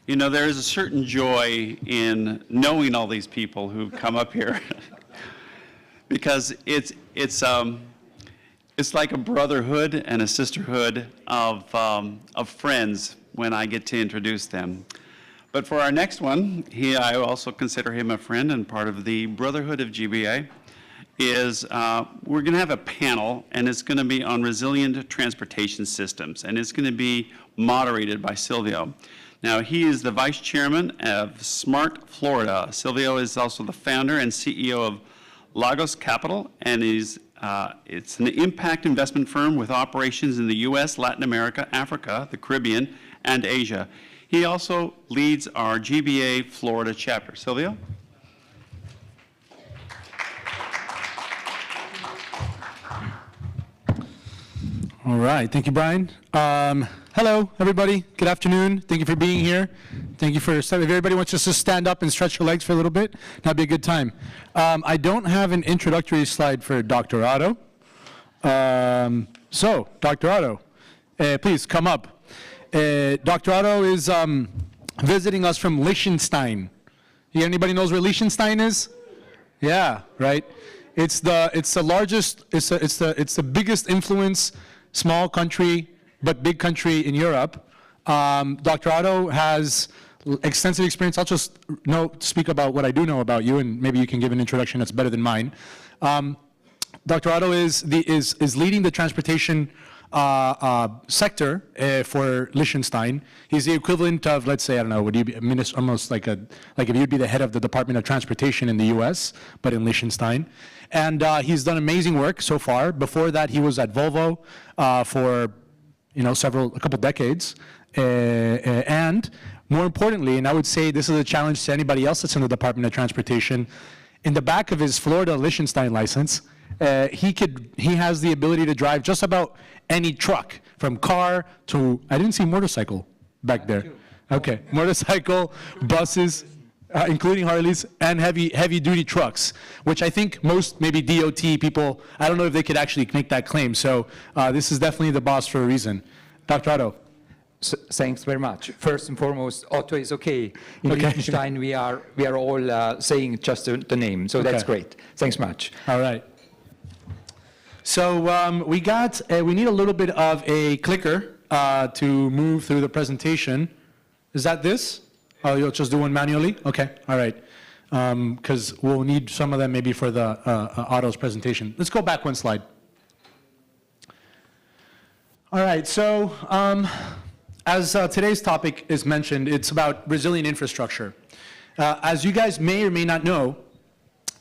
You know, there is a certain joy in knowing all these people who come up here because it's like a brotherhood and a sisterhood of friends when I get to introduce them. But for our next one, I also consider him a friend and part of the Brotherhood of GBA, is we're going to have a panel, and it's going to be on resilient transportation systems, and it's going to be moderated by Silvio. Now, he is the vice chairman of Smart Florida. Silvio is also the founder and CEO of Lagos Capital, and it's an impact investment firm with operations in the U.S., Latin America, Africa, the Caribbean, and Asia. He also leads our GBA Florida chapter. Silvio? All right, thank you, Brian. Hello, everybody. Good afternoon. Thank you for being here. Thank you for, if everybody wants us to stand up and stretch your legs for a little bit, that'd be a good time. I don't have an introductory slide for Dr. Otto. So, Dr. Otto, please come up. Dr. Otto is visiting us from Liechtenstein. Anybody knows where Liechtenstein is? Yeah, right. It's the largest. It's the biggest influence, small country but big country in Europe. Dr. Otto has extensive experience. I'll just speak about what I do know about you, and maybe you can give an introduction that's better than mine. Dr. Otto is leading the transportation sector for Liechtenstein. He's the equivalent of, let's say, I don't know, would you be almost like if you'd be the head of the Department of Transportation in the U.S., but in Liechtenstein. And he's done amazing work so far. Before that, he was at Volvo for a couple decades. And more importantly, and I would say this is a challenge to anybody else that's in the Department of Transportation, in the back of his Florida Liechtenstein license, he has the ability to drive just about any truck, from car to, I didn't see motorcycle back there. Okay, motorcycle, buses, including Harleys, and heavy duty trucks, which I think most maybe DOT people, I don't know if they could actually make that claim. So this is definitely the boss for a reason. Dr. Otto. Thanks very much. First and foremost, Otto is okay. In Liechtenstein, we are all saying just the name, so that's great. Thanks much. All right. So we need a little bit of a clicker to move through the presentation. Is that this? Oh, you'll just do one manually? Okay, all right. Because we'll need some of them maybe for the Otto's presentation. Let's go back one slide. All right, so as today's topic is mentioned, it's about resilient infrastructure. As you guys may or may not know,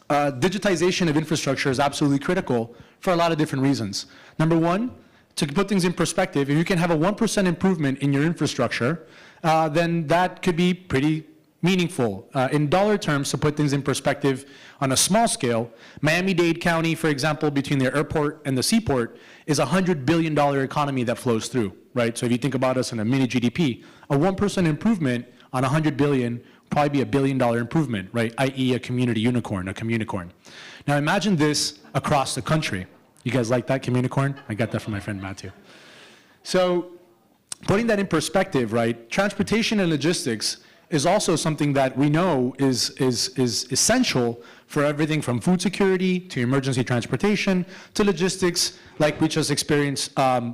digitization of infrastructure is absolutely critical for a lot of different reasons. Number one, to put things in perspective, if you can have a 1% improvement in your infrastructure, then that could be pretty meaningful. In dollar terms, to put things in perspective, on a small scale, Miami-Dade County, for example, between the airport and the seaport, is a $100 billion economy that flows through, right? So if you think about us in a mini GDP, a 1% improvement on 100 billion probably be $1 billion improvement, right? i.e. a community unicorn, a communicorn. Now imagine this across the country. You guys like that, communicorn? I got that from my friend Matthew. So putting that in perspective, right, transportation and logistics is also something that we know is essential for everything from food security to emergency transportation to logistics like we just experienced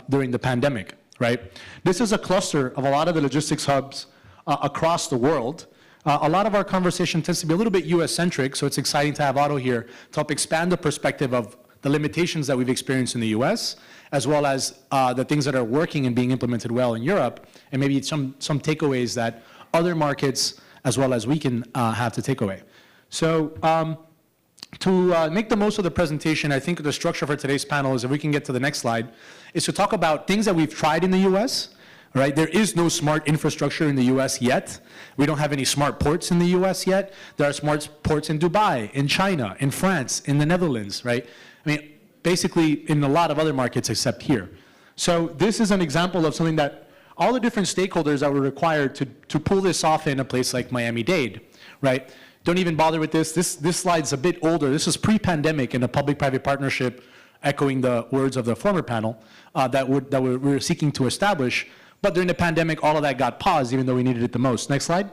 during the pandemic, right? This is a cluster of a lot of the logistics hubs across the world. A lot of our conversation tends to be a little bit US-centric, so it's exciting to have Otto here to help expand the perspective of the limitations that we've experienced in the US, as well as the things that are working and being implemented well in Europe, and maybe some takeaways that other markets, as well as we can have to take away. So to make the most of the presentation, I think the structure for today's panel is, if we can get to the next slide, is to talk about things that we've tried in the US, right? There is no smart infrastructure in the US yet. We don't have any smart ports in the US yet. There are smart ports in Dubai, in China, in France, in the Netherlands, right? I mean, basically in a lot of other markets except here. So this is an example of something that all the different stakeholders that were required to pull this off in a place like Miami-Dade, right? Don't even bother with this. This slide's a bit older. This is pre-pandemic in a public-private partnership, echoing the words of the former panel, that we were seeking to establish. But during the pandemic, all of that got paused, even though we needed it the most. Next slide.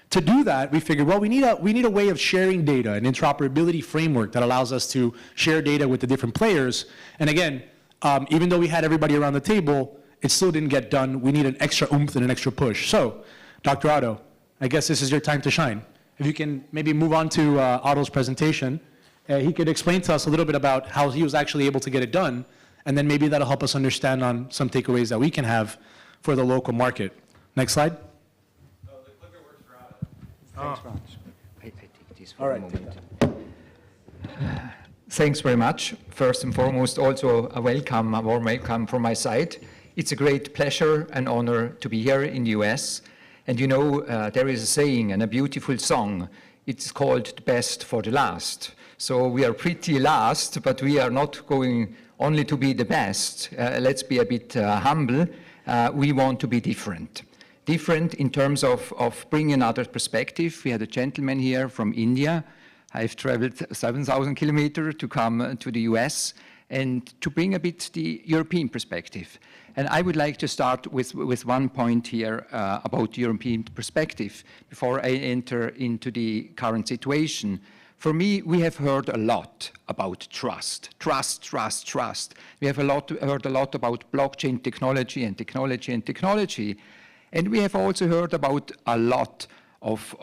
To do that, we figured, well, we need a way of sharing data, an interoperability framework that allows us to share data with the different players. And again, even though we had everybody around the table, it still didn't get done. We need an extra oomph and an extra push. So, Dr. Otto, I guess this is your time to shine. If you can maybe move on to Otto's presentation. He could explain to us a little bit about how he was actually able to get it done, and then maybe that'll help us understand on some takeaways that we can have for the local market. Next slide. Thanks, Raj. I take this for All a right, moment. Thanks very much. First and foremost, also a warm welcome from my side. It's a great pleasure and honor to be here in the US. And you know, there is a saying and a beautiful song. It's called "The Best for the Last." So we are pretty last, but we are not going only to be the best. Let's be a bit humble. We want to be different. Different in terms of bringing another perspective. We had a gentleman here from India. I've traveled 7,000 kilometers to come to the US and to bring a bit the European perspective. And I would like to start with one point here about European perspective before I enter into the current situation. For me, we have heard a lot about trust. Trust, trust, trust. We have heard a lot about blockchain technology and technology and technology. And we have also heard about a lot of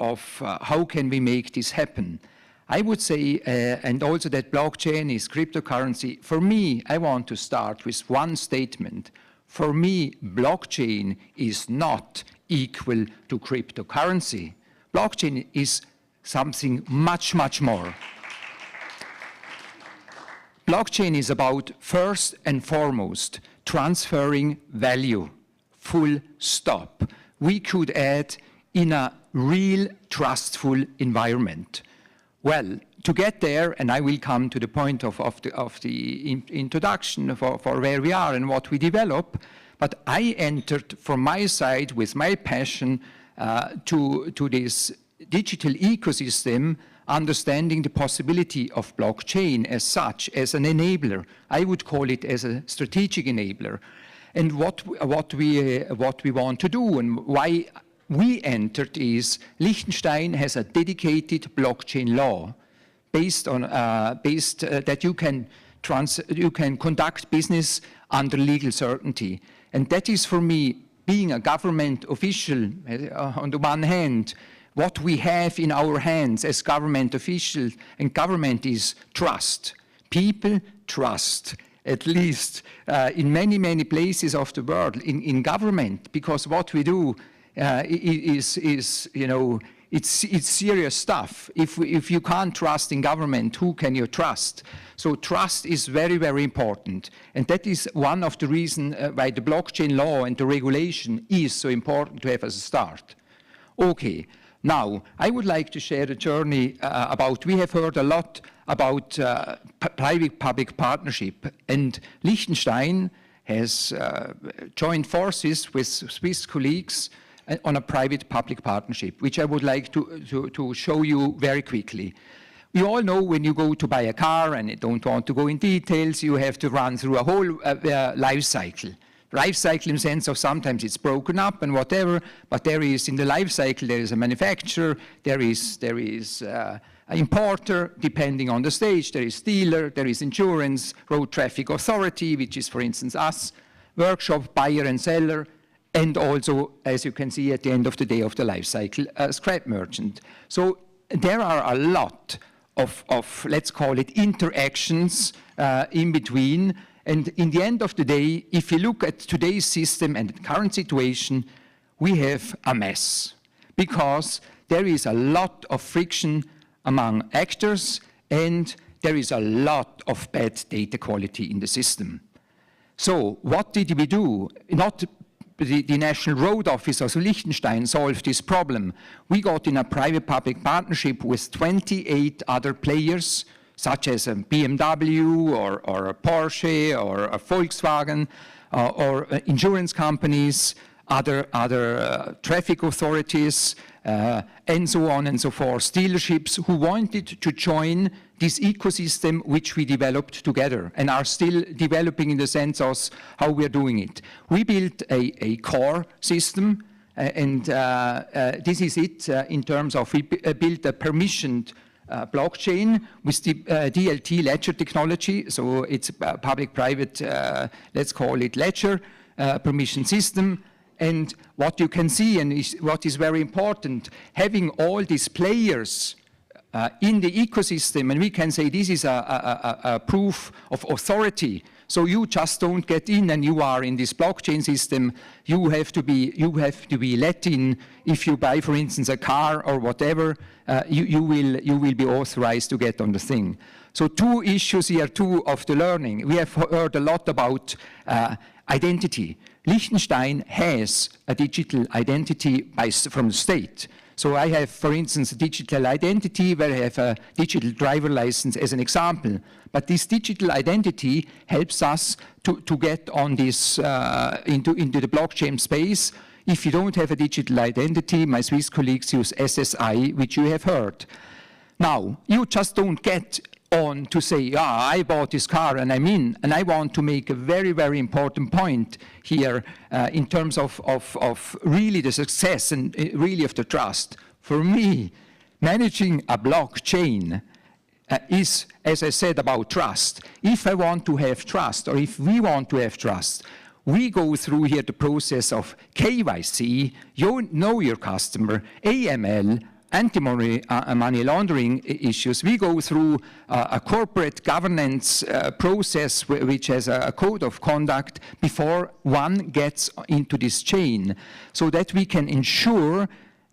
how can we make this happen. I would say, and also that blockchain is cryptocurrency. For me, I want to start with one statement. For me, blockchain is not equal to cryptocurrency. Blockchain is something much, much more. Blockchain is about, first and foremost, transferring value, full stop. We could add in a real trustful environment. Well, to get there, and I will come to the point of the introduction for where we are and what we develop, but I entered from my side with my passion to this digital ecosystem, understanding the possibility of blockchain as such, as an enabler. I would call it as a strategic enabler. And what we want to do and why we entered is Liechtenstein has a dedicated blockchain law based on that you can conduct business under legal certainty. And that is for me, being a government official on the one hand, what we have in our hands as government officials, and government is trust. People trust, at least in many, many places of the world, in government, because what we do is you know, it's serious stuff. If you can't trust in government, who can you trust? So trust is very, very important. And that is one of the reasons why the blockchain law and the regulation is so important to have as a start. Okay. Now, I would like to share a journey about, we have heard a lot about private-public partnership, and Liechtenstein has joined forces with Swiss colleagues on a private-public partnership, which I would like to show you very quickly. You all know when you go to buy a car, and I don't want to go in details, you have to run through a whole life cycle. Life cycle in the sense of sometimes it's broken up and whatever, but there is, in the life cycle, there is a manufacturer, there is an importer, depending on the stage, there is dealer, there is insurance, road traffic authority, which is, for instance, us, workshop, buyer and seller, and also, as you can see at the end of the day of the life cycle, a scrap merchant. So there are a lot of let's call it, interactions in between. And in the end of the day, if you look at today's system and the current situation, we have a mess, because there is a lot of friction among actors, and there is a lot of bad data quality in the system. So what did we do? Not the National Road Office of Liechtenstein solved this problem. We got in a private-public partnership with 28 other players, such as a BMW or a Porsche or a Volkswagen or insurance companies, other traffic authorities, and so on and so forth, dealerships who wanted to join this ecosystem which we developed together and are still developing in the sense of how we're doing it. We built a core system, and this is it in terms of we built a permissioned blockchain with the DLT ledger technology. So it's a public-private, let's call it ledger, permission system. And what you can see, and what is very important, having all these players in the ecosystem, and we can say this is a proof of authority. So you just don't get in and you are in this blockchain system. You have to be let in. If you buy, for instance, a car or whatever, you will be authorized to get on the thing. So two issues here, two of the learning. We have heard a lot about identity. Liechtenstein has a digital identity from the state. So I have, for instance, a digital identity where I have a digital driver license as an example. But this digital identity helps us to get on this into the blockchain space. If you don't have a digital identity, my Swiss colleagues use SSI, which you have heard. Now, you just don't get on to say, I bought this car and I'm in. And I want to make a very, very important point here in terms of really the success and really of the trust. For me, managing a blockchain is, as I said, about trust. If I want to have trust, or if we want to have trust, we go through here the process of KYC, you know your customer, AML, anti-money laundering issues. We go through a corporate governance process which has a code of conduct before one gets into this chain, so that we can ensure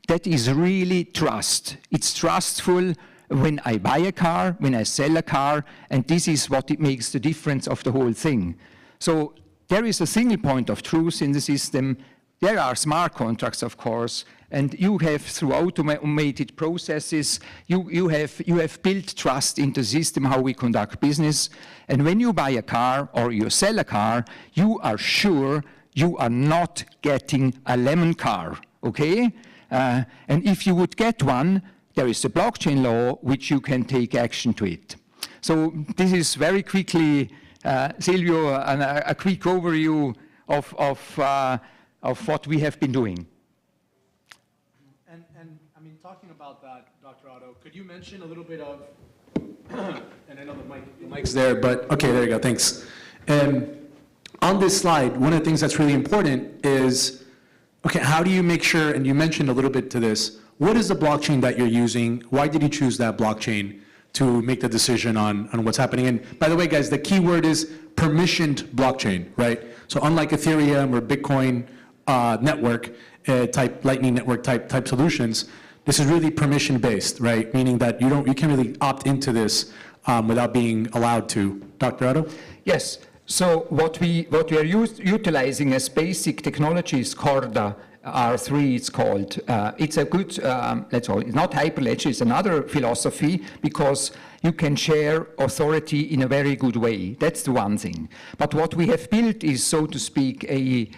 that is really trust. It's trustful when I buy a car, when I sell a car, and this is what it makes the difference of the whole thing. So there is a single point of truth in the system. There are smart contracts, of course, and you have, through automated processes, you have built trust into the system, how we conduct business. And when you buy a car or you sell a car, you are sure you are not getting a lemon car, okay? And if you would get one, there is a blockchain law which you can take action to it. So this is very quickly, Silvio, a quick overview of what we have been doing. And I mean, talking about that, Dr. Otto, could you mention a little bit of, and I know the mic's there, but okay, there you go, thanks. On this slide, one of the things that's really important is, okay, how do you make sure, and you mentioned a little bit to this, what is the blockchain that you're using? Why did you choose that blockchain to make the decision on what's happening? And by the way, guys, the key word is permissioned blockchain, right? So unlike Ethereum or Bitcoin network type, Lightning Network type solutions, this is really permission based, right? Meaning that you can't really opt into this without being allowed to. Dr. Otto? Yes. So what we are utilizing as basic technology is Corda R3. It's called. It's a good. Let's call it. It's not Hyperledger. It's another philosophy because you can share authority in a very good way. That's the one thing. But what we have built is, so to speak, a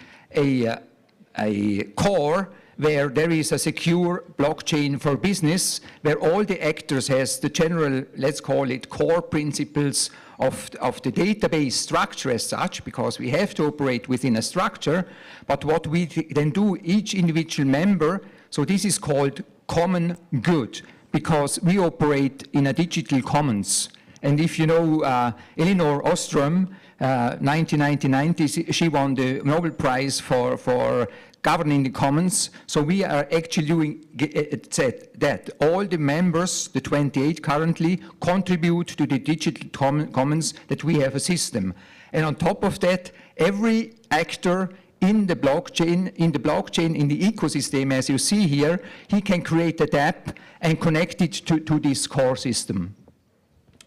core where there is a secure blockchain for business, where all the actors has the general, let's call it, core principles of the database structure as such, because we have to operate within a structure. But what we then do, each individual member, so this is called common good, because we operate in a digital commons. And if you know Elinor Ostrom, 1990, she won the Nobel Prize for governing the commons. So we are actually doing that. All the members, the 28 currently, contribute to the digital commons that we have a system. And on top of that, every actor in the blockchain, in the ecosystem, as you see here, he can create an app and connect it to this core system.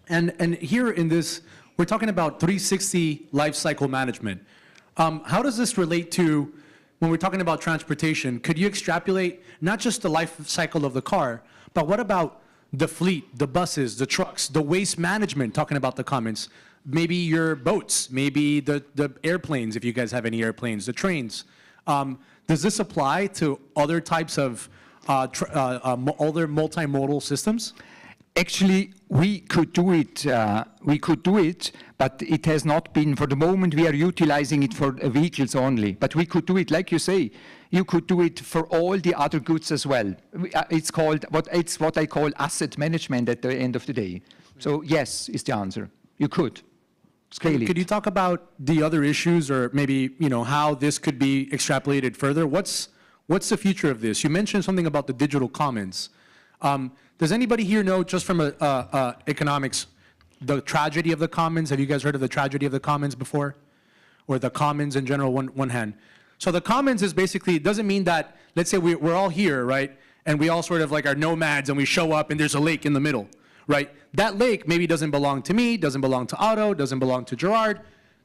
And here in this, we're talking about 360 life cycle management. How does this relate to, when we're talking about transportation, could you extrapolate not just the life cycle of the car, but what about the fleet, the buses, the trucks, the waste management, talking about the commons, maybe your boats, maybe the airplanes, if you guys have any airplanes, the trains. Does this apply to other types of other multimodal systems? Actually, we could do it, but it has not been, for the moment, we are utilizing it for vehicles only. But we could do it, like you say, you could do it for all the other goods as well. It's what I call asset management at the end of the day. So yes, is the answer. You could scale it. Could you talk about the other issues, or maybe how this could be extrapolated further? What's the future of this? You mentioned something about the digital commons. Does anybody here know, just from economics, the tragedy of the commons? Have you guys heard of the tragedy of the commons before? Or the commons in general, one hand. So the commons is basically, it doesn't mean that, let's say we're all here, right? And we all sort of like are nomads and we show up and there's a lake in the middle, right? That lake maybe doesn't belong to me, doesn't belong to Otto, doesn't belong to Gerard,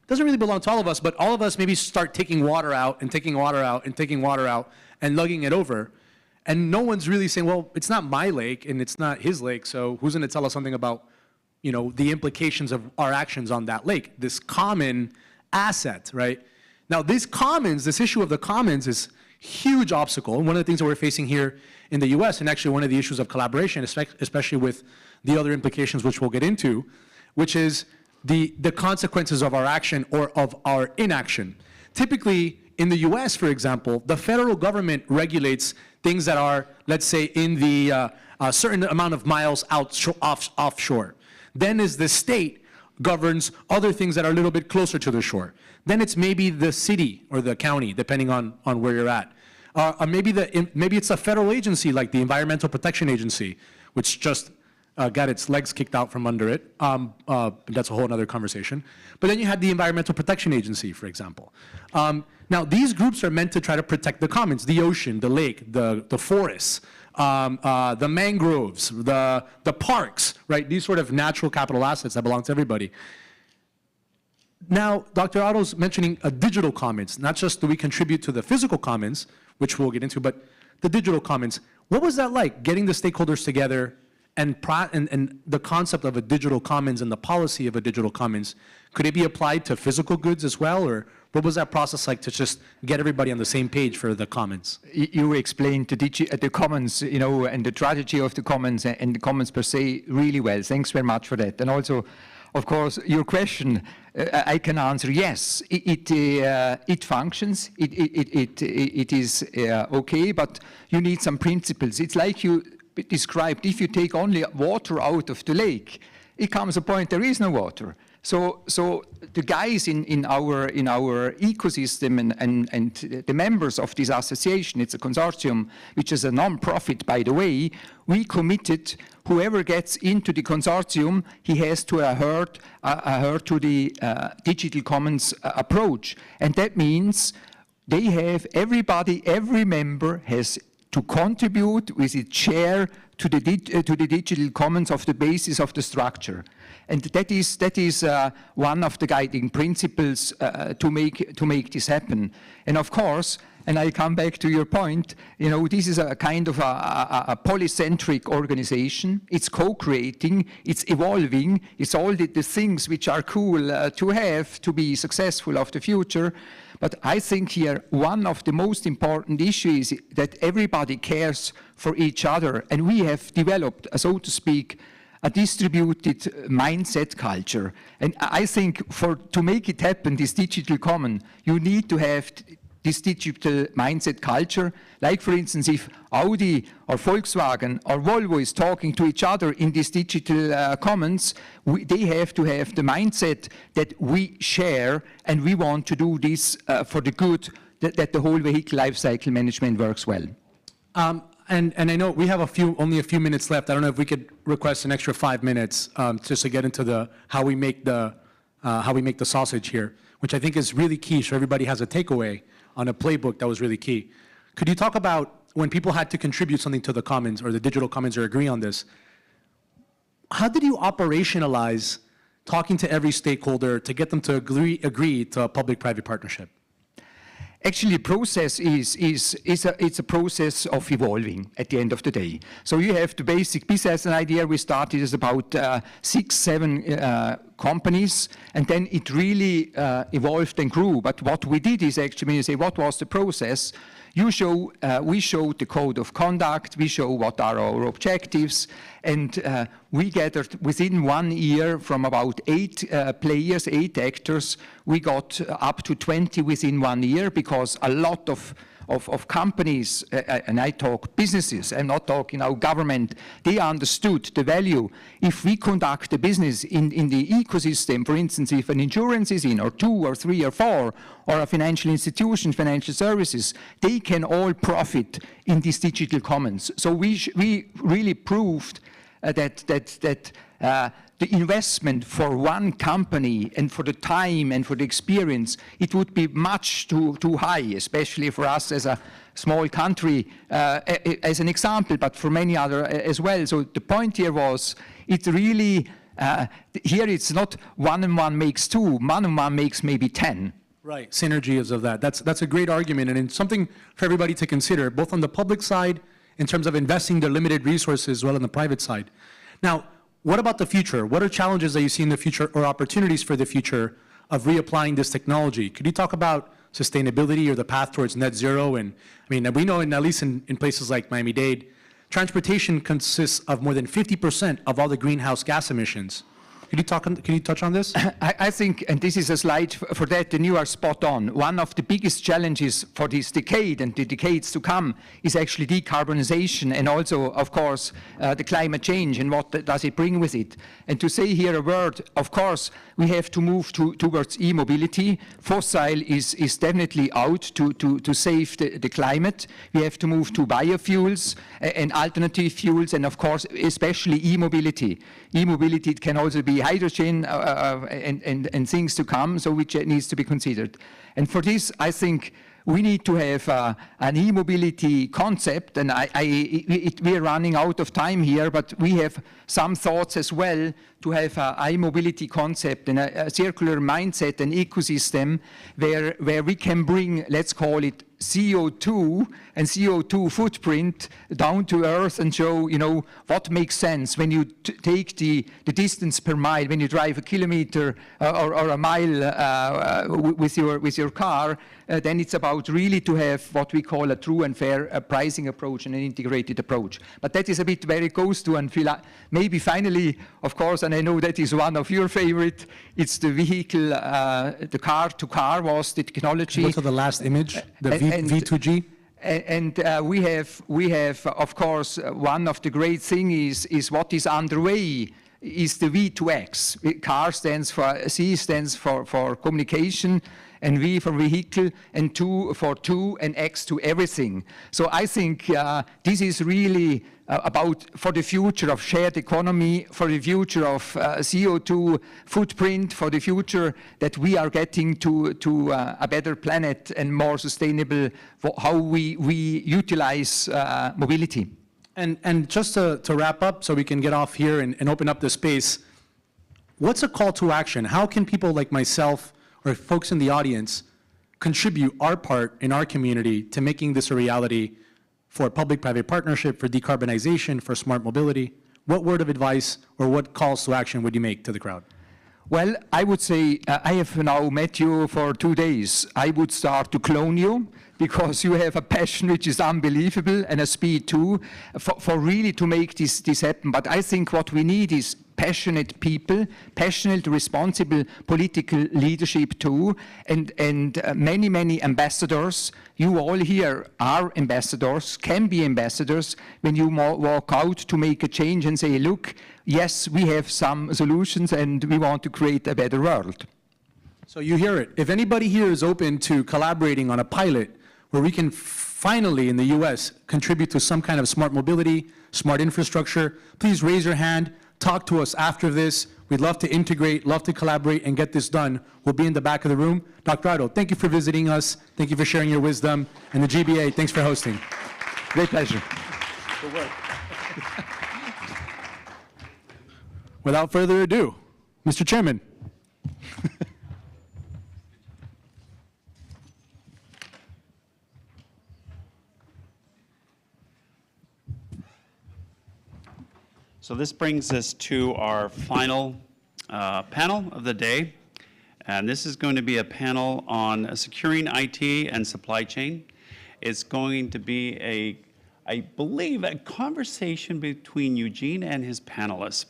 doesn't really belong to all of us, but all of us maybe start taking water out and taking water out and taking water out and lugging it over. And no one's really saying, well, it's not my lake and it's not his lake, so who's going to tell us something about, the implications of our actions on that lake, this common asset, right? Now, this issue of the commons is a huge obstacle. And one of the things that we're facing here in the US, and actually one of the issues of collaboration, especially with the other implications which we'll get into, which is the consequences of our action or of our inaction. Typically, in the US, for example, the federal government regulates things that are, let's say, in the a certain amount of miles offshore. Then is the state governs other things that are a little bit closer to the shore. Then it's maybe the city or the county, depending on where you're at. Or maybe it's a federal agency like the Environmental Protection Agency, which just got its legs kicked out from under it. That's a whole other conversation. But then you had the Environmental Protection Agency, for example. Now, these groups are meant to try to protect the commons, the ocean, the lake, the forests, the mangroves, the parks, right? These sort of natural capital assets that belong to everybody. Now, Dr. Otto's mentioning a digital commons. Not just do we contribute to the physical commons, which we'll get into, but the digital commons. What was that like, getting the stakeholders together and the concept of a digital commons and the policy of a digital commons? Could it be applied to physical goods as well, or what was that process like to just get everybody on the same page for the commons? You explained the commons, and the tragedy of the commons and the commons per se really well. Thanks very much for that. And also, of course, your question, I can answer yes. It functions. It is okay, but you need some principles. It's like you described. If you take only water out of the lake, it comes a point there is no water. So the guys in our ecosystem and the members of this association, it's a consortium, which is a non-profit, by the way, we committed whoever gets into the consortium, he has to adhere to the digital commons approach. And that means every member has to contribute with its share to the digital commons of the basis of the structure. And that is one of the guiding principles to make this happen. And of course, and I come back to your point, this is a kind of a polycentric organization. It's co-creating, it's evolving, it's all the things which are cool to have to be successful of the future. But I think here one of the most important issues is that everybody cares for each other. And we have developed, so to speak, a distributed mindset culture. And I think to make it happen, this digital common, you need to have this digital mindset culture. Like, for instance, if Audi or Volkswagen or Volvo is talking to each other in these digital commons, they have to have the mindset that we share and we want to do this for the good, that the whole vehicle life cycle management works well. And I know we have only a few minutes left. I don't know if we could request an extra 5 minutes just to get into how we make the sausage here, which I think is really key, so everybody has a takeaway on a playbook that was really key. Could you talk about when people had to contribute something to the commons or the digital commons or agree on this? How did you operationalize talking to every stakeholder to get them to agree to a public-private partnership? Actually, the process it's a process of evolving at the end of the day. So you have the basic business idea. We started as about 6, 7 companies, and then it really evolved and grew. But what we did is actually, when you say what was the process, we show the code of conduct, we show what are our objectives, and we gathered within 1 year from about 8 players, 8 actors, we got up to 20 within 1 year, because a lot of companies, and I talk businesses, I'm not talking now government, they understood the value. If we conduct a business in the ecosystem, for instance, if an insurance is in, or 2 or 3 or 4, or a financial institution, financial services, they can all profit in these digital commons. So we really proved that the investment for one company and for the time and for the experience, it would be much too high, especially for us as a small country, as an example, but for many other as well. So the point here was, it really, here it's not 1 and 1 makes 2, 1 and 1 makes maybe 10. Right, synergies of that. That's a great argument, and it's something for everybody to consider, both on the public side, in terms of investing their limited resources, as well on the private side. Now, what about the future? What are challenges that you see in the future, or opportunities for the future of reapplying this technology? Could you talk about sustainability or the path towards net zero? And I mean, we know at least in places like Miami-Dade, transportation consists of more than 50% of all the greenhouse gas emissions. Can you touch on this? I think, and this is a slide for that, and you are spot on. One of the biggest challenges for this decade and the decades to come is actually decarbonization, and also, of course, the climate change and what does it bring with it. And to say here a word, of course, we have to move towards e-mobility. Fossil is definitely out to save the climate. We have to move to biofuels and alternative fuels, and of course, especially e-mobility. E-mobility can also be hydrogen and things to come, so which needs to be considered. And for this, I think we need to have an e-mobility concept, and we are running out of time here, but we have some thoughts as well to have an e-mobility concept and a circular mindset and ecosystem where we can bring, let's call it, CO2 and CO2 footprint down to earth and show, you know, what makes sense when you take the distance per mile, when you drive a kilometer or a mile with your car, then it's about really to have what we call a true and fair pricing approach and an integrated approach. But that is a bit where it goes to, and maybe finally, of course, and I know that is one of your favorite, it's the vehicle, the car-to-car was the technology. Go to the last image, the V2G. And we have, of course, one of the great things is what is underway is the V2X. Car stands for, C stands for communication, and V for vehicle, and 2 for 2, and X to everything. So I think this is really about for the future of shared economy, for the future of CO2 footprint, for the future that we are getting to a better planet and more sustainable, for how we utilize mobility. And just to wrap up, so we can get off here and open up the space, what's a call to action? How can people like myself or folks in the audience contribute our part in our community to making this a reality for public-private partnership, for decarbonization, for smart mobility? What word of advice or what calls to action would you make to the crowd? Well, I would say, I have now met you for 2 days. I would start to clone you, because you have a passion which is unbelievable, and a speed too, for really to make this happen. But I think what we need is passionate people, passionate, responsible political leadership too, and many ambassadors. You all here are ambassadors, can be ambassadors, when you walk out to make a change and say, look, yes, we have some solutions and we want to create a better world. So you hear it. If anybody here is open to collaborating on a pilot where we can finally, in the US, contribute to some kind of smart mobility, smart infrastructure, please raise your hand, talk to us after this. We'd love to integrate, love to collaborate, and get this done. We'll be in the back of the room. Dr. Otto, thank you for visiting us. Thank you for sharing your wisdom. And the GBA, thanks for hosting. Great pleasure. Without further ado, Mr. Chairman. So this brings us to our final panel of the day. And this is going to be a panel on securing IT and supply chain. It's going to be I believe, a conversation between Eugene and his panelists.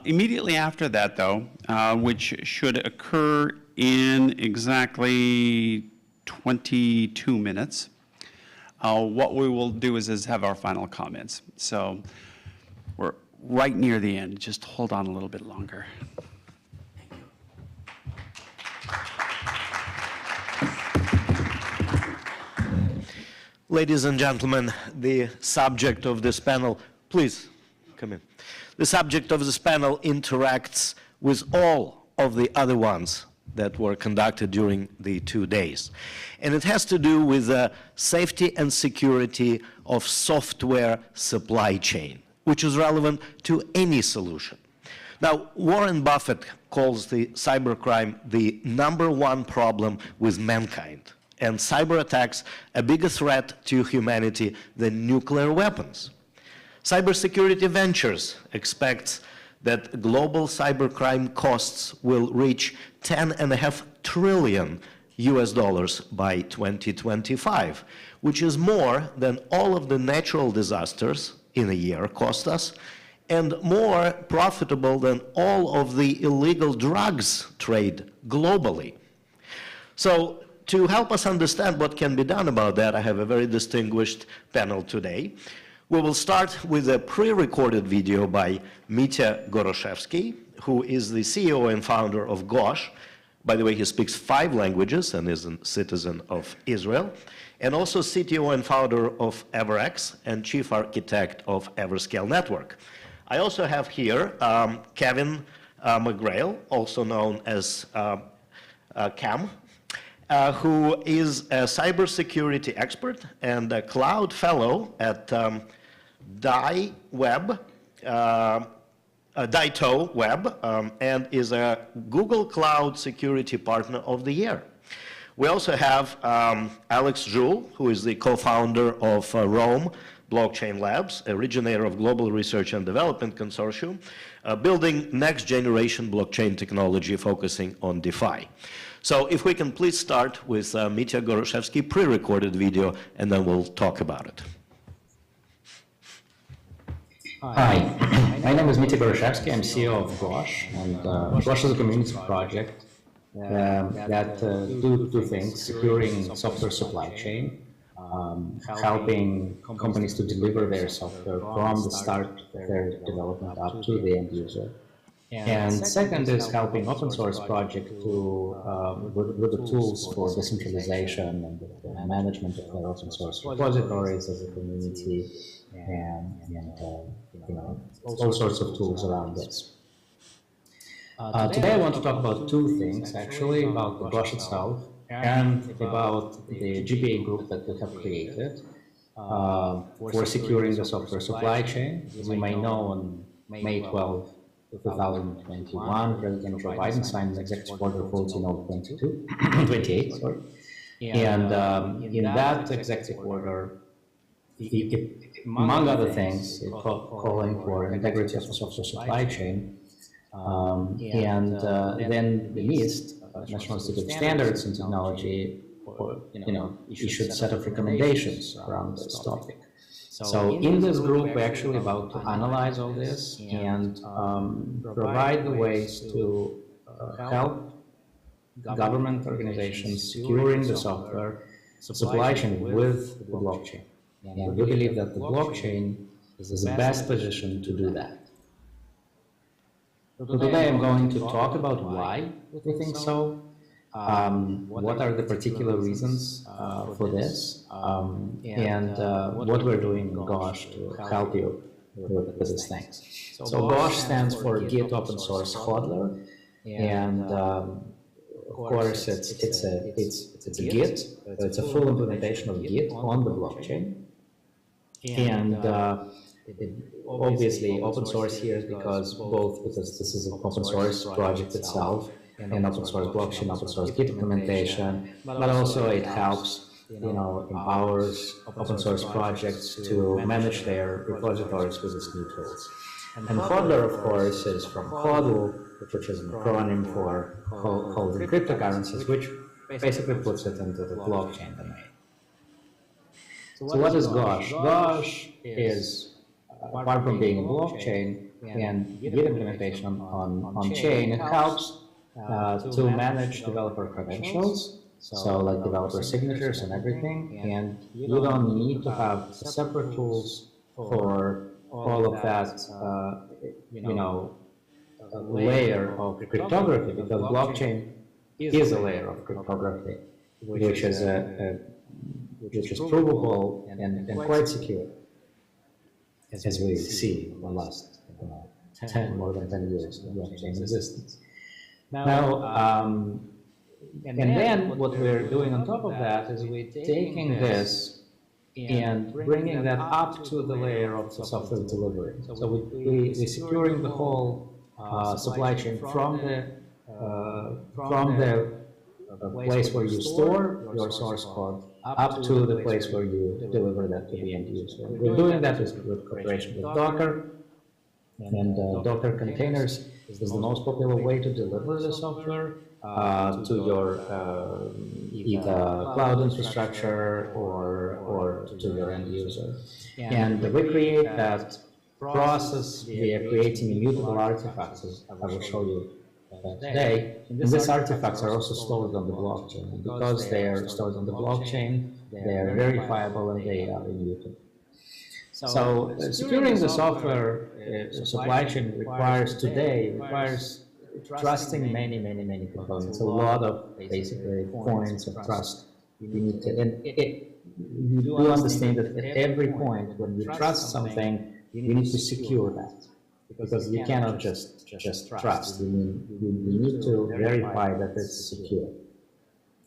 Immediately after that, though, which should occur in exactly 22 minutes, what we will do is have our final comments. So we're right near the end. Just hold on a little bit longer. Ladies and gentlemen, the subject of this panel, please come in. The subject of this panel interacts with all of the other ones that were conducted during the 2 days. And it has to do with the safety and security of software supply chain, which is relevant to any solution. Now, Warren Buffett calls the cybercrime the #1 problem with mankind, and cyber attacks a bigger threat to humanity than nuclear weapons. Cybersecurity Ventures expects that global cybercrime costs will reach $10.5 trillion by 2025, which is more than all of the natural disasters in a year cost us, and more profitable than all of the illegal drugs trade globally. So, to help us understand what can be done about that, I have a very distinguished panel today. We will start with a pre-recorded video by Mitya Goroshevsky, who is the CEO and founder of GOSH. By the way, he speaks 5 languages and is a citizen of Israel, and also CTO and founder of EverX and chief architect of Everscale Network. I also have here Kevin McGrail, also known as Cam, who is a cybersecurity expert and a cloud fellow at DITO Web, and is a Google Cloud Security Partner of the Year. We also have Alex Joule, who is the co-founder of Rome Blockchain Labs, originator of Global Research and Development Consortium, building next-generation blockchain technology focusing on DeFi. So if we can please start with Mitya Goroshevsky pre-recorded video, and then we'll talk about it. Hi, my name is Mitya Goroshevsky. I'm CEO of GOSH, and GOSH is a community project that do 2 things: securing software supply chain, helping companies to deliver their software from the start of their development up to the end user. And second is helping open source project to with the tools for decentralization and the management of their open source repositories as a community, and you know, all sorts of tools around this. Today I want to talk about 2 things, actually, about the GOSH itself and about the GBA group that we have created for securing the software supply chain. As you may know, on May 12, 2021, President Joe Biden signed Executive Order 14/028, sorry. And in that executive order, among other things, calling for integrity of the software supply chain, and then the NIST, National Institute of Standards and Technology, issued a set of recommendations around this topic. So in this group, we're actually about to analyze all this and provide the ways to help government organizations securing the software supply chain with the blockchain. And we believe that the blockchain is the best position to do that. So today I'm going to talk about why we think so, what are the particular reasons for this, and what we're doing in GOSH to help you with these things. So GOSH stands for Git Open Source Hodler, and of course it's a Git, it's a full implementation of Git on the blockchain. And obviously open source here is because this is an open source project itself, and open source blockchain, open source Git implementation, but also it helps, empowers open source projects to manage their repositories with these new tools. And hodler, of course, is from hodl, which is an acronym for holding cryptocurrencies, which basically puts it into the blockchain domain. So what is Gosh? Gosh is, apart from being a blockchain and Git implementation on chain, it helps to manage developer credentials, so like developer signatures and everything, and you don't need to have separate tools for all of that, layer of cryptography, because blockchain is a layer of cryptography, which is provable and quite secure, as we see in the last more than 10 years of blockchain existence. Now, and then what we're doing on top of that is we're taking this and bringing that up to the layer of the software delivery. So we're securing the whole supply chain from the place where you store your source code up to the place where you deliver that to the end user. We're doing that with cooperation with Docker, and Docker containers is the most popular way to deliver the software to your either cloud infrastructure or to your end user. And we create that process via creating immutable artifacts, as I will show you today. And these artifacts are also stored on the blockchain. And because they are stored on the blockchain, they are verifiable and they are immutable. So securing the software supply chain requires trusting many components, a lot of basically points of trust. You need to, and you do understand that at every point when you trust something, you need to secure that, because you cannot just trust. You need to verify that it's secure.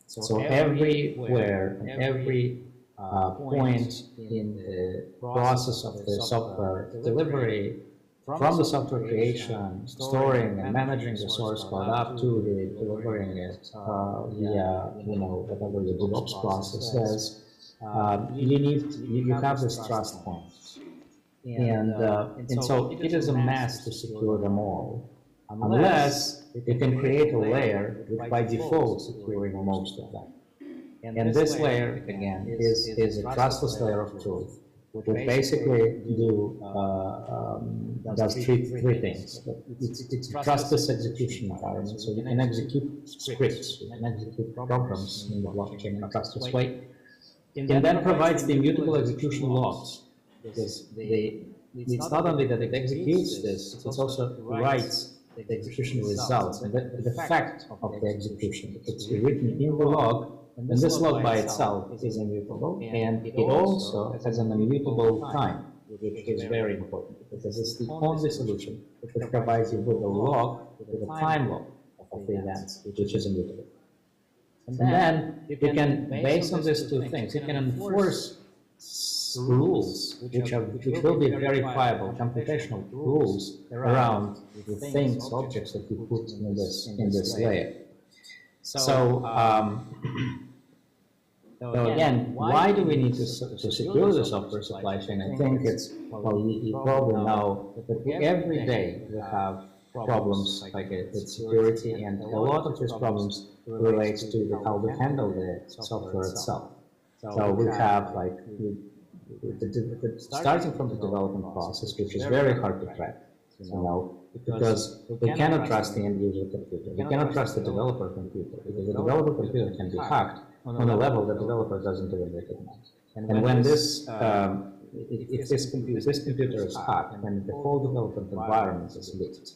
So everywhere and every point in the process of the software delivery, from the software creation, storing and managing the source code up to the delivering it via whatever your DevOps process is, you have this trust points, and so it is a mess to secure them all, unless you can create a layer which by default securing most of them. And this layer, again, is a trustless layer of truth, which basically does three things. It's a trustless execution environment, so you can execute scripts, you can execute programs in the blockchain in a trustless way, and then provides the immutable execution logs, because it's not only that it executes this, it also writes the execution results and the fact of the execution. It's written in the log. And this log by itself is immutable, and it also has an immutable time, which is very important, because it's the only solution which provides you with a log, with a time log of the events, which is immutable. And then you can, based on these two things, you can enforce rules which will be verifiable, computational rules around the things, objects that you put in this layer. So again, why do we need to secure the software supply chain? I think it's, well, you probably know that every day we have problems like with security, and a lot of these problems relate to how we handle the software itself. So we have like, starting from the development process, which is very hard to track, because we cannot trust the end user computer. We cannot trust the developer computer, because the developer computer can be hacked on a level the developer doesn't even recognize. And when if this computer is hacked, then the whole development environment is leaked.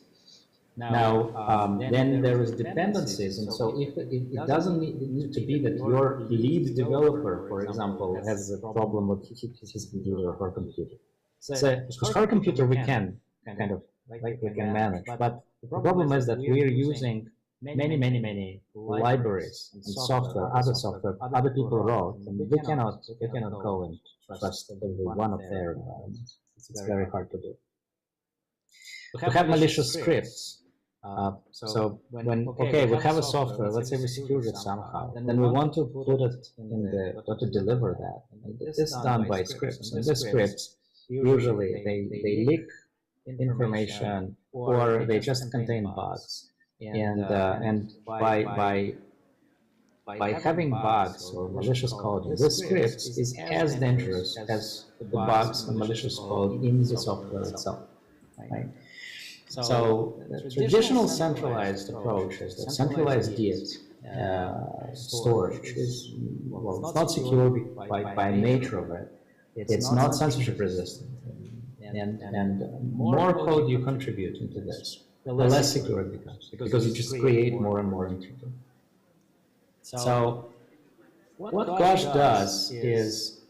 Now, then there is dependencies, and so if it doesn't need to be that your lead developer, for example, has a problem with his computer or her computer. So, because her computer we can kind of, we can manage, but the problem is that we are using many libraries and software, other people wrote, and we cannot go and trust every one of their environments. It's very hard to do. We have malicious scripts. So when we have a software, let's say we secure it somehow, then we want to put it to deliver that. And this is done by scripts, and the scripts usually they leak information, or they just contain bugs. And by having bugs or malicious code in the scripts is as dangerous as the bugs and malicious code in the software itself, right? So the traditional centralized approach is that centralized Git storage is, well, it's not secure by nature of it. It's not censorship resistant. And more code you contribute into this, the less secure it becomes, because you just create more and more entropy. So what Gosh does is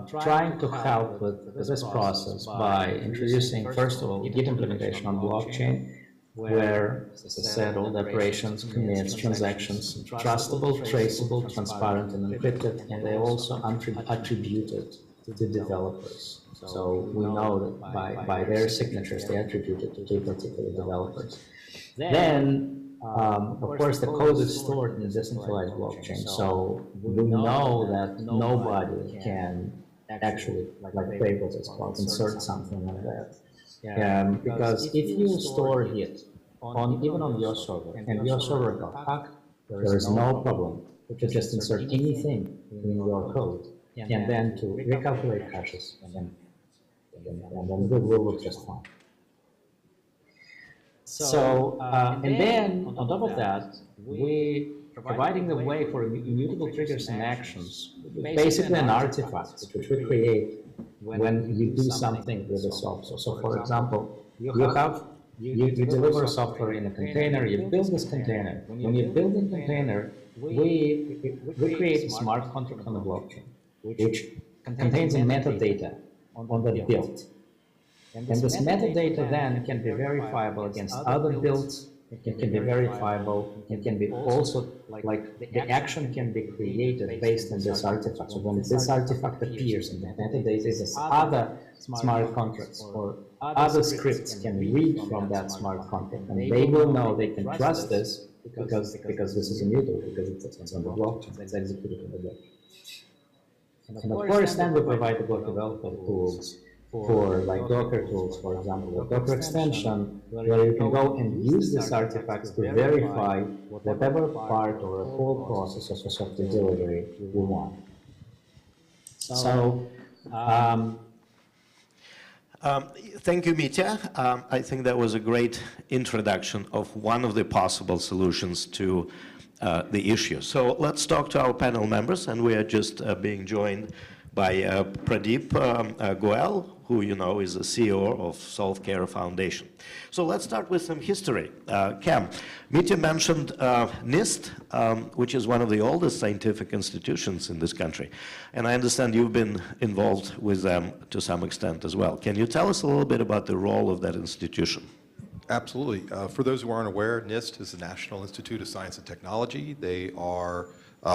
trying to help with this process by introducing, first of all, Git implementation on blockchain, where, as I said, all the operations, commits, transactions, trustable, traceable, transparent, and encrypted, and they're also attributed to developers. So we know that by their signatures, they attributed to particular developers. Then, of course, the code is stored in a decentralized blockchain, so we know that nobody can actually, like Pagels, it's called, insert something like that. Because if you store it even on your server, and your server got hacked, there is no problem to just insert anything in your code, and then to recalculate hashes, and then we will work just fine. So, and then on top of that, we providing the way for immutable triggers and actions, basically an artifact which we create when you do something with the software. So, for example, you deliver software in a container, you build this container. When you build a container, we create a smart contract on the blockchain, which contains a metadata on the build. And this metadata then can be verifiable against other builds, it can be verifiable, it can be also, like the action can be created based on this artifact. So when this artifact appears in the metadata, other smart contracts or other scripts can read from that smart contract, and they will know they can trust this because this is immutable, because it's on the blockchain, it's executed on the blockchain. And of course, then we provide the block developer tools for like Docker tools, for example, a Docker extension, where you can go and use these artifacts to verify whatever part or a whole process of software delivery we want. So, thank you, Mitya. I think that was a great introduction of one of the possible solutions to the issue. So let's talk to our panel members, and we are just being joined by Pradeep Goel, who you know is the CEO of SolveCare Foundation. So let's start with some history. Cam, Mitya mentioned NIST, which is one of the oldest scientific institutions in this country. And I understand you've been involved with them to some extent as well. Can you tell us a little bit about the role of that institution? Absolutely. For those who aren't aware, NIST is the National Institute of Science and Technology. They are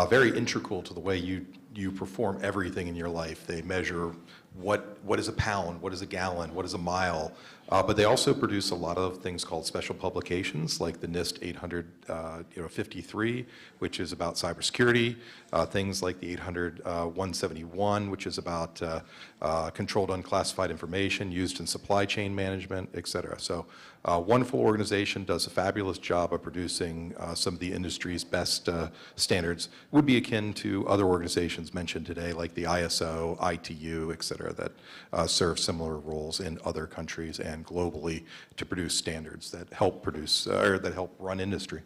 very integral to the way you perform everything in your life. They measure what is a pound, what is a gallon, what is a mile, but they also produce a lot of things called special publications, like the NIST 853, which is about cybersecurity, things like the 800-171, which is about controlled unclassified information used in supply chain management, et cetera. So wonderful organization, does a fabulous job of producing some of the industry's best standards. Would be akin to other organizations mentioned today, like the ISO, ITU, et cetera, that serve similar roles in other countries and globally to produce standards that help produce or that help run industry.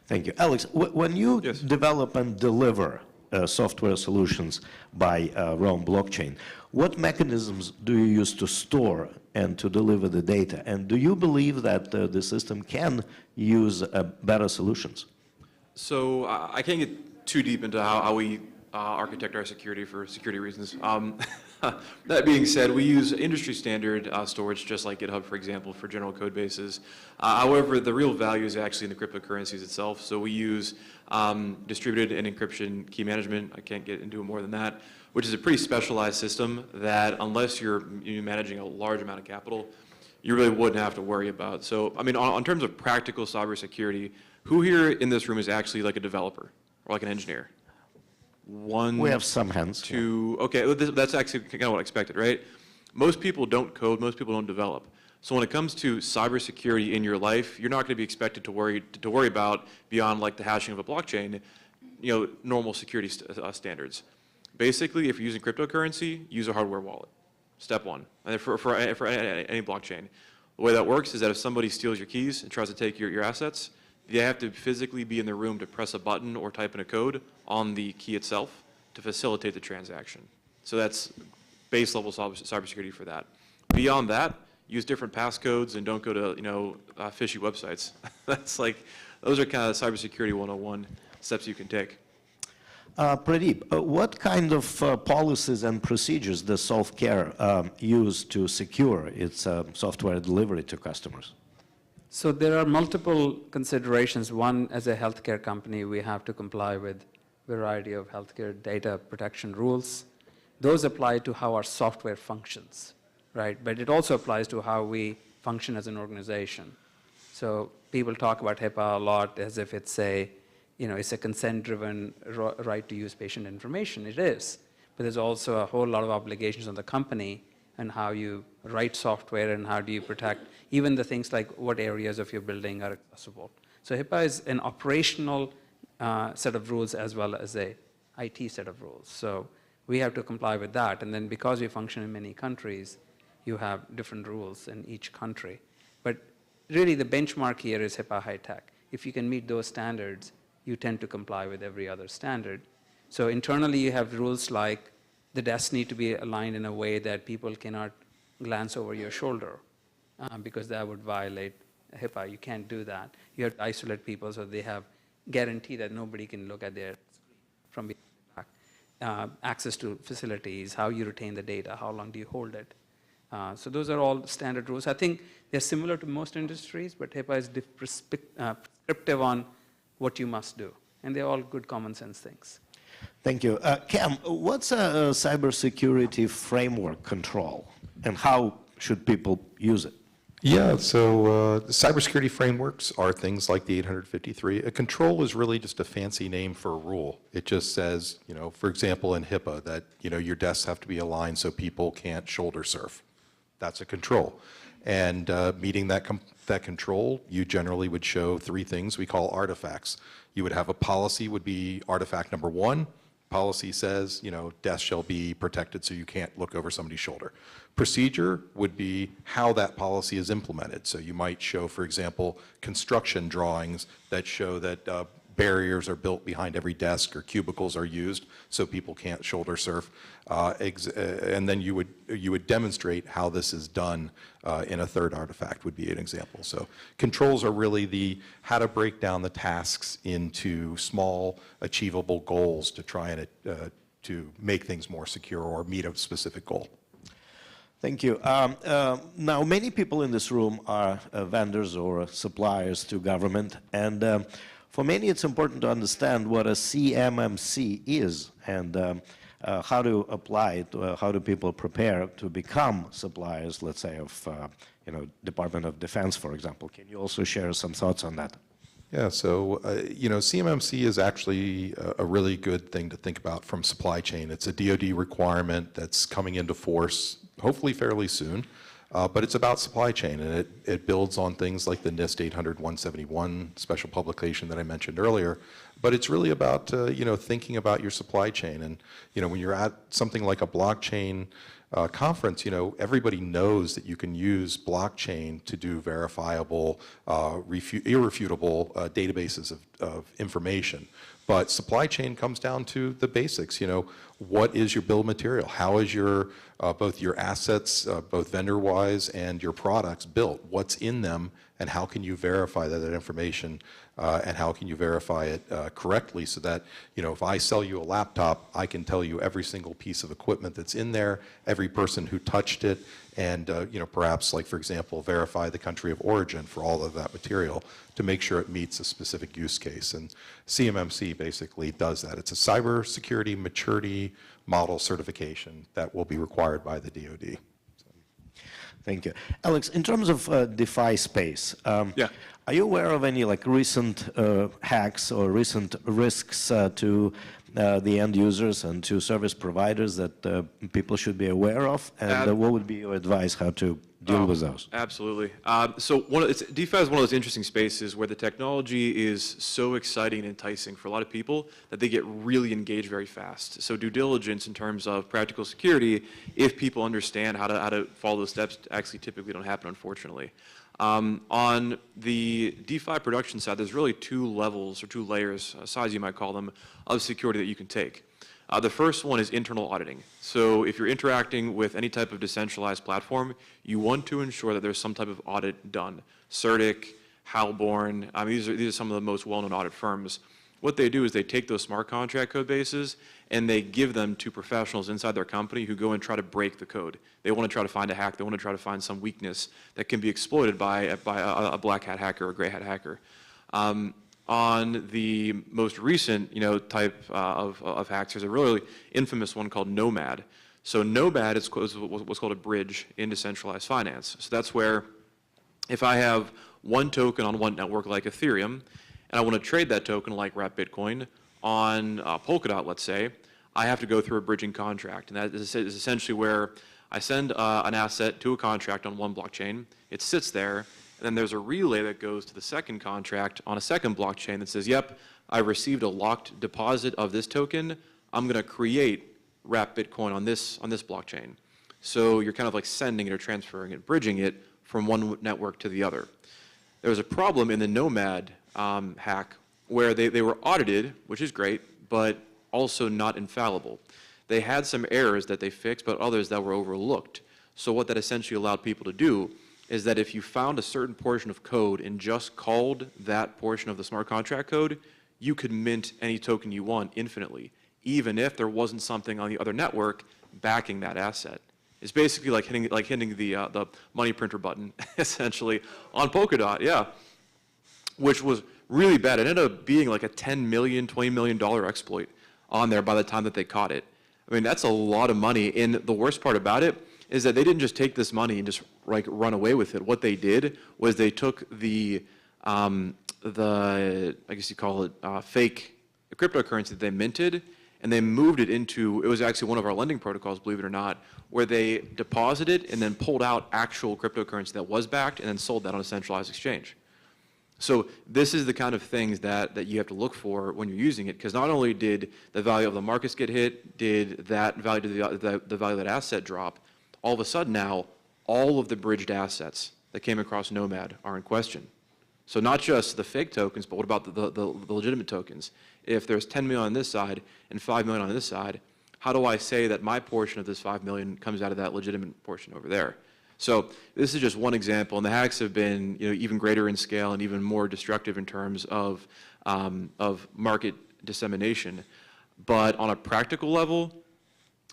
Thank you. Alex, when you develop and deliver software solutions by Rome blockchain, what mechanisms do you use to store and to deliver the data? And do you believe that the system can use better solutions? So I can't get too deep into how we architect our security for security reasons. That being said, we use industry standard storage, just like GitHub, for example, for general code bases. However, the real value is actually in the cryptocurrencies itself. So we use distributed and encryption key management. I can't get into it more than that, which is a pretty specialized system that, unless you're managing a large amount of capital, you really wouldn't have to worry about. So, I mean, on terms of practical cybersecurity, who here in this room is actually like a developer or like an engineer? One, we have some hands. Two, okay, that's actually kind of what I expected, right? Most people don't code, most people don't develop. So when it comes to cybersecurity in your life, you're not going to be expected to worry about beyond like the hashing of a blockchain, normal security standards. Basically, if you're using cryptocurrency, use a hardware wallet. Step one, and for any blockchain. The way that works is that if somebody steals your keys and tries to take your assets, they have to physically be in the room to press a button or type in a code on the key itself to facilitate the transaction. So that's base level cybersecurity for that. Beyond that, use different passcodes and don't go to fishy websites. Those are kind of cybersecurity 101 steps you can take. Pradeep, what kind of policies and procedures does SoftCare use to secure its software delivery to customers? So there are multiple considerations. One, as a healthcare company, we have to comply with a variety of healthcare data protection rules. Those apply to how our software functions, right? But it also applies to how we function as an organization. So people talk about HIPAA a lot as if it's it's a consent-driven right to use patient information. It is. But there's also a whole lot of obligations on the company and how you write software and how do you protect even the things like what areas of your building are accessible. So HIPAA is an operational set of rules as well as a IT set of rules. So we have to comply with that. And then because we function in many countries, you have different rules in each country. But really the benchmark here is HIPAA high tech. If you can meet those standards, you tend to comply with every other standard. So internally you have rules like the desks need to be aligned in a way that people cannot glance over your shoulder because that would violate HIPAA. You can't do that. You have to isolate people so they have guarantee that nobody can look at their screen from behind the back. Access to facilities, how you retain the data, how long do you hold it. So those are all standard rules. I think they're similar to most industries, but HIPAA is prescriptive on what you must do. And they're all good common sense things. Thank you. Cam, what's a cybersecurity framework control and how should people use it? Yeah, so cybersecurity frameworks are things like the 853. A control is really just a fancy name for a rule. It just says, for example, in HIPAA that, your desks have to be aligned so people can't shoulder surf. That's a control. And meeting that control, you generally would show three things we call artifacts. You would have a policy would be artifact number one. Policy says, desks shall be protected so you can't look over somebody's shoulder. Procedure would be how that policy is implemented. So you might show, for example, construction drawings that show that barriers are built behind every desk or cubicles are used so people can't shoulder surf. And then you would demonstrate how this is done in a third artifact would be an example. So controls are really how to break down the tasks into small achievable goals to try and to make things more secure or meet a specific goal. Thank you. Now, many people in this room are vendors or suppliers to government, and for many, it's important to understand what a CMMC is and how to apply it, how do people prepare to become suppliers, let's say, of Department of Defense, for example. Can you also share some thoughts on that? Yeah, so, CMMC is actually a really good thing to think about from supply chain. It's a DoD requirement that's coming into force, hopefully fairly soon. But it's about supply chain, and it builds on things like the NIST 800-171 special publication that I mentioned earlier. But it's really about, thinking about your supply chain. And, when you're at something like a blockchain conference, everybody knows that you can use blockchain to do verifiable, irrefutable databases of information. But supply chain comes down to the basics. What is your bill of material? How is your both your assets, both vendor-wise and your products built? What's in them, and how can you verify that information, and how can you verify it correctly so that, if I sell you a laptop, I can tell you every single piece of equipment that's in there, every person who touched it, and perhaps, like for example, verify the country of origin for all of that material to make sure it meets a specific use case. And CMMC basically does that. It's a cybersecurity maturity model certification that will be required by the DoD. Thank you. Alex, in terms of DeFi space, are you aware of any recent hacks or recent risks to the end users and to service providers that people should be aware of? And what would be your advice how to deal with those? Absolutely. So DeFi is one of those interesting spaces where the technology is so exciting and enticing for a lot of people that they get really engaged very fast. So due diligence in terms of practical security, if people understand how to follow those steps, actually typically don't happen, unfortunately. On the DeFi production side, there's really two levels or two layers, size you might call them, of security that you can take. The first one is internal auditing. So if you're interacting with any type of decentralized platform, you want to ensure that there's some type of audit done. CertiK, Halborn, these are some of the most well-known audit firms. What they do is they take those smart contract code bases and they give them to professionals inside their company who go and try to break the code. They want to try to find a hack. They want to try to find some weakness that can be exploited by a black hat hacker or a gray hat hacker. On the most recent, type of hacks, there's a really infamous one called Nomad. So Nomad is what's called a bridge in decentralized finance. So that's where if I have one token on one network like Ethereum, and I want to trade that token like wrap Bitcoin on Polkadot, let's say, I have to go through a bridging contract. And that is essentially where I send an asset to a contract on one blockchain. It sits there. And then there's a relay that goes to the second contract on a second blockchain that says, yep, I received a locked deposit of this token. I'm going to create wrap Bitcoin on this blockchain. So you're kind of like sending it or transferring it, bridging it from one network to the other. There was a problem in the Nomad hack where they were audited, which is great, but also not infallible. They had some errors that they fixed, but others that were overlooked. So what that essentially allowed people to do is that if you found a certain portion of code and just called that portion of the smart contract code, you could mint any token you want infinitely, even if there wasn't something on the other network backing that asset. It's basically like hitting the money printer button, essentially, on Polkadot, yeah, which was really bad. It ended up being like a $10 million, $20 million exploit on there by the time that they caught it. I mean, that's a lot of money, and the worst part about it is that they didn't just take this money and just like run away with it. What they did was they took the I guess you call it fake cryptocurrency that they minted, and they moved it into, it was actually one of our lending protocols, believe it or not, where they deposited and then pulled out actual cryptocurrency that was backed and then sold that on a centralized exchange. So this is the kind of things that you have to look for when you're using it, because not only did the value of the markets get hit, did that value to the value of that asset drop, all of a sudden now, all of the bridged assets that came across Nomad are in question. So not just the fake tokens, but what about the legitimate tokens? If there's 10 million on this side and 5 million on this side, how do I say that my portion of this 5 million comes out of that legitimate portion over there? So this is just one example, and the hacks have been even greater in scale and even more destructive in terms of market dissemination. But on a practical level,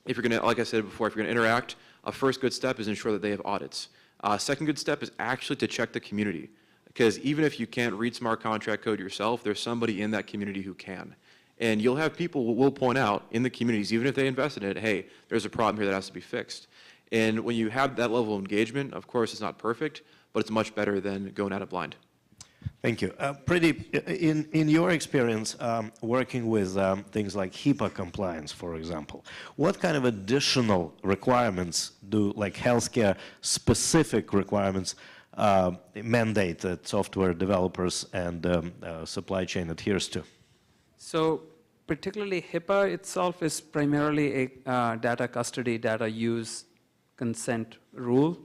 if you're going to, like I said before, if you're going to interact, a first good step is ensure that they have audits. Second good step is actually to check the community, because even if you can't read smart contract code yourself, there's somebody in that community who can. And you'll have people who will point out in the communities, even if they invested in it, hey, there's a problem here that has to be fixed. And when you have that level of engagement, of course it's not perfect, but it's much better than going at it blind. Thank you. In your experience working with things like HIPAA compliance, for example, what kind of additional requirements do, like healthcare specific requirements, mandate that software developers and supply chain adheres to? So particularly HIPAA itself is primarily a data custody, data use consent rule.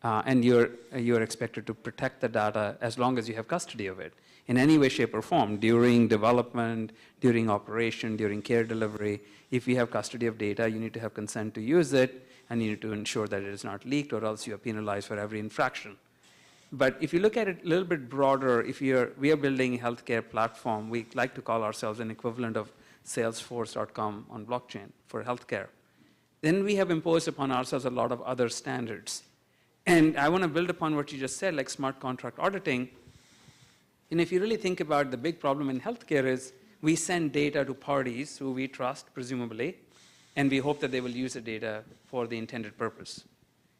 And you're expected to protect the data as long as you have custody of it in any way, shape, or form during development, during operation, during care delivery. If you have custody of data, you need to have consent to use it, and you need to ensure that it is not leaked, or else you are penalized for every infraction. But if you look at it a little bit broader, we are building a healthcare platform. We like to call ourselves an equivalent of Salesforce.com on blockchain for healthcare. Then we have imposed upon ourselves a lot of other standards. And I want to build upon what you just said, like smart contract auditing. And if you really think about the big problem in healthcare is we send data to parties who we trust, presumably, and we hope that they will use the data for the intended purpose.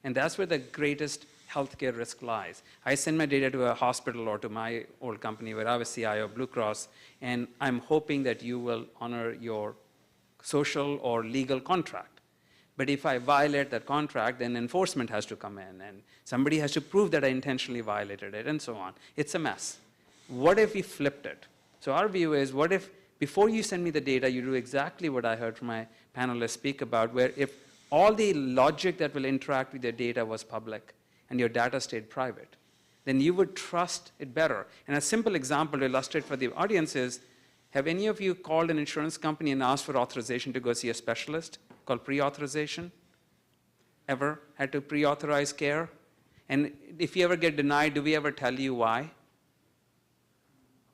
And that's where the greatest healthcare risk lies. I send my data to a hospital or to my old company where I was CIO of Blue Cross, and I'm hoping that you will honor your social or legal contract. But if I violate that contract, then enforcement has to come in, and somebody has to prove that I intentionally violated it, and so on. It's a mess. What if we flipped it? So our view is, what if before you send me the data, you do exactly what I heard from my panelists speak about, where if all the logic that will interact with your data was public and your data stayed private, then you would trust it better. And a simple example to illustrate for the audience is, have any of you called an insurance company and asked for authorization to go see a specialist called pre-authorization? Ever had to pre-authorize care? And if you ever get denied, do we ever tell you why?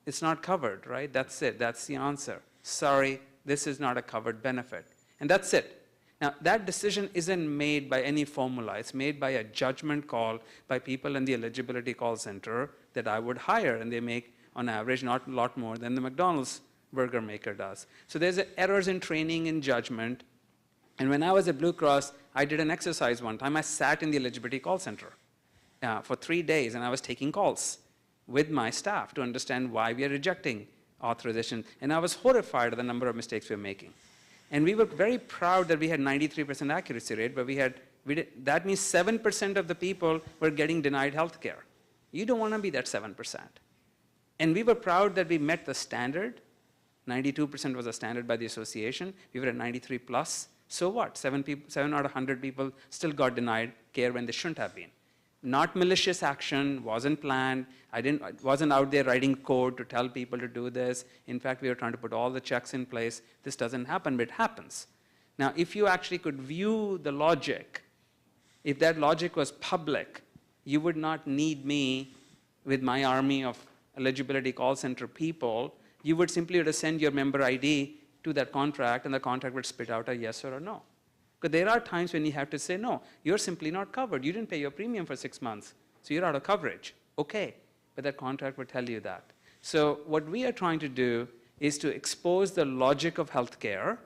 It's not covered, right? That's it. That's the answer. Sorry, this is not a covered benefit. And that's it. Now, that decision isn't made by any formula. It's made by a judgment call by people in the eligibility call center that I would hire, and they make, on average, not a lot more than the McDonald's burger maker does. So there's errors in training and judgment. And when I was at Blue Cross, I did an exercise one time. I sat in the eligibility call center for 3 days, and I was taking calls with my staff to understand why we are rejecting authorization. And I was horrified at the number of mistakes we were making. And we were very proud that we had 93% accuracy rate, but that means 7% of the people were getting denied health care. You don't want to be that 7%. And we were proud that we met the standard. 92% was a standard by the association. We were at 93 plus. So what? 7 out of 100 people still got denied care when they shouldn't have been. Not malicious action, wasn't planned. I wasn't out there writing code to tell people to do this. In fact, we were trying to put all the checks in place. This doesn't happen, but it happens. Now, if you actually could view the logic, if that logic was public, you would not need me with my army of eligibility call center people. You would simply send your member ID to that contract, and the contract would spit out a yes or a no. Because there are times when you have to say, no, you're simply not covered. You didn't pay your premium for 6 months, so you're out of coverage. Okay, but that contract would tell you that. So what we are trying to do is to expose the logic of healthcare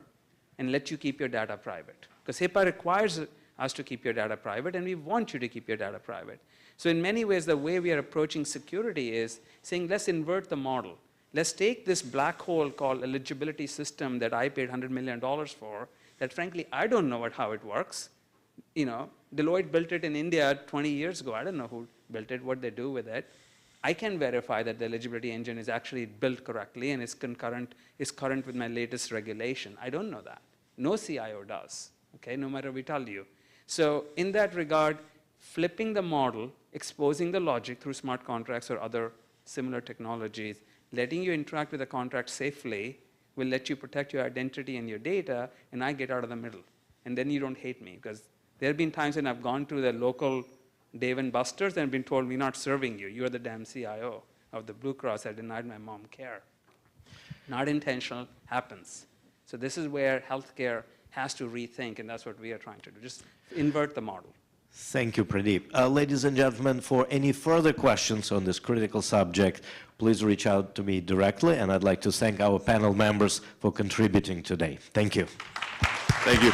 and let you keep your data private. Because HIPAA requires us to keep your data private, and we want you to keep your data private. So in many ways, the way we are approaching security is saying, let's invert the model. Let's take this black hole called eligibility system that I paid $100 million for, that frankly, I don't know how it works. You know, Deloitte built it in India 20 years ago. I don't know who built it, what they do with it. I can verify that the eligibility engine is actually built correctly and is current with my latest regulation. I don't know that. No CIO does, okay, no matter we tell you. So in that regard, flipping the model, exposing the logic through smart contracts or other similar technologies, letting you interact with the contract safely will let you protect your identity and your data, and I get out of the middle. And then you don't hate me, because there have been times when I've gone to the local Dave and Buster's and been told, we're not serving you. You're the damn CIO of the Blue Cross that denied my mom care. Not intentional, happens. So this is where healthcare has to rethink, and that's what we are trying to do. Just invert the model. Thank you, Pradeep. Ladies and gentlemen, for any further questions on this critical subject, please reach out to me directly, and I'd like to thank our panel members for contributing today. Thank you. Thank you.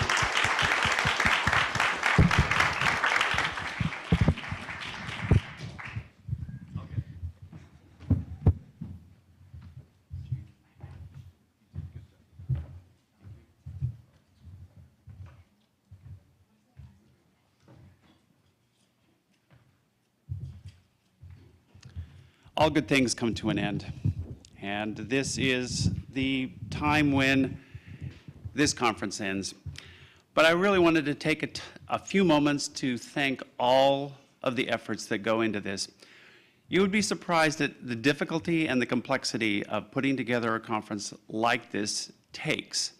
All good things come to an end. And this is the time when this conference ends. But I really wanted to take a few moments to thank all of the efforts that go into this. You would be surprised at the difficulty and the complexity of putting together a conference like this takes.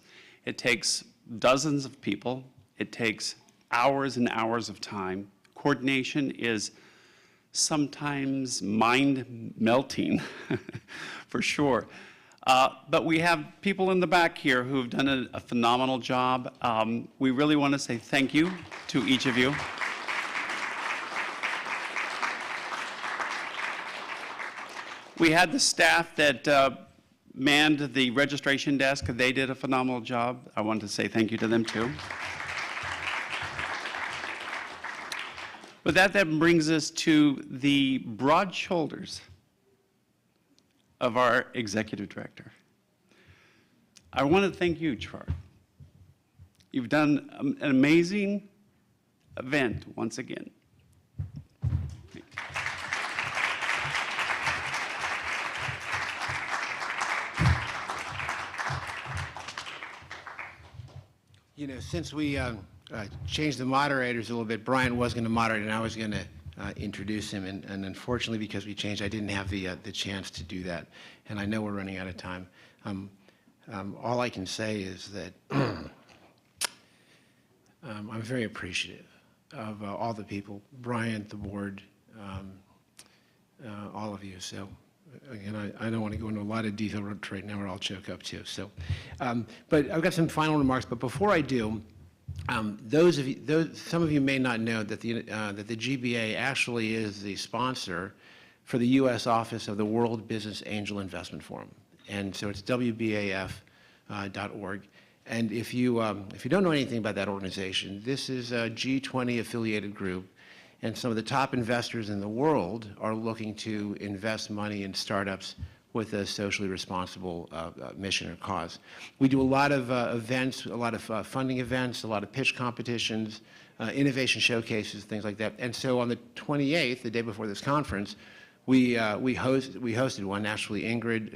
It takes dozens of people. It takes hours and hours of time. Coordination is sometimes mind-melting, for sure. But we have people in the back here who have done a phenomenal job. We really want to say thank you to each of you. We had the staff that manned the registration desk. They did a phenomenal job. I want to say thank you to them too. But that then brings us to the broad shoulders of our executive director. I want to thank you, Char. You've done an amazing event once again. You know, since we changed the moderators a little bit, Brian was going to moderate and I was going to introduce him, and unfortunately, because we changed, I didn't have the chance to do that, and I know we're running out of time. All I can say is that I'm very appreciative of all the people, Brian, the board, all of you. So again, I don't want to go into a lot of detail right now or I'll choke up too. So, but I've got some final remarks, but before I do, some of you may not know that the GBA actually is the sponsor for the U.S. office of the World Business Angel Investment Forum. And so it's WBAF.org. And if you don't know anything about that organization, this is a G20 affiliated group, and some of the top investors in the world are looking to invest money in startups with a socially responsible mission or cause. We do a lot of events, a lot of funding events, a lot of pitch competitions, innovation showcases, things like that. And so on the 28th, the day before this conference, we hosted one. Actually,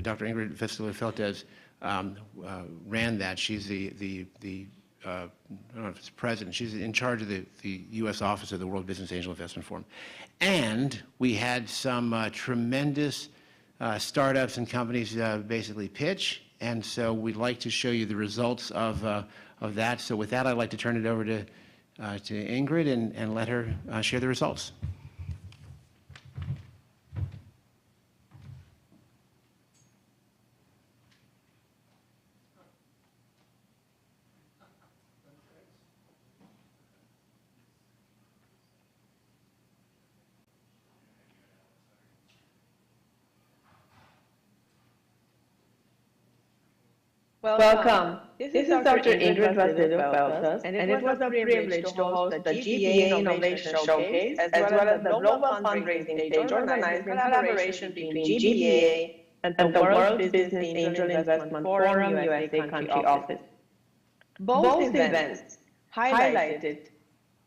Dr. Ingrid Vistula-Feltes ran that. She's the I don't know if it's president. She's in charge of the U.S. office of the World Business Angel Investment Forum. And we had some tremendous startups and companies basically pitch, and so we'd like to show you the results of that. So with that, I'd like to turn it over to Ingrid and let her share the results. Welcome. This is Dr. Ingrid Vistula-Feltes, and it was a privilege to host the GBA Innovation Showcase, as well as the global fundraising stage organized in collaboration between GBA and the World Business Angel Investment Forum USA Country Office. Both events highlighted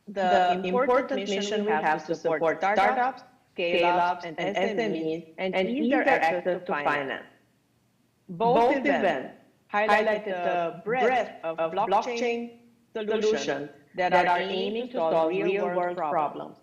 the important mission we have to support startups, scale-ups, and SMEs, and ease their access to finance. Both events highlighted the breadth of blockchain solutions that are aiming to solve real-world problems.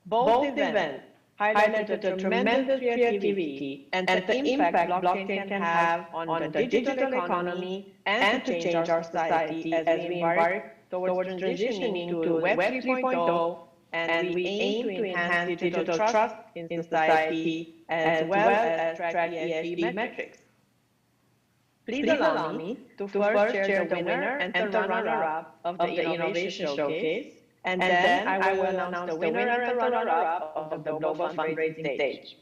Both events highlighted the tremendous creativity and the impact blockchain can have on the digital economy and to change our society as we embark towards transitioning to Web 3.0, and we aim to enhance digital trust in society as well as track ESG metrics. Please allow me to first share the winner and the runner-up of the Innovation Showcase, and then I will announce the winner and the runner-up of the global fundraising stage.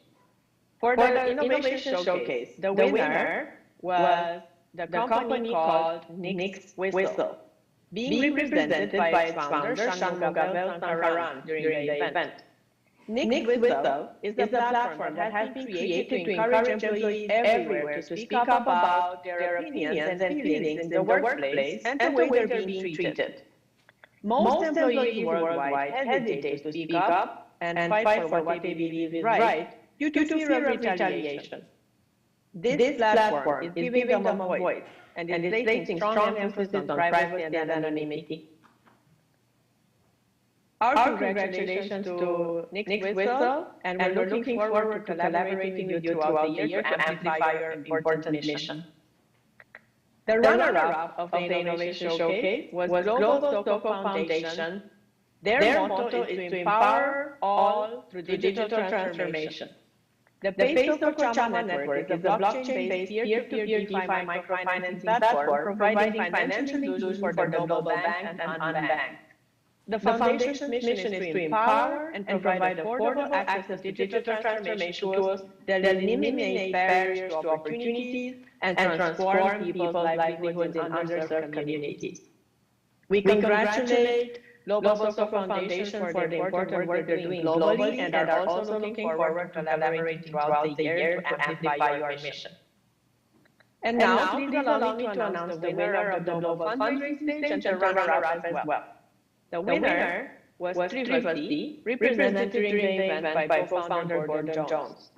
For the Innovation Showcase, the winner was the company called Nix Whistle, being represented by its founder, Shanmugam Sankaran, during the event. Nix Whistle is a platform that has been created to encourage employees everywhere to speak up about their opinions and feelings in the workplace and the way they're being treated. Most employees worldwide hesitate to speak up and fight for what they believe is right due to fear of retaliation. This platform is giving them a voice and is placing strong emphasis on privacy and anonymity. Our congratulations to Nix Whistle, and we're looking forward to collaborating with you throughout the year to amplify your important mission. The runner-up of the Innovation Showcase was Global Soko Foundation. Their motto is to empower all through digital transformation. The Soko Chama Network is a blockchain-based peer-to-peer DeFi microfinancing platform providing financial inclusion for the global banks and unbanked. The Foundation's mission is to empower and provide affordable access to digital transformation tools that eliminate barriers to opportunities and transform people's livelihoods in underserved communities. We congratulate Global Soko Foundation for the important work they're doing globally and are also looking forward to collaborating throughout the year to amplify your mission. And now, please allow me to announce the winner of the global fundraising stage and the runner-up as well. The winner was 350, represented during the event by co-founder Gordon Jones.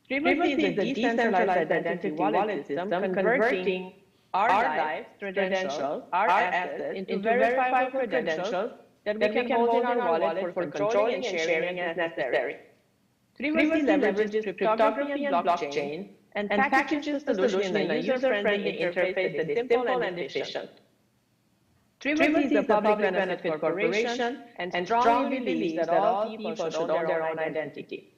350 is a decentralized identity wallet system converting our lives, credentials, our assets into verifiable credentials that we can hold in our wallet for controlling and sharing as necessary. 350 leverages cryptography and blockchain and packages the solution in a user-friendly interface that is simple and efficient. 350 is a public benefit corporation and strongly believes that all people should own their own identity.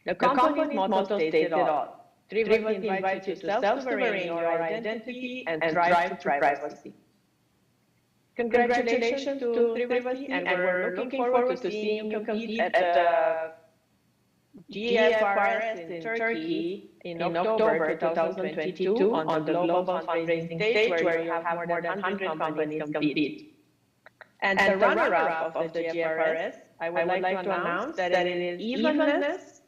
The company's motto states it all. 350 invites you to self-sovereign your identity and drive to privacy. Congratulations to 350, and we're looking forward to seeing you compete at the GFRS in Turkey in October 2022 on the global fundraising stage where you have more than 100 companies compete. And the runner-up of the GFRS, I would like to announce that it is Evenness,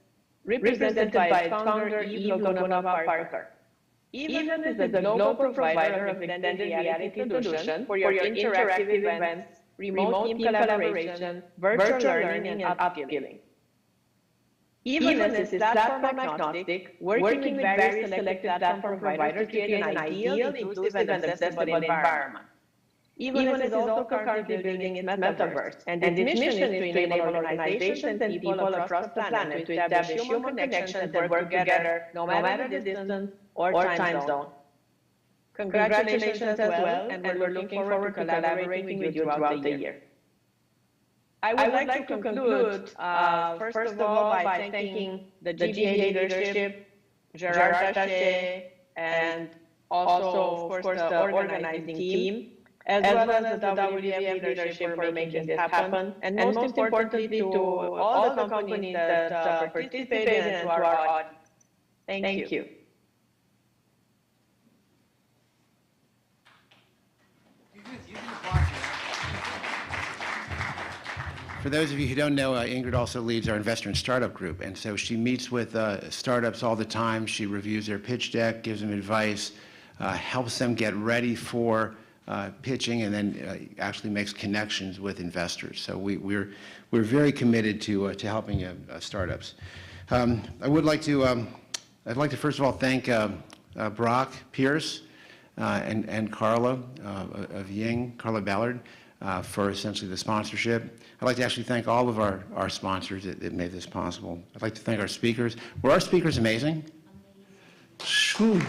represented by its founder Eve Logonova-Parker. Evenness is a global provider of extended reality solutions for your interactive events, remote team collaboration, virtual learning, and upskilling. Evenness is platform agnostic, working with various selected platform providers to create an ideal, inclusive, and accessible environment. Evenness is also currently building its metaverse, and its mission is to enable organizations and people across the planet to establish human connections that work together no matter the distance or time zone. Congratulations as well, and we're looking forward to collaborating with you throughout the year. I would like to conclude, first of all, by thanking the GBA leadership, Gerard Taché, and also, of course, the organizing team, as well as the WVF leadership for making this happen, and most importantly, to all the companies that participated and to our audience. Thank you. For those of you who don't know, Ingrid also leads our investor and startup group, and so she meets with startups all the time. She reviews their pitch deck, gives them advice, helps them get ready for pitching, and then actually makes connections with investors. So we're very committed to helping startups. I'd like to first of all thank Brock Pierce and Carla of Ying, Carla Ballard, for essentially the sponsorship. I'd like to actually thank all of our sponsors that made this possible. I'd like to thank our speakers. Were our speakers amazing? Amazing.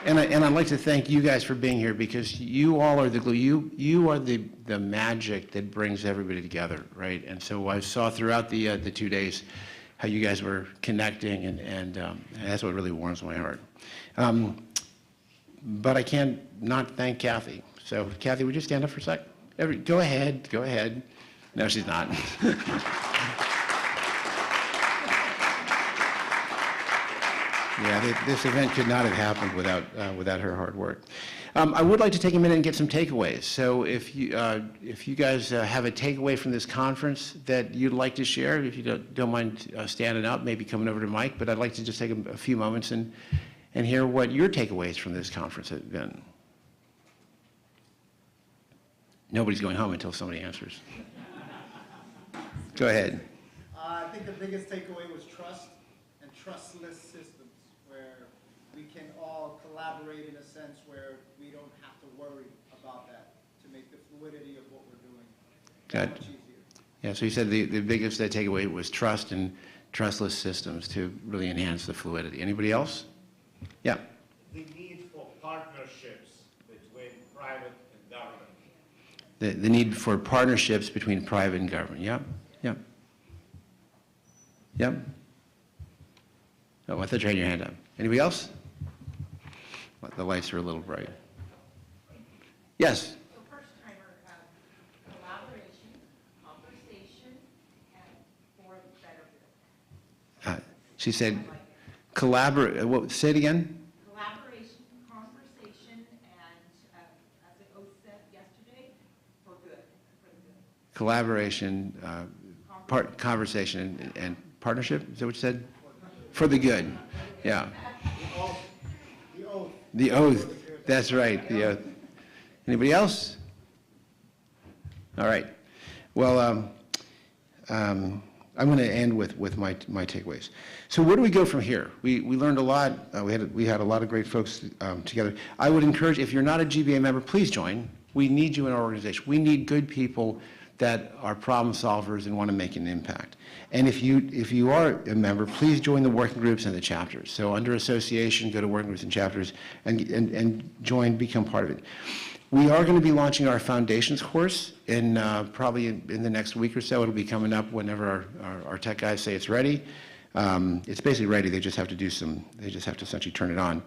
And I'd like to thank you guys for being here, because you all are the glue. You are the magic that brings everybody together, right? And so I saw throughout the 2 days how you guys were connecting, and that's what really warms my heart. But I can't not thank Kathy. So Kathy, would you stand up for a sec? Go ahead, go ahead. No, she's not. Yeah, this event could not have happened without her hard work. I would like to take a minute and get some takeaways. So if you guys have a takeaway from this conference that you'd like to share, if you don't mind standing up, maybe coming over to Mike, but I'd like to just take a few moments and hear what your takeaways from this conference have been. Nobody's going home until somebody answers. Go ahead. I think the biggest takeaway was trust and trustless systems, where we can all collaborate in a sense where we don't have to worry about that, to make the fluidity of what we're doing much easier. Yeah, so you said the biggest takeaway was trust and trustless systems to really enhance the fluidity. Anybody else? Yeah. The need for partnerships between private and government. The need for partnerships between private and government. Yep. Yep. Yep. Oh, I thought you had your hand up. Anybody else? The lights are a little bright. Yes. So first timer, collaboration, conversation, and for the better good. She said, collaborate. What? Say it again. Collaboration, conversation, and as the host said yesterday, for good, for the good. Collaboration, conversation, and partnership. Is that what you said? For the good, yeah. The oath. The oath, that's right, the oath. Anybody else? All right. Well, I'm going to end with my takeaways. So where do we go from here? We learned a lot. We had a lot of great folks together. I would encourage, if you're not a GBA member, please join. We need you in our organization. We need good people that are problem solvers and want to make an impact. And if you are a member, please join the working groups and the chapters. So under association, go to working groups and chapters and join, become part of it. We are going to be launching our foundations course in probably in the next week or so. It'll be coming up whenever our tech guys say it's ready. It's basically ready. They just have to essentially turn it on.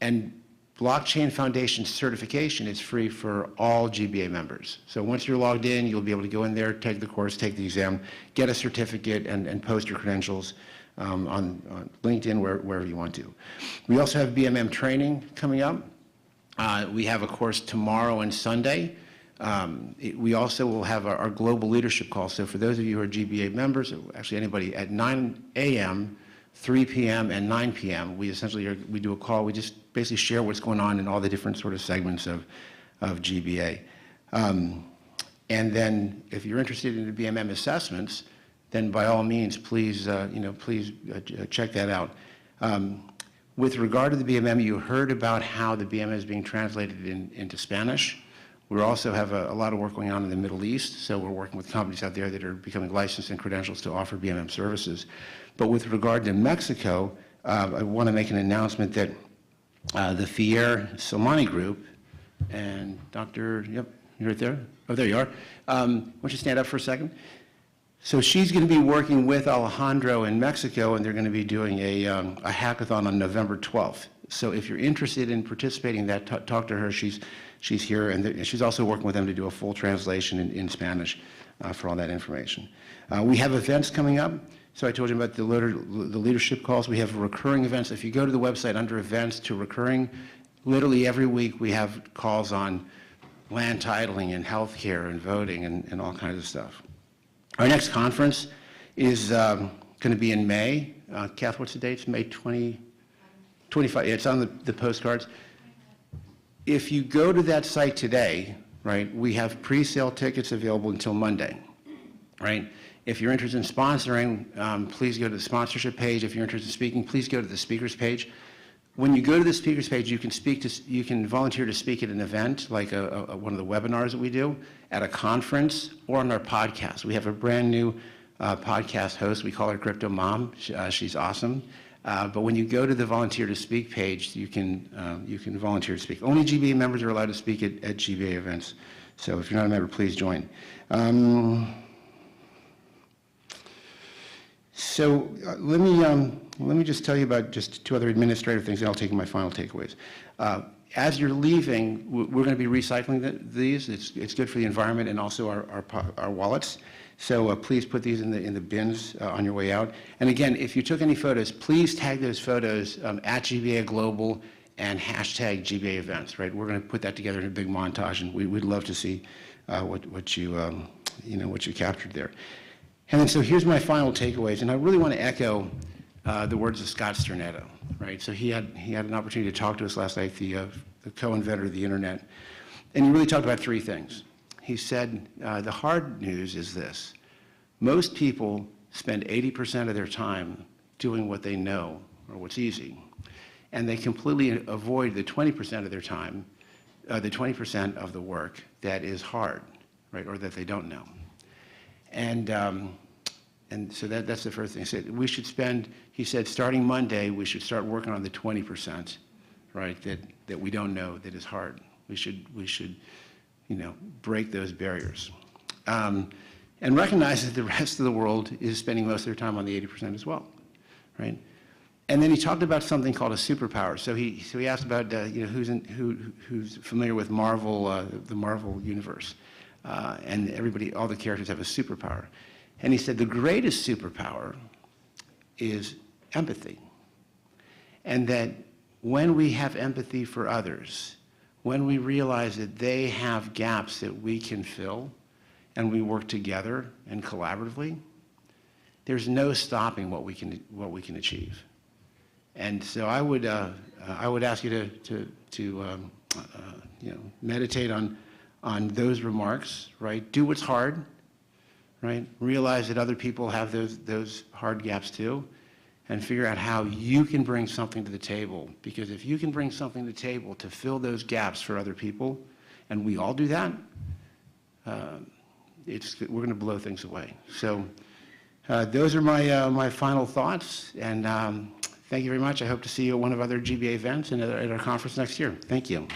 And Blockchain Foundation certification is free for all GBA members. So once you're logged in, you'll be able to go in there, take the course, take the exam, get a certificate, and post your credentials on LinkedIn, wherever you want to. We also have BMM training coming up. We have a course tomorrow and Sunday. We also will have our global leadership call. So for those of you who are GBA members, actually anybody, at 9 a.m., 3 p.m., and 9 p.m., we do a call. We just basically share what's going on in all the different sort of segments of GBA. And then if you're interested in the BMM assessments, then by all means, please check that out. With regard to the BMM, you heard about how the BMM is being translated into Spanish. We also have a lot of work going on in the Middle East, so we're working with companies out there that are becoming licensed and credentials to offer BMM services. But with regard to Mexico, I want to make an announcement that the Fier Silmani Group and Dr., yep, you're right there. Oh, there you are. Why don't you stand up for a second? So she's going to be working with Alejandro in Mexico, and they're going to be doing a hackathon on November 12th. So if you're interested in participating in that, talk to her. She's here, and she's also working with them to do a full translation in Spanish for all that information. We have events coming up. So I told you about the leadership calls. We have recurring events. If you go to the website under events to recurring, literally every week we have calls on land titling and healthcare and voting and all kinds of stuff. Our next conference is going to be in May. Kath, what's the date? It's May 25. Yeah, it's on the postcards. If you go to that site today, right, we have pre-sale tickets available until Monday, right? If you're interested in sponsoring, please go to the sponsorship page. If you're interested in speaking, please go to the speakers page. When you go to the speakers page, you can volunteer to speak at an event, like one of the webinars that we do, at a conference, or on our podcast. We have a brand new podcast host. We call her Crypto Mom. She's awesome. But when you go to the volunteer to speak page, you can volunteer to speak. Only GBA members are allowed to speak at GBA events. So if you're not a member, please join. Let me just tell you about just two other administrative things, and I'll take you my final takeaways. As you're leaving, we're going to be recycling these. It's good for the environment and also our wallets. So please put these in the bins on your way out. And again, if you took any photos, please tag those photos at GBA Global and hashtag GBA Events. Right? We're going to put that together in a big montage, and we'd love to see what you captured there. And then so here's my final takeaways, and I really want to echo the words of Scott Sternetto, right? So he had an opportunity to talk to us last night, the co-inventor of the internet, and he really talked about three things. He said, the hard news is this: most people spend 80% of their time doing what they know or what's easy, and they completely avoid the 20% of their time, the 20% of the work that is hard, right, or that they don't know. And so that's the first thing. He said, starting Monday, we should start working on the 20%, right, that we don't know, that is hard. We should break those barriers. And recognize that the rest of the world is spending most of their time on the 80% as well, right? And then he talked about something called a superpower. So he asked about who's familiar with Marvel, the Marvel universe. And all the characters have a superpower. And he said the greatest superpower is empathy. And that when we have empathy for others, when we realize that they have gaps that we can fill, and we work together and collaboratively, there's no stopping what we can achieve. And so I would ask you to meditate on those remarks, right? Do what's hard, right? Realize that other people have those hard gaps too, and figure out how you can bring something to the table. Because if you can bring something to the table to fill those gaps for other people, and we all do that, we're going to blow things away. So those are my final thoughts, and thank you very much. I hope to see you at one of other GBA events and at our conference next year. Thank you.